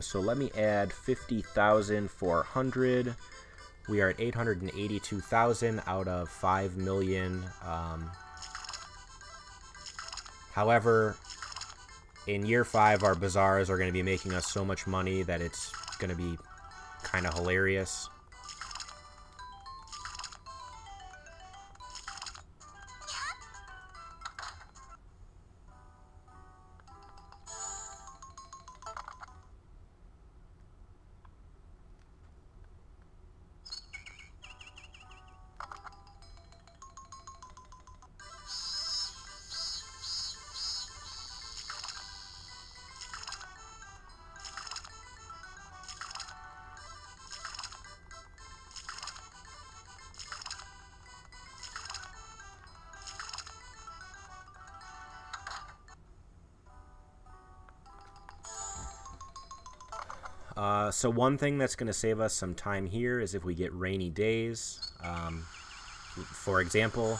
So let me add 50,400. We are at 882,000 out of 5 million. However, in year 5, our bazaars are going to be making us so much money that it's going to be kind of hilarious. So one thing that's going to save us some time here is if we get rainy days. For example,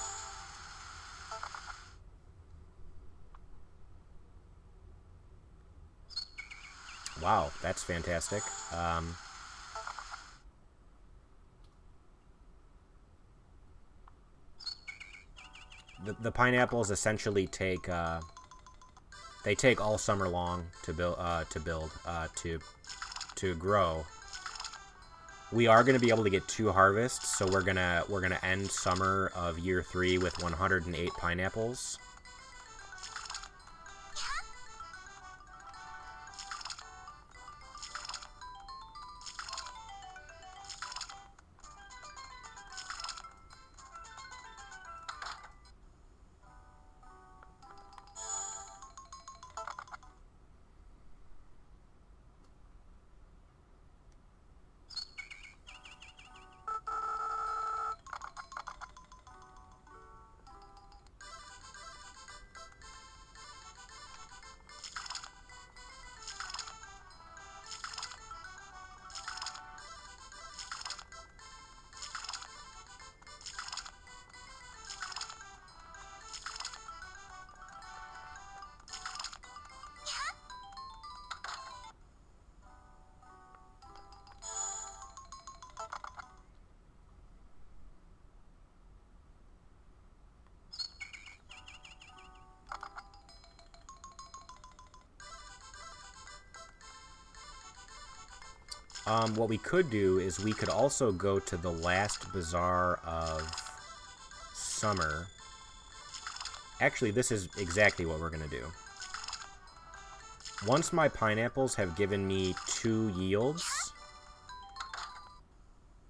wow, that's fantastic. The pineapples essentially take they take all summer long to grow. We are going to be able to get 2 harvests, so we're gonna end summer of year 3 with 108 pineapples. What we could do is we could also go to the last Bazaar of summer. Actually, this is exactly what we're going to do. Once my pineapples have given me 2 yields,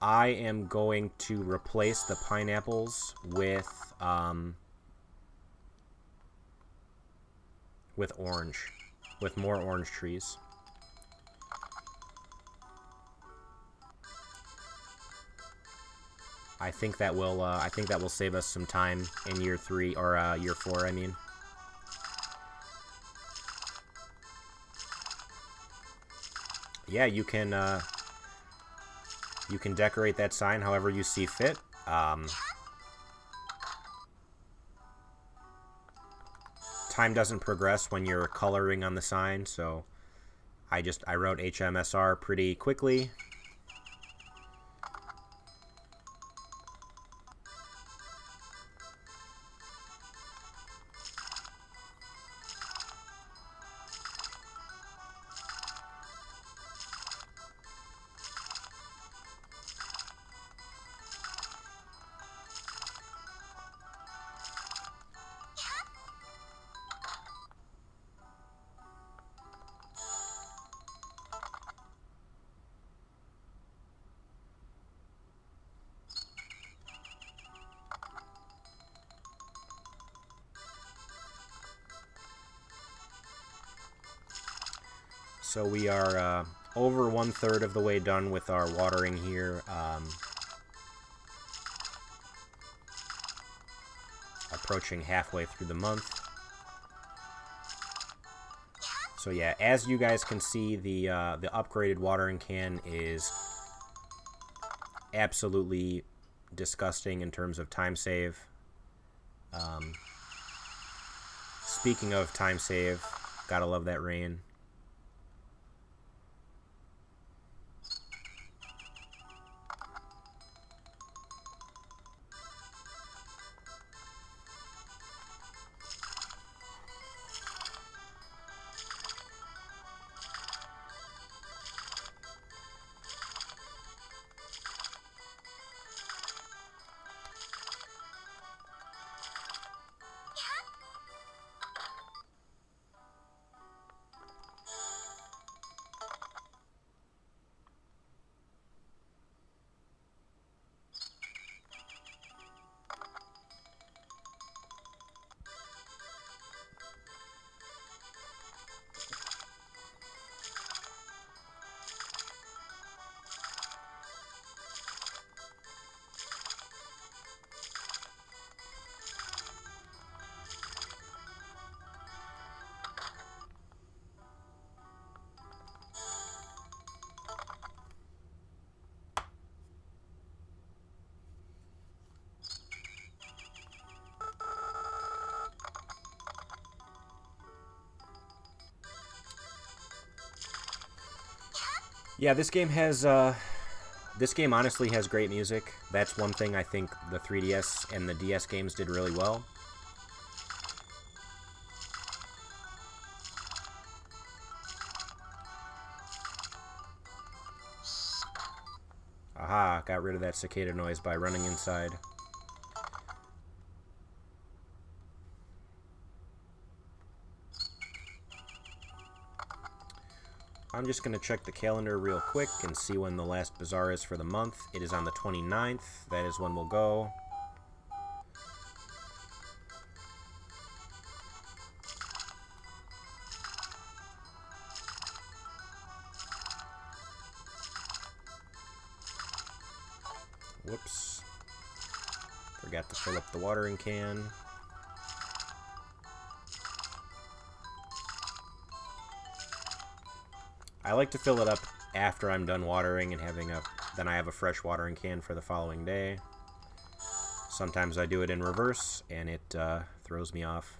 I am going to replace the pineapples with orange, with more orange trees. I think that will save us some time in year 3 or year 4. I mean. Yeah, you can decorate that sign however you see fit. Time doesn't progress when you're coloring on the sign, so I wrote HMSR pretty quickly. So we are over 1/3 of the way done with our watering here. Approaching halfway through the month. So yeah, as you guys can see, the upgraded watering can is absolutely disgusting in terms of time save. Speaking of time save, gotta love that rain. Yeah, this game honestly has great music. That's one thing I think the 3DS and the DS games did really well. Aha, got rid of that cicada noise by running inside. I'm just going to check the calendar real quick and see when the last Bazaar is for the month. It is on the 29th. That is when we'll go. Whoops. Forgot to fill up the watering can. I like to fill it up after I'm done watering and then I have a fresh watering can for the following day. Sometimes I do it in reverse and it throws me off.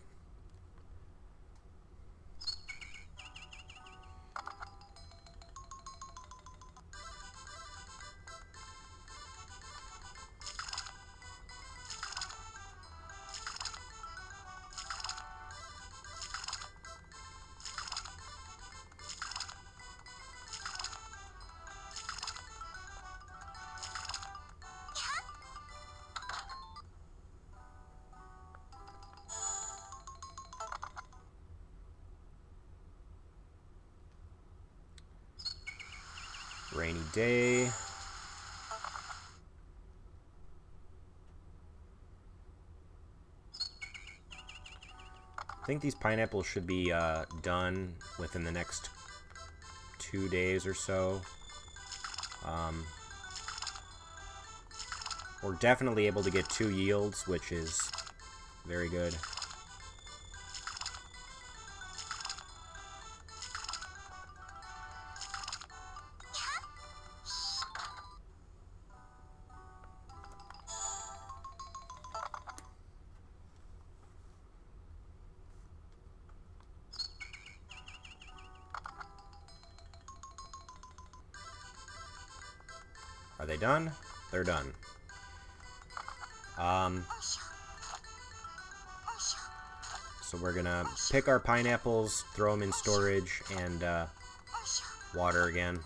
Rainy day. I think these pineapples should be done within the next 2 days or so. We're definitely able to get 2 yields, which is very good. Are they done? They're done. So we're gonna pick our pineapples, throw them in storage, and water again.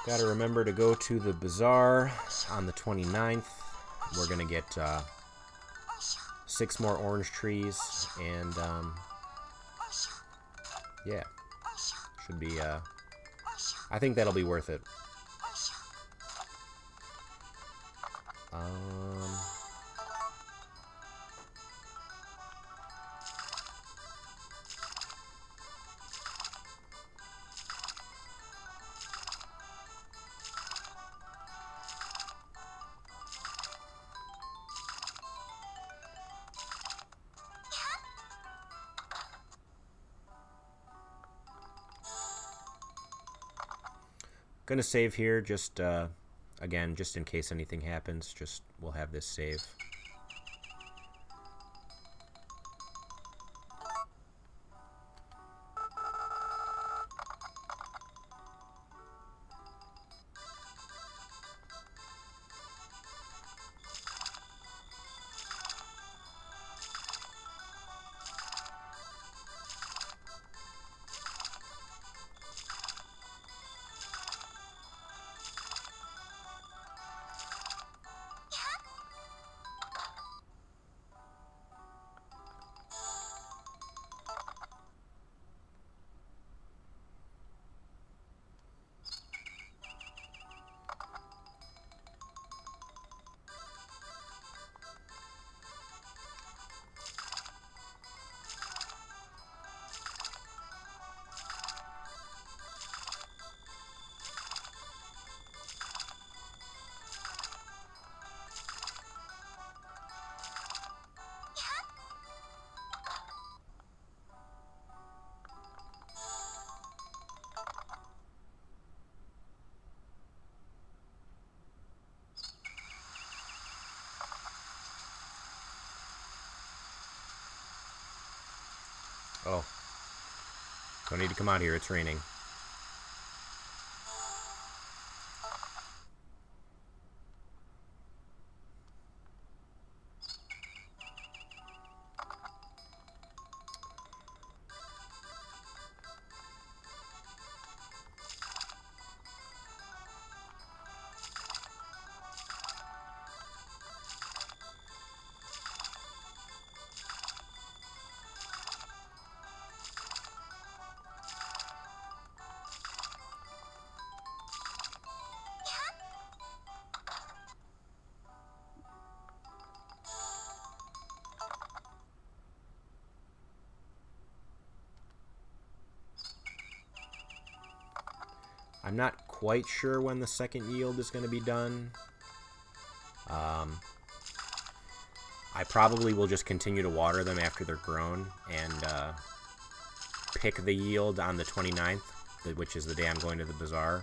Gotta remember to go to the Bazaar on the 29th. We're gonna get 6 more orange trees, and yeah, should be, I think that'll be worth it. Gonna save here, just again, just in case anything happens. Just we'll have this save. Oh. Don't need to come out here, it's raining. I'm not quite sure when the second yield is going to be done. I probably will just continue to water them after they're grown and pick the yield on the 29th, which is the day I'm going to the bazaar.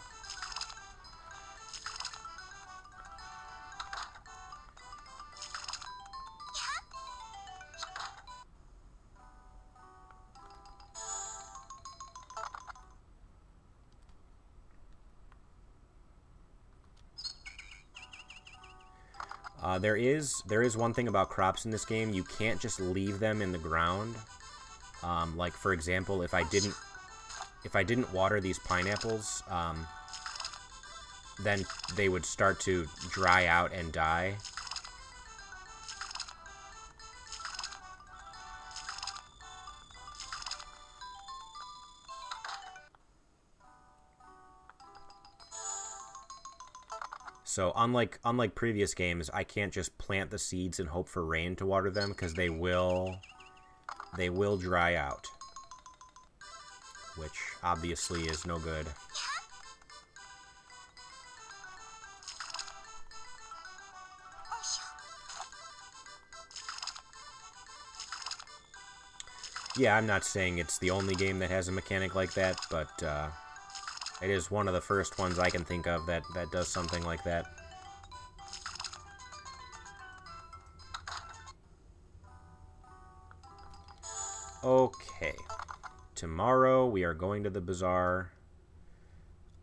There is one thing about crops in this game. You can't just leave them in the ground. Like for example, if I didn't water these pineapples, then they would start to dry out and die. So unlike previous games, I can't just plant the seeds and hope for rain to water them, because they will dry out, which obviously is no good. Yeah, I'm not saying it's the only game that has a mechanic like that, but it is one of the first ones I can think of that does something like that. Okay. Tomorrow we are going to the bazaar.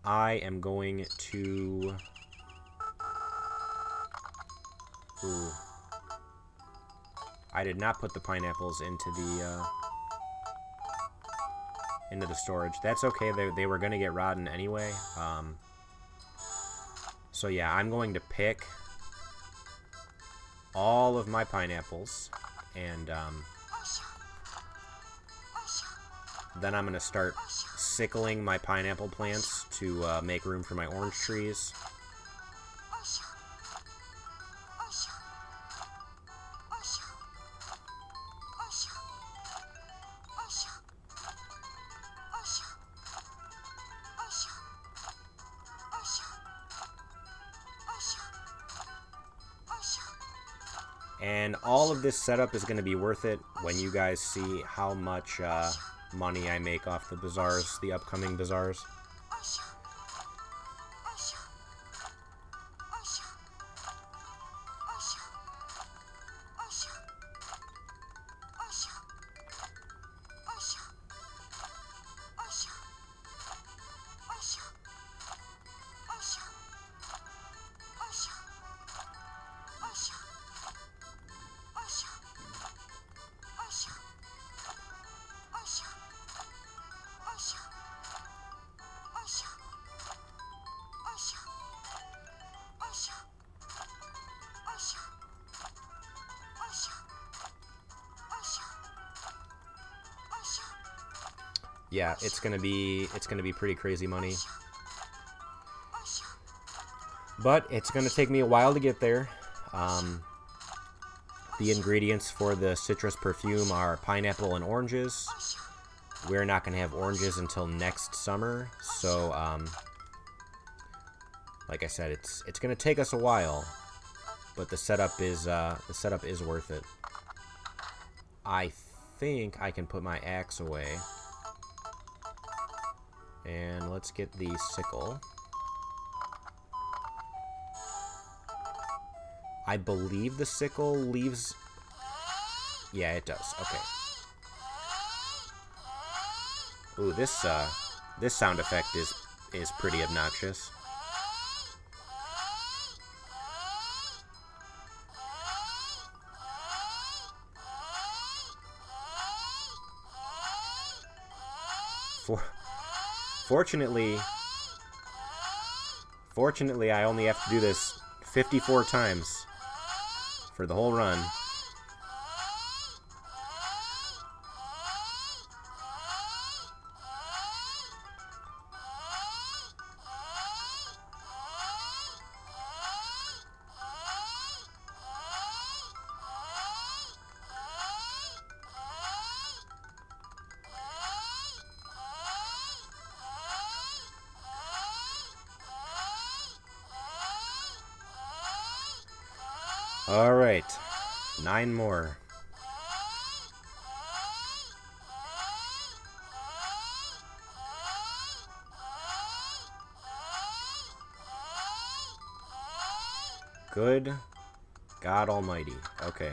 I am going to... Ooh. I did not put the pineapples into the storage. That's okay. They were going to get rotten anyway. So yeah, I'm going to pick all of my pineapples, and then I'm going to start sickling my pineapple plants to make room for my orange trees. And all of this setup is going to be worth it when you guys see how much money I make off the bazaars, the upcoming bazaars. Yeah, it's gonna be pretty crazy money. But it's gonna take me a while to get there. The ingredients for the citrus perfume are pineapple and oranges. We're not gonna have oranges until next summer, so like I said, it's gonna take us a while, but the setup is worth it. I think I can put my axe away. And let's get the sickle. I believe the sickle leaves... Yeah, it does. Okay. Ooh, this sound effect is pretty obnoxious. Fortunately, I only have to do this 54 times for the whole run. Alright. 9 more. Good God Almighty. Okay.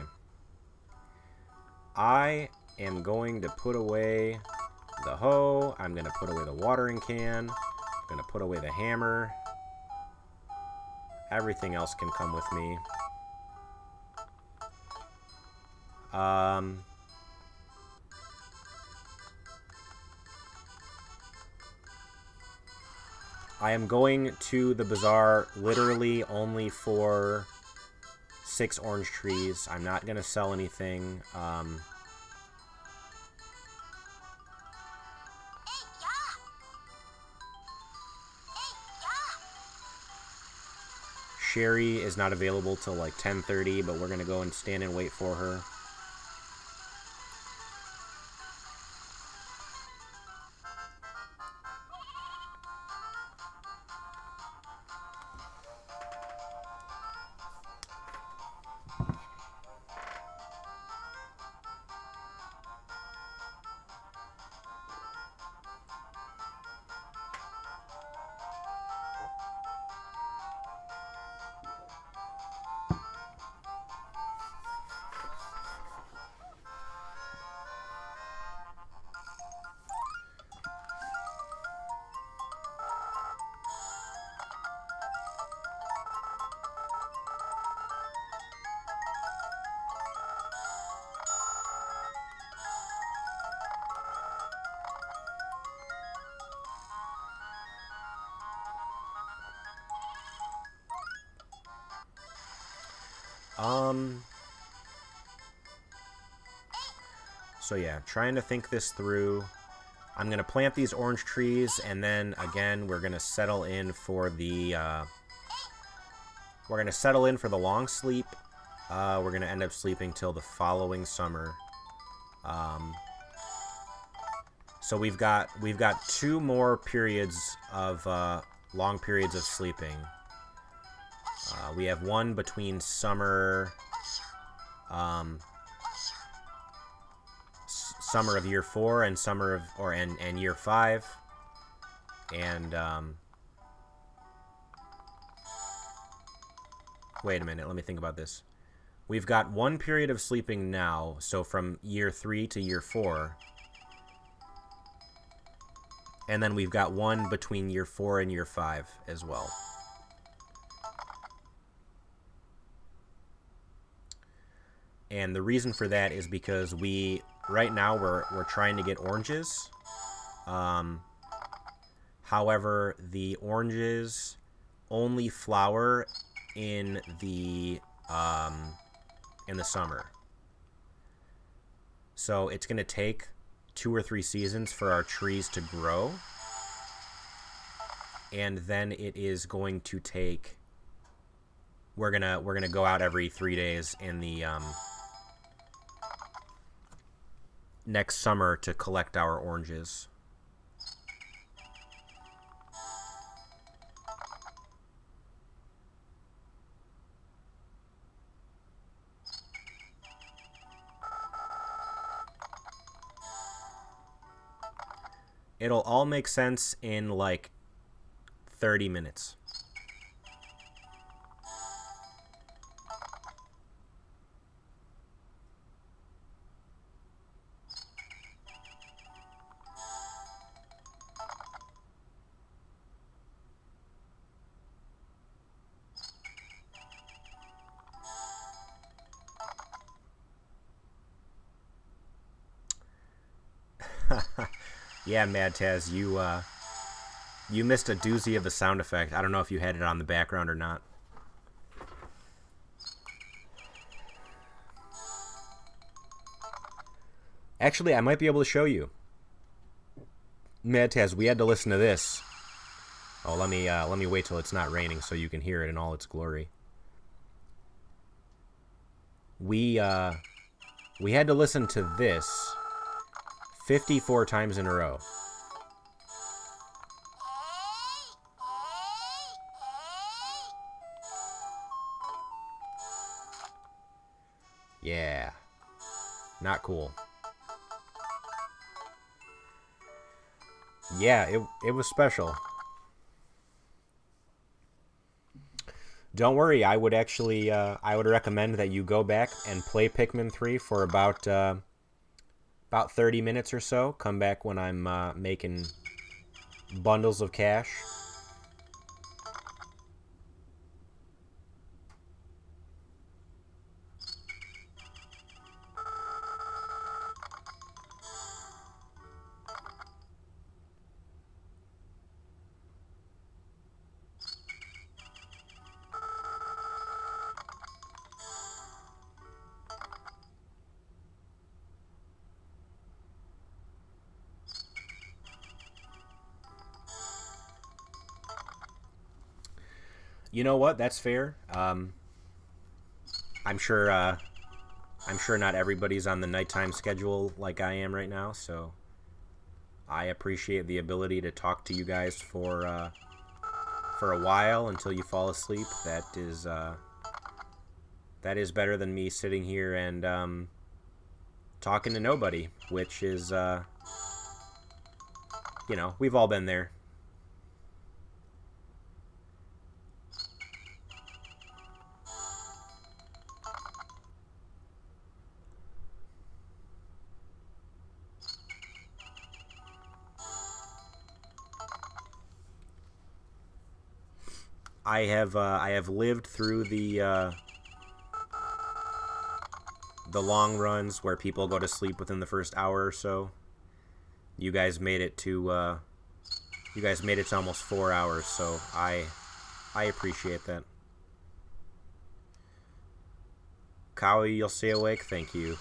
I am going to put away the hoe. I'm going to put away the watering can. I'm going to put away the hammer. Everything else can come with me. I am going to the bazaar literally only for 6 orange trees. I'm not going to sell anything. Sherry is not available till like 10:30, but we're going to go and stand and wait for her. So yeah, trying to think this through. I'm going to plant these orange trees, and then, again, we're going to settle in for the, long sleep. We're going to end up sleeping till the following summer. So we've got 2 more periods of, long periods of sleeping. We have one between summer of year 4 and summer of and year 5, and wait a minute, let me think about this. We've got 1 period of sleeping now, so from year 3 to year 4, and then we've got 1 between year 4 and year 5 as well. And the reason for that is because right now we're trying to get oranges. However, the oranges only flower in the summer. So it's going to take 2 or 3 seasons for our trees to grow. And then it is going to take, we're going to go out every 3 days in the next summer to collect our oranges. It'll all make sense in like 30 minutes. Yeah, Mad Taz, you missed a doozy of a sound effect. I don't know if you had it on the background or not. Actually, I might be able to show you. Mad Taz, we had to listen to this. Oh, let me wait till it's not raining so you can hear it in all its glory. We had to listen to this 54 times in a row. Yeah. Not cool. Yeah, it was special. Don't worry, I would actually I would recommend that you go back and play Pikmin 3 for about 30 minutes or so. Come back when I'm making bundles of cash. You know what? That's fair. I'm sure. I'm sure not everybody's on the nighttime schedule like I am right now, so I appreciate the ability to talk to you guys for a while until you fall asleep. That is better than me sitting here and talking to nobody, which is we've all been there. I have lived through the long runs where people go to sleep within the first hour or so. You guys made it to almost 4 hours, so I appreciate that. Cowie, you'll stay awake. Thank you.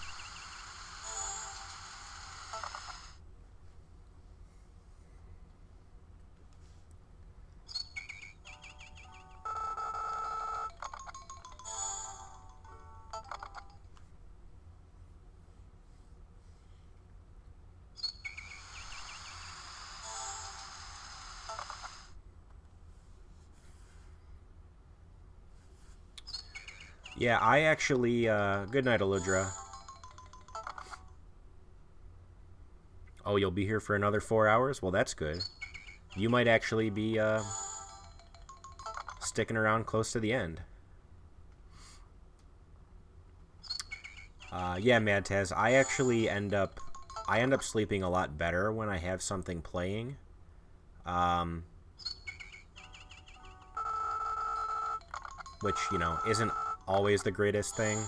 Yeah, I actually. Good night, Aludra. Oh, you'll be here for another 4 hours? Well, that's good. You might actually be sticking around close to the end. Yeah, Madtaz, I end up sleeping a lot better when I have something playing. Um, which, isn't always the greatest thing.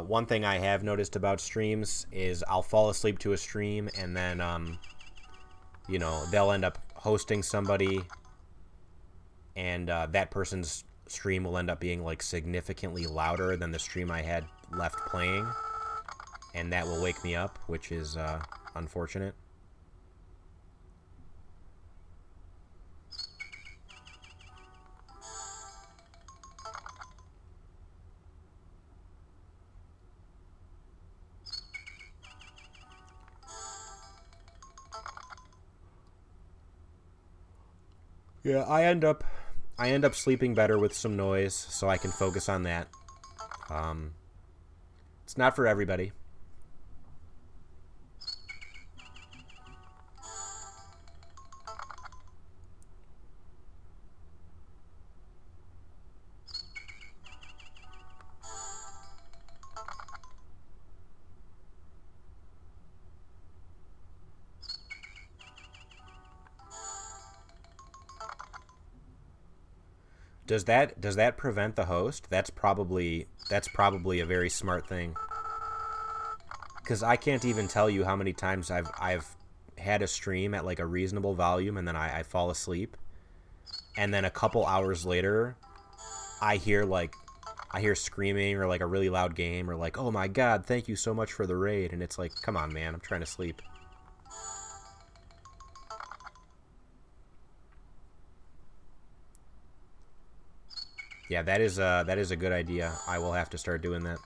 One thing I have noticed about streams is I'll fall asleep to a stream and then, they'll end up hosting somebody and that person's stream will end up being like significantly louder than the stream I had left playing. And that will wake me up, which is unfortunate. Yeah, I end up sleeping better with some noise, so I can focus on that. Um, it's not for everybody. Does that prevent the host? That's probably a very smart thing. Because I can't even tell you how many times I've had a stream at like a reasonable volume and then I fall asleep, and then a couple hours later, I hear like I hear screaming or like a really loud game or like, oh my god, thank you so much for the raid, and it's like, come on, man, I'm trying to sleep. Yeah, that is a good idea. I will have to start doing that.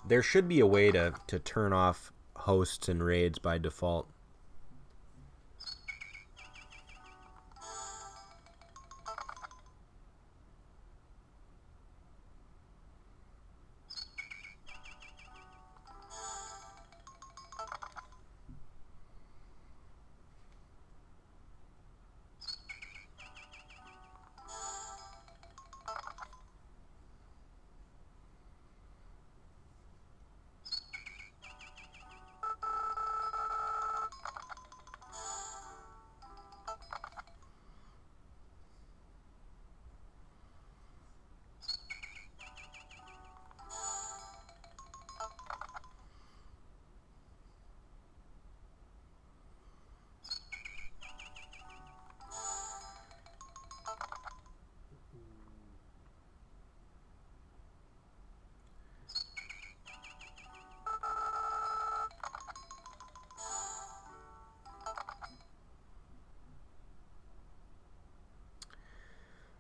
There should be a way to turn off hosts and raids by default.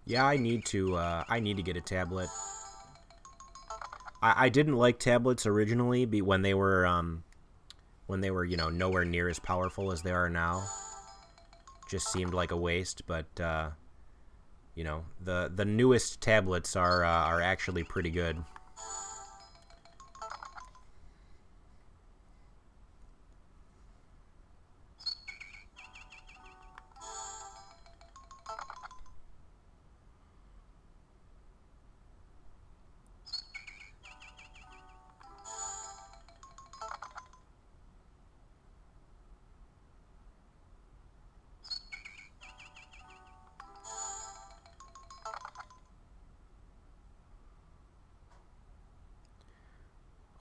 Yeah, I need to get a tablet. I didn't like tablets originally when they were nowhere near as powerful as they are now. Just seemed like a waste, but the newest tablets are actually pretty good.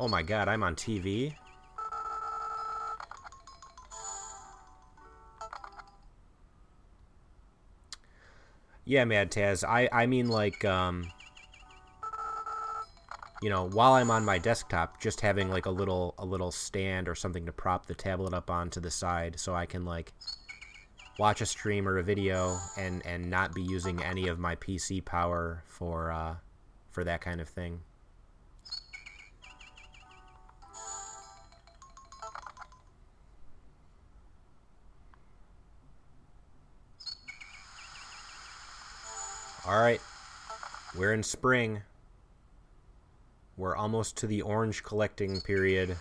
Oh my god, I'm on TV? Yeah, Mad Taz. I mean, like, while I'm on my desktop, just having like a little stand or something to prop the tablet up onto the side so I can like watch a stream or a video and not be using any of my PC power for that kind of thing. All right, we're in spring. We're almost to the orange collecting period.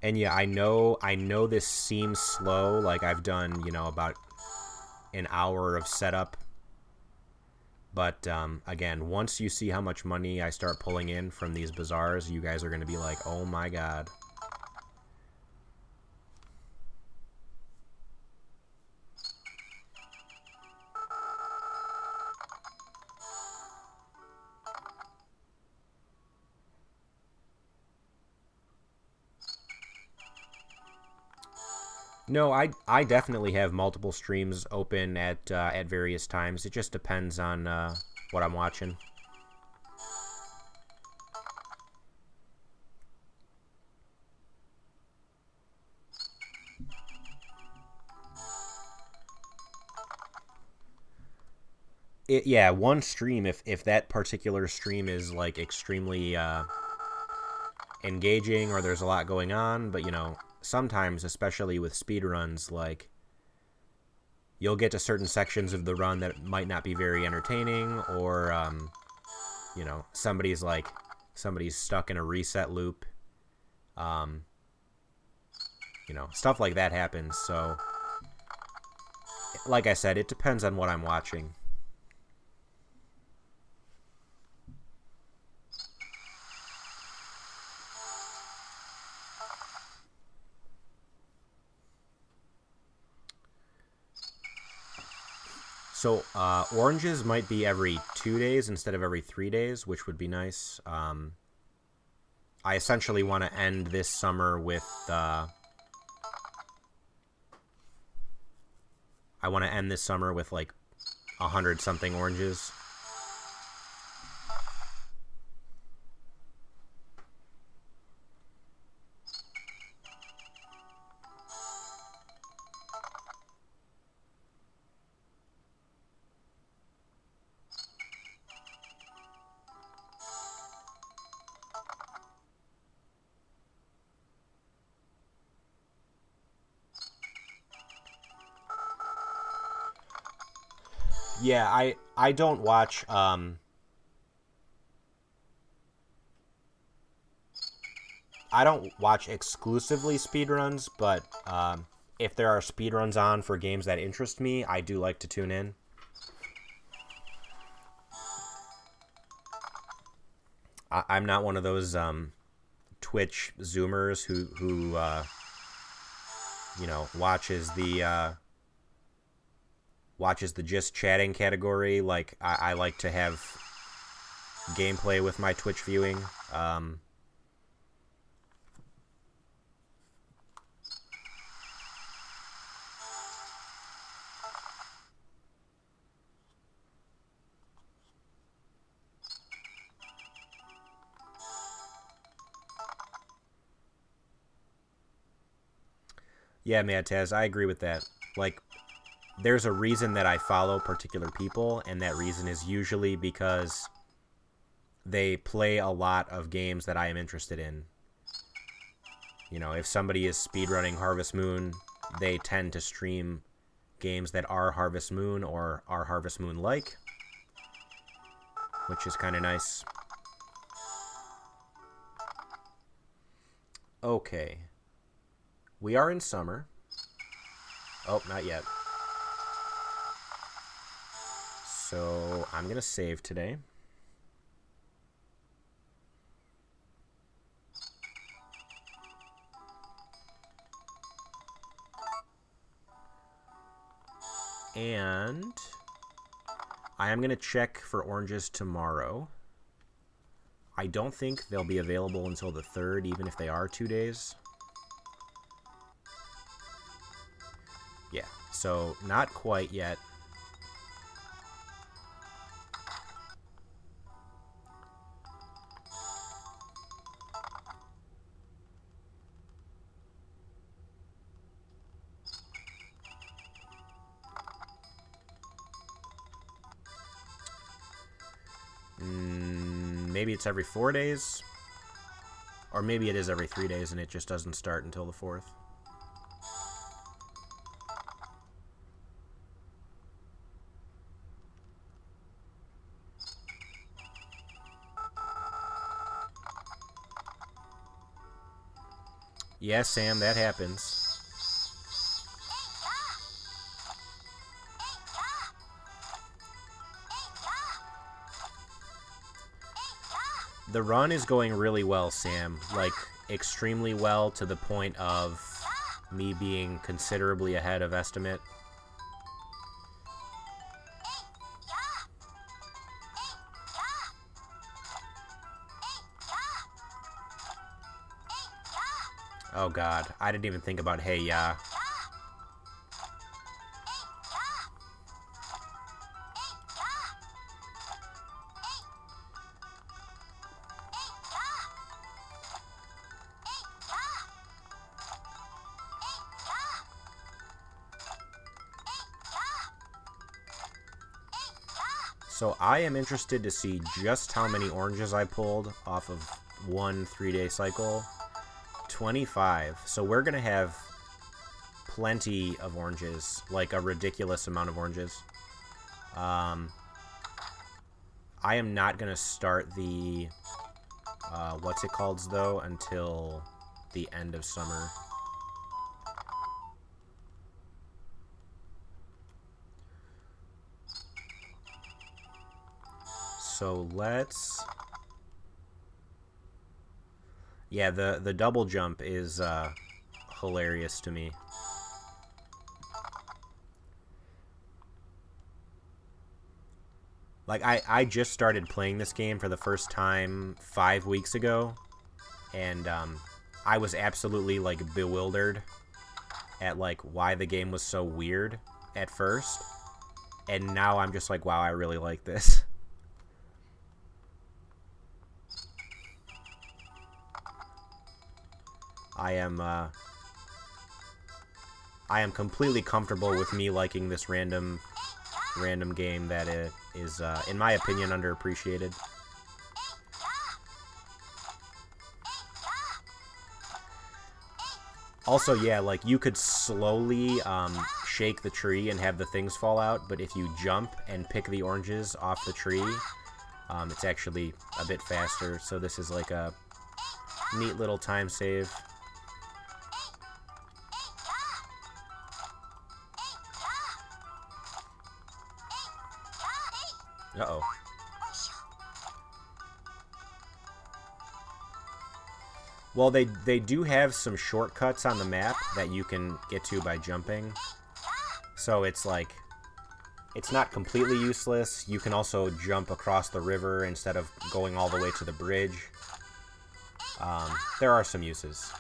And yeah, I know this seems slow. Like I've done, about an hour of setup. But again, once you see how much money I start pulling in from these bazaars, you guys are going to be like, oh my god. No, I definitely have multiple streams open at various times. It just depends on what I'm watching. Yeah, one stream, if that particular stream is like extremely engaging or there's a lot going on, but sometimes, especially with speedruns, like you'll get to certain sections of the run that might not be very entertaining, or somebody's stuck in a reset loop. Stuff like that happens. So like I said, it depends on what I'm watching. So oranges might be every 2 days instead of every 3 days, which would be nice. I essentially want to end this summer with like 100 something oranges. Yeah, I don't watch I don't watch exclusively speedruns, but if there are speedruns on for games that interest me, I do like to tune in. I'm not one of those Twitch Zoomers who you know, watches the just chatting category. Like I like to have gameplay with my Twitch viewing. Yeah, Mataz, I agree with that. Like, there's a reason that I follow particular people, and that reason is usually because they play a lot of games that I am interested in. You know, if somebody is speedrunning Harvest Moon, they tend to stream games that are Harvest Moon or are Harvest Moon-like, which is kind of nice. Okay. We are in summer. Oh, not yet. So I'm going to save today. And I am going to check for oranges tomorrow. I don't think they'll be available until the 3rd, even if they are 2 days. Yeah, so not quite yet. Maybe it's every 4 days. Or maybe it is every 3 days and it just doesn't start until the 4th. Yeah, Sam, that happens. The run is going really well, Sam. Like, extremely well, to the point of me being considerably ahead of estimate. Oh god, I didn't even think about hey ya. So I am interested to see just how many oranges I pulled off of one 3-day cycle. 25. So we're going to have plenty of oranges, like a ridiculous amount of oranges. I am not going to start the, what's it called, though, until the end of summer. So let's... Yeah, the double jump is hilarious to me. Like, I just started playing this game for the first time 5 weeks ago, and I was absolutely, like, bewildered at, like, why the game was so weird at first. And now I'm just like, wow, I really like this. I am completely comfortable with me liking this random game that is, in my opinion, underappreciated. Also, yeah, like, you could slowly shake the tree and have the things fall out, but if you jump and pick the oranges off the tree, it's actually a bit faster. So this is like a neat little time save. Uh-oh. Well, they do have some shortcuts on the map that you can get to by jumping. So it's like, it's not completely useless. You can also jump across the river instead of going all the way to the bridge. There are some uses.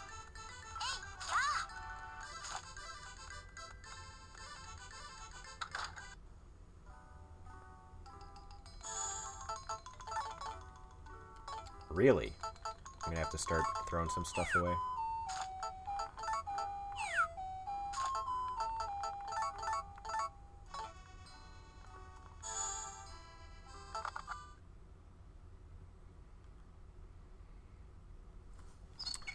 Really? I'm gonna have to start throwing some stuff away.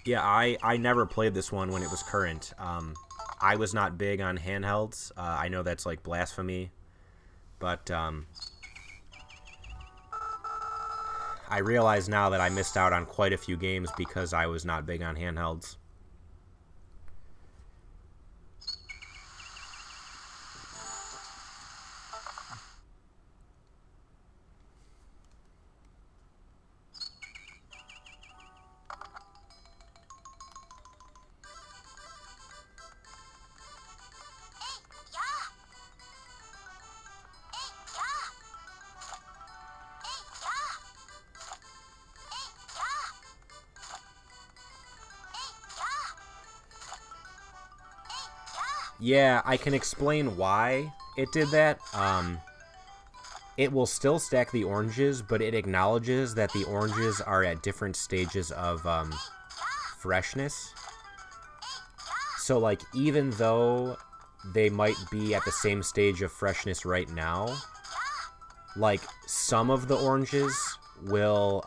Yeah, I never played this one when it was current. I was not big on handhelds. I know that's like blasphemy, but I realize now that I missed out on quite a few games because I was not big on handhelds. Yeah, I can explain why it did that. It will still stack the oranges, but it acknowledges that the oranges are at different stages of freshness. So, like, even though they might be at the same stage of freshness right now, like, some of the oranges will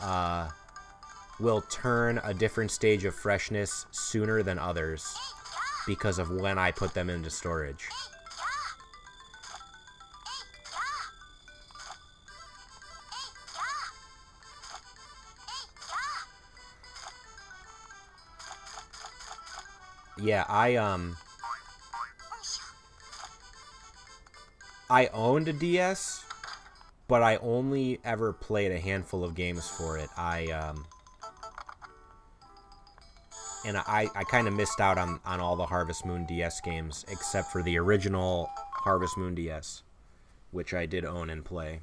turn a different stage of freshness sooner than others because of when I put them into storage. Yeah, I owned a DS, but I only ever played a handful of games for it. And I kind of missed out on all the Harvest Moon DS games, except for the original Harvest Moon DS, which I did own and play.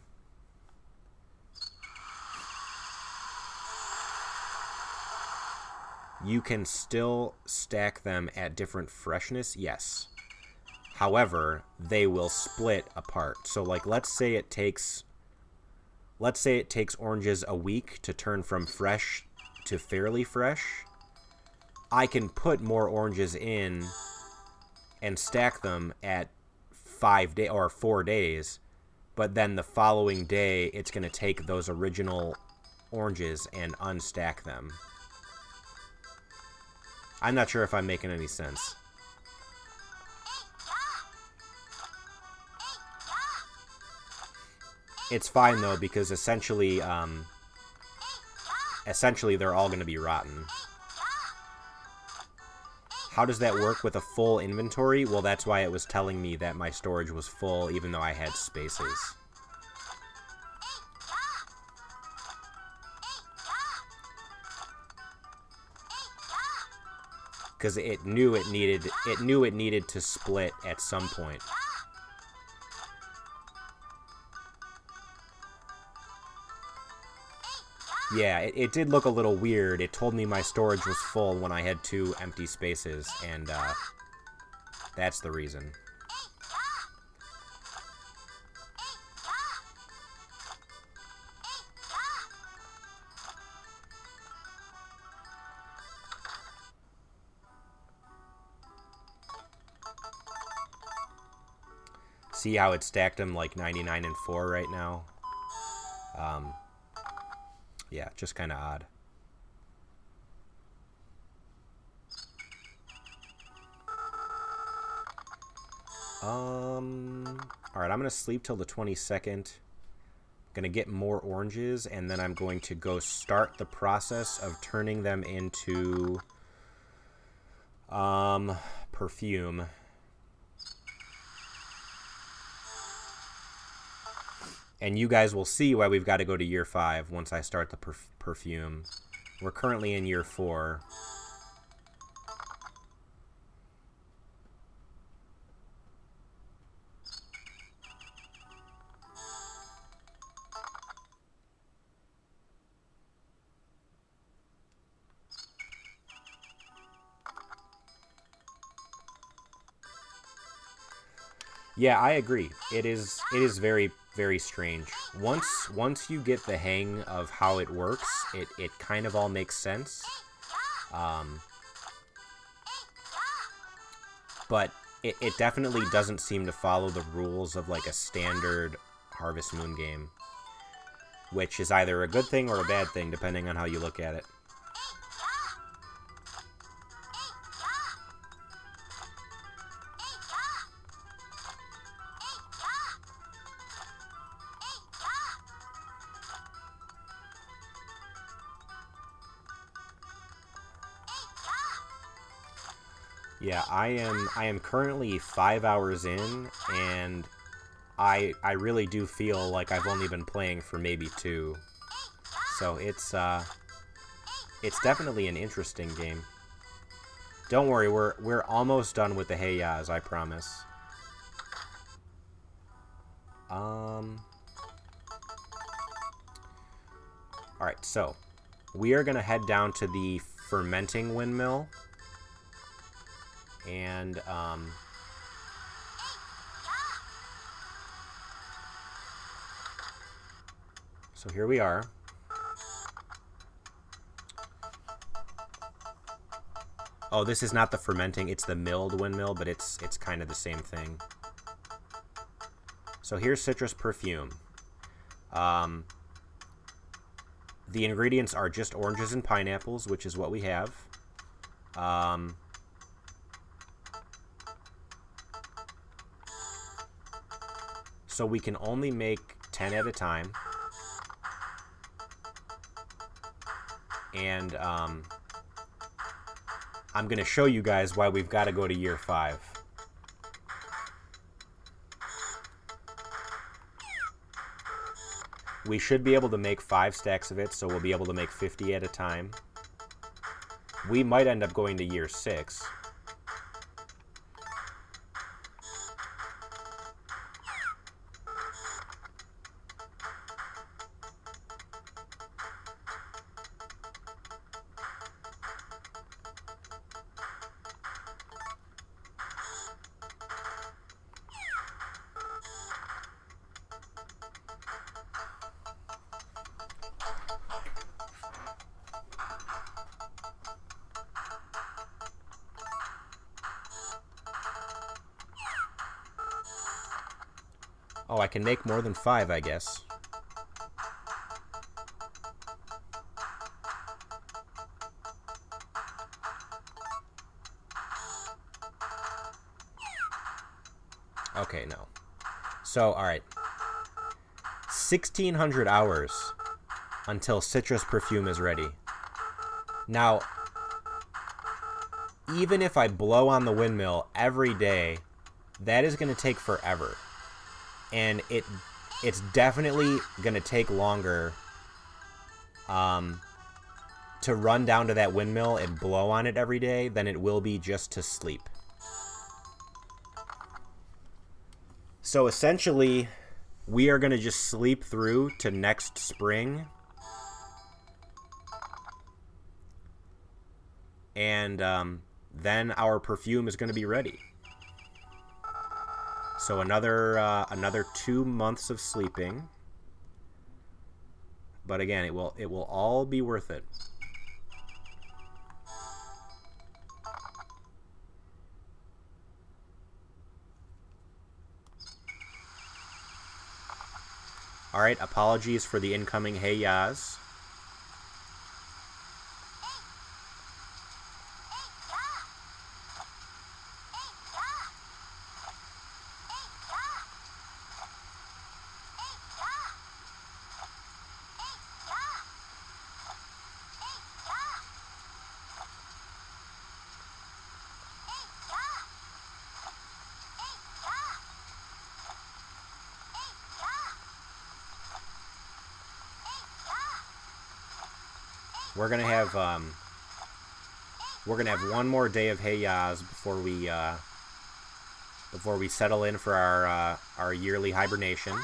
You can still stack them at different freshness, yes. However, they will split apart. So, like, let's say it takes oranges a week to turn from fresh to fairly fresh. I can put more oranges in and stack them at 5 days or 4 days, but then the following day it's going to take those original oranges and unstack them. I'm not sure if I'm making any sense. It's fine though, because essentially they're all going to be rotten. How does that work with a full inventory? Well, that's why it was telling me that my storage was full even though I had spaces. Because it knew it needed to split at some point. Yeah, it did look a little weird. It told me my storage was full when I had 2 empty spaces, and that's the reason. See how it stacked them like 99 and 4 right now? Yeah, just kind of odd. Alright, I'm going to sleep till the 22nd. Going to get more oranges, and then I'm going to go start the process of turning them into perfume. And you guys will see why we've got to go to year 5 once I start the perfume. We're currently in year 4. Yeah, I agree. It is very, very strange. Once you get the hang of how it works, it kind of all makes sense. But it definitely doesn't seem to follow the rules of like a standard Harvest Moon game, which is either a good thing or a bad thing, depending on how you look at it. Yeah, I am currently 5 hours in, and I really do feel like I've only been playing for maybe 2. So it's definitely an interesting game. Don't worry, we're almost done with the Hey Yas, I promise. Alright, so we are gonna head down to the fermenting windmill. And so here we are. Oh, this is not the fermenting, it's the milled windmill, but it's kind of the same thing. So here's citrus perfume. The ingredients are just oranges and pineapples, which is what we have. So we can only make 10 at a time. And I'm going to show you guys why we've got to go to year 5. We should be able to make 5 stacks of it, so we'll be able to make 50 at a time. We might end up going to year 6. Oh, I can make more than 5, I guess. Okay, no. So, alright. 1,600 hours until citrus perfume is ready. Now, even if I blow on the windmill every day, that is going to take forever. And it's definitely going to take longer to run down to that windmill and blow on it every day than it will be just to sleep. So essentially, we are going to just sleep through to next spring. And then our perfume is going to be ready. So another 2 months of sleeping. But again, it will all be worth it. Alright, apologies for the incoming Hey Yas. we're gonna have one more day of Hey Yas before we settle in for our yearly hibernation.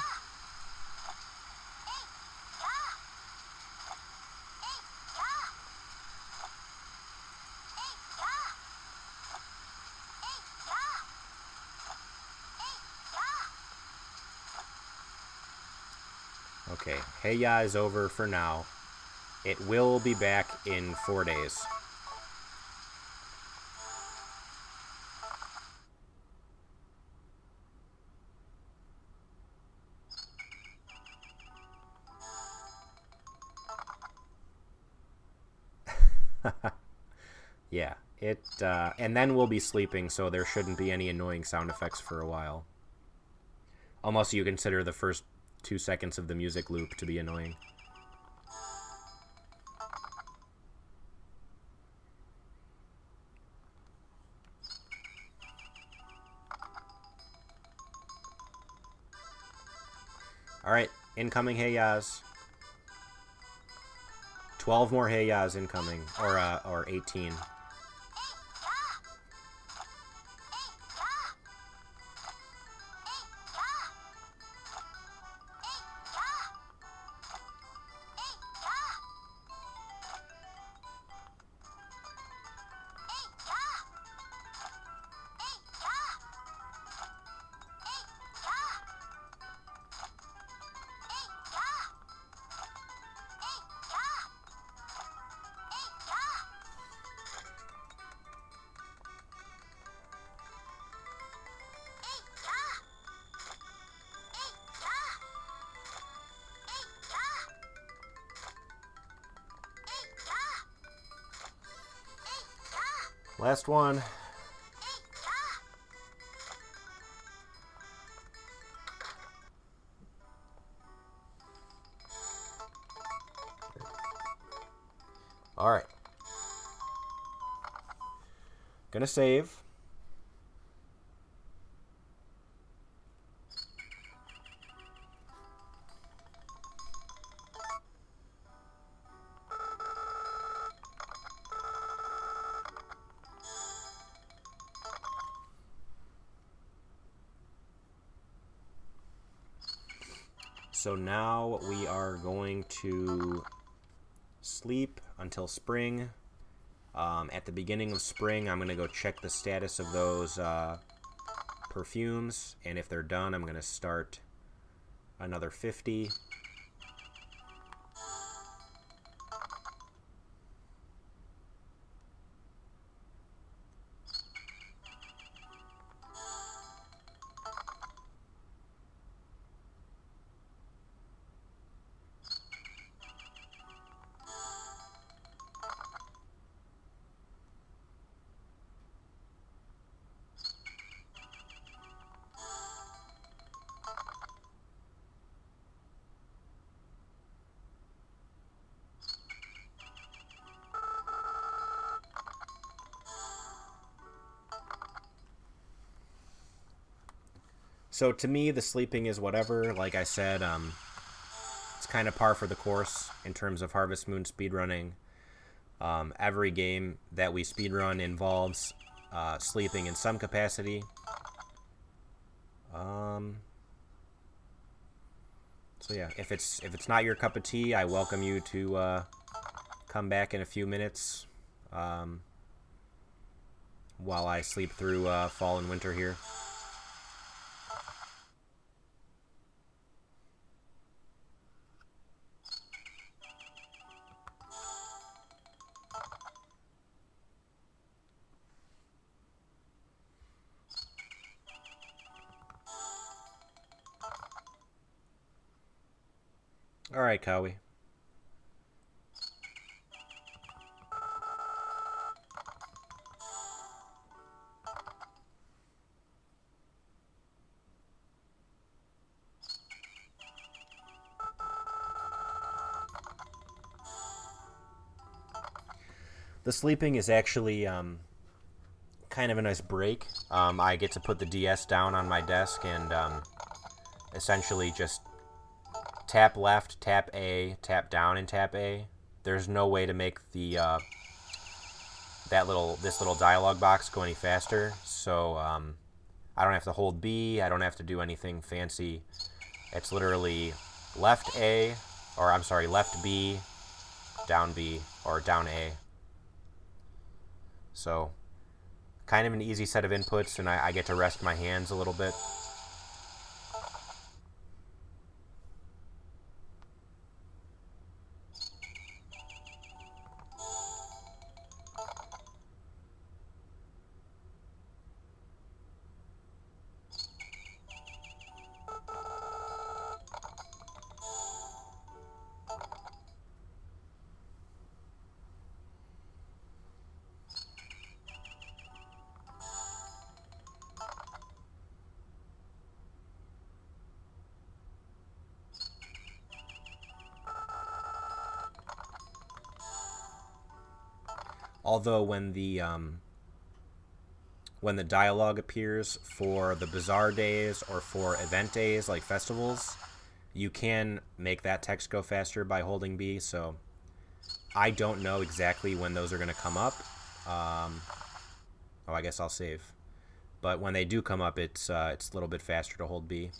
Okay, Hey Ya is over for now. It will be back in 4 days. Yeah, and then we'll be sleeping, so there shouldn't be any annoying sound effects for a while. Unless you consider the first 2 seconds of the music loop to be annoying. Alright, incoming Hey Yas. 12 more Hey Yas incoming, or 18. Last one. Alright. Gonna save. So now we are going to sleep until spring. At the beginning of spring, I'm going to go check the status of those perfumes, and if they're done, I'm going to start another 50. So to me, the sleeping is whatever. Like I said, it's kind of par for the course in terms of Harvest Moon speedrunning. Every game that we speedrun involves sleeping in some capacity. So yeah, if it's not your cup of tea, I welcome you to come back in a few minutes while I sleep through fall and winter here. All right, Cowie. The sleeping is actually kind of a nice break. I get to put the DS down on my desk and essentially just tap left, tap A, tap down, and tap A there's no way to make the this little dialogue box go any faster. So I don't have to hold B. I don't have to do anything fancy. It's literally left A, or I'm sorry, left B, down B, or down A. So kind of an easy set of inputs, and I get to rest my hands a little bit. Although when the dialogue appears for the Bazaar days or for event days like festivals, you can make that text go faster by holding B. So I don't know exactly when those are going to come up. Oh, I guess I'll save. But when they do come up, it's a little bit faster to hold B.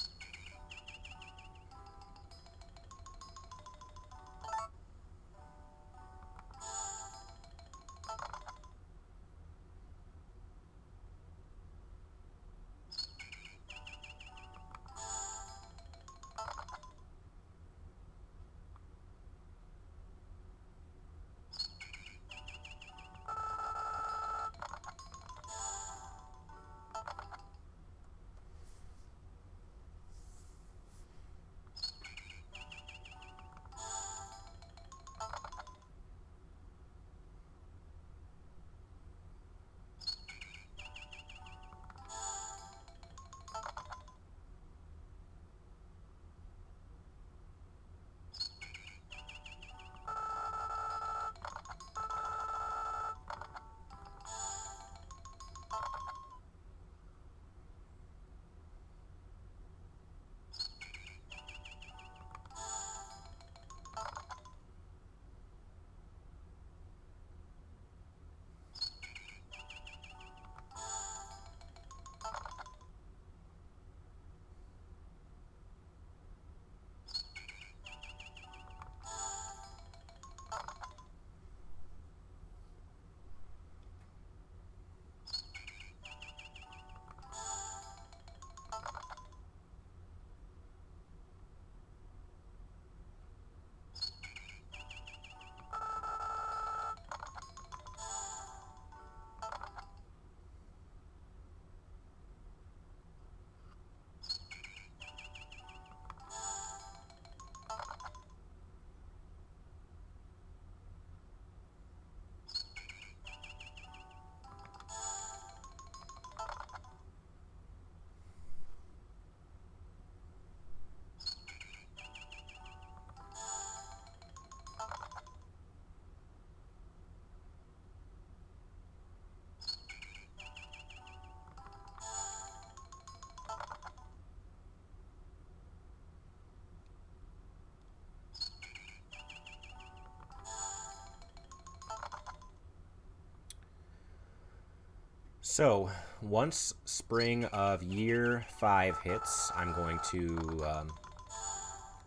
So, once spring of year 5 hits, I'm going to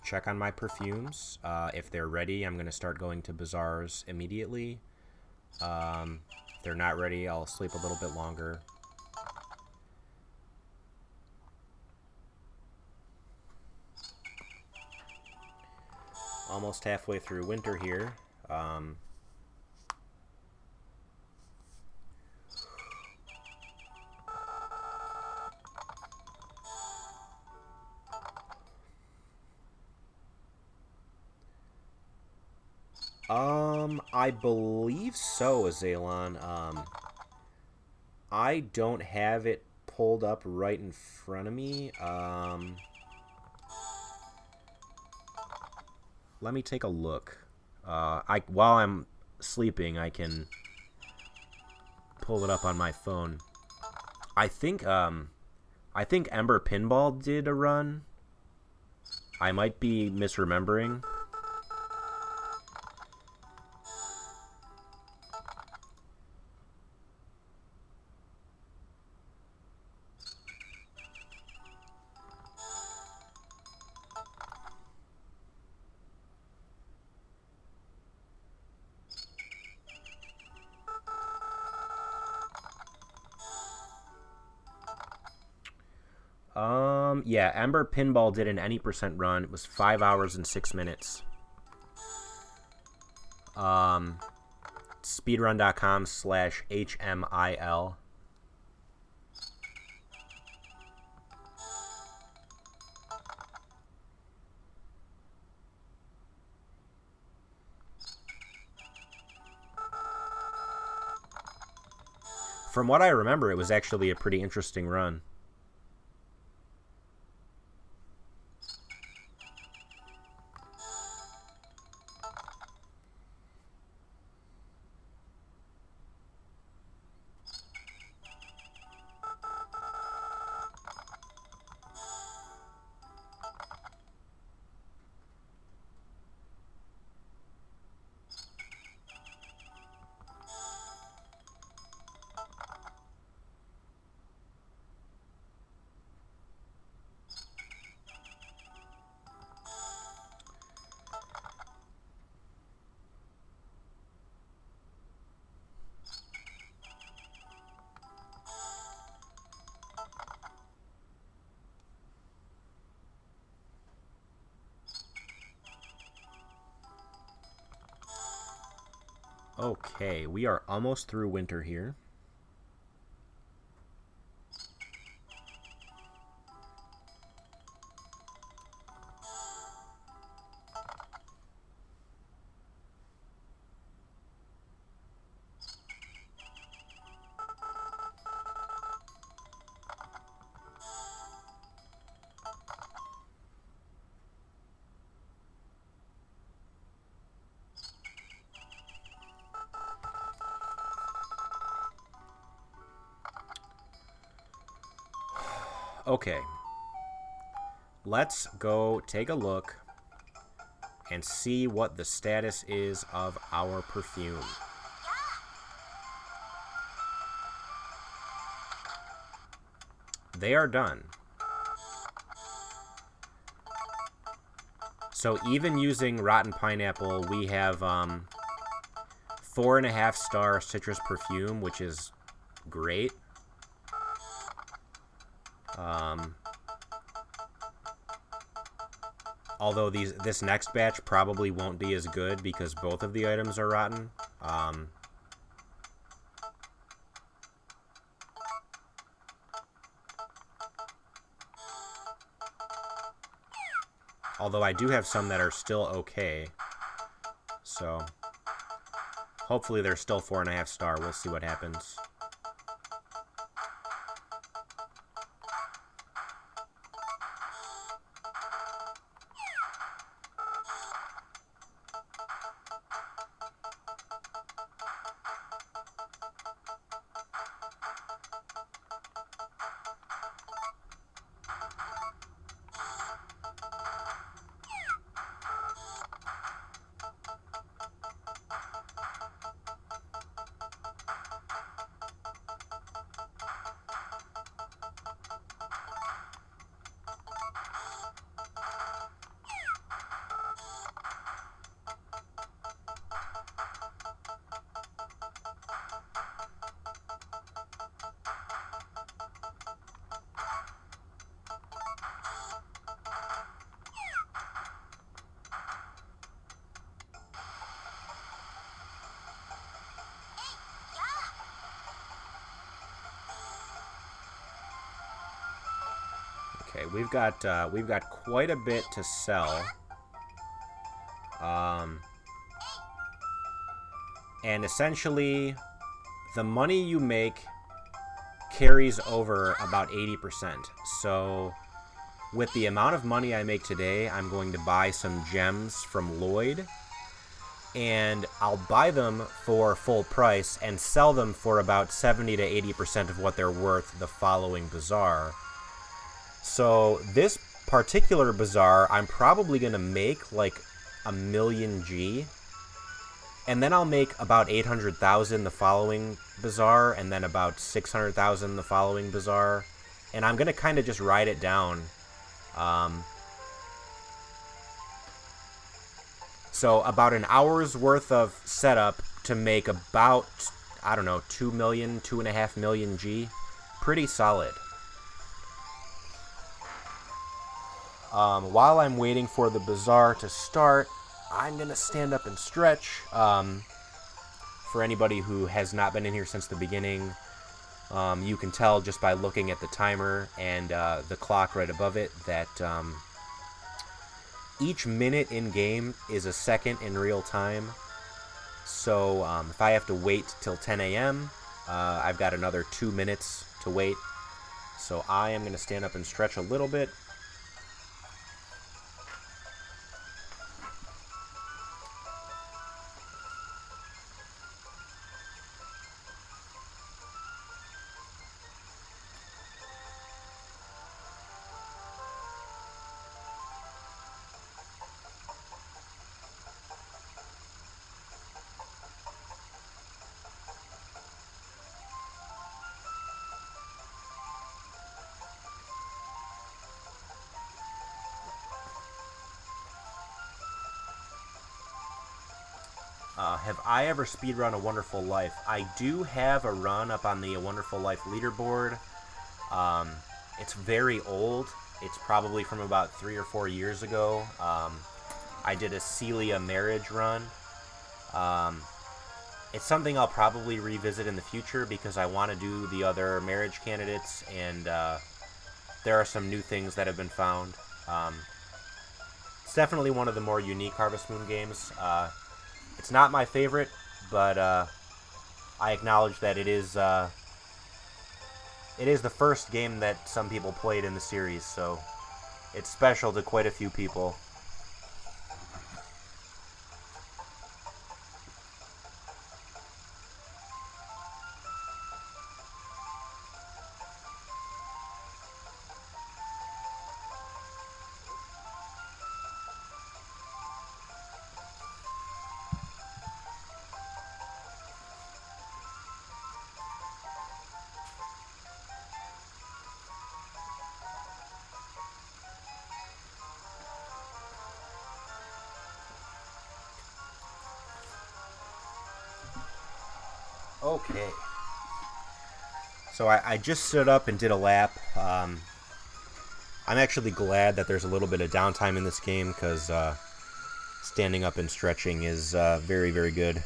check on my perfumes. If they're ready, I'm going to start going to bazaars immediately. If they're not ready, I'll sleep a little bit longer. Almost halfway through winter here. I believe so, Azalon. I don't have it pulled up right in front of me. Let me take a look. While I'm sleeping, I can pull it up on my phone. I think Ember Pinball did a run. I might be misremembering. Yeah, Ember Pinball did an any percent run. It was 5 hours and 6 minutes. Speedrun.com/HMIL. From what I remember, it was actually a pretty interesting run. Okay, we are almost through winter here. Okay, let's go take a look and see what the status is of our perfume. They are done. So even using Rotten Pineapple, we have 4.5-star citrus perfume, which is great. Although this next batch probably won't be as good because both of the items are rotten. Although I do have some that are still okay. So hopefully they're still 4.5-star. We'll see what happens. Okay, we've got quite a bit to sell. And essentially, the money you make carries over about 80%. So, with the amount of money I make today, I'm going to buy some gems from Lloyd. And I'll buy them for full price and sell them for about 70 to 80% of what they're worth the following Bazaar. So this particular Bazaar, I'm probably going to make like 1 million G. And then I'll make about 800,000 the following Bazaar, and then about 600,000 the following Bazaar. And I'm going to kind of just ride it down. So about an hour's worth of setup to make about, I don't know, 2 million, 2.5 million G. Pretty solid. While I'm waiting for the bazaar to start, I'm going to stand up and stretch. For anybody who has not been in here since the beginning, you can tell just by looking at the timer and the clock right above it that each minute in game is a second in real time. So if I have to wait till 10 a.m., I've got another 2 minutes to wait. So I am going to stand up and stretch a little bit. Have I ever speedrun A Wonderful Life? I do have a run up on the A Wonderful Life leaderboard. It's very old. It's probably from about 3 or 4 years ago. I did a Celia marriage run. It's something I'll probably revisit in the future because I want to do the other marriage candidates, and there are some new things that have been found. It's definitely one of the more unique Harvest Moon games. It's not my favorite, but I acknowledge that it is the first game that some people played in the series, so it's special to quite a few people. Okay. So I just stood up and did a lap. I'm actually glad that there's a little bit of downtime in this game because standing up and stretching is very, very good.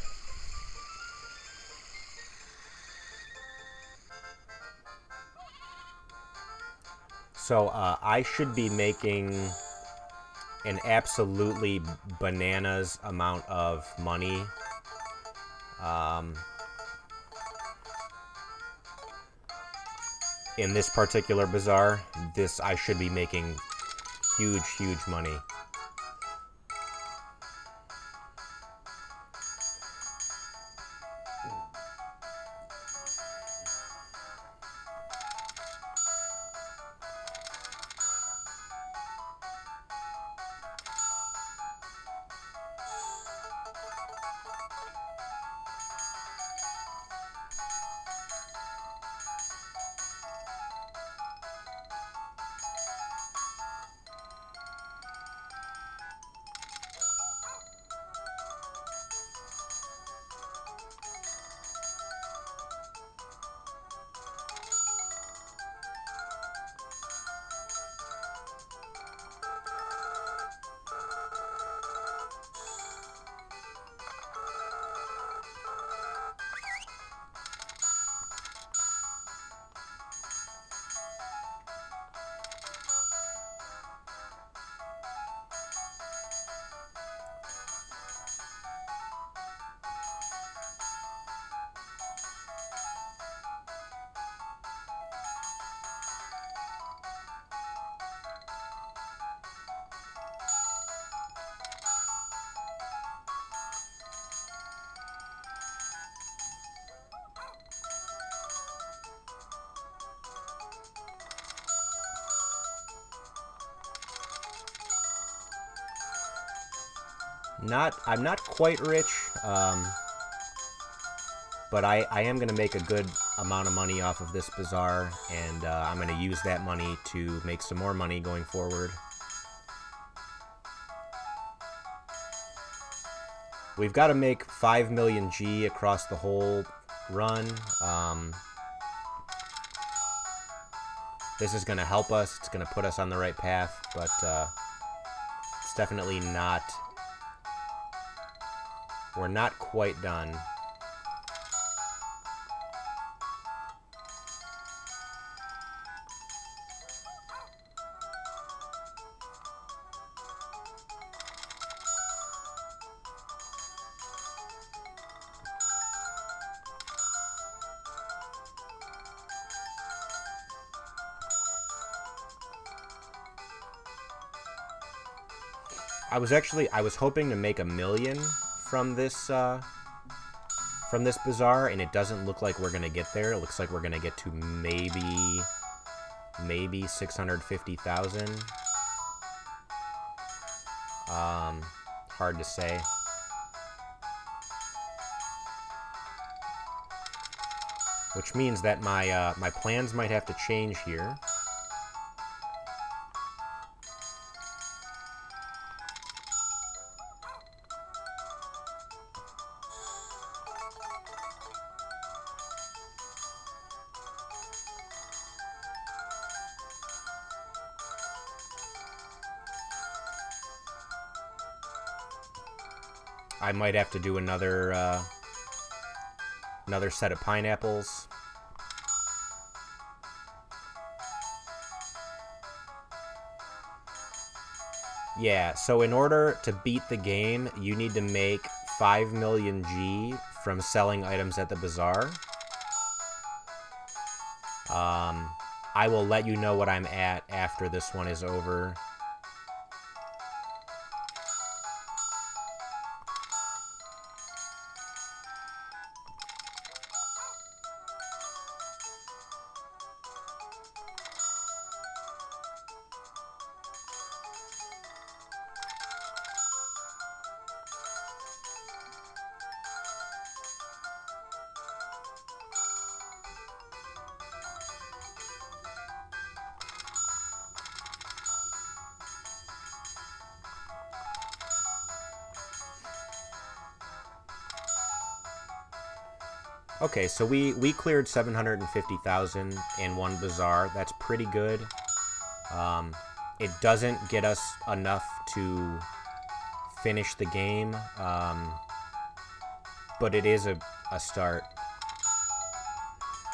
So I should be making an absolutely bananas amount of money. In this particular bazaar, I should be making huge, huge money. I'm not quite rich, but I am going to make a good amount of money off of this bazaar, and I'm going to use that money to make some more money going forward. We've got to make 5 million G across the whole run. This is going to help us. It's going to put us on the right path, but it's definitely not... We're not quite done. I was hoping to make $1 million from this bazaar, and it doesn't look like we're gonna get there. It looks like we're gonna get to maybe 650,000. Hard to say. Which means that my my plans might have to change here. I might have to do another set of pineapples. Yeah, so in order to beat the game, you need to make 5 million G from selling items at the bazaar. I will let you know what I'm at after this one is over. Okay, so we cleared 750,000 in one bazaar. That's pretty good. It doesn't get us enough to finish the game, but it is a start,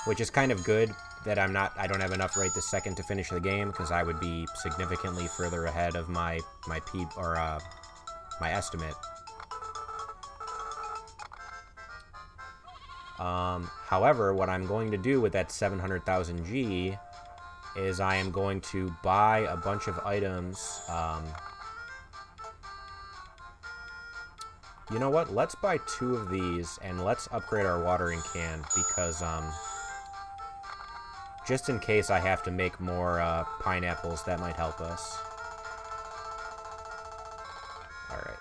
which is kind of good that I don't have enough right this second to finish the game, because I would be significantly further ahead of my estimate. However, what I'm going to do with that 700,000 G is I am going to buy a bunch of items. You know what? Let's buy 2 of these, and let's upgrade our watering can, because just in case I have to make more pineapples, that might help us. Alright,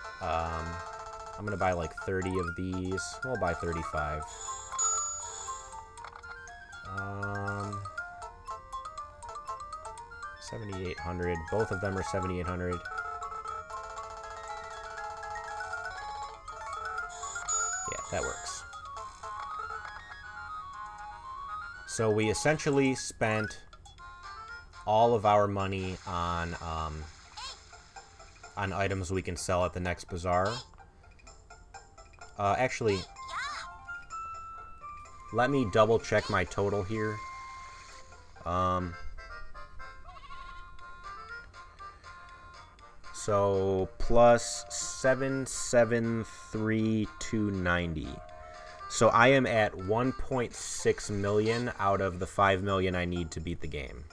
I'm gonna buy like 30 of these. We'll buy 35. 7,800. Both of them are 7,800. Yeah, that works. So we essentially spent all of our money on items we can sell at the next bazaar. Actually, let me double check my total here. So plus 773,290. So I am at 1.6 million out of the 5 million I need to beat the game.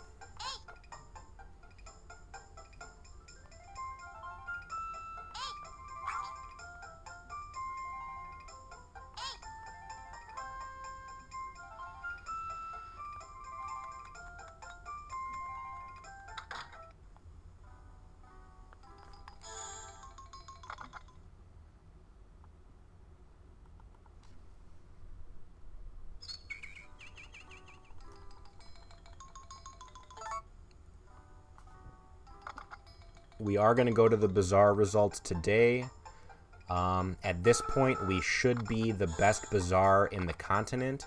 We are going to go to the bazaar results today. At this point, we should be the best bazaar in the continent.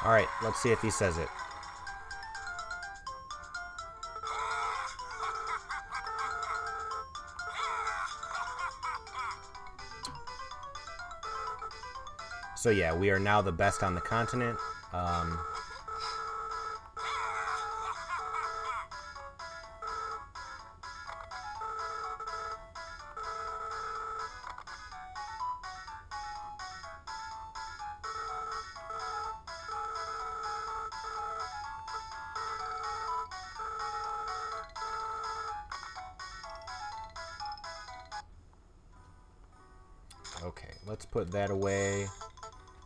Alright, let's see if he says it. So yeah, we are now the best on the continent. Okay, let's put that away.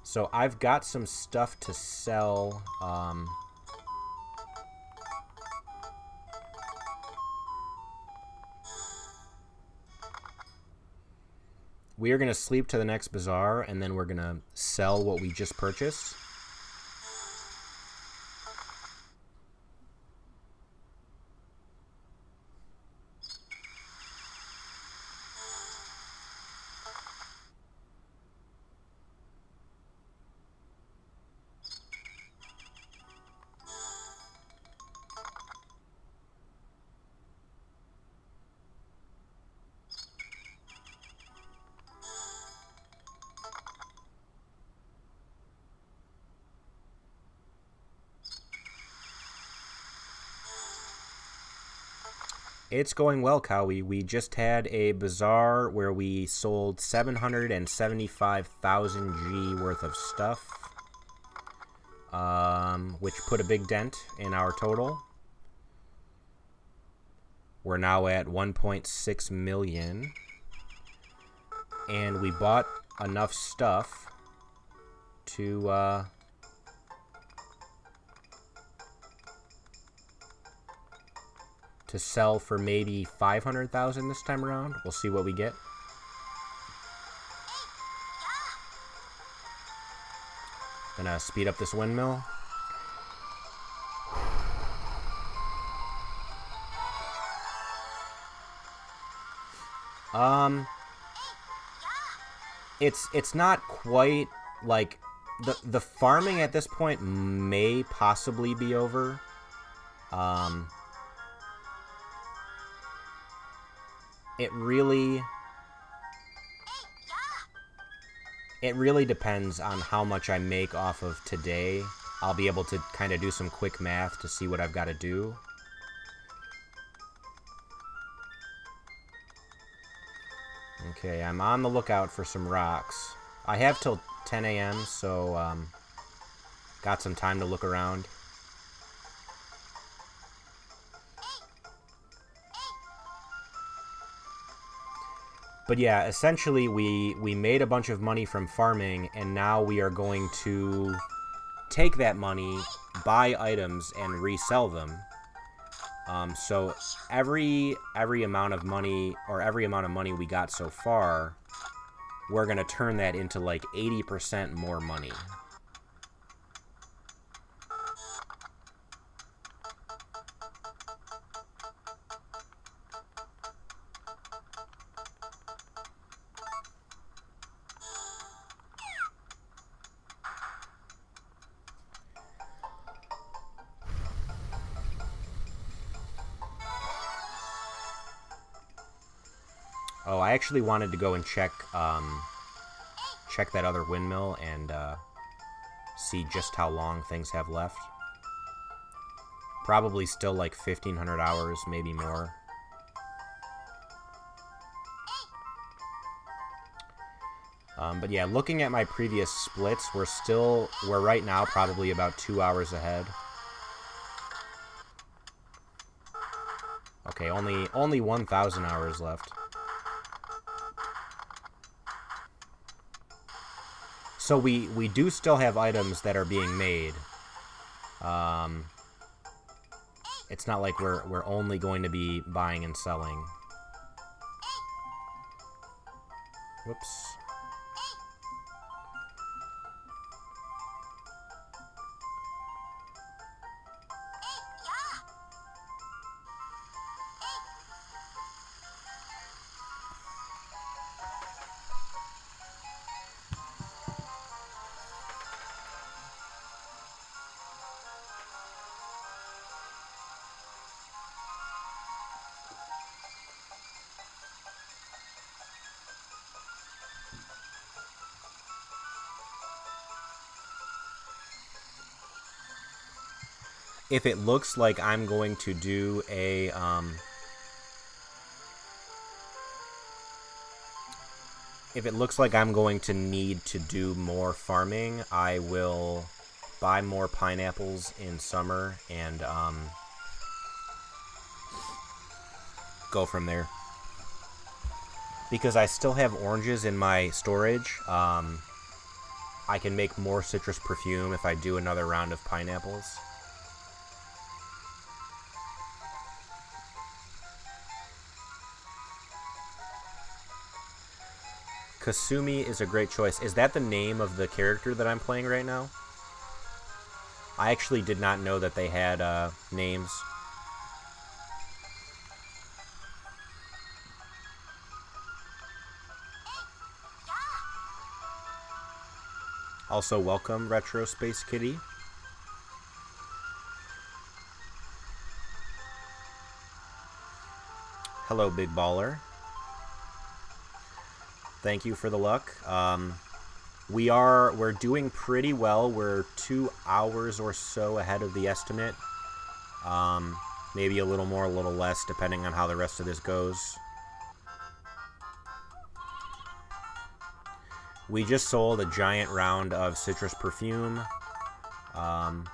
So I've got some stuff to sell. We are going to sleep to the next bazaar, and then we're going to sell what we just purchased. It's going well, Cowie. We just had a bazaar where we sold 775,000 G worth of stuff, which put a big dent in our total. We're now at 1.6 million, and we bought enough stuff to sell for maybe 500,000 this time around. We'll see what we get. Gonna speed up this windmill. It's not quite like the farming at this point may possibly be over. It really depends on how much I make off of today. I'll be able to kind of do some quick math to see what I've got to do. Okay, I'm on the lookout for some rocks. I have till 10 a.m., so got some time to look around. But yeah, essentially we made a bunch of money from farming, and now we are going to take that money, buy items, and resell them. So every amount of money, or every amount of money we got so far, we're going to turn that into like 80% more money. Oh, I actually wanted to go and check that other windmill and see just how long things have left. Probably still like 1,500 hours, maybe more. But yeah, looking at my previous splits, we're right now probably about 2 hours ahead. Okay, only 1,000 hours left. So we do still have items that are being made. It's not like we're only going to be buying and selling. Whoops. if it looks like I'm going to do a if it looks like I'm going to need to do more farming, I will buy more pineapples in summer and go from there. Because I still have oranges in my storage, I can make more citrus perfume if I do another round of pineapples. Kasumi is a great choice. Is that the name of the character that I'm playing right now? I actually did not know that they had names. Also, welcome, Retro Space Kitty. Hello, Big Baller. Thank you for the luck. We're doing pretty well. We're 2 hours or so ahead of the estimate. Maybe a little more, a little less, depending on how the rest of this goes. We just sold a giant round of citrus perfume. I'm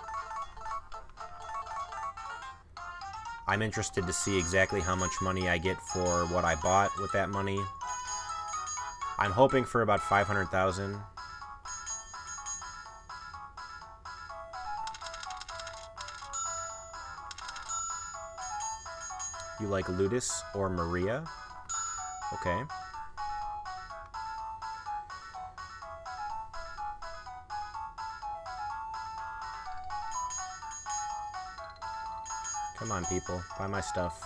interested to see exactly how much money I get for what I bought with that money. I'm hoping for about 500,000. You like Ludus or Maria? Okay. Come on, people. Buy my stuff.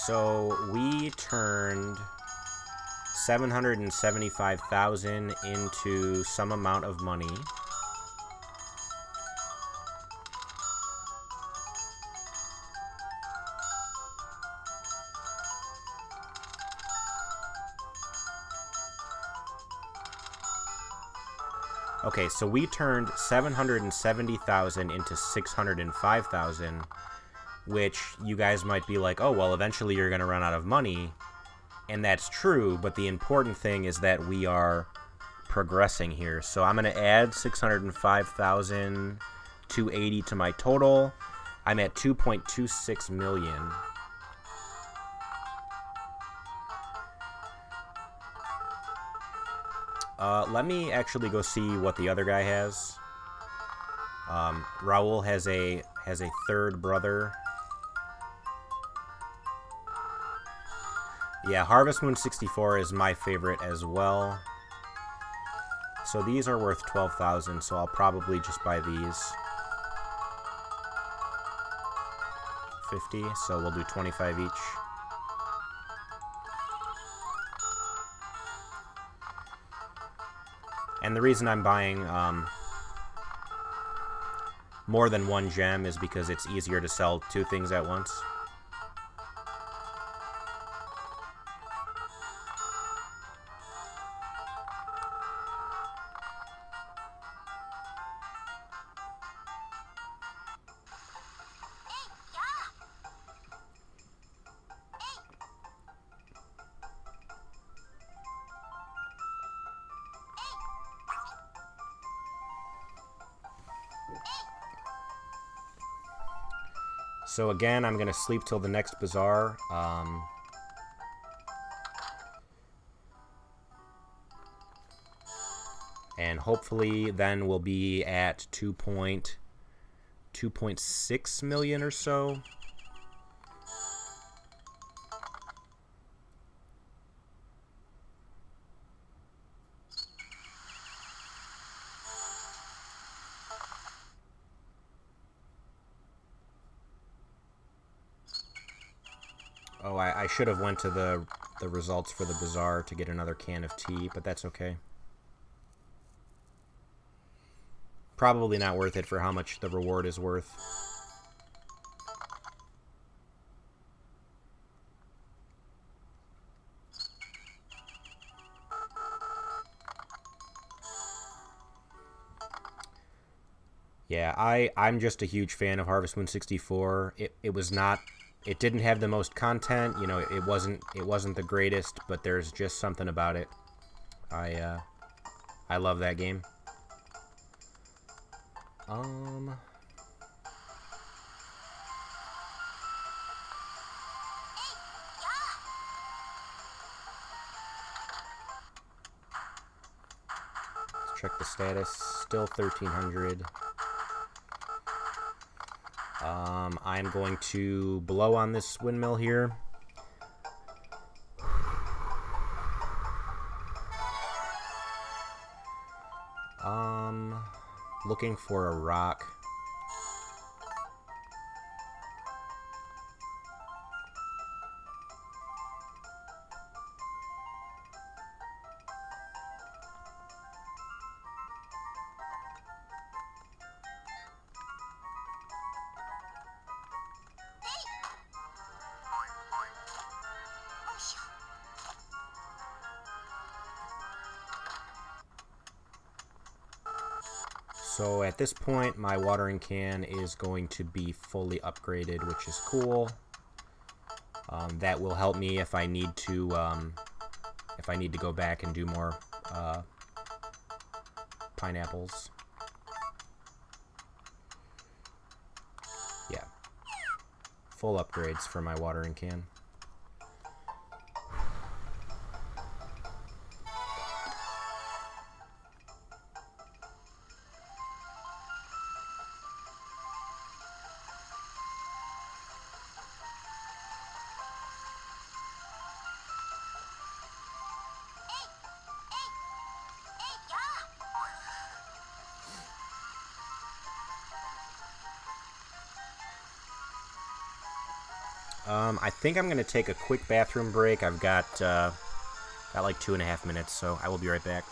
So we turned 775,000 into some amount of money. Okay, so we turned 770,000 into 605,000, which you guys might be like, oh, well, eventually you're going to run out of money. And that's true, but the important thing is that we are progressing here. So I'm going to add 605,280 to my total. I'm at 2.26 million. Let me actually go see what the other guy has. Raul has a third brother. Yeah, Harvest Moon 64 is my favorite as well. So these are worth 12,000, so I'll probably just buy these. 50, so we'll do 25 each. And the reason I'm buying more than one gem is because it's easier to sell two things at once. So again, I'm going to sleep till the next bazaar. And hopefully then we'll be at 2.6 million or so. Oh, I should have went to the results for the Bazaar to get another can of tea, but that's okay. Probably not worth it for how much the reward is worth. Yeah, I'm just a huge fan of Harvest Moon 64. It was not, it didn't have the most content, you know, it wasn't the greatest, but there's just something about it. I love that game. Let's check the status. Still 1,300. I'm going to blow on this windmill here. Looking for a rock. So at this point, my watering can is going to be fully upgraded, which is cool. That will help me if I need to go back and do more pineapples. Yeah, full upgrades for my watering can. I think I'm going to take a quick bathroom break. I've got like 2.5 minutes, so I will be right back.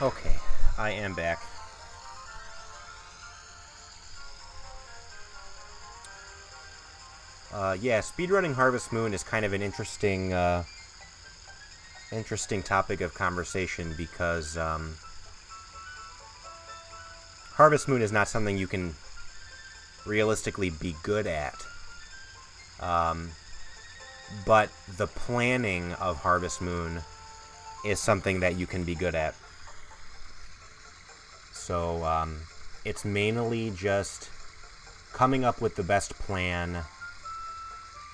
Okay, I am back. Yeah, speedrunning Harvest Moon is kind of an interesting topic of conversation because Harvest Moon is not something you can realistically be good at. But the planning of Harvest Moon is something that you can be good at. So it's mainly just coming up with the best plan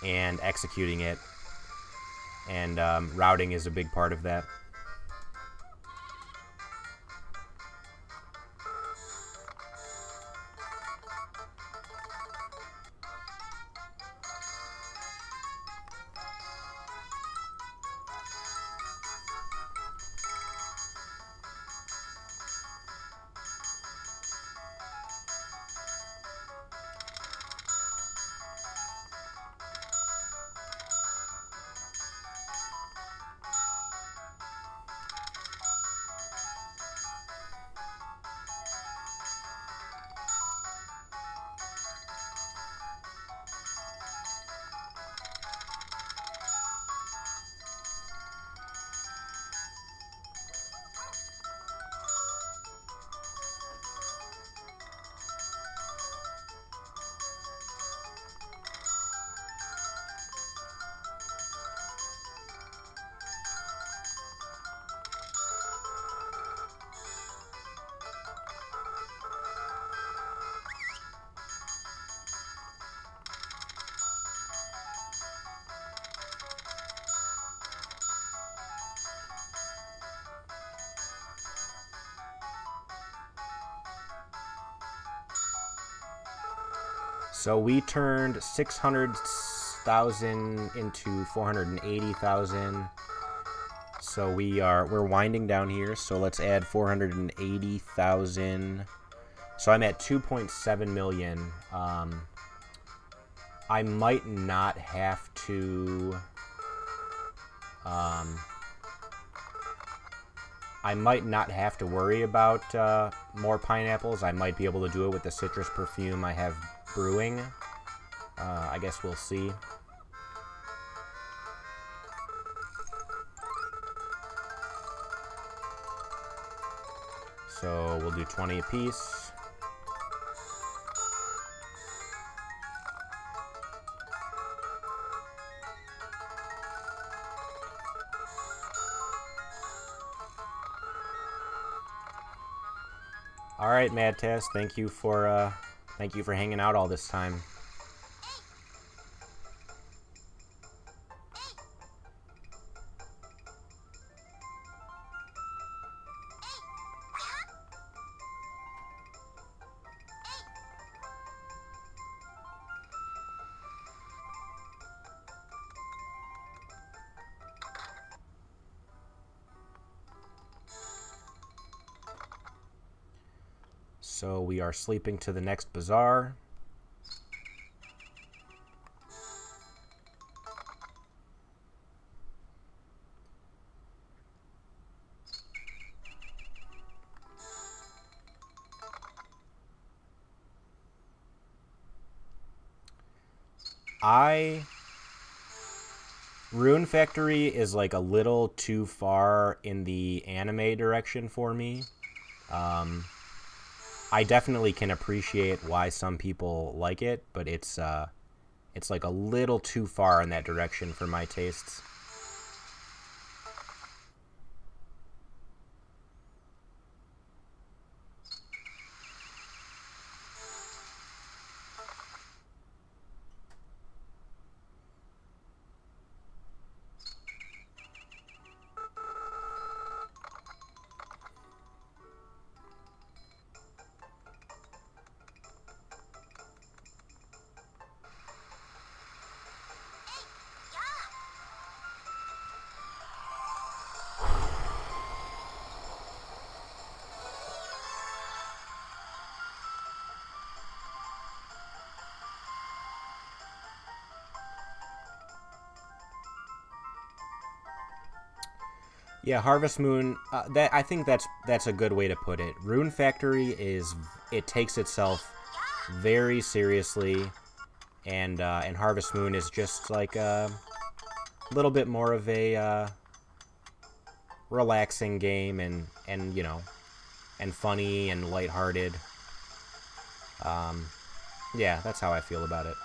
and executing it, and routing is a big part of that. So we turned 600,000 into 480,000. So we're winding down here. So let's add 480,000. So I'm at 2.7 million. I might not have to. I might not have to worry about more pineapples. I might be able to do it with the citrus perfume I have brewing. I guess we'll see. So we'll do 20 apiece. All right, Mad Tess, thank you for hanging out all this time. So we are sleeping to the next bazaar. Rune Factory is like a little too far in the anime direction for me. I definitely can appreciate why some people like it, but it's like a little too far in that direction for my tastes. Yeah, Harvest Moon. I think that's a good way to put it. Rune Factory takes itself very seriously, and Harvest Moon is just like a little bit more of a relaxing game, and you know, and funny and lighthearted. Yeah, that's how I feel about it.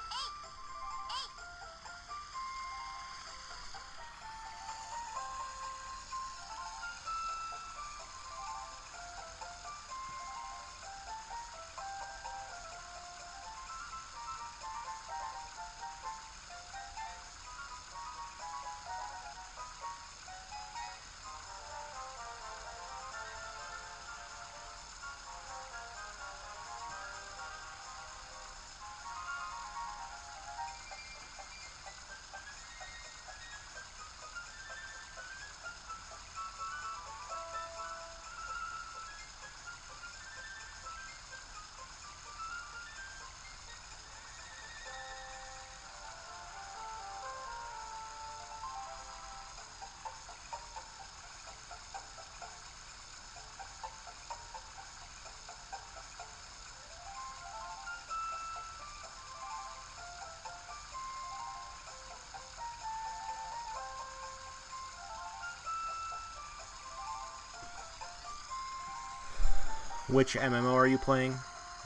Which MMO are you playing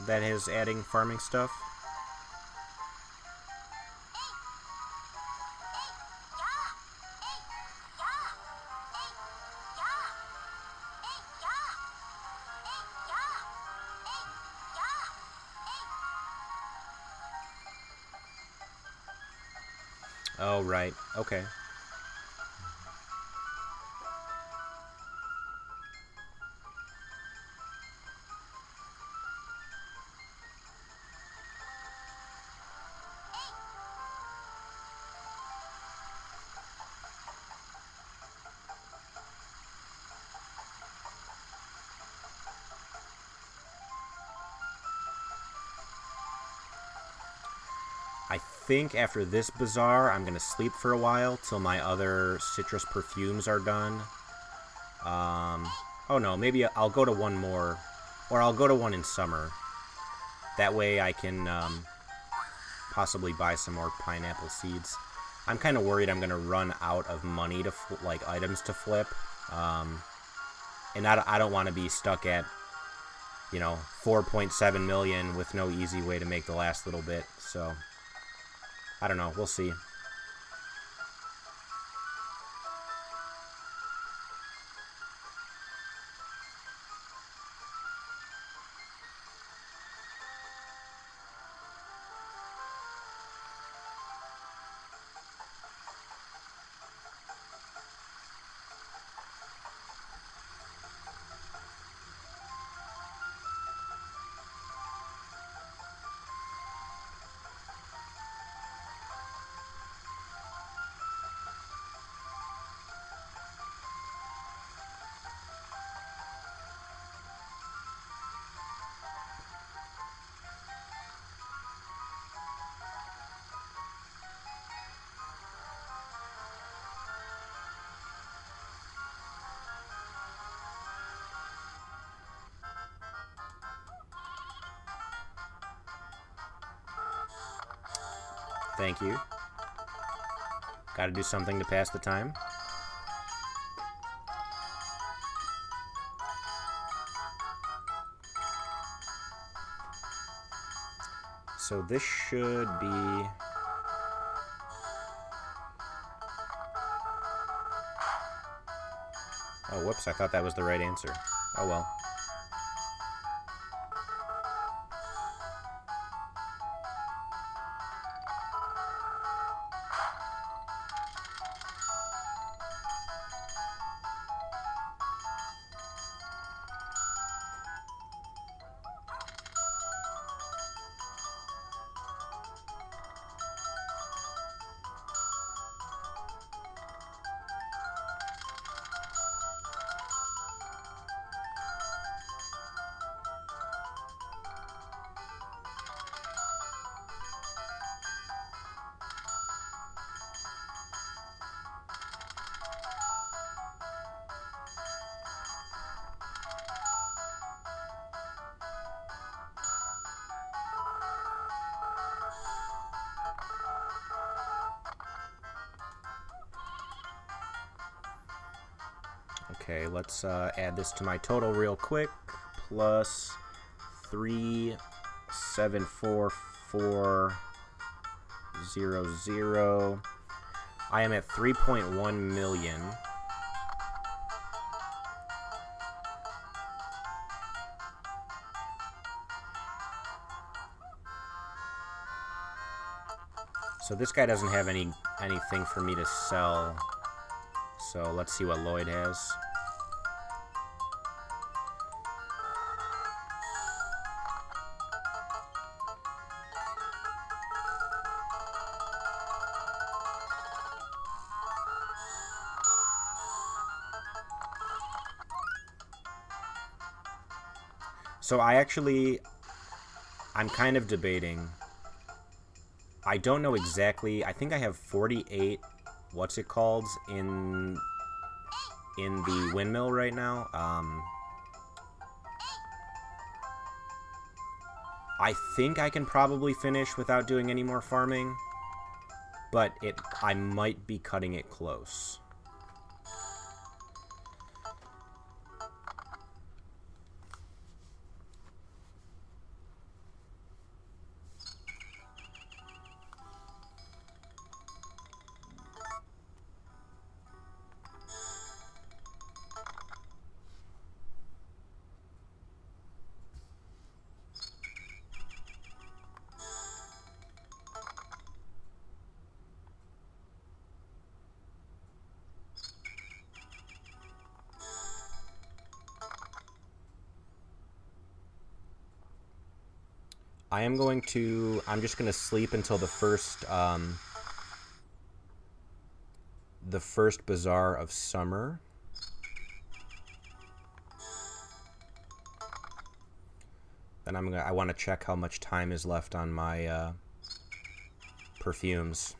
that is adding farming stuff? Oh, right. Okay. I think after this Bazaar, I'm going to sleep for a while till my other citrus perfumes are done. Oh no, maybe I'll go to one more, or I'll go to one in summer. That way I can possibly buy some more pineapple seeds. I'm kind of worried I'm going to run out of money to, like, items to flip. And I don't want to be stuck at, you know, 4.7 million with no easy way to make the last little bit, so I don't know, we'll see. Thank you. Gotta do something to pass the time. So this should be... Oh, whoops, I thought that was the right answer. Oh well. Okay, let's add this to my total real quick. Plus 3,744,000. I am at 3.1 million. So this guy doesn't have anything for me to sell. So let's see what Lloyd has. So I'm kind of debating. I don't know exactly. I think I have 48, what's it called, in the windmill right now. I think I can probably finish without doing any more farming, but I might be cutting it close. I'm just going to sleep until the first Bazaar of summer. Then I want to check how much time is left on my perfumes.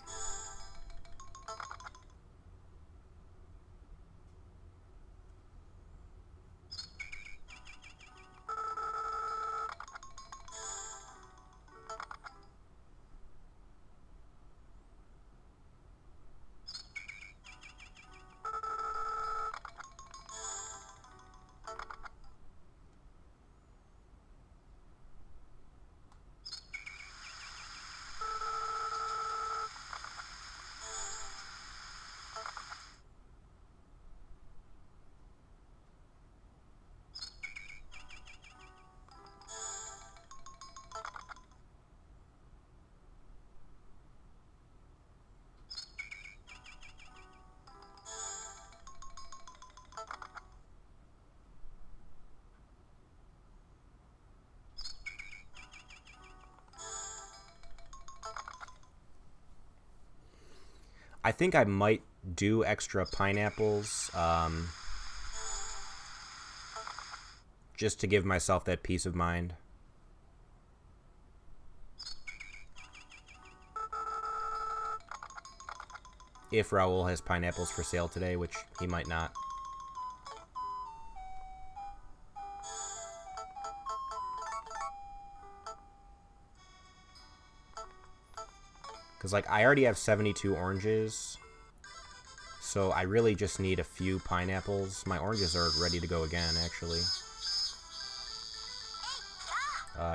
I think I might do extra pineapples, just to give myself that peace of mind. If Raul has pineapples for sale today, which he might not. Because, like, I already have 72 oranges, so I really just need a few pineapples. My oranges are ready to go again, actually.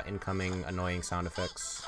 Incoming annoying sound effects.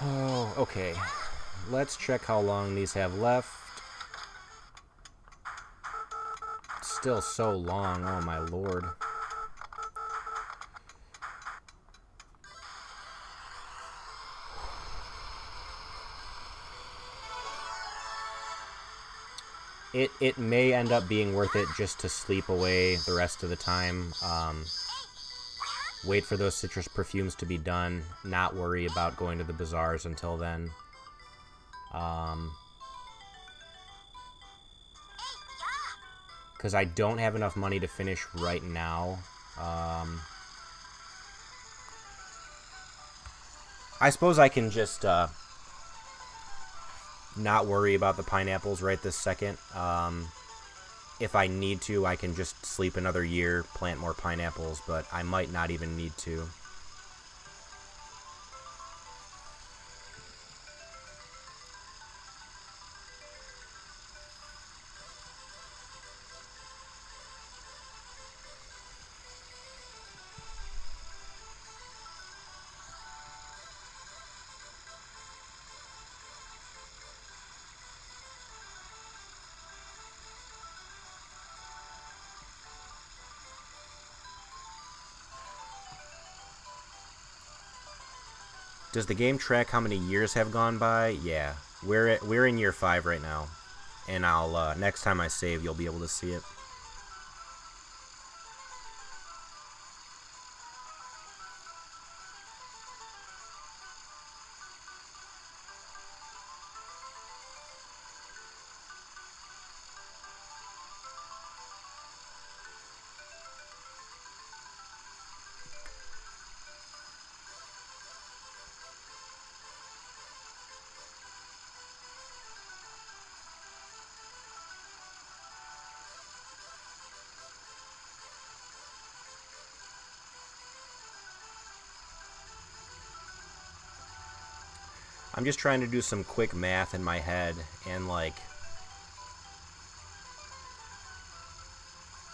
Oh, okay. Let's check how long these have left. Still so long, oh my lord. It may end up being worth it just to sleep away the rest of the time. Wait for those citrus perfumes to be done. Not worry about going to the bazaars until then. Because I don't have enough money to finish right now. I suppose I can just not worry about the pineapples right this second. If I need to, I can just sleep another year, plant more pineapples, but I might not even need to. Does the game track how many years have gone by? Yeah, we're in year 5 right now, and I'll next time I save, you'll be able to see it. I'm just trying to do some quick math in my head, and like,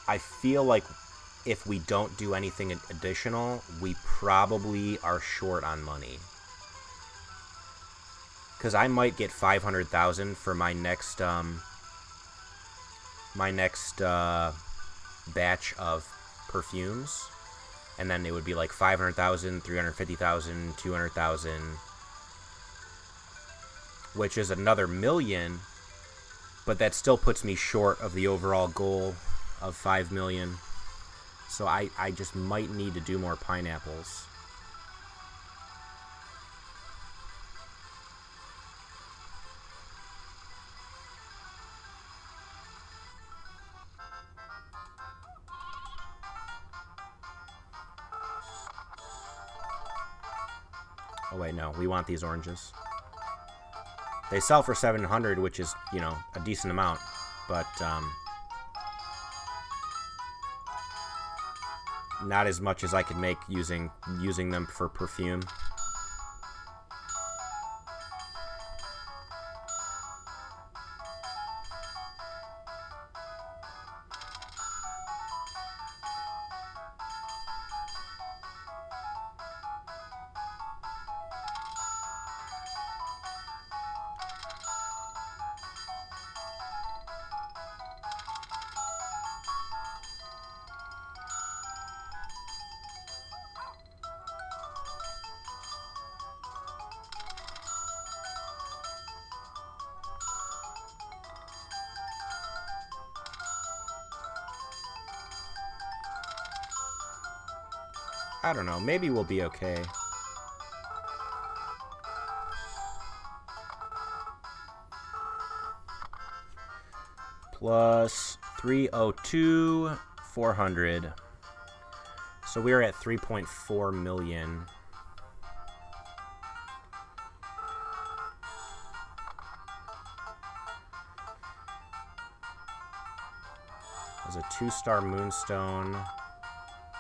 I feel like if we don't do anything additional, we probably are short on money. Because I might get 500,000 for my next batch of perfumes, and then it would be like 500,000, 350,000, 200,000. Which is another million, but that still puts me short of the overall goal of 5 million. So I just might need to do more pineapples. Oh wait, no, we want these oranges. They sell for 700, which is, you know, a decent amount, but not as much as I could make using them for perfume. I don't know, maybe we'll be okay. Plus 302, 400. So we're at 3.4 million. There's a 2-star moonstone.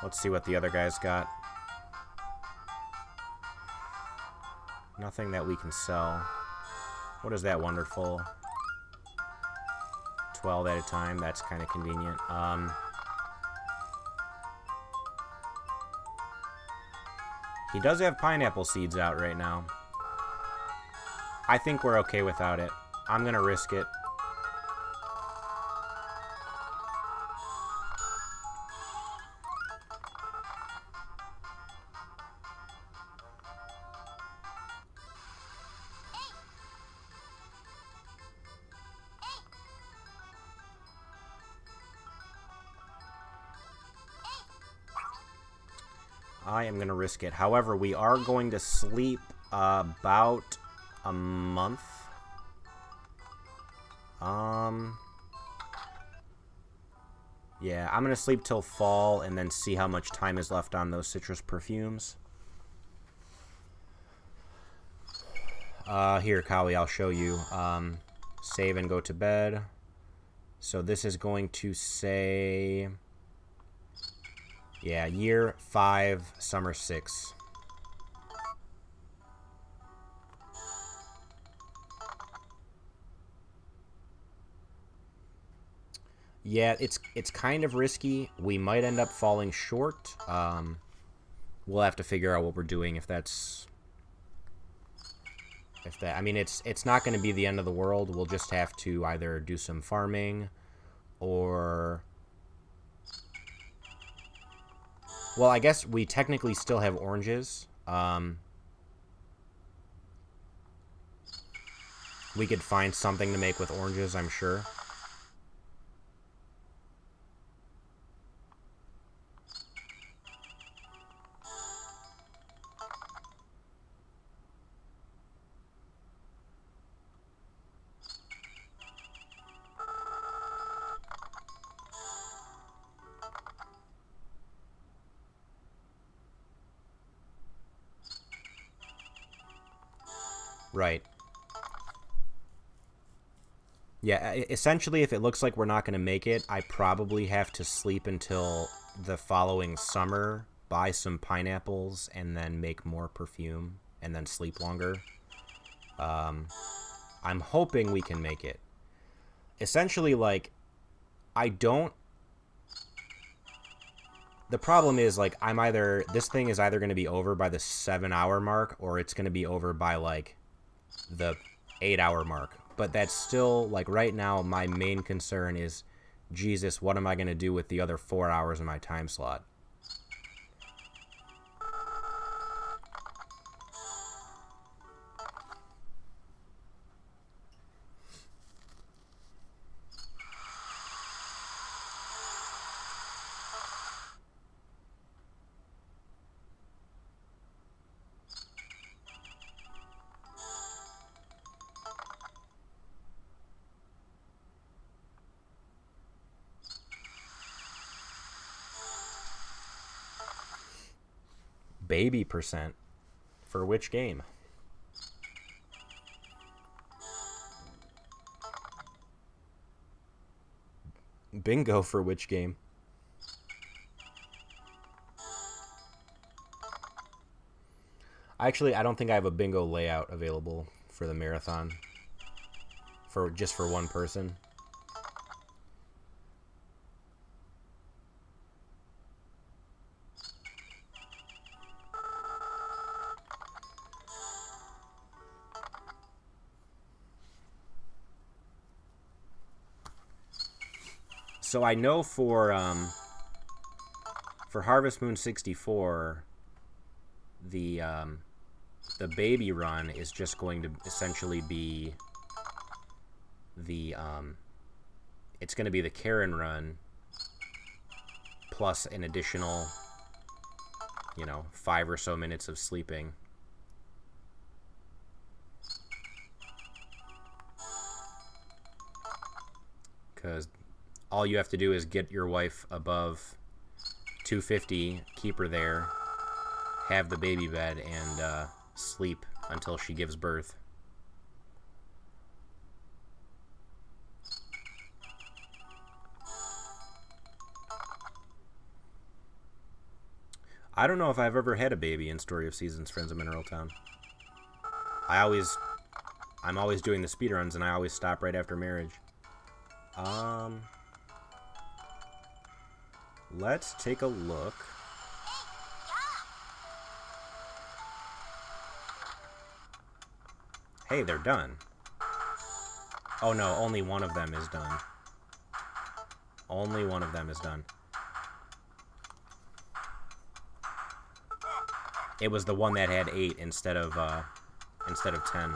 Let's see what the other guys got. Nothing that we can sell. What is that wonderful? 12 at a time. That's kind of convenient. He does have pineapple seeds out right now. I think we're okay without it. I'm gonna risk it. I am going to risk it. However, we are going to sleep about a month. Yeah, I'm going to sleep till fall and then see how much time is left on those citrus perfumes. Here, Kawi, I'll show you. Save and go to bed. So this is going to say... Yeah, year 5, summer 6. Yeah, it's kind of risky. We might end up falling short. We'll have to figure out what we're doing if that's... I mean, it's not going to be the end of the world. We'll just have to either do some farming or... Well, I guess we technically still have oranges. We could find something to make with oranges, I'm sure. Right. Yeah, essentially, if it looks like we're not going to make it, I probably have to sleep until the following summer, buy some pineapples, and then make more perfume, and then sleep longer. I'm hoping we can make it. Essentially, like, I don't... The problem is, like, this thing is either going to be over by the 7-hour mark, or it's going to be over by, like, the 8-hour mark. But that's still, like, right now, my main concern is, Jesus, what am I going to do with the other 4 hours in my time slot? Baby percent. For which game? Bingo for which game? Actually, I don't think I have a bingo layout available for the marathon. Just for one person. So I know for Harvest Moon 64, the baby run is just going to essentially be it's going to be the Karen run plus an additional 5 or so minutes of sleeping. Because all you have to do is get your wife above 250, keep her there, have the baby bed, and sleep until she gives birth. I don't know if I've ever had a baby in Story of Seasons, Friends of Mineral Town. I'm always doing the speedruns, and I always stop right after marriage. Let's take a look. Hey, they're done. Oh no, only one of them is done. Only one of them is done. It was the one that had 8 instead of 10.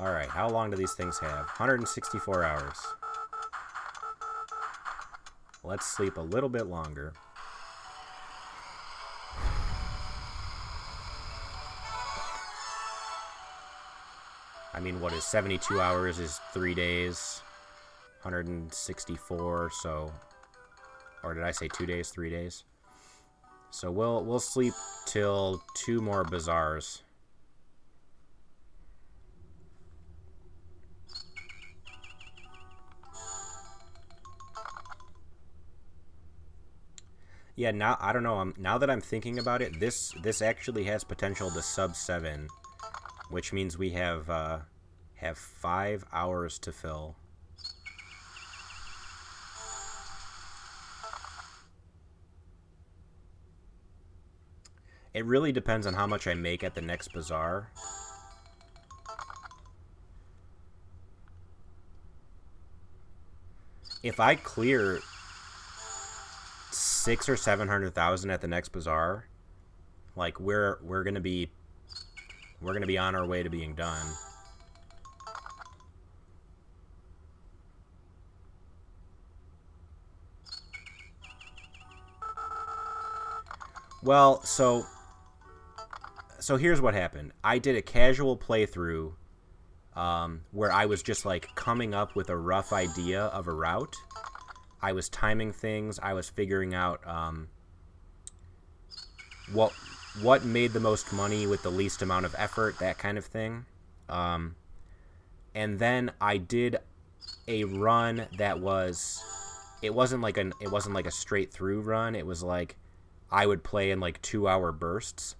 Alright, how long do these things have? 164 hours. Let's sleep a little bit longer. I mean, what is 72 hours is 3 days. 164, so... Or did I say 2 days? 3 days? So we'll sleep till 2 more bazaars. Yeah, now I don't know. Now that I'm thinking about it, this actually has potential to sub 7, which means we have 5 hours to fill. It really depends on how much I make at the next bazaar. If I clear 600,000 or 700,000 at the next bazaar, like we're gonna be on our way to being done. Well, so here's what happened. I did a casual playthrough where I was just like coming up with a rough idea of a route. I was timing things. I was figuring out what made the most money with the least amount of effort, that kind of thing. And then I did a run that was, it wasn't like a straight through run. It was like I would play in like 2-hour bursts,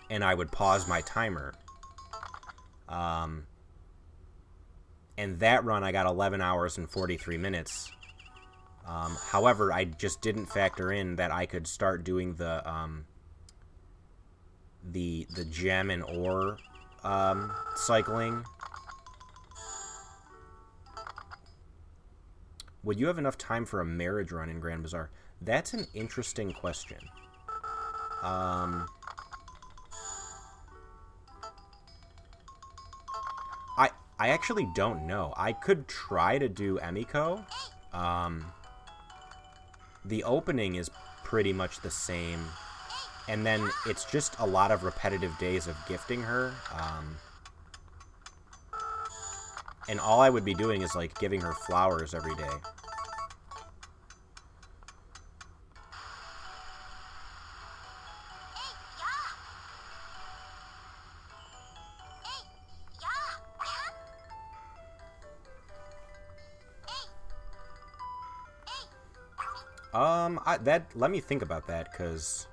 and I would pause my timer. And that run I got 11 hours and 43 minutes. However, I just didn't factor in that I could start doing the gem and ore cycling. Would you have enough time for a marriage run in Grand Bazaar? That's an interesting question. I actually don't know. I could try to do Emiko. The opening is pretty much the same. And then it's just a lot of repetitive days of gifting her. And all I would be doing is, like, giving her flowers every day. Let me think about that, because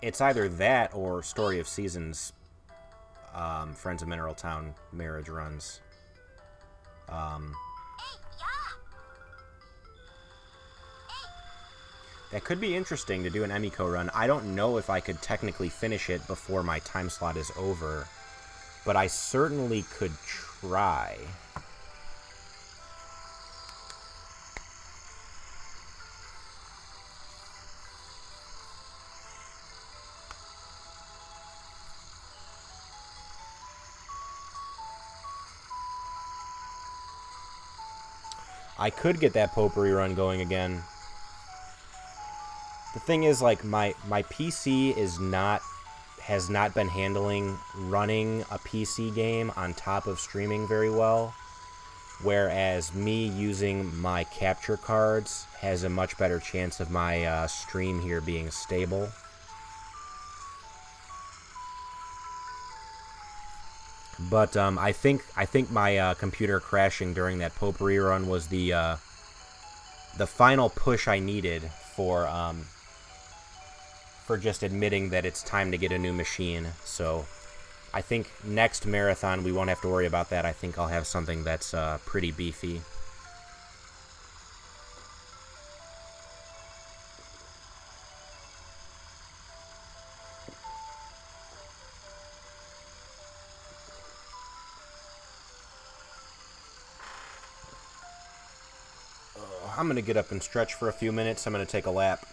it's either that or Story of Seasons, Friends of Mineral Town marriage runs. That could be interesting to do an Emiko run. I don't know if I could technically finish it before my time slot is over, but I certainly could try. I could get that potpourri run going again. The thing is, like, my PC has not been handling running a PC game on top of streaming very well, whereas me using my capture cards has a much better chance of my stream here being stable. But I think my computer crashing during that potpourri run was the final push I needed for just admitting that it's time to get a new machine. So I think next marathon we won't have to worry about that. I think I'll have something that's pretty beefy. I'm going to get up and stretch for a few minutes. I'm going to take a lap.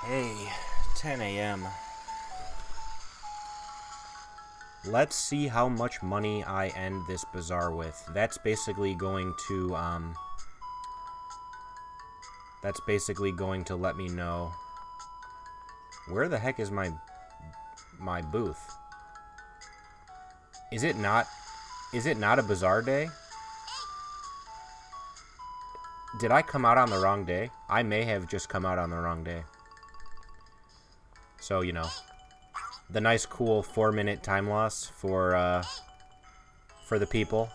Okay, 10 a.m. Let's see how much money I end this bazaar with. That's basically going to let me know where the heck is my booth. Is it not a bazaar day? Did I come out on the wrong day? I may have just come out on the wrong day. So, you know, the nice cool 4-minute time loss for the people.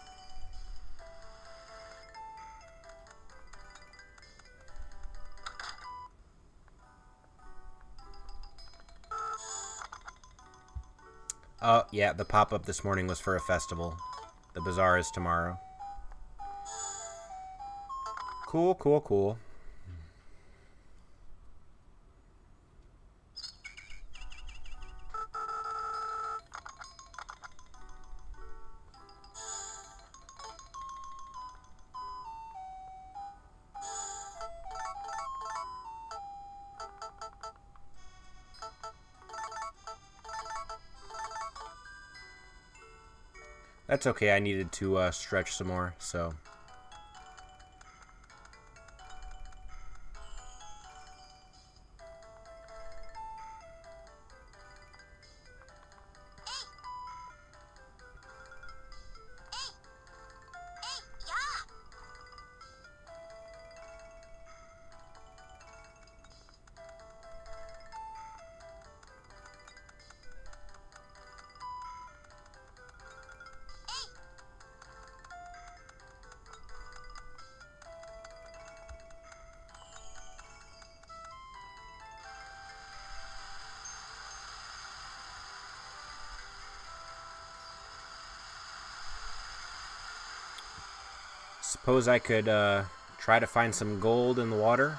Yeah, the pop-up this morning was for a festival. The bazaar is tomorrow. Cool, cool, cool. That's okay, I needed to stretch some more, so... Suppose I could try to find some gold in the water?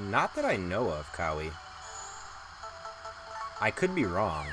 Not that I know of, Cowie. I could be wrong.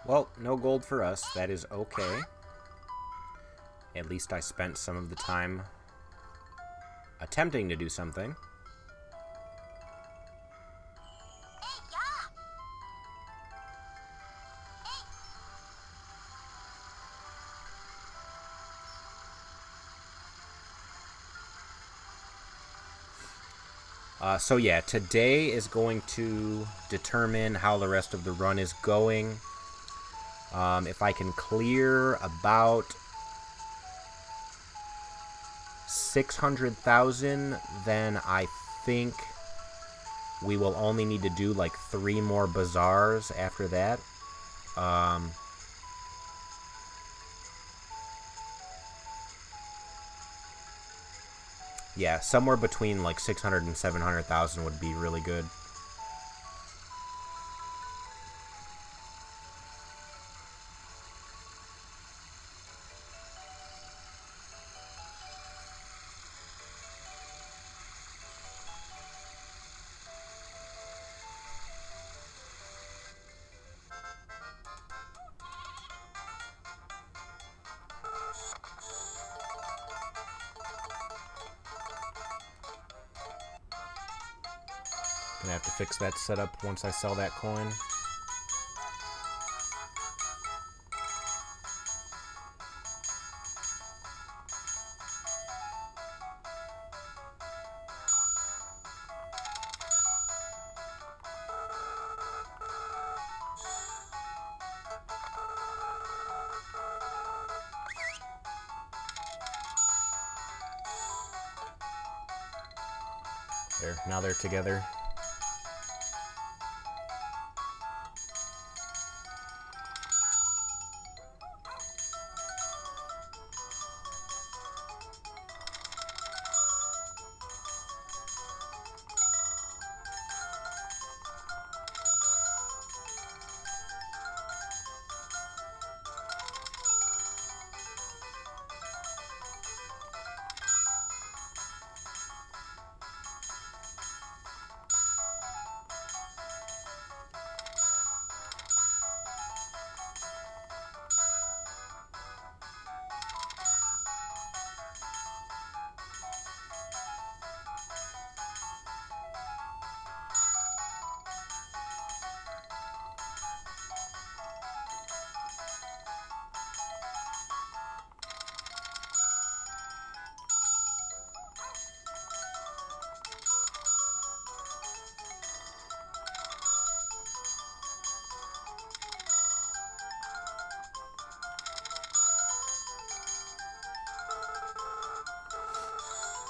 Well, no gold for us. That is okay. At least I spent some of the time attempting to do something. So yeah, today is going to determine how the rest of the run is going. If I can clear about 600,000, then I think we will only need to do like 3 more bazaars after that. Yeah, somewhere between like 600 and 700,000 would be really good. Gonna have to fix that setup once I sell that coin. There, now they're together.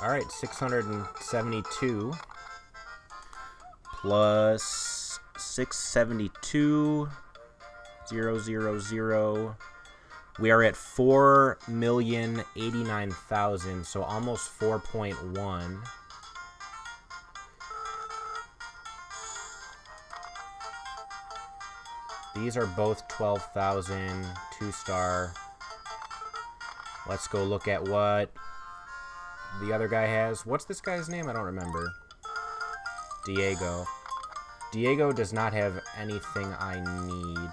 Alright, 672 plus 672,000. We are at 4,089,000, so almost 4.1. These are both 12,000, 2-star. Let's go look at what the other guy has. What's this guy's name? I don't remember. Diego. Diego does not have anything I need.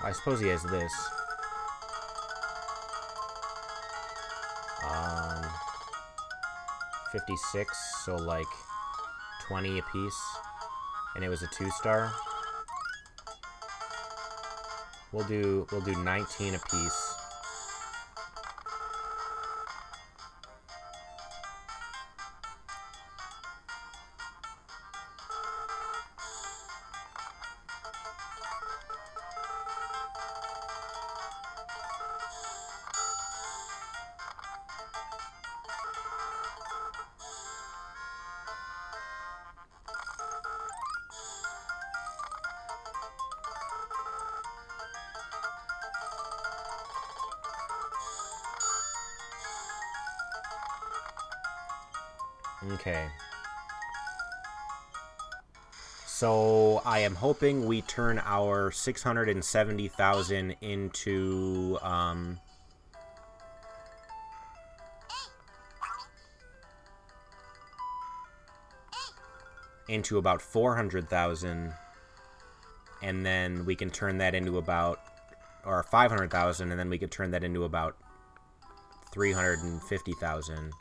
I suppose he has this. 56, so like 20 apiece. And it was a 2-star. We'll do 19 apiece. Okay. So I am hoping we turn our 670,000 into about 400,000, and then we can turn that into about, or 500,000, and then we could turn that into about 350,000.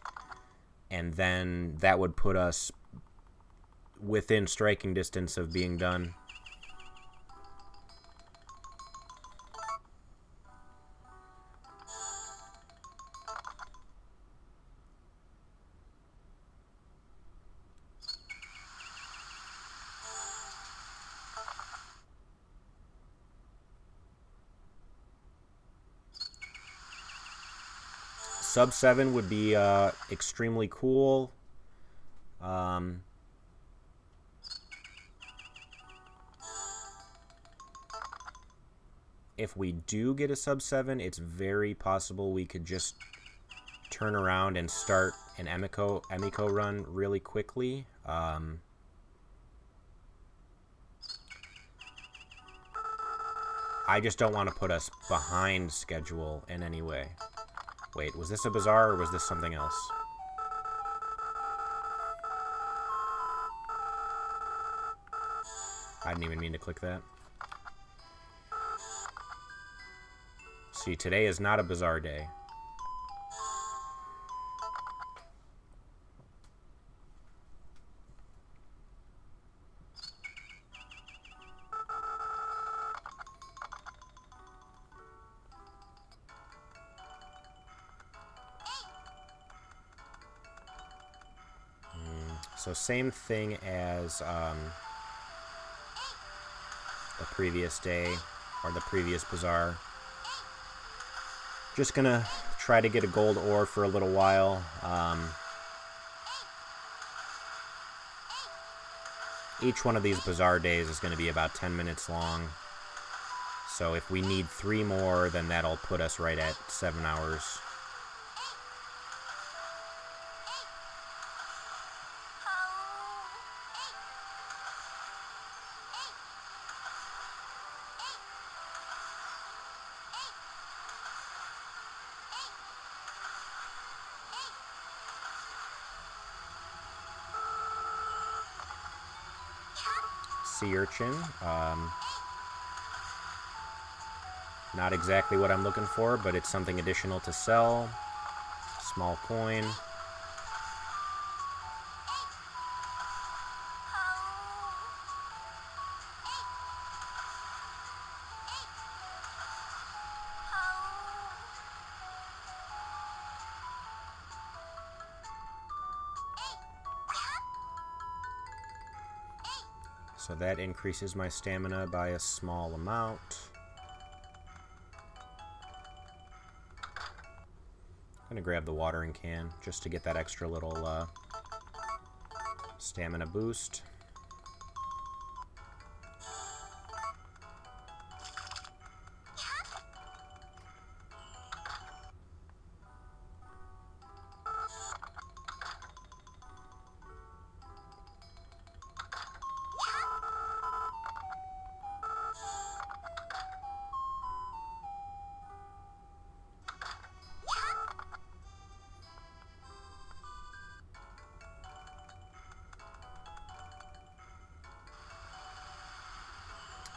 And then that would put us within striking distance of being done. Sub 7 would be extremely cool. If we do get a sub 7, it's very possible we could just turn around and start an Emiko run really quickly. I just don't want to put us behind schedule in any way. Wait, was this a Bazaar or was this something else? I didn't even mean to click that. See, today is not a Bazaar day. So same thing as the previous day, or the previous Bazaar. Just gonna try to get a gold ore for a little while. Each one of these Bazaar days is going to be about 10 minutes long. So if we need 3 more, then that'll put us right at 7 hours. Sea urchin. Not exactly what I'm looking for, but it's something additional to sell. Small coin. So that increases my stamina by a small amount. I'm gonna grab the watering can just to get that extra little stamina boost.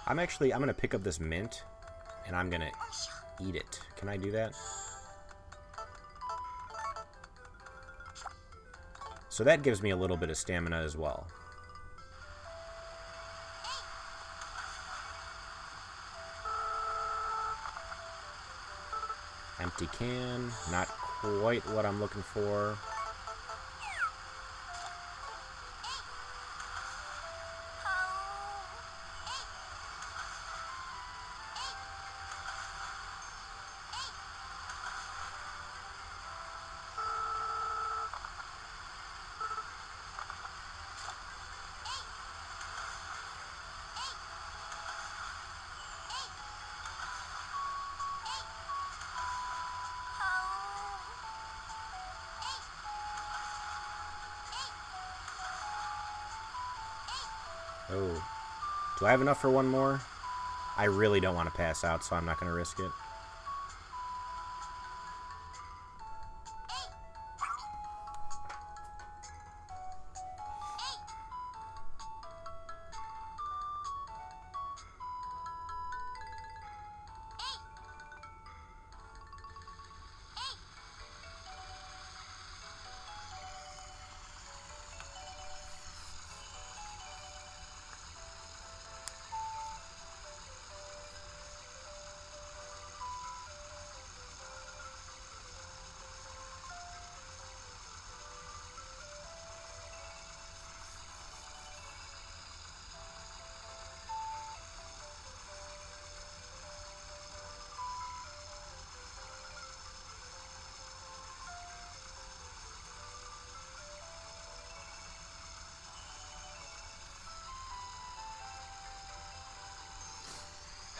I'm gonna pick up this mint, and I'm gonna eat it. Can I do that? So that gives me a little bit of stamina as well. Empty can, not quite what I'm looking for. Oh. Do I have enough for one more? I really don't want to pass out, so I'm not going to risk it.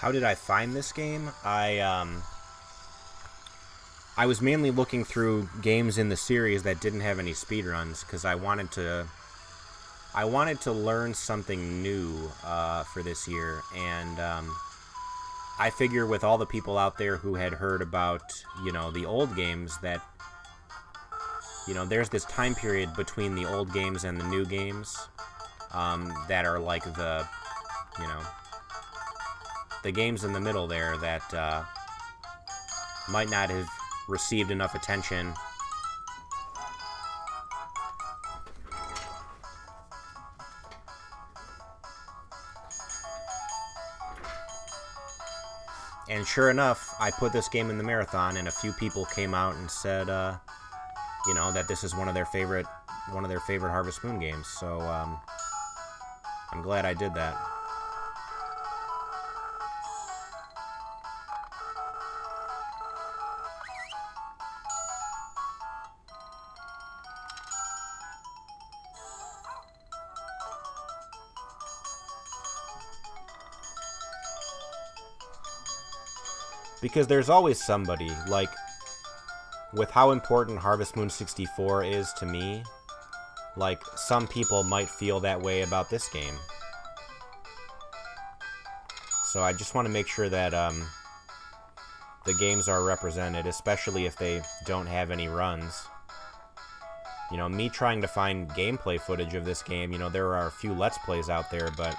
How did I find this game? I I was mainly looking through games in the series that didn't have any speedruns because I wanted to learn something new for this year, and I figure with all the people out there who had heard about, the old games, that, there's this time period between the old games and the new games that are like the games in the middle there that might not have received enough attention. And sure enough, I put this game in the marathon, and a few people came out and said, that this is one of their favorite Harvest Moon games. So I'm glad I did that. Because there's always somebody, like, with how important Harvest Moon 64 is to me, like, some people might feel that way about this game. So I just want to make sure that the games are represented, especially if they don't have any runs. Me trying to find gameplay footage of this game, there are a few Let's Plays out there, but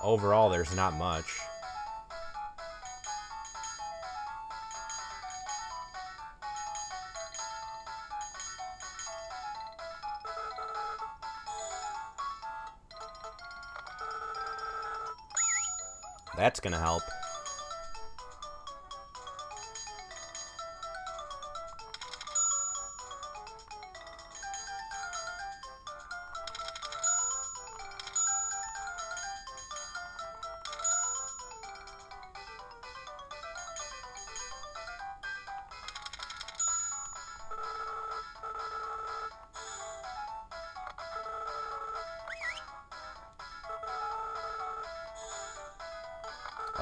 overall there's not much. That's gonna help.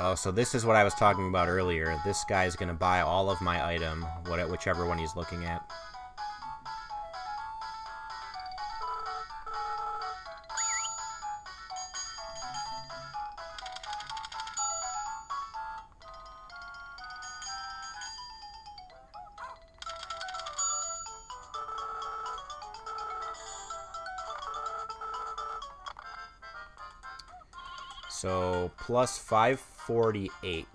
Oh, so this is what I was talking about earlier. This guy's gonna buy all of my item, whichever one he's looking at. So, plus 548.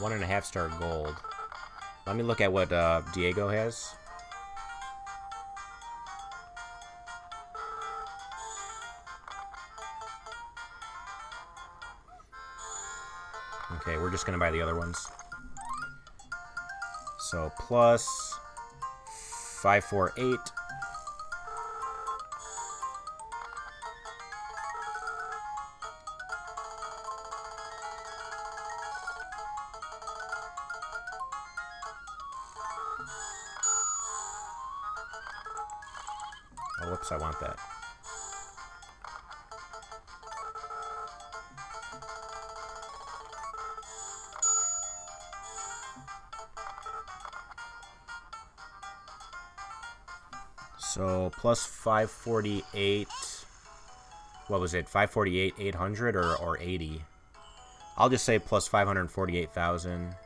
$1.5 star gold. Let me look at what Diego has. Okay, we're just gonna buy the other ones. So plus 548. Oh, whoops, I want that. So plus 548. What was it? 548, 800 or 80? I'll just say plus 548,000.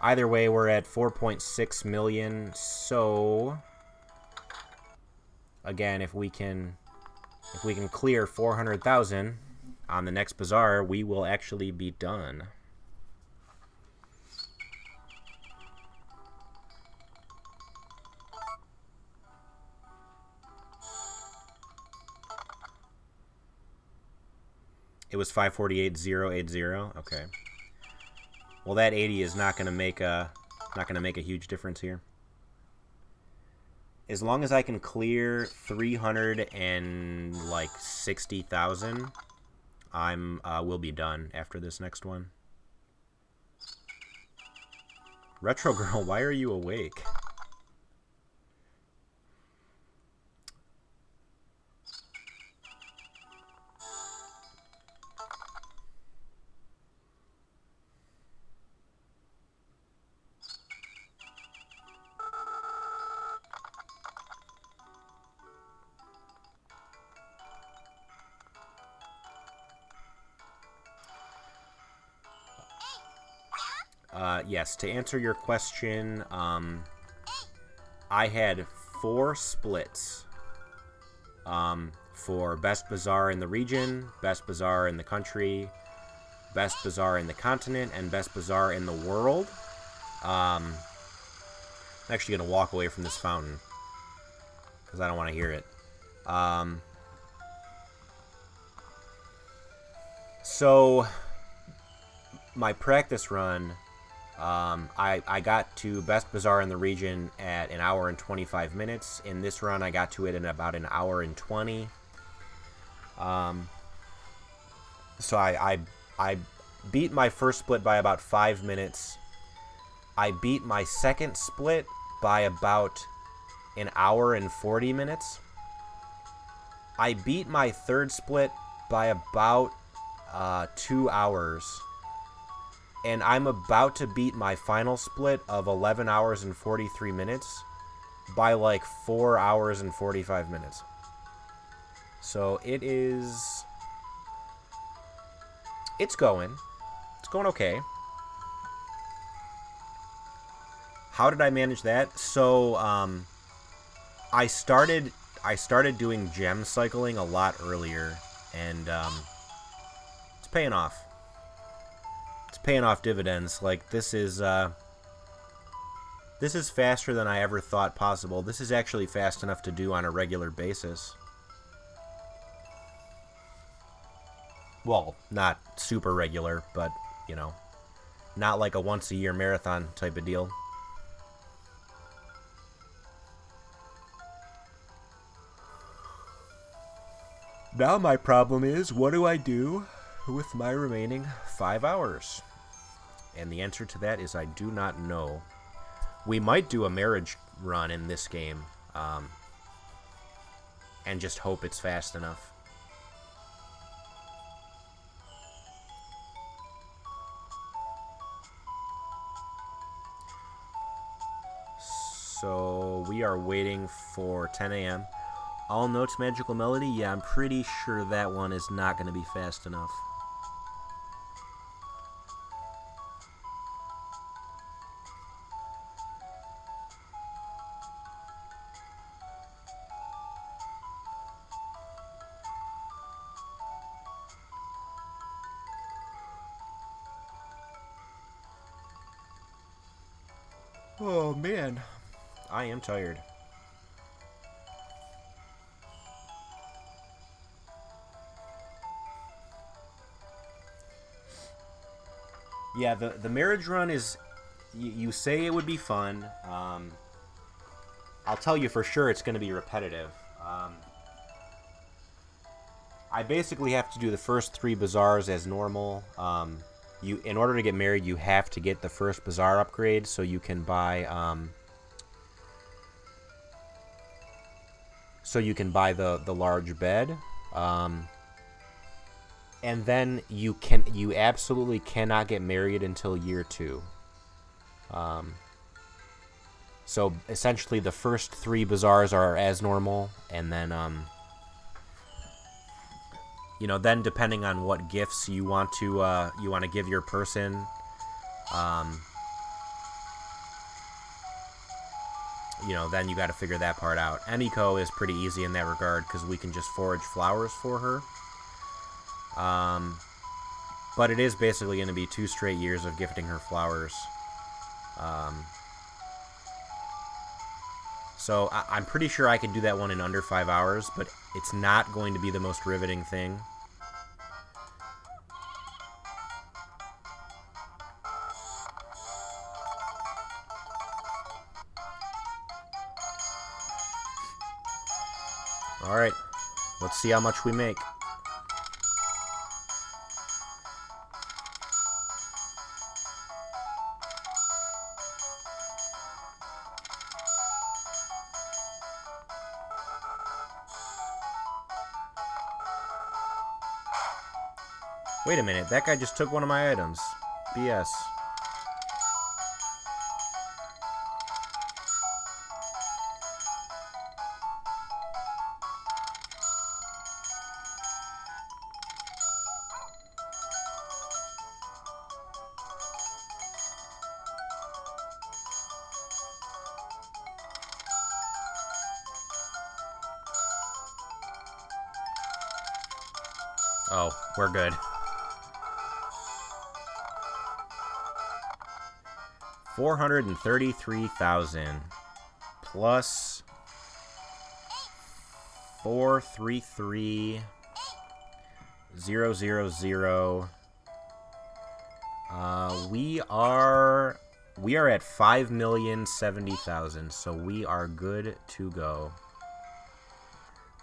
Either way, we're at 4.6 million. So again, if we can clear 400,000 on the next Bazaar, we will actually be done. It was 548,080. Okay. Well, that 80 is not going to make a huge difference here. As long as I can clear 360,000, we'll be done after this next one. Retro Girl, why are you awake? Yes, to answer your question, I had 4 splits for Best Bazaar in the region, Best Bazaar in the country, Best Bazaar in the continent, and Best Bazaar in the world. I'm actually going to walk away from this fountain because I don't want to hear it. So, my practice run... I got to Best Bazaar in the region at 1 hour and 25 minutes. In this run, I got to it in about 1 hour and 20. So I beat my first split by about 5 minutes. I beat my second split by about 1 hour and 40 minutes. I beat my third split by about 2 hours. And I'm about to beat my final split of 11 hours and 43 minutes by like 4 hours and 45 minutes. So it's going okay. How did I manage that? So I started doing gem cycling a lot earlier, and it's paying off. Paying off dividends. Like, this is faster than I ever thought possible. This is actually fast enough to do on a regular basis. Well, not super regular, but, you know, not like a once-a-year marathon type of deal. Now my problem is, what do I do with my remaining 5 hours? And the answer to that is I do not know. We might do a marriage run in this game, and just hope it's fast enough. So we are waiting for 10 a.m. All Notes Magical Melody? Yeah, I'm pretty sure that one is not going to be fast enough. Oh, man. I am tired. Yeah, the marriage run is... You say it would be fun. I'll tell you for sure it's going to be repetitive. I basically have to do the first 3 bazaars as normal. In order to get married, you have to get the first bazaar upgrade, so you can buy the large bed. And then you absolutely cannot get married until year 2. So essentially the first 3 bazaars are as normal, and then you know, then depending on what gifts you want to give your person, you know, then you got to figure that part out. Emiko is pretty easy in that regard because we can just forage flowers for her. But it is basically going to be 2 straight years of gifting her flowers. So I'm pretty sure I can do that one in under 5 hours, but it's not going to be the most riveting thing. Alright, let's see how much we make. Wait a minute, that guy just took one of my items. BS. Oh, we're good. $433,000 plus 433,000. We are at 5,070,000, so we are good to go.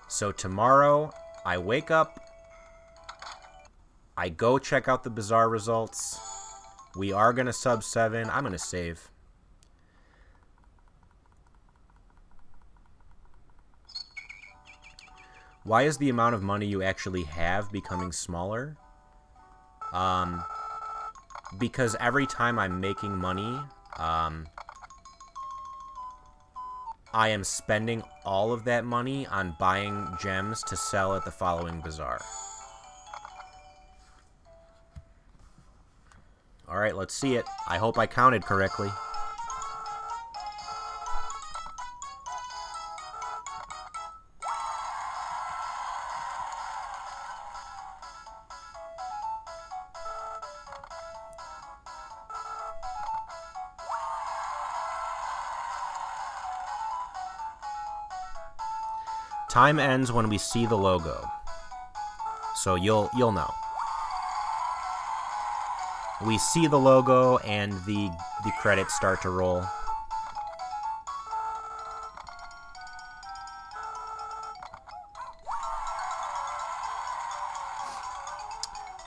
So tomorrow I wake up, I go check out the Bazaar results. We are going to sub 7. I'm going to save. Why is the amount of money you actually have becoming smaller? Because every time I'm making money, I am spending all of that money on buying gems to sell at the following Bazaar. Alright, let's see it. I hope I counted correctly. Time ends when we see the logo. So you'll know. We see the logo and the credits start to roll.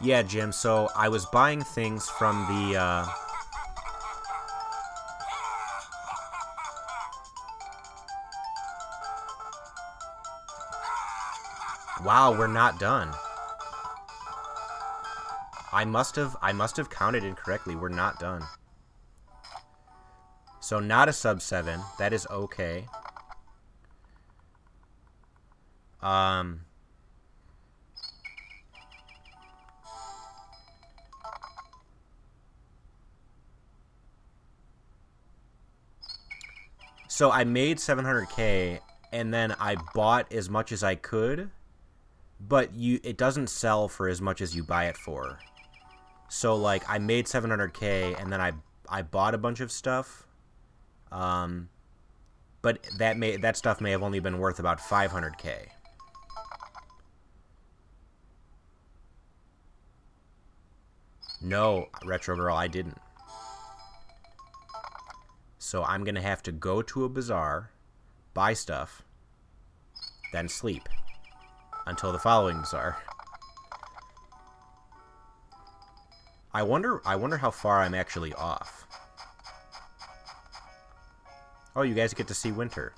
Yeah, Jim, so I was buying things from the Wow, we're not done. I must have counted incorrectly. We're not done. So not a sub 7. That is okay. So I made 700K and then I bought as much as I could, but it doesn't sell for as much as you buy it for. So like I made 700K and then I bought a bunch of stuff, but that stuff may have only been worth about 500K. No, Retro Girl, I didn't. So I'm gonna have to go to a bazaar, buy stuff, then sleep until the following bazaar. I wonder how far I'm actually off. Oh, you guys get to see winter.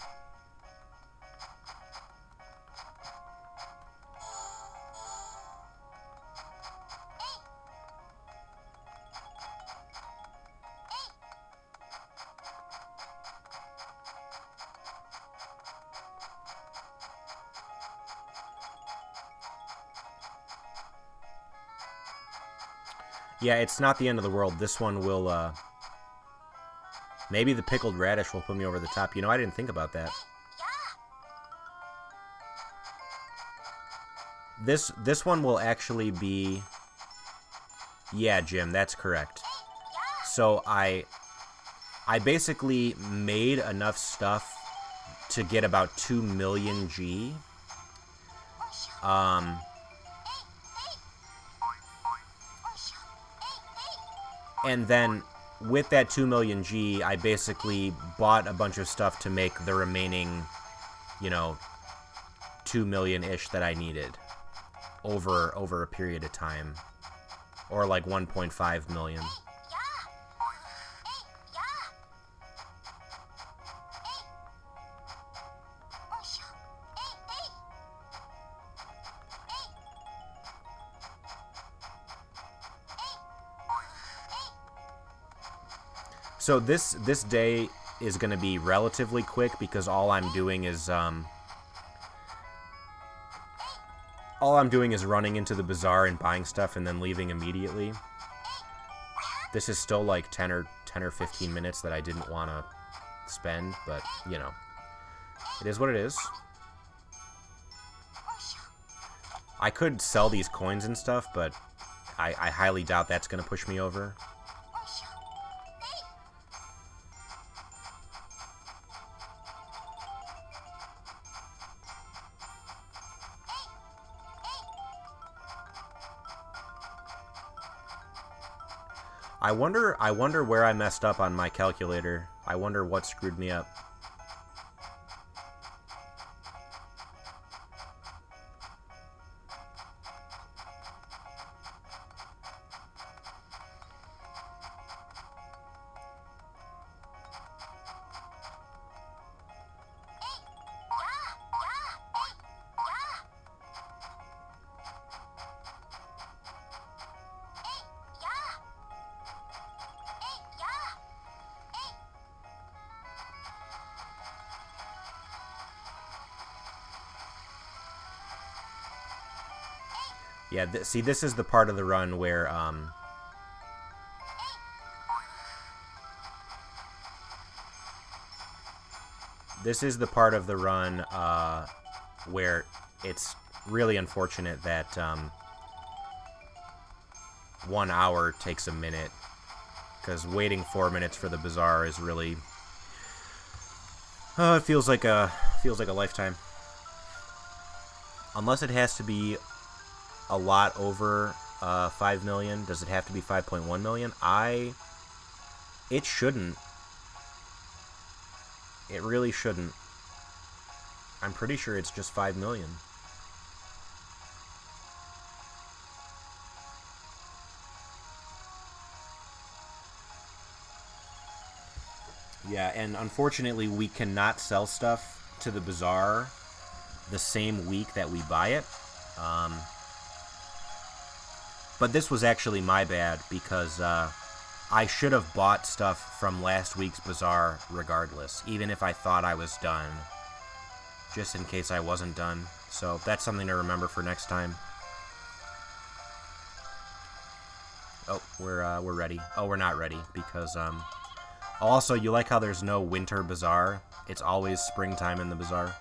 Yeah, it's not the end of the world. This one will, maybe the pickled radish will put me over the top. You know, I didn't think about that. This one will actually be... Yeah, Jim, that's correct. So I basically made enough stuff to get about 2 million G. And then with that 2 million G, I basically bought a bunch of stuff to make the remaining, you know, 2 million-ish that I needed over a period of time. Or like 1.5 million. So this day is going to be relatively quick because all I'm doing is running into the bazaar and buying stuff and then leaving immediately. This is still like 10 or 15 minutes that I didn't want to spend, but you know, it is what it is. I could sell these coins and stuff, but I highly doubt that's going to push me over. I wonder where I messed up on my calculator. I wonder what screwed me up. Yeah, see, this is the part of the run where, this is the part of the run, where it's really unfortunate that, 1 hour takes a minute, because waiting 4 minutes for the bazaar is really, it feels like a lifetime. Unless it has to be a lot over 5 million. Does it have to be 5.1 million? It shouldn't. It really shouldn't. I'm pretty sure it's just 5 million. Yeah, and unfortunately we cannot sell stuff to the bazaar the same week that we buy it. But this was actually my bad, because I should have bought stuff from last week's bazaar regardless, even if I thought I was done, just in case I wasn't done. So that's something to remember for next time. Oh, we're ready. Oh, we're not ready, because also, you like how there's no winter bazaar? It's always springtime in the bazaar.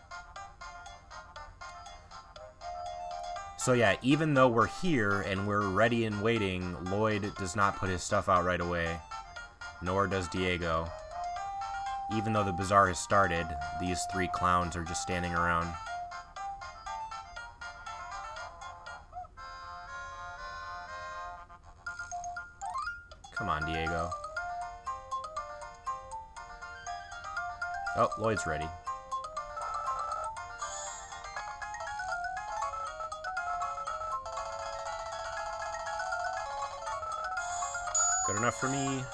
So yeah, even though we're here and we're ready and waiting, Lloyd does not put his stuff out right away. Nor does Diego. Even though the bazaar has started, these 3 clowns are just standing around. Come on, Diego. Oh, Lloyd's ready. Good enough for me.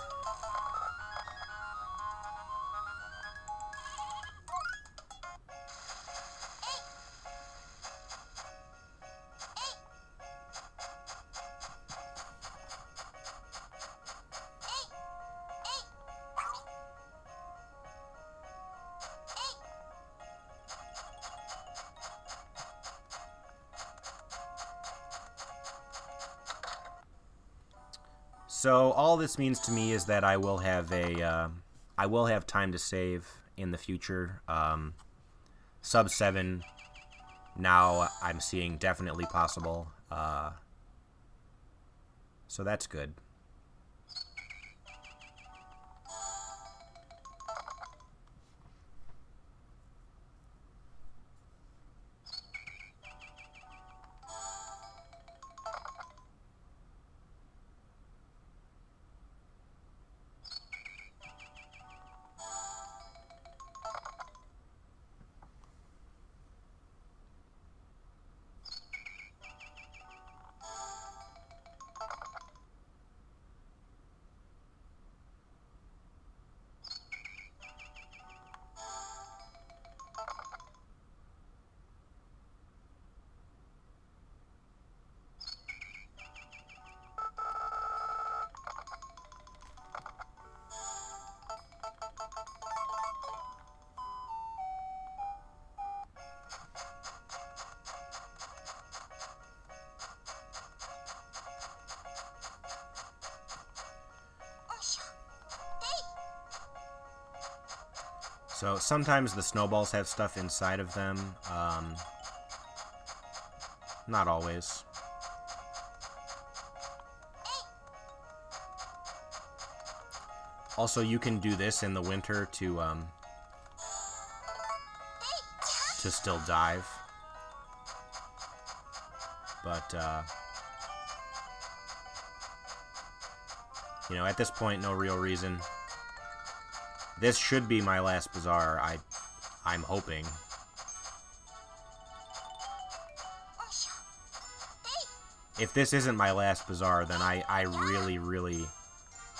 So all this means to me is that I will have time to save in the future. Sub 7 now I'm seeing definitely possible. So that's good. So sometimes the snowballs have stuff inside of them. Not always. Also, you can do this in the winter to still dive. But, you know, at this point, no real reason. This should be my last Bazaar, I'm hoping. If this isn't my last Bazaar, then I really, really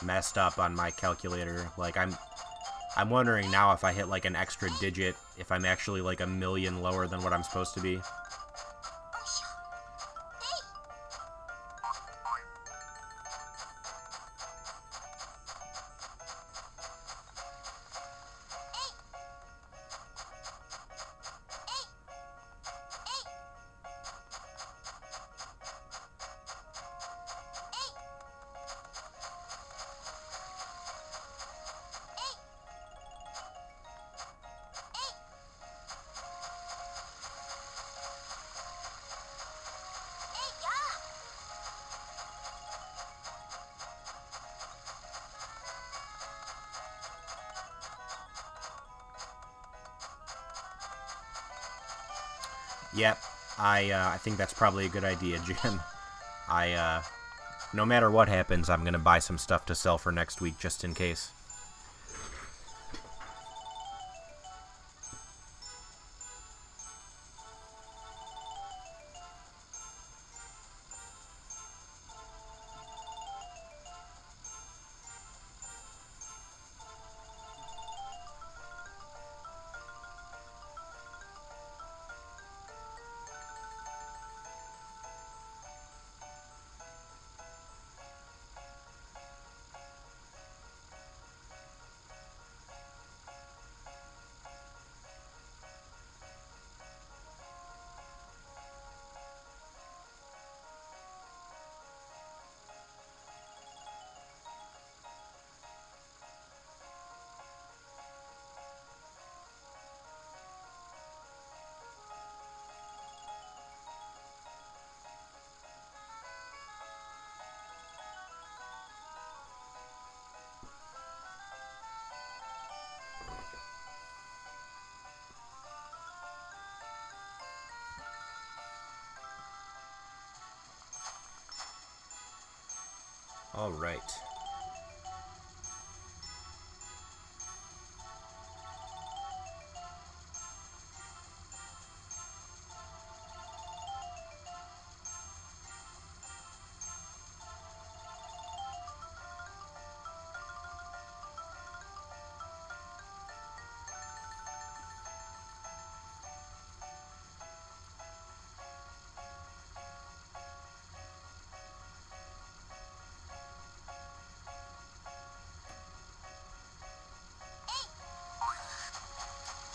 messed up on my calculator. Like, I'm wondering now if I hit, like, an extra digit, if I'm actually, like, a million lower than what I'm supposed to be. Yep, I think that's probably a good idea, Jim. No matter what happens, I'm gonna buy some stuff to sell for next week, just in case. All right.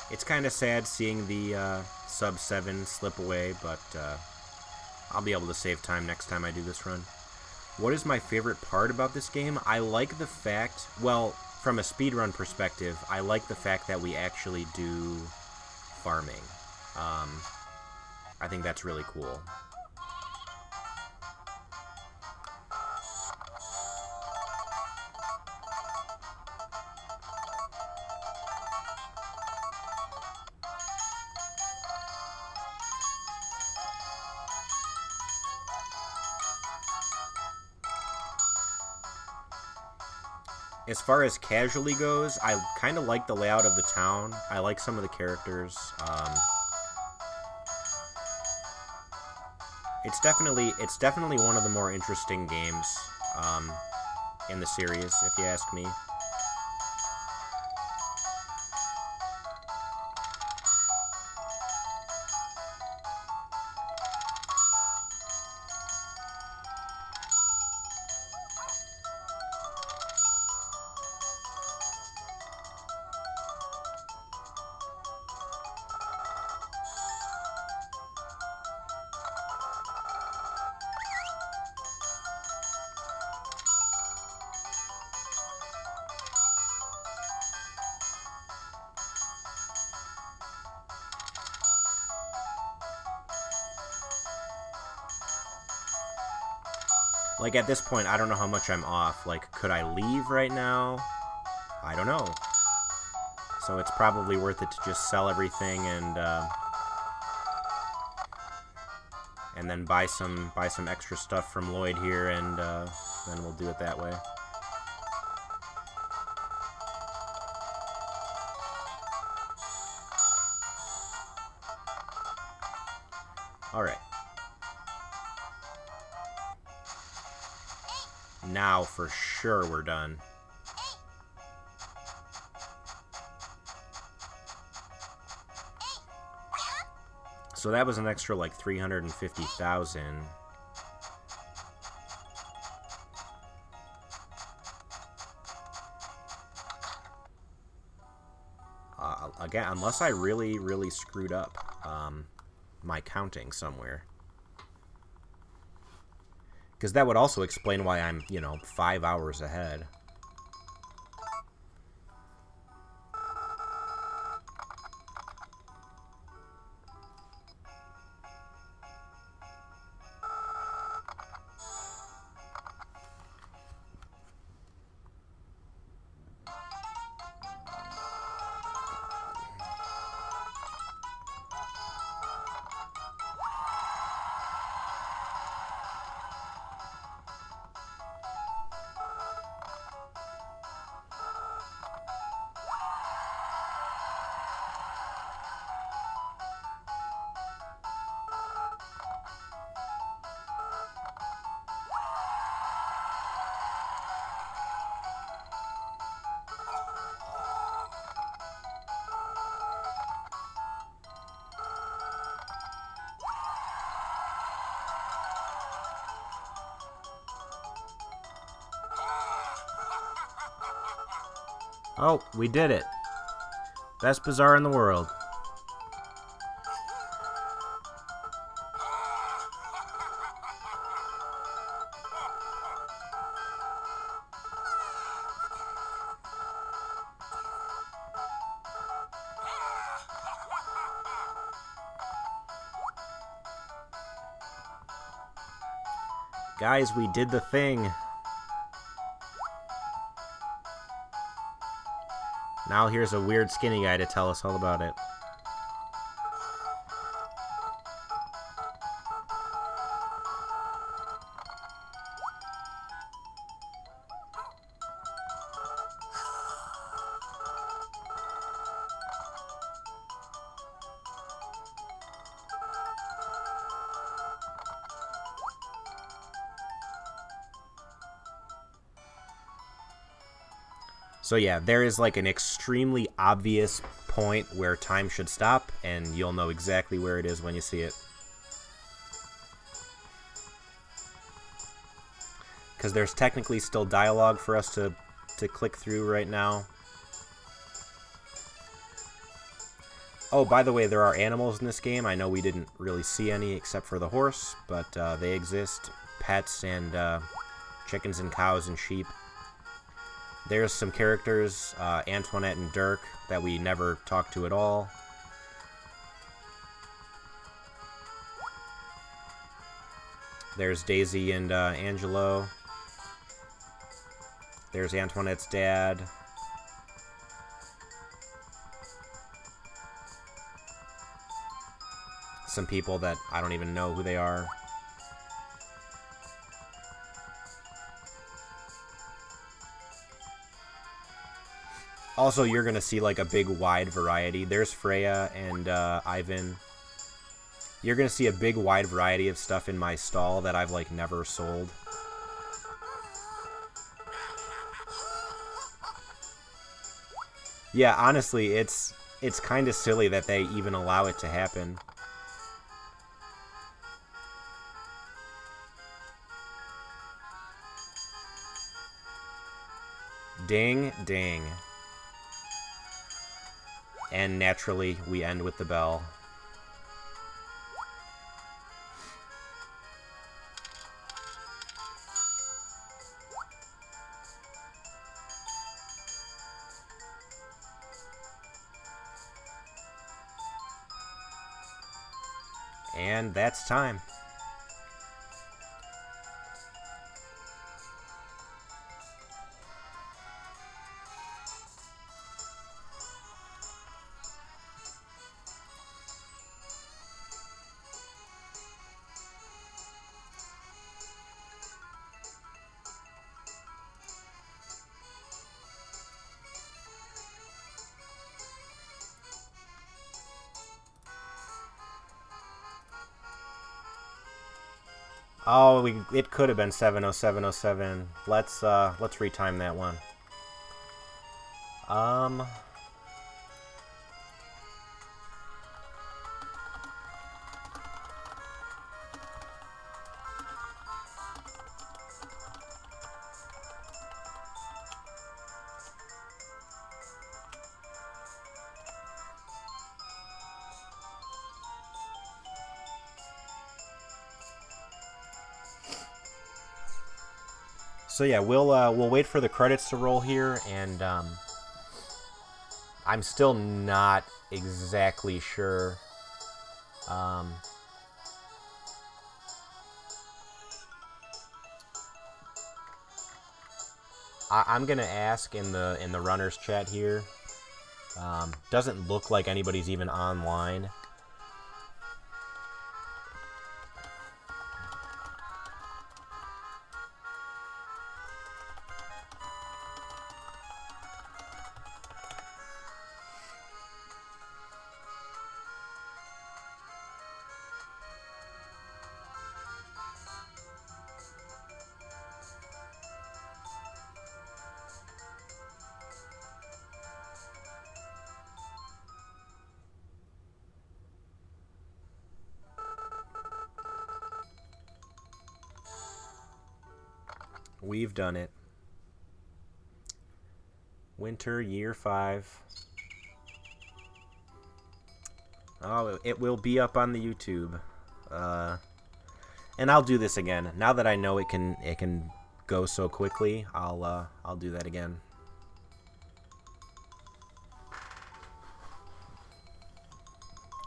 It's kind of sad seeing the sub 7 slip away, but I'll be able to save time next time I do this run. What is my favorite part about this game? I like the fact, well, from a speedrun perspective, I like the fact that we actually do farming. I think that's really cool. As far as casually goes, I kind of like the layout of the town. I like some of the characters. It's definitely one of the more interesting games in the series, if you ask me. Like, at this point, I don't know how much I'm off. Like, could I leave right now? I don't know. So it's probably worth it to just sell everything and then buy some extra stuff from Lloyd here, and then we'll do it that way. Alright. Now, for sure, we're done. So that was an extra, like, 350,000. Again, unless I really, really screwed up my counting somewhere. Because that would also explain why I'm, you know, 5 hours ahead. Oh, we did it. Best bazaar in the world. Guys, we did the thing. Now here's a weird skinny guy to tell us all about it. So yeah, there is like an extremely obvious point where time should stop, and you'll know exactly where it is when you see it. Because there's technically still dialogue for us to click through right now. Oh, by the way, there are animals in this game. I know we didn't really see any except for the horse, but they exist. Pets and chickens and cows and sheep. There's some characters, Antoinette and Dirk, that we never talked to at all. There's Daisy and Angelo. There's Antoinette's dad. Some people that I don't even know who they are. Also, you're going to see like a big wide variety. There's Freya and Ivan. You're going to see a big wide variety of stuff in my stall that I've like never sold. Yeah, honestly, it's kind of silly that they even allow it to happen. Ding, ding. And naturally, we end with the bell. And that's time. Oh, it could have been 70707. Let's retime that one. So yeah, we'll wait for the credits to roll here, and I'm still not exactly sure. I'm gonna ask in the runners chat here. Doesn't look like anybody's even online. We've done it. Winter Year 5. Oh, it will be up on the YouTube. And I'll do this again. Now that I know it can go so quickly, I'll do that again.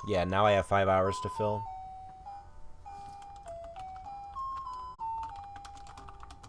Yeah, now I have 5 hours to fill.